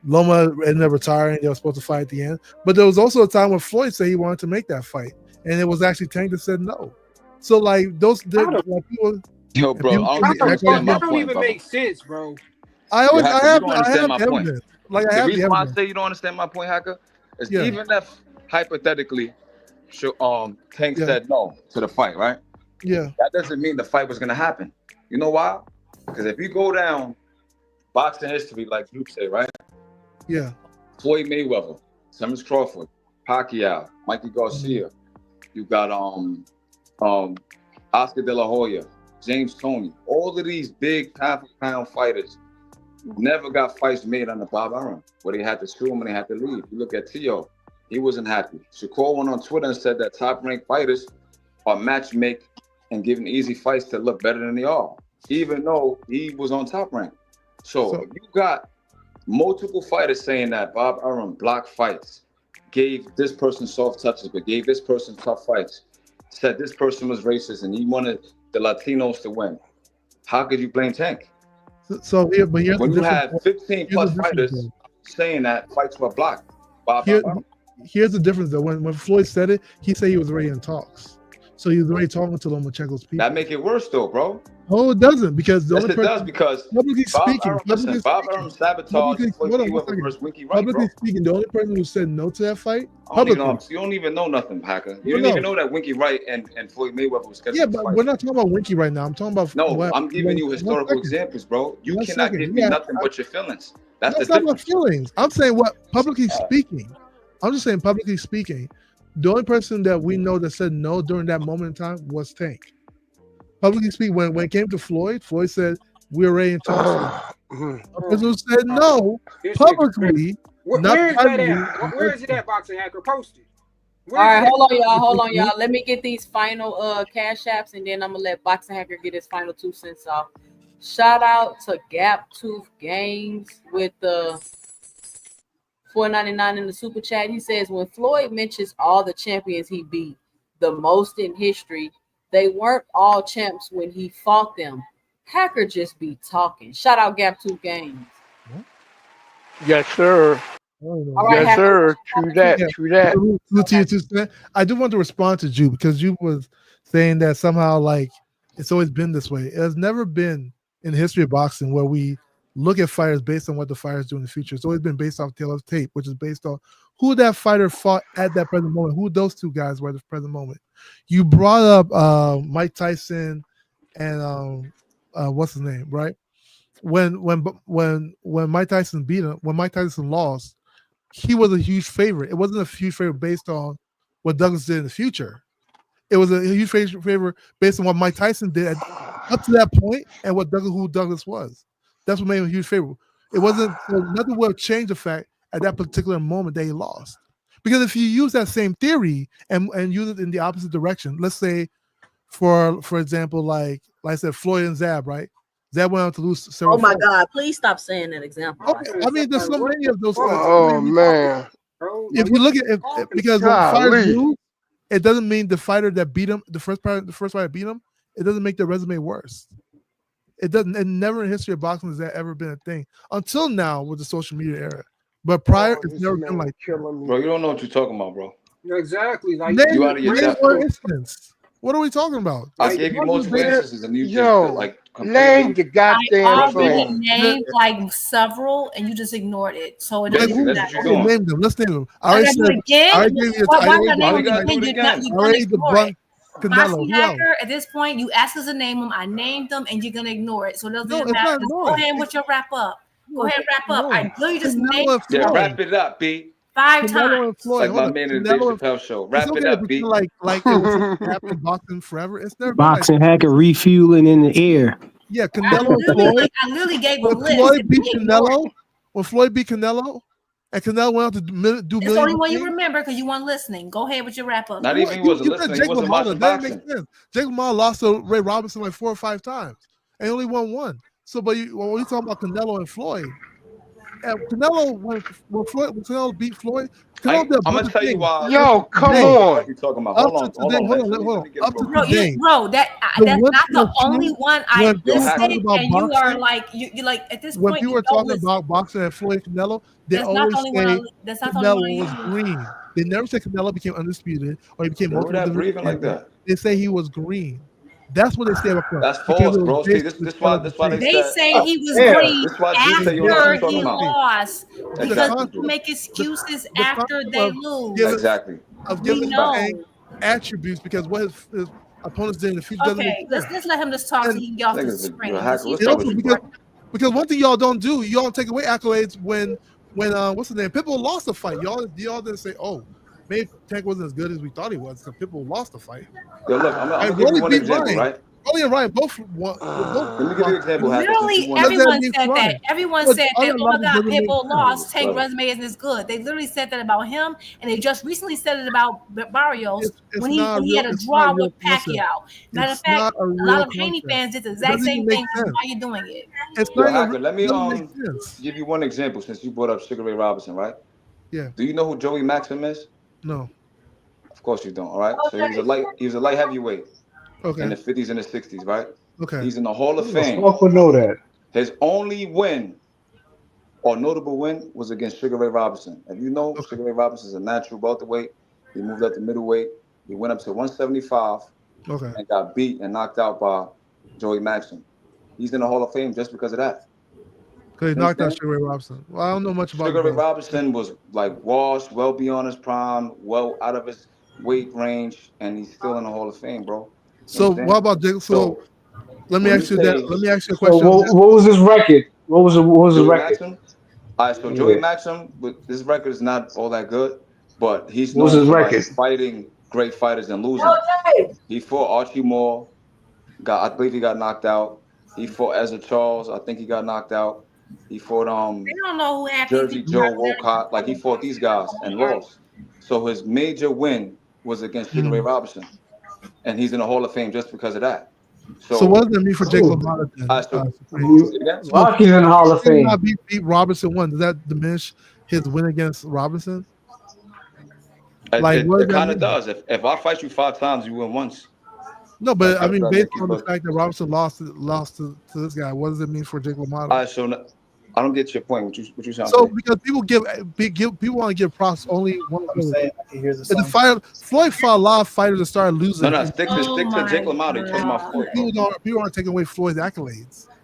Loma ended up retiring. They were supposed to fight at the end, but there was also a time when Floyd said he wanted to make that fight, and it was actually Tank that said no. So like those like, people. Yo, bro, I don't understand my That don't point, even brother. make sense, bro. I always, Hacker, I have you don't understand my point. evidence. Like I The have reason the why I evidence. say you don't understand my point, Hacker, is Yeah. even if hypothetically, Tank said no to the fight, right? Yeah. That doesn't mean the fight was gonna happen. You know why? Because if you go down boxing history, like you say, right? Yeah. Floyd Mayweather, Simmons Crawford, Pacquiao, Mikey Garcia. You got Oscar De La Hoya, James Toney. All of these big pound-for-pound fighters never got fights made under Bob Arum, where they had to sue him and they had to leave. You look at T.O., he wasn't happy. Shakur went on Twitter and said that top-ranked fighters are matchmake and giving easy fights to look better than they are, even though he was on top rank. So if you got multiple fighters saying that Bob Arum blocked fights, gave this person soft touches, but gave this person tough fights, said this person was racist and he wanted the Latinos to win, how could you blame Tank? So here, but here's when the you difference. have 15 plus fighters saying that fights were blocked, Bob Arum. Here's the difference though. When Floyd said it, he said he was already in talks. So he was already talking to Lomachenko's people. That make it worse though, bro. Oh, it doesn't, because the Yes, only it person, does, because publicly Bob speaking, Arum, listen, Bob Arum sabotaged Floyd Mayweather versus Winky Wright, publicly bro. speaking, the only person who said no to that fight, I don't even publicly. know, you don't even know nothing, Hacker. You No, didn't even know that Winky Wright and Floyd Mayweather was scheduled Yeah, to but fight. we're not talking about Winky right now. I'm talking about I'm giving you historical examples, bro. You cannot give me nothing but your feelings. That's the not my difference. feelings. I'm saying what publicly speaking. I'm just saying publicly speaking. The only person that we know that said no during that moment in time was Tank. Publicly speaking, when it came to Floyd said we're ready in talks. The person who said no publicly, not Where is that privately. at? Where is it at, Boxing Hacker? Post it. All right, hold on, y'all. Let me get these final cash apps, and then I'm gonna let Boxing Hacker get his final 2 cents off. Shout out to Gap Tooth Games with the $4.99 in the super chat. He says, when Floyd mentions all the champions he beat, the most in history, they weren't all champs when he fought them. Hacker just be talking. Shout out Gap Tooth Games. Yes, sir. right, yes, sir. True that. True that. I do want to respond to Ju, because Ju was saying that somehow like it's always been this way. It has never been in the history of boxing where we look at fighters based on what the fighters do in the future. It's always been based off tail of tape, which is based on who that fighter fought at that present moment, who those two guys were at the present moment. You brought up Mike Tyson and what's his name, right? When Mike Tyson beat him, when Mike Tyson lost, he was a huge favorite. It wasn't a huge favorite based on what Douglas did in the future. It was a huge favor based on what Mike Tyson did up to that point and who Douglas was. That's what made him a huge favorite. It wasn't nothing would have changed the fact at that particular moment that he lost. Because if you use that same theory and use it in the opposite direction, let's say, for example, like I said, Floyd and Zab, right? Zab went on to lose several. Oh my God! Please stop saying that example. Okay. I mean, there's so many of those. Oh man! If you look at because when fighters lose, it doesn't mean the fighter that beat him, the first fighter that beat him, it doesn't make their resume worse. It doesn't. And never in the history of boxing has that ever been a thing until now with the social media era. But prior, it's never been like. Bro, you don't know what you're talking about, bro. Exactly. Like you out of your depth, one instance. What are we talking about? I gave you multiple instances, and you just like name the goddamn I already thing. named like several, and you just ignored it. So it Let's doesn't name them. Let's name them. I already said. Again? I already gave you Why I not name them already again? You're already gonna ignore debunked it. Canelo. Boxing Who else? hacker, at this point, you asked us to name them. I named them, and you're gonna ignore it. So it doesn't No, it's matter. not Just go ignoring. ahead with your wrap up. Go ahead and wrap up. I literally just Canelo named and Yeah, Floyd. wrap it up, B. 5 Canelo times. and It's Floyd. like Hold my on. man in the Dave Canelo and Chappelle show. It's Wrap okay it to up, pretend B. like it was happening boxing forever. It's never been like Boxing hacker refueling in the air. yeah. Canelo and Floyd. I literally gave a When list. Floyd and beat he ignored Canelo, it. when Floyd beat Canelo, and Canelo went out to do It's the millions only of one you things. remember because you weren't listening. Go ahead with your wrap up. Not even he wasn't You said listening. He Jake wasn't LaMotta. watching That didn't boxing. make sense. Jake LaMotta lost to Ray Robinson like 4 or 5 times, and he only won one. So, but when we talking about Canelo and Floyd, and Canelo when Canelo beat Floyd, Canelo did a I'm bunch gonna of tell you things. why. Yo, come Today, on. What you talking about? up Hold to on, today, Vince. hold on. Up to Bro, today, that's the not the one only true- one I when people listed, talk about and you are boxing, like you like at this when point people you are don't talking listen. about boxing and Floyd and Canelo, they That's not the always only one. say That's not the only one. Canelo was green. They never say Canelo became undisputed or he became Yo, who multiple that division breathing like champion. that? They say he was green. That's what they say about Canelo. That's Because false, it was bro. See, based this on the this why color of this the why they tape. They said. say he was Yeah. green This why Drew say you don't know what after you're talking he about. lost because Exactly. people make excuses The after concept they of lose. giving- Exactly. of We giving know. saying attributes because what his opponents did in the future doesn't make Okay, sense. let's let him just talk so And- he can get off the Niggas, screen. you're a hacker. He's What's And up also with you, because one thing y'all don't do, y'all don't take away accolades when what's the name? Pitbull lost the fight. Y'all didn't say, oh, maybe Tank wasn't as good as we thought he was because Pitbull lost the fight. Yo, look, I'm And gonna give you Rolly one beat example, Ryan. right? Rolly and Ryan both won. Let me give you an example, Hacker, since Literally, you want everyone mean said that. Ryan. Everyone But said other that. Oh my losses God, doesn't make Pitbull sense. lost. Tank Right. resume isn't as good. They literally said that about him, and they just recently said it about Barrios It's when not he had a it's draw not a real with Pacquiao. concept. Matter It's of fact, not a a real lot of Haney concept. fans did the It exact doesn't same even make thing. Which is sense. why you're doing it. It's Yo, not even Hacker, let me doesn't make sense. give you one example since you brought up Sugar Ray Robinson, right? Yeah. Do you know who Joey Maxim is? No. Of course you don't. All right. So he was a light heavyweight Okay. in the 50s and the 60s, right? Okay. He's in the Hall of Who the Fame. fuck would know that? His only win or notable win was against Sugar Ray Robinson. If you know, Sugar Ray Robinson is a natural welterweight. He moved up to middleweight. He went up to 175 Okay. and got beat and knocked out by Joey Maxim. He's in the Hall of Fame just because of that. Because he knocked out Understand? Sugar Ray Robinson. Well, I don't know much about Sugar Ray the brother. Robinson was like washed, well beyond his prime, well out of his weight range, and he's still in the Hall of Fame, bro. You So understand? what about Jake? So let me when ask you you that. say- Let me ask you a So question. what was his record? What was his Joey record? Maxim? All right, so Yeah. Joey Maxim, his record is not all that good, but he's What was known his for record? like fighting great fighters and losing. He fought Archie Moore, I believe he got knocked out. He fought Ezra Charles, I think he got knocked out. He fought They don't know who half Jersey these Joe people are. Wolcott, like he fought these guys and lost. So his major win was against Sugar Ray Robinson, and he's in the Hall of Fame just because of that. So what does that mean for Jake Ooh. LaMotta then? Say it again? Rocky's in the Hall of Fame. Beat Robinson one. Does that diminish his win against Robinson? Like, what It does that kind of mean? does. If I fight you 5 times, you win once. No, but Like, I mean, that based make you on the look- fact that Robinson lost to this guy, what does it mean for Jake LaMotta? All right, so I don't get your point. What you trying to So say? because people want to give props only one. I'm saying I can hear the And song. the fight, Floyd fought a lot of fighters that started losing. No, and stick to Jake LaMotta. You're talking about Floyd. people aren't taking away Floyd's accolades.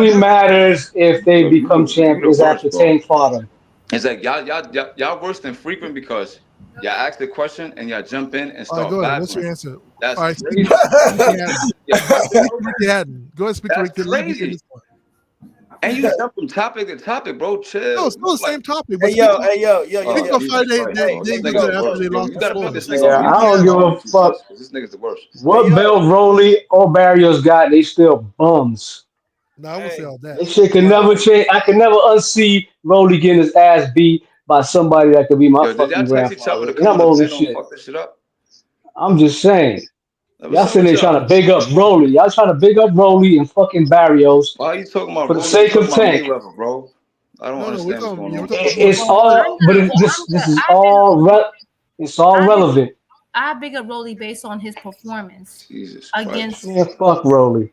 only matters if they become You the champions worst, after bro. Tank fought them. It's like y'all worse than frequent because y'all ask the question and y'all jump in and All right, start go ahead. What's your babbling. answer? That's All right, crazy. Ricky Hatton. Yeah, Speak to Ricky Hatton. Go ahead, speak to that's Ricky. Let me get crazy. this one. And you jump from topic to topic, bro. Chill. No, it's still the same topic. But Hey, yo, speaking of fight, they go to after they lost You to gotta put Floyd. this nigga Yeah, on. I don't give a fuck This nigga's the worst. what belt Rolly or Barrios got. They still bums. No, I won't say all that. This shit can never change. I can never unsee Rolly getting his ass beat by somebody that could be my Yo, did y'all fucking text each other grandfather. to And come I'm on the old as channel and shit. fuck this shit up? I'm just saying. What's Y'all up sitting with there trying y'all? to big up Rolly. Y'all trying to big up Rolly and fucking Barrios Why are you talking about for the Rolly? sake You of talking about Tank. Mayweather, bro? I don't understand what's going on. It's all, but this is all it's all relevant. I big up Rolly based on his performance Jesus against. Yeah, fuck Rolly.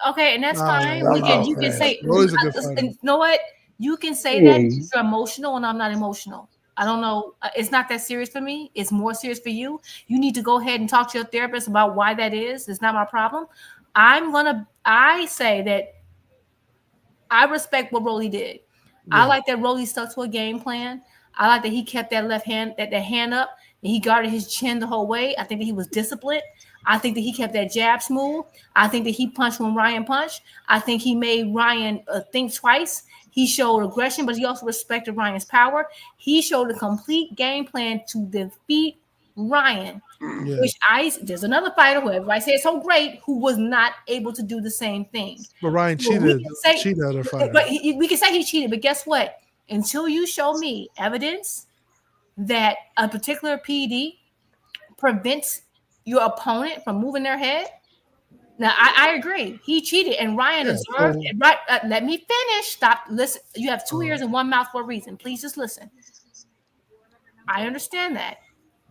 Okay, and that's fine. Nah, Again, you man. can say, Rolly's a good fighter. you know what? You can say Yeah. that you're emotional, and I'm not emotional. I don't know. It's not that serious for me. It's more serious for you. You need to go ahead and talk to your therapist about why that is. It's not my problem. I say that I respect what Rolly did. I like that Rolly stuck to a game plan. I like that he kept that left hand, that hand up, and he guarded his chin the whole way. I think that he was disciplined. I think that he kept that jab smooth. I think that he punched when Ryan punched. I think he made Ryan think twice. He showed aggression, but he also respected Ryan's power. He showed a complete game plan to defeat Ryan. Yeah. Which there's another fighter who everybody says so great who was not able to do the same thing. But Ryan So we cheated. can say- Other fighter. But we can say he cheated, but guess what? Until you show me evidence that a particular PD prevents your opponent from moving their head. Now, I agree. He cheated, and Ryan deserved it. Right? Let me finish. Stop. Listen. You have two ears and one mouth for a reason. Please just listen. I understand that,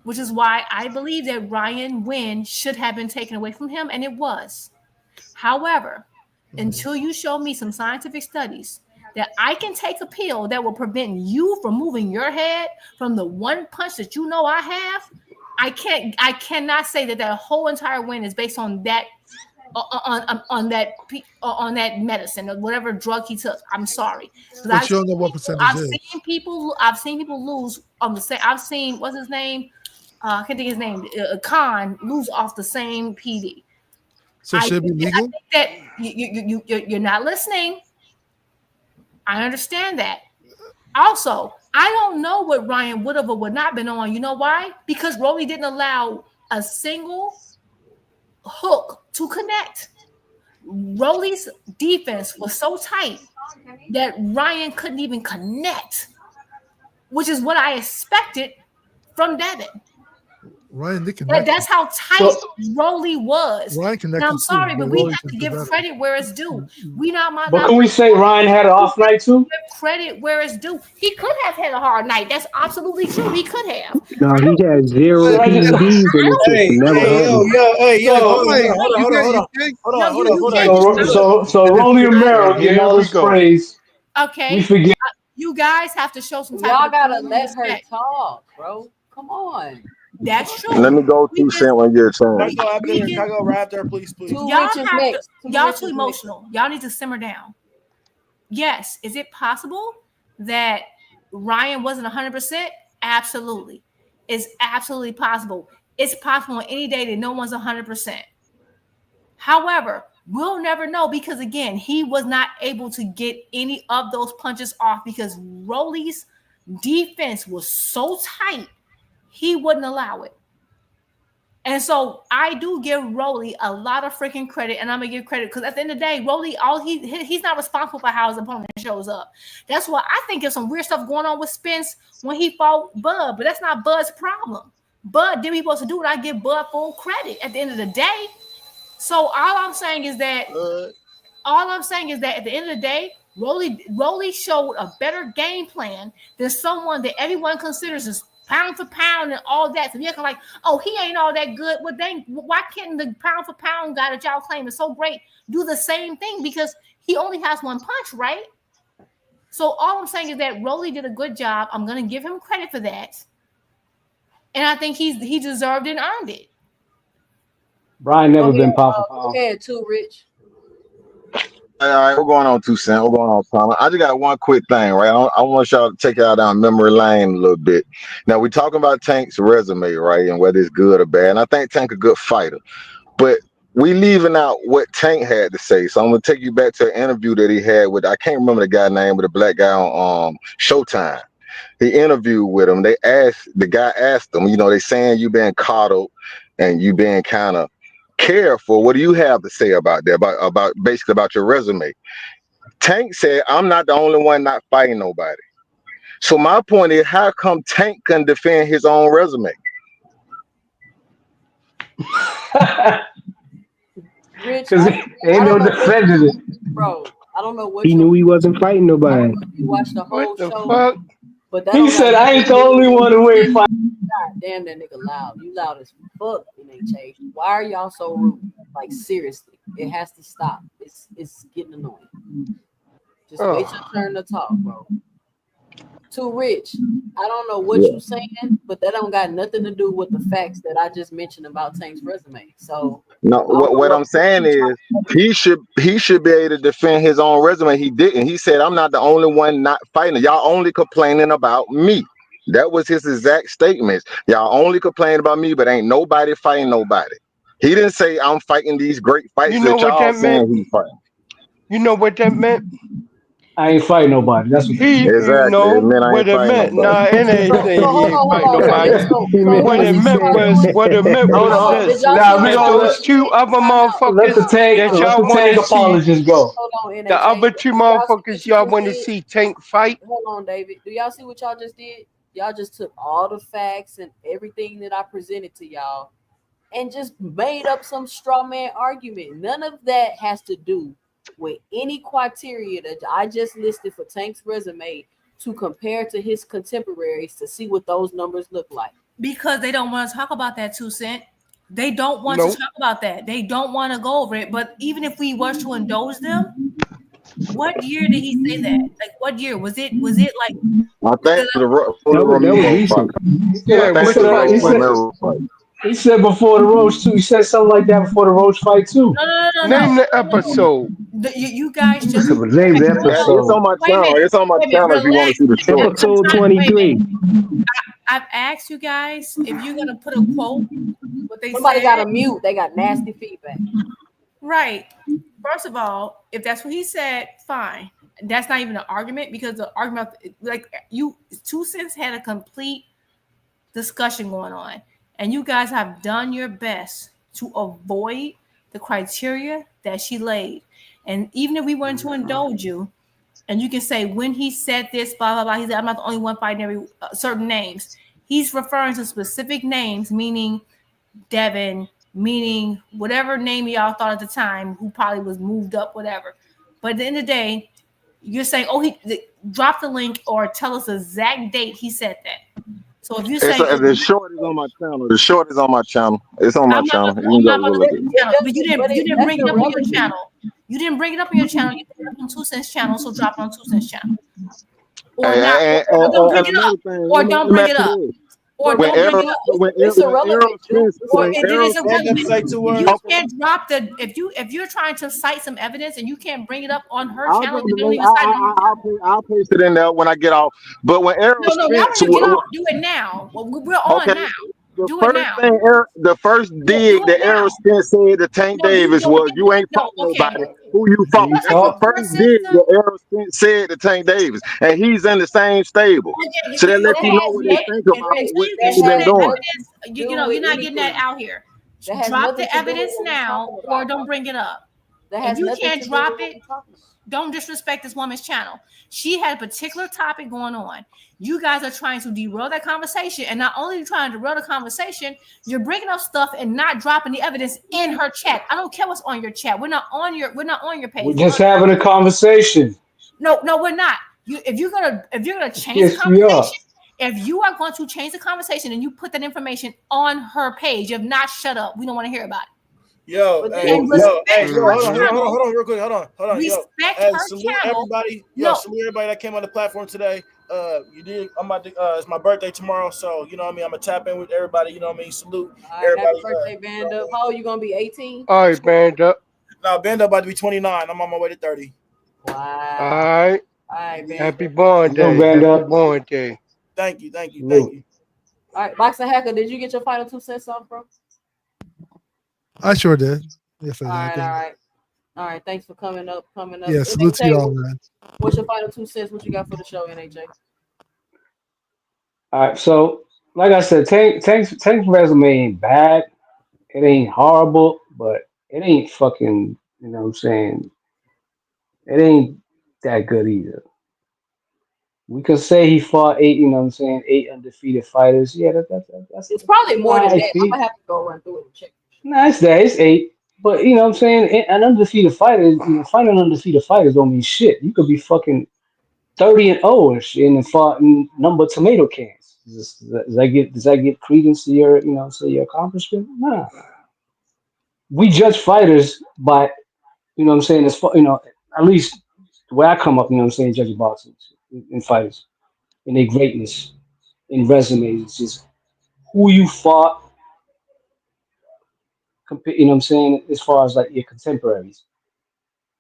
which is why I believe that Ryan win should have been taken away from him, and it was. However, until you show me some scientific studies that I can take a pill that will prevent you from moving your head from the one punch that you know I have, I cannot say that that whole entire win is based on that on that medicine or whatever drug he took. I'm sorry, but you don't know what percentage I've is. seen people lose on the same. I've seen what's his name? I can't think of his name. Khan lose off the same PD. So should it be legal? I think that you're not listening. I understand that. Also, I don't know what Ryan would have or would not been on. You know why? Because Rolly didn't allow a single hook to connect. Rolly's defense was so tight that Ryan couldn't even connect, which is what I expected from Devin. Ryan did connect. That's how tight Rolly was. Ryan connected. And I'm sorry, too, but we Rolly have to did give better. credit where it's due. But can we say Ryan had an off night too? Give credit where it's due. He could have had a hard night. That's absolutely true. He could have. No, he had zero Should I just- PEDs and it Hey, just never happened. Hold on. So Rolly Romero getting all this praise. Okay. We forget. You guys have to show some type Y'all of gotta let her respect. talk, bro. Come on. That's true. Let me go 2 cents when you're Can I saying. go after her? Can I go right after her, please? Two Y'all witches have next. y'all too emotional. Y'all need to simmer down. Yes, is it possible that Ryan wasn't 100%? Absolutely. It's absolutely possible. It's possible on any day that no one's 100%. However, we'll never know because, again, he was not able to get any of those punches off because Rolly's defense was so tight, he wouldn't allow it. And so I do give Rolly a lot of freaking credit, and I'm gonna give credit because at the end of the day, Rolly, he's not responsible for how his opponent shows up. That's why I think there's some weird stuff going on with Spence when he fought Bud, but that's not Bud's problem. Bud did what he was supposed to do, and I give Bud full credit at the end of the day. So all I'm saying is that at the end of the day, Rolly showed a better game plan than someone that everyone considers as pound for pound and all that. So you're like, oh, he ain't all that good. Well, dang, why can't the pound for pound guy that y'all claim is so great do the same thing? Because he only has one punch, right? So all I'm saying is that Rolly did a good job. I'm gonna give him credit for that, and I think he deserved and earned it. Brian never been pound for Go pound. ahead, too, Rich. All right, we're going on 2 cents. We're going on time. I just got one quick thing, right? I want y'all to take y'all down memory lane a little bit. Now, we're talking about Tank's resume, right? And whether it's good or bad. And I think Tank a good fighter. But we leaving out what Tank had to say. So I'm gonna take you back to an interview that he had with, I can't remember the guy's name, but a black guy on Showtime. He interviewed with him. The guy asked him, they saying you been coddled and you been kind of cared for. What do you have to say about that? About basically about your resume? Tank said, I'm not the only one not fighting nobody. So my point is, how come Tank can defend his own resume? Rich, Because ain't no defending it. bro. I don't know what He knew he wasn't fighting I don't nobody. know if you watched the whole What the show, fuck? but that He don't said, got I ain't the only one who ain't fighting. God damn, that nigga loud. You loud as fuck in HA. Why are y'all so rude? Like seriously, it has to stop. It's getting annoying. Just wait your turn to talk, bro. Too Rich. I don't know what you saying, but that don't got nothing to do with the facts that I just mentioned about Tank's resume. So No, what I'm saying is he should be able to defend his own resume. He didn't. He said, I'm not the only one not fighting. Y'all only complaining about me. That was his exact statements. Y'all only complain about me, but ain't nobody fighting nobody. He didn't say I'm fighting these great fights You know that what y'all that meant? saying he's fighting. You know what that meant? I ain't fighting nobody. That's what He, you Exactly. know It meant I what ain't it fighting meant. nobody. Nah, it ain't so saying he hold ain't on, fight nobody. So What it meant was did y'all Nah, see we what that gonna those two other let motherfuckers the tank that y'all want to see, apologists go. hold on, NHA? the other two Did y'all see what motherfuckers you y'all just want to did? see Tank fight. Hold on, David. Do y'all see what y'all just did? Y'all just took all the facts and everything that I presented to y'all and just made up some straw man argument. None of that has to do with any criteria that I just listed for Tank's resume to compare to his contemporaries to see what those numbers look like. Because they don't want to talk about that 2 cent. They don't want Nope. to talk about that. They don't want to go over it. But even if we were to indulge them, what year did he say that? Like what year? Was it like I think the That was Romero recent. fight. Yeah, I think which the fight was it? Romero fight. He said before the Roach too. He said something like that before the Roach fight too. Name the episode. You guys just Name the It's episode. on my wait a channel. minute. It's on my Wait a minute. channel if you want to Relax. see the short. Episode Wait a 23. minute. I've asked you guys if you're gonna put a quote what they Somebody said. got a mute. They got nasty feedback. Right. First of all, if that's what he said, fine. That's not even an argument because the argument, like you, 2 cents had a complete discussion going on, and you guys have done your best to avoid the criteria that she laid. And even if we wanted to indulge you, and you can say when he said this, blah blah blah, he said I'm not the only one fighting every certain names. He's referring to specific names, meaning Devin, meaning whatever name y'all thought at the time, who probably was moved up, whatever. But at the end of the day, you're saying, oh, drop the link or tell us the exact date he said that. So if you say The short is on my channel. The short is on my channel. It's on my channel. You can I'm not go about to look go at to the it. channel, but you didn't bring it that's up on your irrelevant. channel. You didn't bring it up on your channel. You put it up on 2 cents channel, so drop it on 2 cents channel, or not, or don't bring it up, or don't bring it up, or don't bring it up. It's irrelevant. Or it is irrelevant. You Okay. can't drop the if you're trying to cite some evidence and you can't bring it up on her I'll channel, drop then the don't link. even cite it on. I'll paste it in there when I get off. But when Errol No, not Spence, when you get off. Do it now. Well, we're on okay, now. the Do it first now. thing, the first No, do dig it that now. Errol Spence said to Tank No, you Davis don't was, get "You ain't no. fought Okay. nobody. Who you fought?" He That's the talked. first dig that Errol Spence said to Tank Davis, and he's in the same stable. So that lets you know what they think about what Explain he been that doing. evidence. You're not getting that out here. That has Drop nothing the to do with evidence what we're now, talking or about. don't bring it up. That If has you nothing can't to do drop with what it, we're talking about. don't disrespect this woman's channel. She had a particular topic going on. You guys are trying to derail that conversation, and not only trying to derail the conversation, you're bringing up stuff and not dropping the evidence in her chat. I don't care what's on your chat. We're not on your We're page. just having a conversation. No, we're not. If you're gonna change the Yes, we are. conversation, if you are going to change the conversation and you put that information on her page, if not, shut up. We don't want to hear about it. Yo, And respect her hold on, channel. real quick, hold on. Respect Yo, her salute channel. everybody. No. Salute everybody that came on the platform today. You did. I'm about to. It's my birthday tomorrow, so you know what I mean. I'm gonna tap in with everybody. You know what I mean. Salute everybody. Happy birthday, Band Up. How old you gonna be? 18? All right, Band Up. No, Band Up about to be 29. I'm on my way to 30. All Wow. right. All right, Band Happy Up. born Yo, day. Band Happy Up. born day. Thank you. Salute. All right, Boxing Hacker, did you get your final 2 cents off, bro? I sure did. Yes, I All did. right, Thank all you. right. All right, thanks for coming up. Yeah, salute to y'all, man. What's your final 2 cents? What you got for the show, NHA? All right, so like I said, Tank's resume ain't bad. It ain't horrible, but it ain't fucking. You know what I'm saying? It ain't that good either. We could say he fought eight. You know what I'm saying? 8 undefeated fighters. Yeah, It's probably that's more all than right that. I'm feat. gonna have to go run through it and check. Nah, it's that. It's eight. But you know what I'm saying? An undefeated fighter, fighting undefeated fighters don't mean shit. You could be fucking 30-0 and shit, and then fought in number of tomato cans. Does that give credence to your your accomplishment? Nah. We judge fighters by what I'm saying, at least the way I come up, judging boxing and fighters and their greatness in resumes. It's just who you fought, as far as like your contemporaries.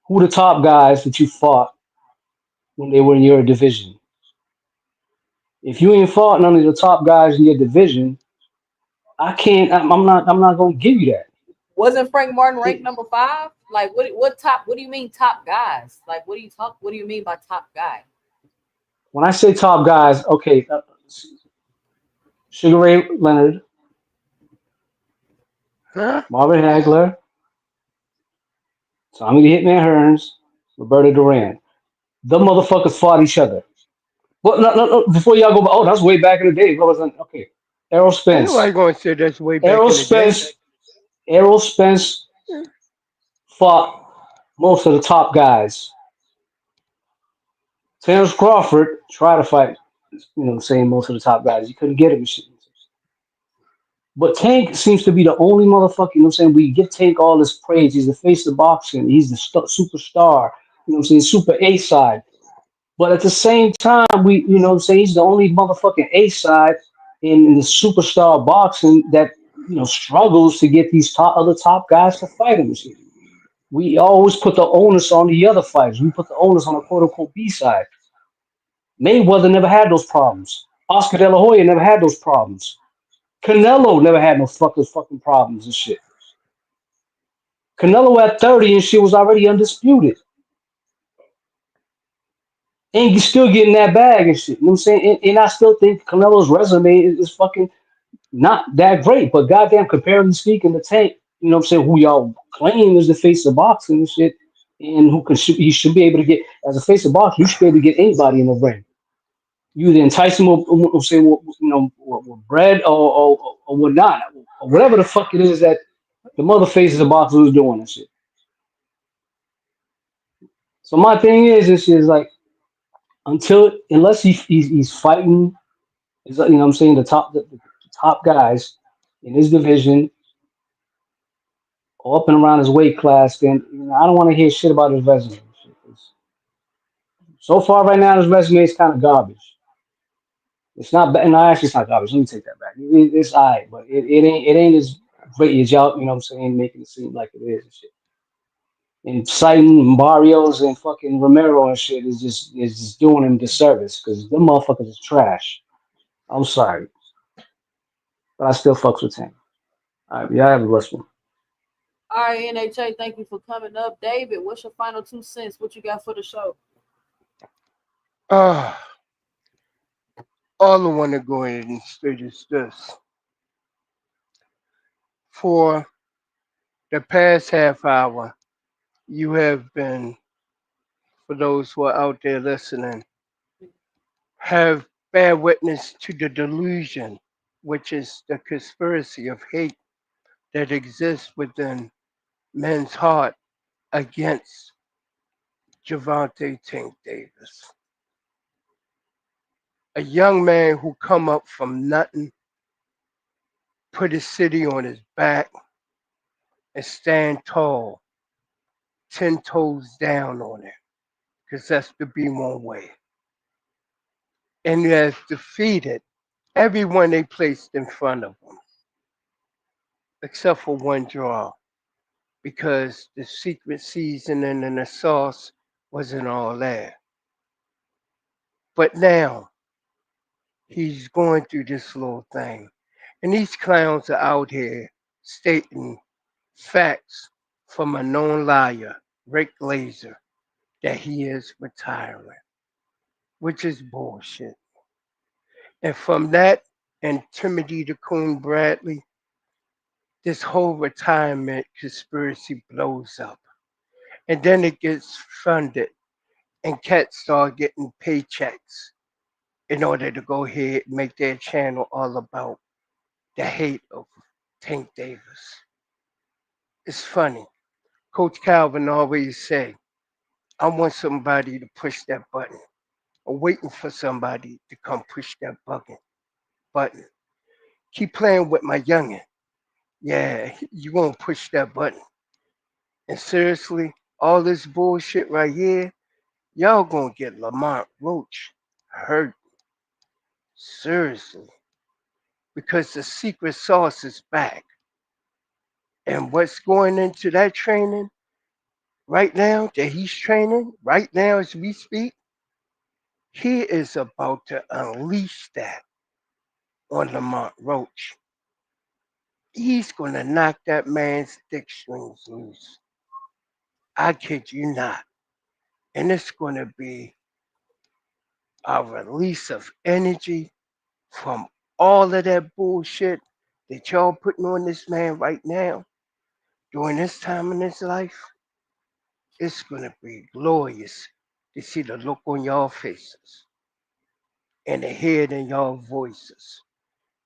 Who the top guys that you fought when they were in your division? If you ain't fought none of the top guys in your division, I can't. I'm not gonna give you that. Wasn't Frank Martin ranked number 5? Like, what top? What do you mean top guys? Like, what do you mean by top guy? When I say top guys, okay, Sugar Ray Leonard, Marvin Hagler, Tommy the Hitman Hearns, Roberto Duran. The motherfuckers fought each other. But no, before y'all go, that's way back in the day. Okay. Errol Ain't nobody Spence. gonna say that's way back Errol in the day. Spence. Errol Spence fought most of the top guys. Terrence Crawford tried to fight, saying most of the top guys. You couldn't get him and shit. But Tank seems to be the only motherfucker, we give Tank all this praise. He's the face of boxing. He's the superstar, super A side. But at the same time, he's the only motherfucking A side in the superstar boxing that, struggles to get these other top guys to fight him and shit. We always put the onus on the other fighters. We put the onus on the quote unquote B side. Mayweather never had those problems. Oscar De La Hoya never had those problems. Canelo never had no fucking problems and shit. Canelo at 30 and shit was already undisputed. And he's still getting that bag and shit. You know what I'm saying? And I still think Canelo's resume is fucking not that great. But goddamn, comparatively speaking, the Tank, who y'all claim is the face of boxing and shit, and he should be able to get, as a face of boxing, you should be able to get anybody in the ring. You either entice them with bread or whatnot, or whatever the fuck it is that the mother faces of boxers is doing and shit. So my thing is, this is like, unless he's fighting, the top guys in his division or up and around his weight class, then I don't want to hear shit about his resume. So far, right now, his resume is kind of garbage. It's not bad. No, actually, it's not garbage. Let me take that back. It's alright, but it ain't as great as y'all. Making it seem like it is and shit. And citing Barrios and fucking Romero and shit is just doing him disservice because them motherfuckers is trash. I'm sorry, but I still fucks with him. All right, y'all have a blessed one. All right, NHA, thank you for coming up. David, what's your final 2 cents? What you got for the show? All I want to go ahead and state is this. For the past half hour, you have been, for those who are out there listening, have bear witness to the delusion, which is the conspiracy of hate that exists within men's heart against Gervonta Tank Davis. A young man who come up from nothing, put his city on his back, and stand tall, 10 toes down on it, because that's the B1 way. And he has defeated everyone they placed in front of him, except for one draw, because the secret seasoning and the sauce wasn't all there. But now he's going through this little thing. And these clowns are out here stating facts from a known liar, Rick Glazer, that he is retiring, which is bullshit. And from that and Timothy the Coon Bradley, this whole retirement conspiracy blows up. And then it gets funded, and cats start getting paychecks in order to go ahead and make their channel all about the hate of Tank Davis. It's funny. Coach Calvin always say, I want somebody to push that button. I'm waiting for somebody to come push that button. Keep playing with my youngin'. Yeah, you gonna push that button. And seriously, all this bullshit right here, y'all gonna get Lamont Roach hurt. Seriously. Because the secret sauce is back. And what's going into that training right now, that he's training right now as we speak, he is about to unleash that on Lamont Roach. He's going to knock that man's dick strings loose. I kid you not. And it's going to be a release of energy from all of that bullshit that y'all putting on this man right now during this time in his life. It's going to be glorious to see the look on y'all faces and to hear it in y'all voices.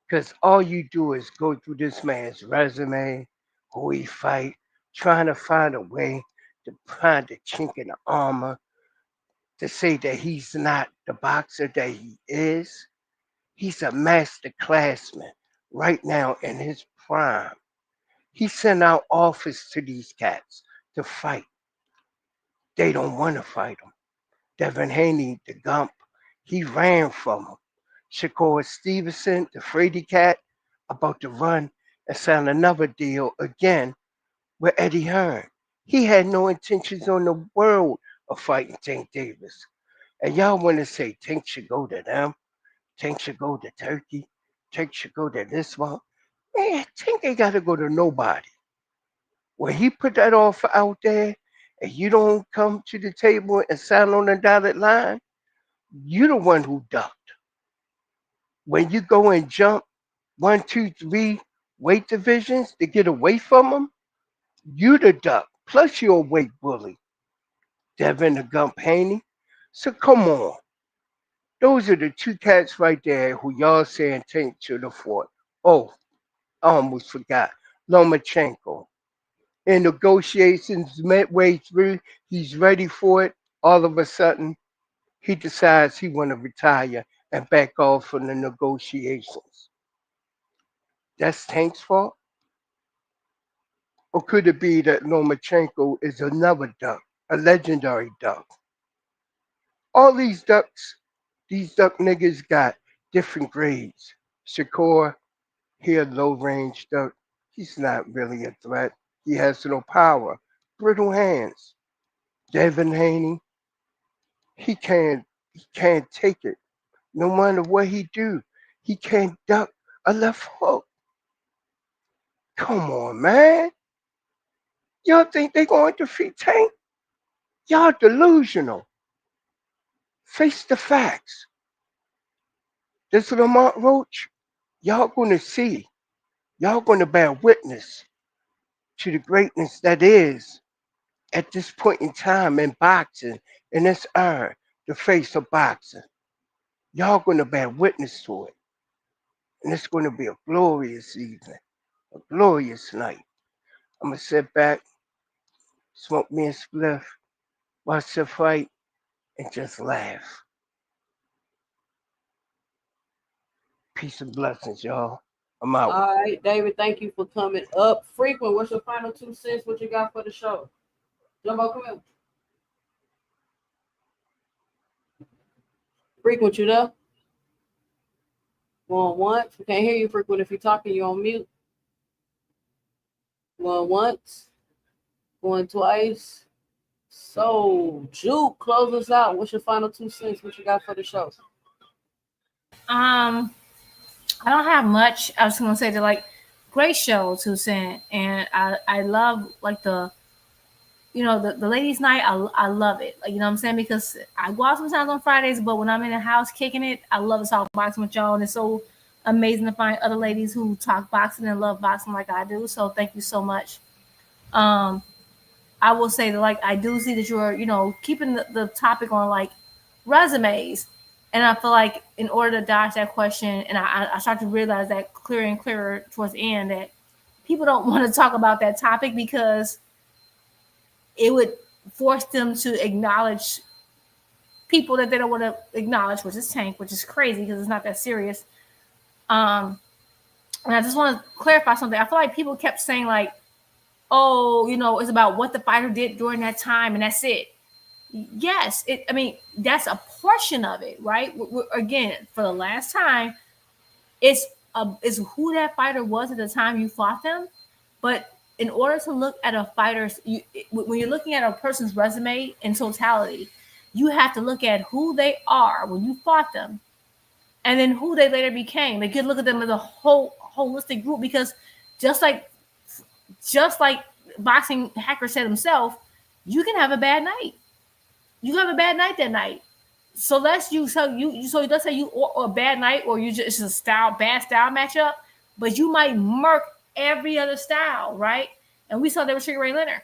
Because all you do is go through this man's resume, who he fight, trying to find a way to find the chink in the armor to say that he's not the boxer that he is. He's a master classman right now in his prime. He sent out offers to these cats to fight. They don't want to fight him. Devin Haney, the Gump, he ran from him. Shakur Stevenson, the Frady Cat, about to run and sign another deal again with Eddie Hearn. He had no intentions on the world of fighting Tank Davis. And y'all want to say Tank should go to them, Tank should go to Turkey, Tank should go to this one. Man, Tank ain't got to go to nobody. When he put that offer out there and you don't come to the table and sign on the dotted line, you the one who ducked. When you go and jump 1, 2, 3 weight divisions to get away from him, you the duck. Plus you're a weight bully, Devin the Gump Haney. So come on. Those are the two cats right there who y'all saying Tank to the fort. Oh, I almost forgot. Lomachenko. In negotiations midway through, he's ready for it. All of a sudden, he decides he want to retire and back off from the negotiations. That's Tank's fault? Or could it be that Lomachenko is another duck, a legendary duck? All these duck niggas got different grades. Shakur, he a low range duck. He's not really a threat. He has no power. Brittle hands. Devin Haney, he can't take it. No matter what he do, he can't duck a left hook. Come on, man. Y'all think they going to defeat Tank? Y'all delusional. Face the facts. This Lamont Roach, y'all gonna see. Y'all gonna bear witness to the greatness that is at this point in time in boxing, and it's earned the face of boxing. Y'all gonna bear witness to it. And it's gonna be a glorious evening, a glorious night. I'm gonna sit back, smoke me a spliff, watch the fight, and just laugh. Peace and blessings, y'all. I'm out. All right, David, thank you for coming up. Frequent, what's your final 2 cents? What you got for the show? Jumbo, come in. Frequent, you there? Going once. We can't hear you, Frequent. If you're talking, you're on mute. Going once. Going twice. So, Juke, close us out. What's your final 2 cents? What you got for the show? I don't have much. I was gonna say that, like, great show, 2 Cent, and I love like the you know, the ladies' night, I love it. Like, you know what I'm saying? Because I go out sometimes on Fridays, but when I'm in the house kicking it, I love to talk boxing with y'all. And it's so amazing to find other ladies who talk boxing and love boxing like I do. So thank you so much. I will say that, like, I do see that you're, you know, keeping the topic on like resumes. And I feel like in order to dodge that question, and I start to realize that clearer and clearer towards the end, that people don't want to talk about that topic because it would force them to acknowledge people that they don't want to acknowledge, which is Tank, which is crazy because it's not that serious. And I just want to clarify something. I feel like people kept saying like, oh, you know, it's about what the fighter did during that time, and that's it. Yes, I mean, that's a portion of it, right? Again, for the last time, it's who that fighter was at the time you fought them. But in order to look at a fighter's, when you're looking at a person's resume in totality, you have to look at who they are when you fought them, and then who they later became. Like, you look at them as a whole holistic group, because just like boxing hacker said himself, you can have a bad night. You can have a bad night that night. So let's say you or a bad night, or you just it's a bad style matchup, but you might murk every other style, right? And we saw that with Sugar Ray Leonard.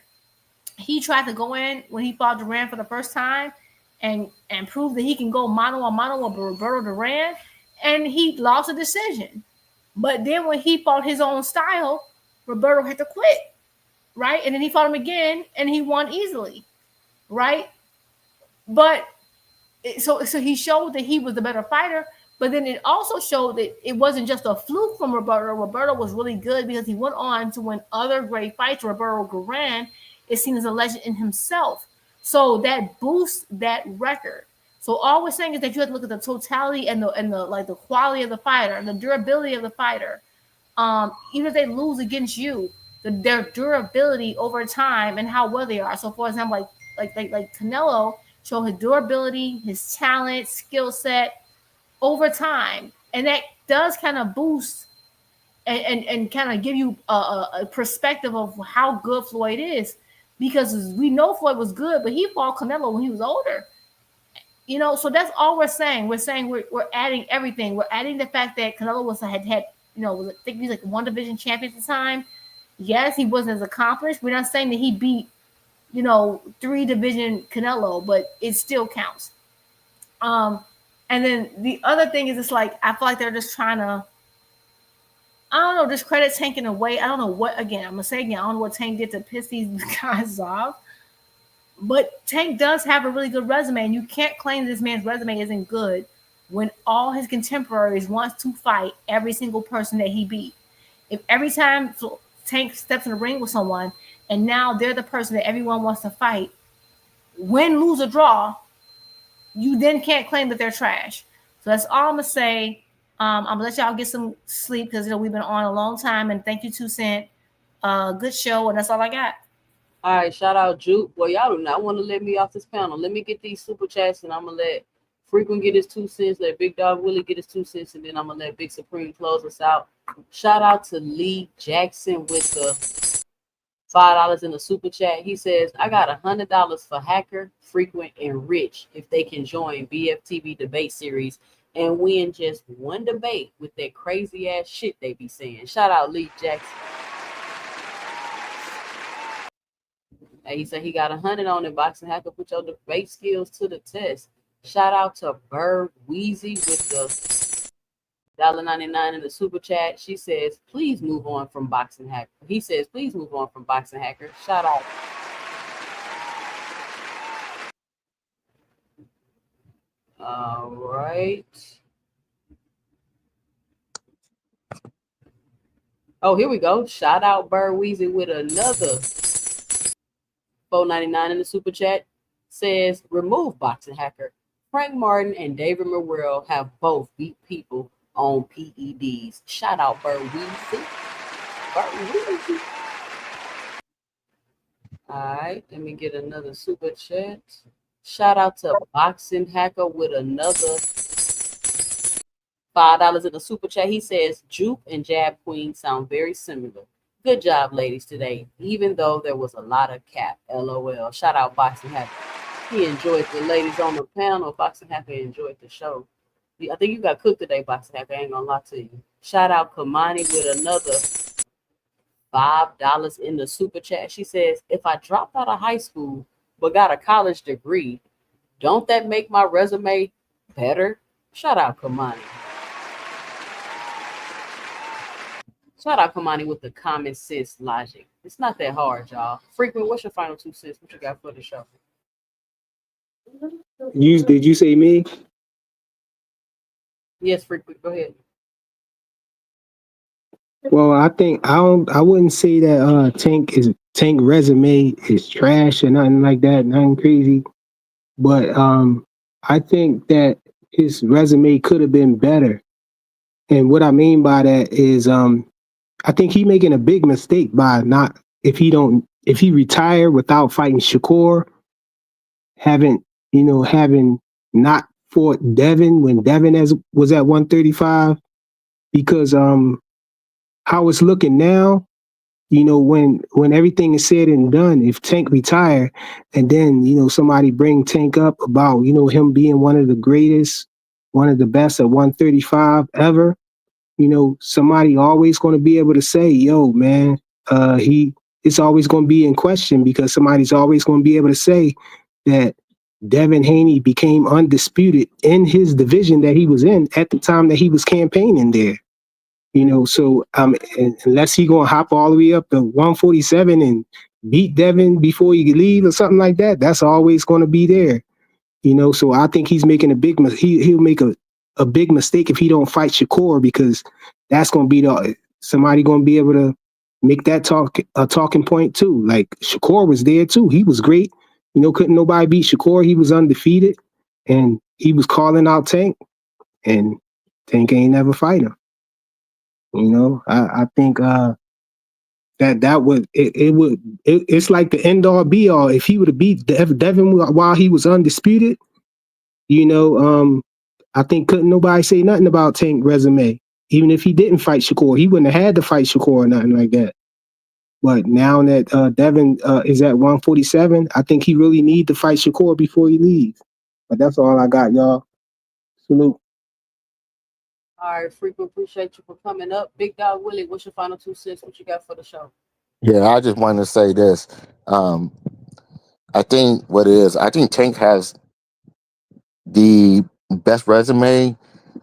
He tried to go in when he fought Duran for the first time and prove that he can go mano a mano with Roberto Duran, and he lost a decision. But then when he fought his own style, Roberto had to quit, right? And then he fought him again, and he won easily, right? But so he showed that he was the better fighter, but then it also showed that it wasn't just a fluke from Roberto. Roberto was really good because he went on to win other great fights. Roberto Duran is seen as a legend in himself. So that boosts that record. So all we're saying is that you have to look at the totality and the like the quality of the fighter and the durability of the fighter. Even if they lose against you, their durability over time and how well they are. So for example, like Canelo showed his durability, his talent, skill set over time, and that does kind of boost and kind of give you a perspective of how good Floyd is, because we know Floyd was good, but he fought Canelo when he was older. You know, so that's all we're saying. We're saying we're adding everything. We're adding the fact that Canelo had you know, I think he was like one division champion at the time. Yes, he wasn't as accomplished. We're not saying that he beat, you know, 3 division Canelo, but it still counts. And then the other thing is, it's like, I feel like they're just trying to, I don't know, discredit Tank in a way. I don't know what, again, I'm going to say again, I don't know what Tank did to piss these guys off. But Tank does have a really good resume, and you can't claim this man's resume isn't good when all his contemporaries wants to fight every single person that he beat. If every time Tank steps in the ring with someone, and now they're the person that everyone wants to fight, win, lose, or draw, you then can't claim that they're trash. So that's all I'm gonna say. I'm gonna let y'all get some sleep, because, you know, we've been on a long time. And thank you, 2 Cent. Good show, and that's all I got. All right, shout out Juke. Well, y'all do not want to let me off this panel. Let me get these super chats, and I'm gonna let Frequent get his 2 cents, let Big Dog Willie get his 2 cents, and then I'm gonna let Big Supreme close us out. Shout out to Lee Jackson with the $5 in the super chat. He says, I got $100 for Hacker, Frequent, and Rich if they can join BFTV debate series and win just one debate with that crazy ass shit they be saying. Shout out Lee Jackson. And he said he got 100 on it. Boxing Hacker, put your debate skills to the test. Shout out to Bird Wheezy with the $1.99 in the super chat. She says, please move on from Boxing Hacker. He says, please move on from Boxing Hacker. Shout out. All right. Oh, here we go. Shout out Bird Weezy with another $4.99 in the super chat. Says, remove Boxing Hacker. Frank Martin and David Morrell have both beat people on PEDs. Shout out Bird Weezy. Bird Weezy. All right, let me get another super chat. Shout out to Boxing Hacker with another $5 in the super chat. He says, Juke and Jab Queen sound very similar. Good job, ladies, today. Even though there was a lot of cap. LOL. Shout out Boxing Happy. He enjoyed the ladies on the panel. Boxing Happy enjoyed the show. I think you got cooked today, Boxing Happy. I ain't gonna lie to you. Shout out Kamani with another $5 in the super chat. She says, if I dropped out of high school but got a college degree, don't that make my resume better? Shout out Kamani. Shout out Kamani with the common sense logic. It's not that hard, y'all. Frequent, what's your final 2 cents? What you got for the show? Did you say me? Yes, Frequent, go ahead. Well, I wouldn't say that Tank resume is trash or nothing like that, nothing crazy. But I think that his resume could have been better. And what I mean by that is I think he making a big mistake by not if he retire without fighting Shakur, having not fought Devin when Devin was at 135, because how it's looking now, when everything is said and done, if Tank retire and then somebody bring Tank up about him being one of the greatest, one of the best at 135 ever, somebody always going to be able to say, yo, man, it's always going to be in question, because somebody's always going to be able to say that Devin Haney became undisputed in his division that he was in at the time that he was campaigning there. So unless he going to hop all the way up to 147 and beat Devin before he leave or something like that, that's always going to be there. So I think he's making he'll make a big mistake if he don't fight Shakur, because that's going to be somebody going to be able to make that a talking point too. Like Shakur was there too. He was great. Couldn't nobody beat Shakur. He was undefeated and he was calling out Tank, and Tank ain't never fight him. I think it's like the end all be all. If he would have beat Devin while he was undisputed, I think couldn't nobody say nothing about Tank resume. Even if he didn't fight Shakur, he wouldn't have had to fight Shakur or nothing like that. But now that Devin is at 147, I think he really need to fight Shakur before he leaves. But that's all I got, y'all. Salute. All right, Frequent, appreciate you for coming up. Big Dog Willie, what's your final 2 cents? What you got for the show? Yeah, I just wanted to say this. I think Tank has the best resume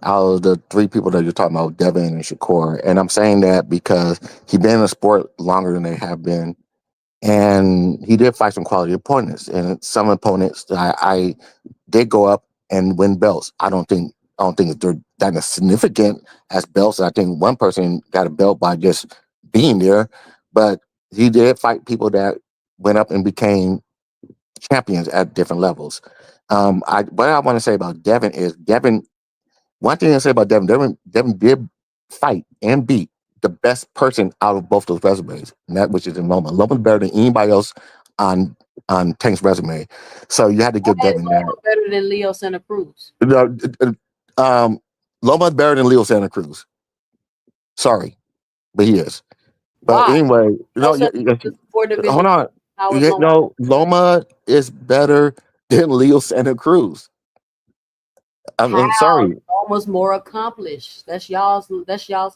out of the three people that you're talking about, Devin and Shakur. And I'm saying that because he's been in the sport longer than they have been. And he did fight some quality opponents. And some opponents that I did go up and win belts. I don't think they're that as significant as belts. I think one person got a belt by just being there. But he did fight people that went up and became champions at different levels. What I want to say about Devin is one thing I say about Devin did fight and beat the best person out of both those resumes, and that which is in Loma. Loma's better than anybody else on Tank's resume. So you had to give Devin that. Better than Leo Santa Cruz. Loma's better than Leo Santa Cruz. Sorry, but he is. But Why? anyway, hold on. Loma is better than Leo Santa Cruz. I'm sorry. Loma's more accomplished. That's y'all's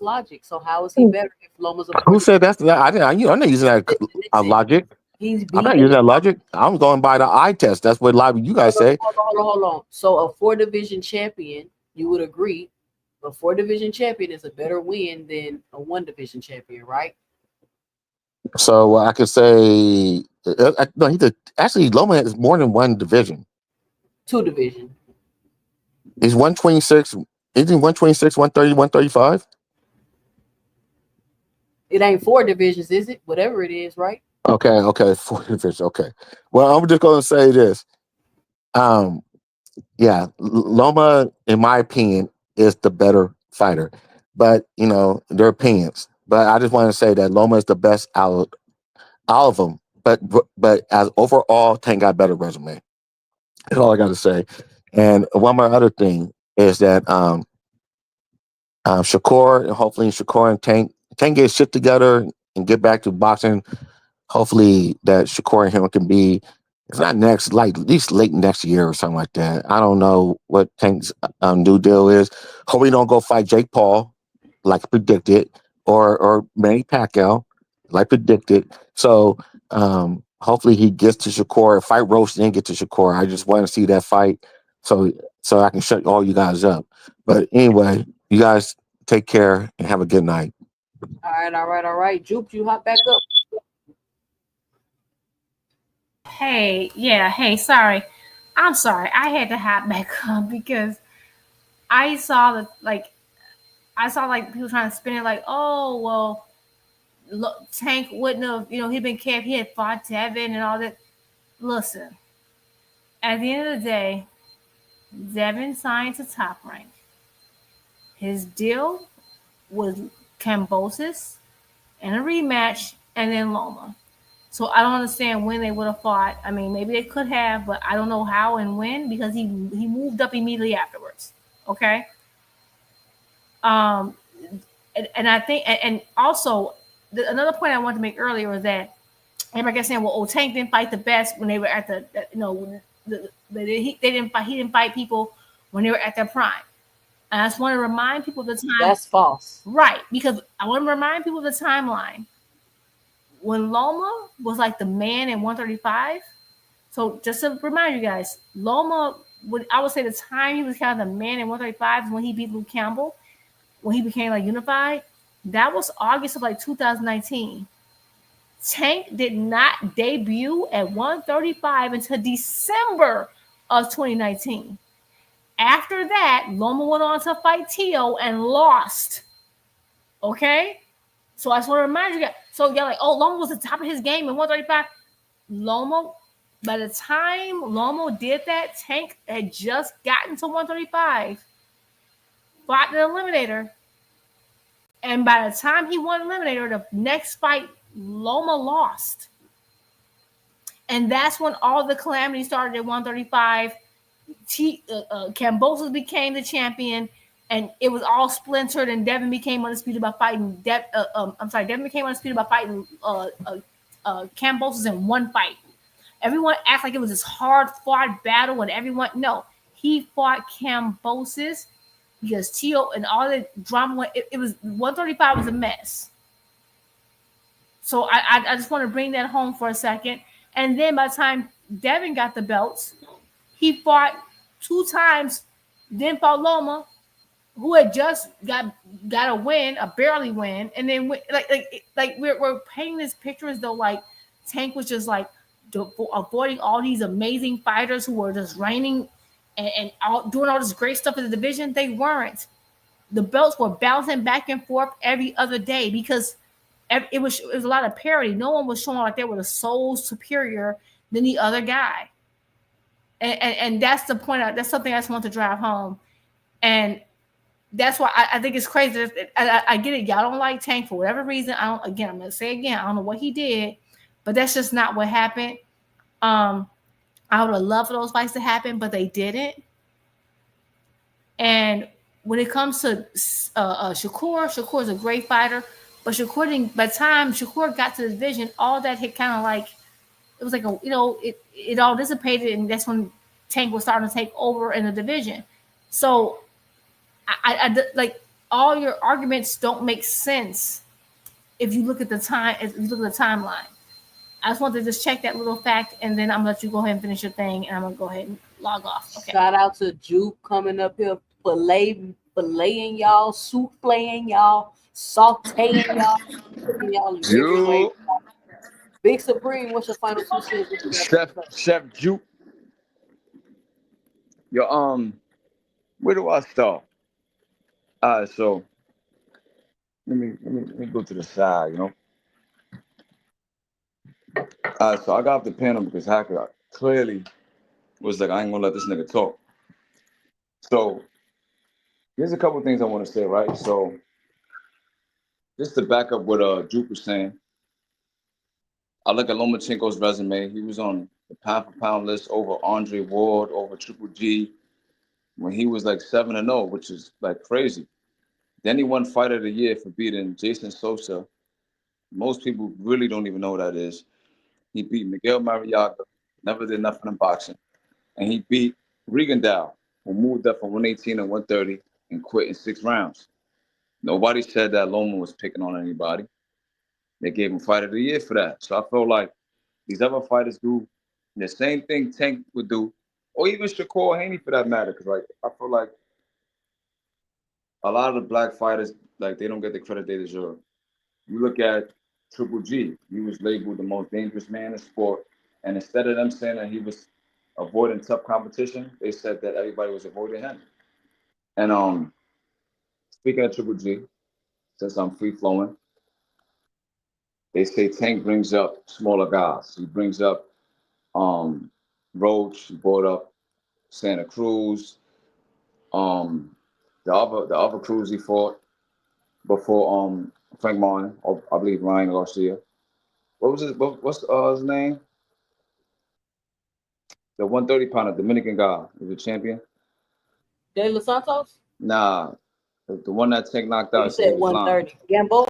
logic. So how is he better if Loma's a Who said that's I'm not using that logic. I'm not using that logic. I'm going by the eye test. That's what a lot of you guys say. Hold on. So a 4-division champion, you would agree, a 4-division champion is a better win than a 1-division champion, right? So I could say no. Actually, Loma is more than 1 division. 2 division. He's 126. Isn't he 126, 130, 135? It ain't 4 divisions, is it? Whatever it is, right? Okay, 4 divisions. Okay. Well, I'm just going to say this. Yeah, Loma, in my opinion, is the better fighter. But their opinions. But I just want to say that Loma is the best out of them. But as overall, Tank got a better resume. That's all I got to say. And one more other thing is that Shakur, and hopefully Shakur and Tank get shit together and get back to boxing. Hopefully that Shakur and him can be, if not next, like at least late next year or something like that. I don't know what Tank's new deal is. Hope he don't go fight Jake Paul like predicted, or Manny Pacquiao like predicted. So hopefully he gets to Shakur, fight Roast and get to Shakur. I just want to see that fight so I can shut all you guys up. But anyway, you guys take care and have a good night. All right. Juke, you hop back up. Hey, sorry. I'm sorry. I had to hop back up because I saw like people trying to spin it like, oh well, look, Tank wouldn't have, he'd been kept, he had fought Devin and all that. Listen, at the end of the day, Devin signed to Top Rank. His deal was Cambosis and a rematch, and then Loma. So I don't understand when they would have fought. I mean, maybe they could have, but I don't know how and when because he moved up immediately afterwards. Okay. And I think, and also another point I wanted to make earlier was that everybody kept saying, well, Tank didn't fight the best when they were at he didn't fight people when they were at their prime. And I just want to remind people of the time. That's false. Right. Because I want to remind people of the timeline. When Loma was like the man in 135, so just to remind you guys, Loma, I would say the time he was kind of the man in 135 is when he beat Luke Campbell, when he became like unified. That was August of like 2019. Tank did not debut at 135 until December of 2019. After that, Loma went on to fight Tio and lost. Okay? So I just want to remind you guys. So y'all like, oh, Loma was at the top of his game in 135. Loma, by the time Loma did that, Tank had just gotten to 135, fought the Eliminator, and by the time he won Eliminator, the next fight, Loma lost. And that's when all the calamity started at 135. Cambosos became the champion, and it was all splintered, and Devin became undisputed by fighting. Devin became undisputed by fighting Cambosos in one fight. Everyone acts like it was this hard-fought battle, and everyone he fought Cambosos because Tio and all the drama. It was 135 was a mess. So I just want to bring that home for a second. And then by the time Devin got the belts, he fought 2 times, then fought Loma, who had just got a win, a barely win, and then like we're painting this picture as though like Tank was just like avoiding all these amazing fighters who were just reigning and doing all this great stuff in the division. They weren't. The belts were bouncing back and forth every other day because it was a lot of parity. No one was showing like they were the sole superior than the other guy. And that's the point. That's something I just want to drive home. And that's why I think it's crazy. I get it. Y'all don't like Tank for whatever reason. I'm going to say again, I don't know what he did, but that's just not what happened. I would have loved for those fights to happen, but they didn't. And when it comes to Shakur is a great fighter, but Shakur didn't, by the time Shakur got to the division, all that had kind of like, it was like it all dissipated, and that's when Tank was starting to take over in the division. So I like all your arguments don't make sense if you look at the time. If you look at the timeline, I just want to just check that little fact, and then I'm gonna let you go ahead and finish your thing, and I'm gonna go ahead and log off. Okay. Shout out to Juke coming up here, filleting y'all, souffling y'all, sauteing y'all, cooking y'all in different ways. Big Supreme, what's your final 2 cents? Chef Juke. Yo, where do I start? All right, so let me go to the side, you know. All right, so I got off the panel because Hacker clearly was like, I ain't gonna let this nigga talk. So here's a couple things I want to say, right? So just to back up what Juke was saying, I look at Lomachenko's resume. He was on the pound for pound list over Andre Ward, over Triple G, when he was like 7-0, which is like crazy. Then he won Fighter of the Year for beating Jason Sosa Most people really don't even know who that is. He beat Miguel Mariaga, never did nothing in boxing. And he beat Rigondeaux, who moved up from 118 to 130 and quit in 6 rounds. Nobody said that Loma was picking on anybody. They gave him Fight of the Year for that. So I feel like these other fighters do the same thing Tank would do, or even Shakur Haney for that matter. Because like I feel like a lot of the black fighters, like they don't get the credit they deserve. You look at Triple G, he was labeled the most dangerous man in sport, and instead of them saying that he was avoiding tough competition, they said that everybody was avoiding him. And speaking of Triple G, since I'm free flowing, they say Tank brings up smaller guys. He brings up Roach, he brought up Santa Cruz, the other Cruz he fought before Frank Martin, or I believe Ryan Garcia. What's his name? The 130 pounder Dominican guy, he was a champion. De Los Santos? Nah, the one that Tank knocked out. You said 130. Gamboa?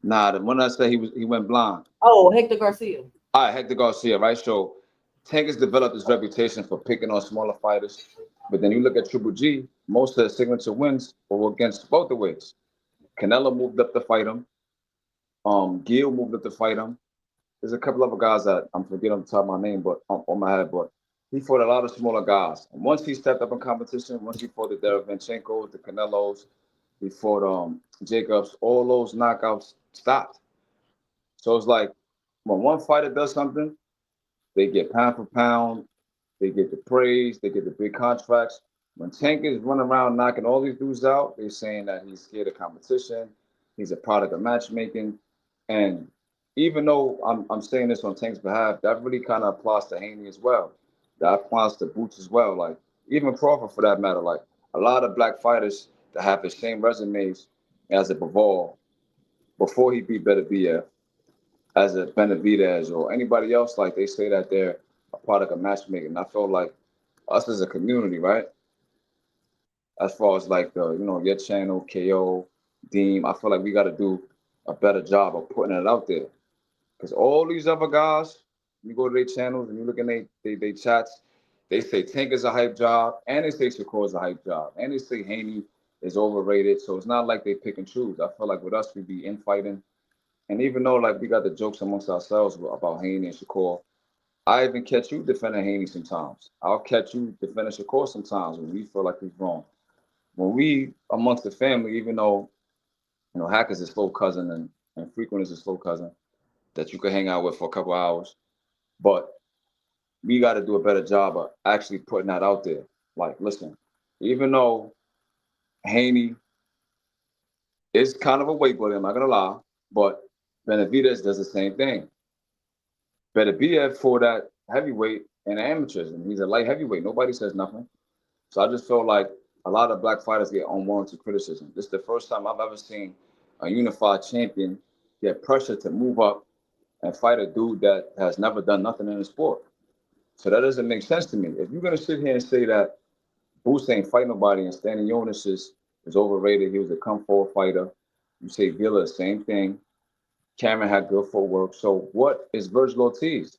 Nah, the one that said he went blind. Oh, Hector Garcia. All right, Hector Garcia, right? So Tank has developed his reputation for picking on smaller fighters. But then you look at Triple G, most of his signature wins were against welterweights. Canelo moved up to fight him. Gil moved up to fight him. There's a couple other guys that I'm forgetting on the top of my name, but on my head, but he fought a lot of smaller guys. And once he stepped up in competition, once he fought the Derevenchenkos, the Canelos, he fought Jacobs, all those knockouts stopped. So it's like when one fighter does something, they get pound for pound, they get the praise, they get the big contracts. When Tank is running around knocking all these dudes out, they're saying that he's scared of competition, he's a product of matchmaking. And even though I'm saying this on Tank's behalf, that really kind of applies to Haney as well. That applies to Boots as well. Like even Crawford for that matter. Like a lot of black fighters that have the same resumes as a Bivol before he beat Beterbiev, as a Benavidez or anybody else, like they say that they're a product of matchmaking. And I feel like us as a community, right? As far as like your channel, KO, Deem, I feel like we got to do a better job of putting it out there. Because all these other guys, you go to their channels and you look in they chats, they say Tank is a hype job, and they say Shakur is a hype job, and they say Haney is overrated. So it's not like they pick and choose. I feel like with us, we be infighting. And even though like we got the jokes amongst ourselves about Haney and Shakur, I even catch you defending Haney sometimes. I'll catch you defending Shakur sometimes when we feel like he's wrong. When we amongst the family, even though Hack is his slow cousin and Frequent is his slow cousin that you could hang out with for a couple hours, but we got to do a better job of actually putting that out there. Like, listen, even though Haney is kind of a weight bully, I'm not gonna lie, but Benavidez does the same thing. Beterbiev for that heavyweight and amateurs, and he's a light heavyweight. Nobody says nothing. So I just feel like a lot of black fighters get unwarranted criticism. This is the first time I've ever seen a unified champion get pressure to move up and fight a dude that has never done nothing in the sport. So that doesn't make sense to me. If you're gonna sit here and say that Boots ain't fight nobody and Stanley Jonas is overrated, he was a come forward fighter. You say Villa, same thing. Cameron had good footwork. So what is Virgil Ortiz?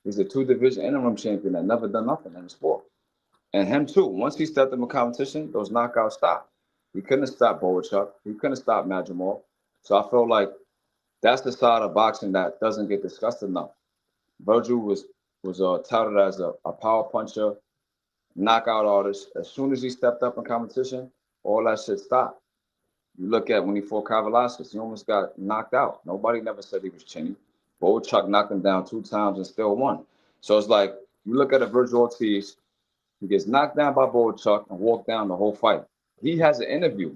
He's a 2-division interim champion that never done nothing in the sport. And him too. Once he stepped in the competition, those knockouts stopped. He couldn't stop Boachuk. He couldn't stop Madrimov. So I feel like that's the side of boxing that doesn't get discussed enough. Virgil was touted as a power puncher, knockout artist. As soon as he stepped up in competition, all that shit stopped. You look at when he fought Kavaliauskas, he almost got knocked out. Nobody never said he was chinny. Boachuk knocked him down 2 times and still won. So it's like, you look at a Virgil Ortiz, he gets knocked down by Boachuk and walked down the whole fight. He has an interview.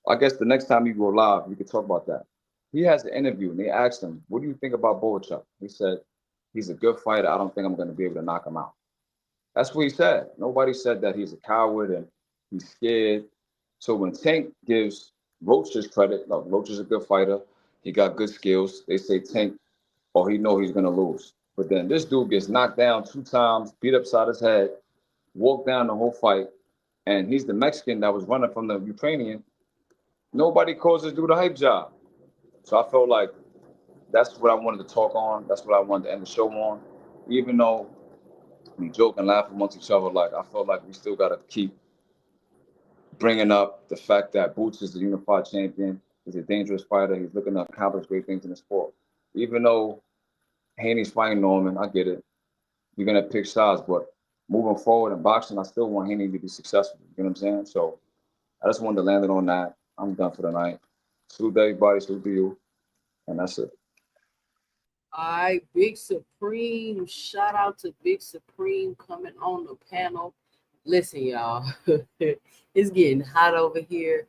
I guess the next time you go live, we could talk about that. He has an interview and they asked him, what do you think about Boachuk? He said, he's a good fighter. I don't think I'm going to be able to knock him out. That's what he said. Nobody said that he's a coward and he's scared. So when Tank gives Roach his credit, look, Roach is a good fighter. He got good skills. They say Tank, or he know he's going to lose. But then this dude gets knocked down 2 times, beat upside his head, walked down the whole fight, and he's the Mexican that was running from the Ukrainian. Nobody calls this dude a hype job. So I felt like that's what I wanted to talk on. That's what I wanted to end the show on. Even though we joke and laugh amongst each other, like I felt like we still got to keep bringing up the fact that Boots is the unified champion. He's a dangerous fighter. He's looking to accomplish great things in the sport. Even though Haney's fighting Norman, I get it. You're gonna pick sides, but moving forward in boxing, I still want Haney to be successful. You know what I'm saying? So I just wanted to land it on that. I'm done for the night. Salute to everybody, salute to you, and that's it. All right, Big Supreme. Shout out to Big Supreme coming on the panel. Listen, y'all, it's getting hot over here.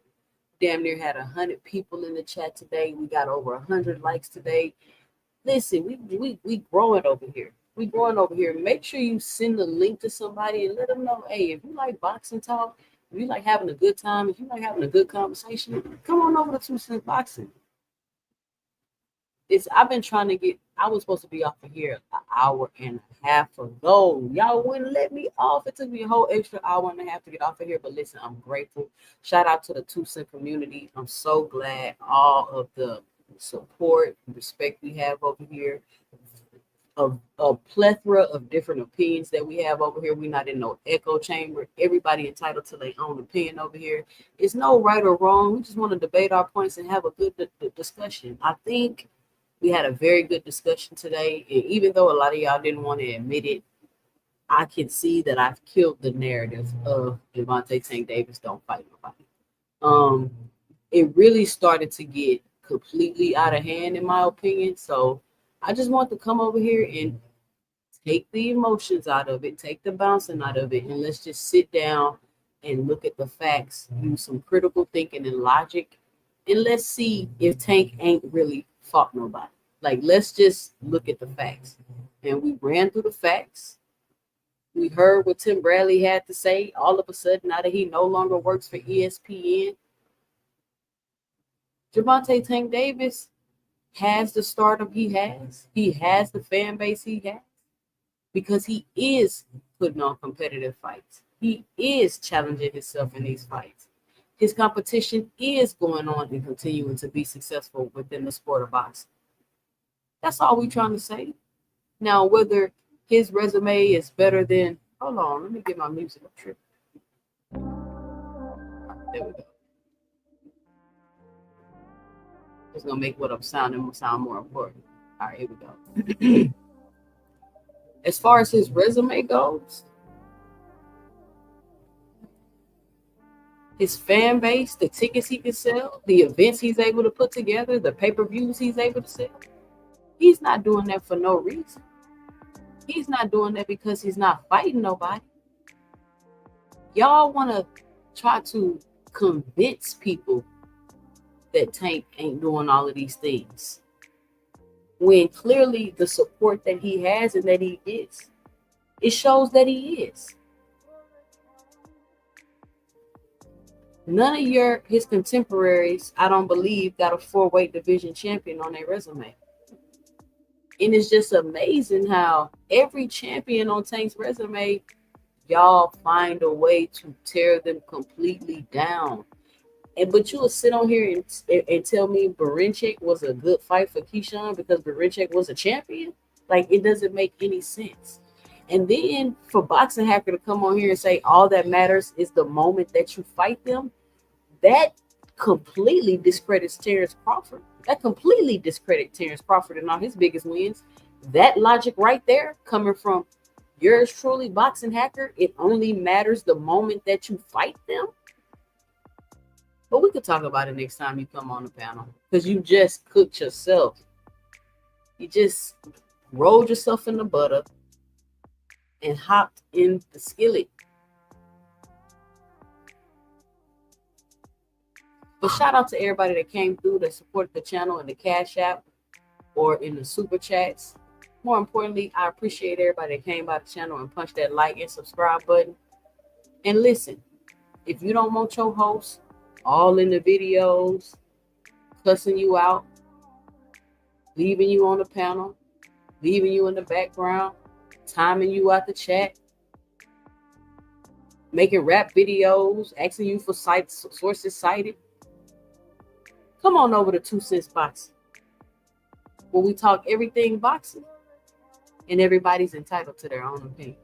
Damn near had 100 people in the chat today. We got over 100 likes today. Listen, we growing over here. We growing over here. Make sure you send the link to somebody and let them know, hey, if you like boxing talk, if you like having a good time, if you like having a good conversation, come on over to 2 Cent Boxing. I've been trying to get, I was supposed to be off of here an hour and a half ago. Y'all wouldn't let me off. It took me a whole extra hour and a half to get off of here. But listen, I'm grateful. Shout out to the 2 Cent community. I'm so glad all of the support and respect we have over here. A plethora of different opinions that we have over here. We're not in no echo chamber. Everybody entitled to their own opinion over here. It's no right or wrong. We just want to debate our points and have a good discussion. I think we had a very good discussion today. And even though a lot of y'all didn't want to admit it, I can see that I've killed the narrative of Gervonta Tank Davis don't fight nobody. It really started to get completely out of hand, in my opinion. So I just want to come over here and take the emotions out of it, take the bouncing out of it, and let's just sit down and look at the facts, use some critical thinking and logic, and let's see if Tank ain't really fought nobody. Like, let's just look at the facts. And we ran through the facts. We heard what Tim Bradley had to say. All of a sudden, now that he no longer works for ESPN, Gervonta Tank Davis has the stardom he has. He has the fan base he has because he is putting on competitive fights. He is challenging himself in these fights. His competition is going on and continuing to be successful within the sport of boxing. That's all we're trying to say. Now, whether his resume is better than, hold on, let me get my music up trip. There we go. It's gonna make what I'm sounding sound more important. All right, here we go. As far as his resume goes, his fan base, the tickets he can sell, the events he's able to put together, the pay-per-views he's able to sell, he's not doing that for no reason. He's not doing that because he's not fighting nobody. Y'all want to try to convince people that Tank ain't doing all of these things, when clearly the support that he has and that he is, it shows that he is. None of his contemporaries, I don't believe, got a 4-weight division champion on their resume. And it's just amazing how every champion on Tank's resume, y'all find a way to tear them completely down. But you will sit on here and tell me Barincek was a good fight for Keyshawn because Barincek was a champion? Like, it doesn't make any sense. And then for Boxing Hacker to come on here and say all that matters is the moment that you fight them, that completely discredits Terrence Crawford. That completely discredits Terrence Crawford and all his biggest wins. That logic right there, coming from yours truly, Boxing Hacker, it only matters the moment that you fight them. But we could talk about it next time you come on the panel, because you just cooked yourself. You just rolled yourself in the butter and hopped in the skillet. But shout out to everybody that came through, that supported the channel in the Cash App or in the Super Chats. More importantly, I appreciate everybody that came by the channel and punched that like and subscribe button. And listen, if you don't want your host all in the videos, cussing you out, leaving you on the panel, leaving you in the background, timing you out the chat, making rap videos, asking you for sources cited, come on over to 2 Cents Boxing. where we talk everything boxing, and everybody's entitled to their own opinion.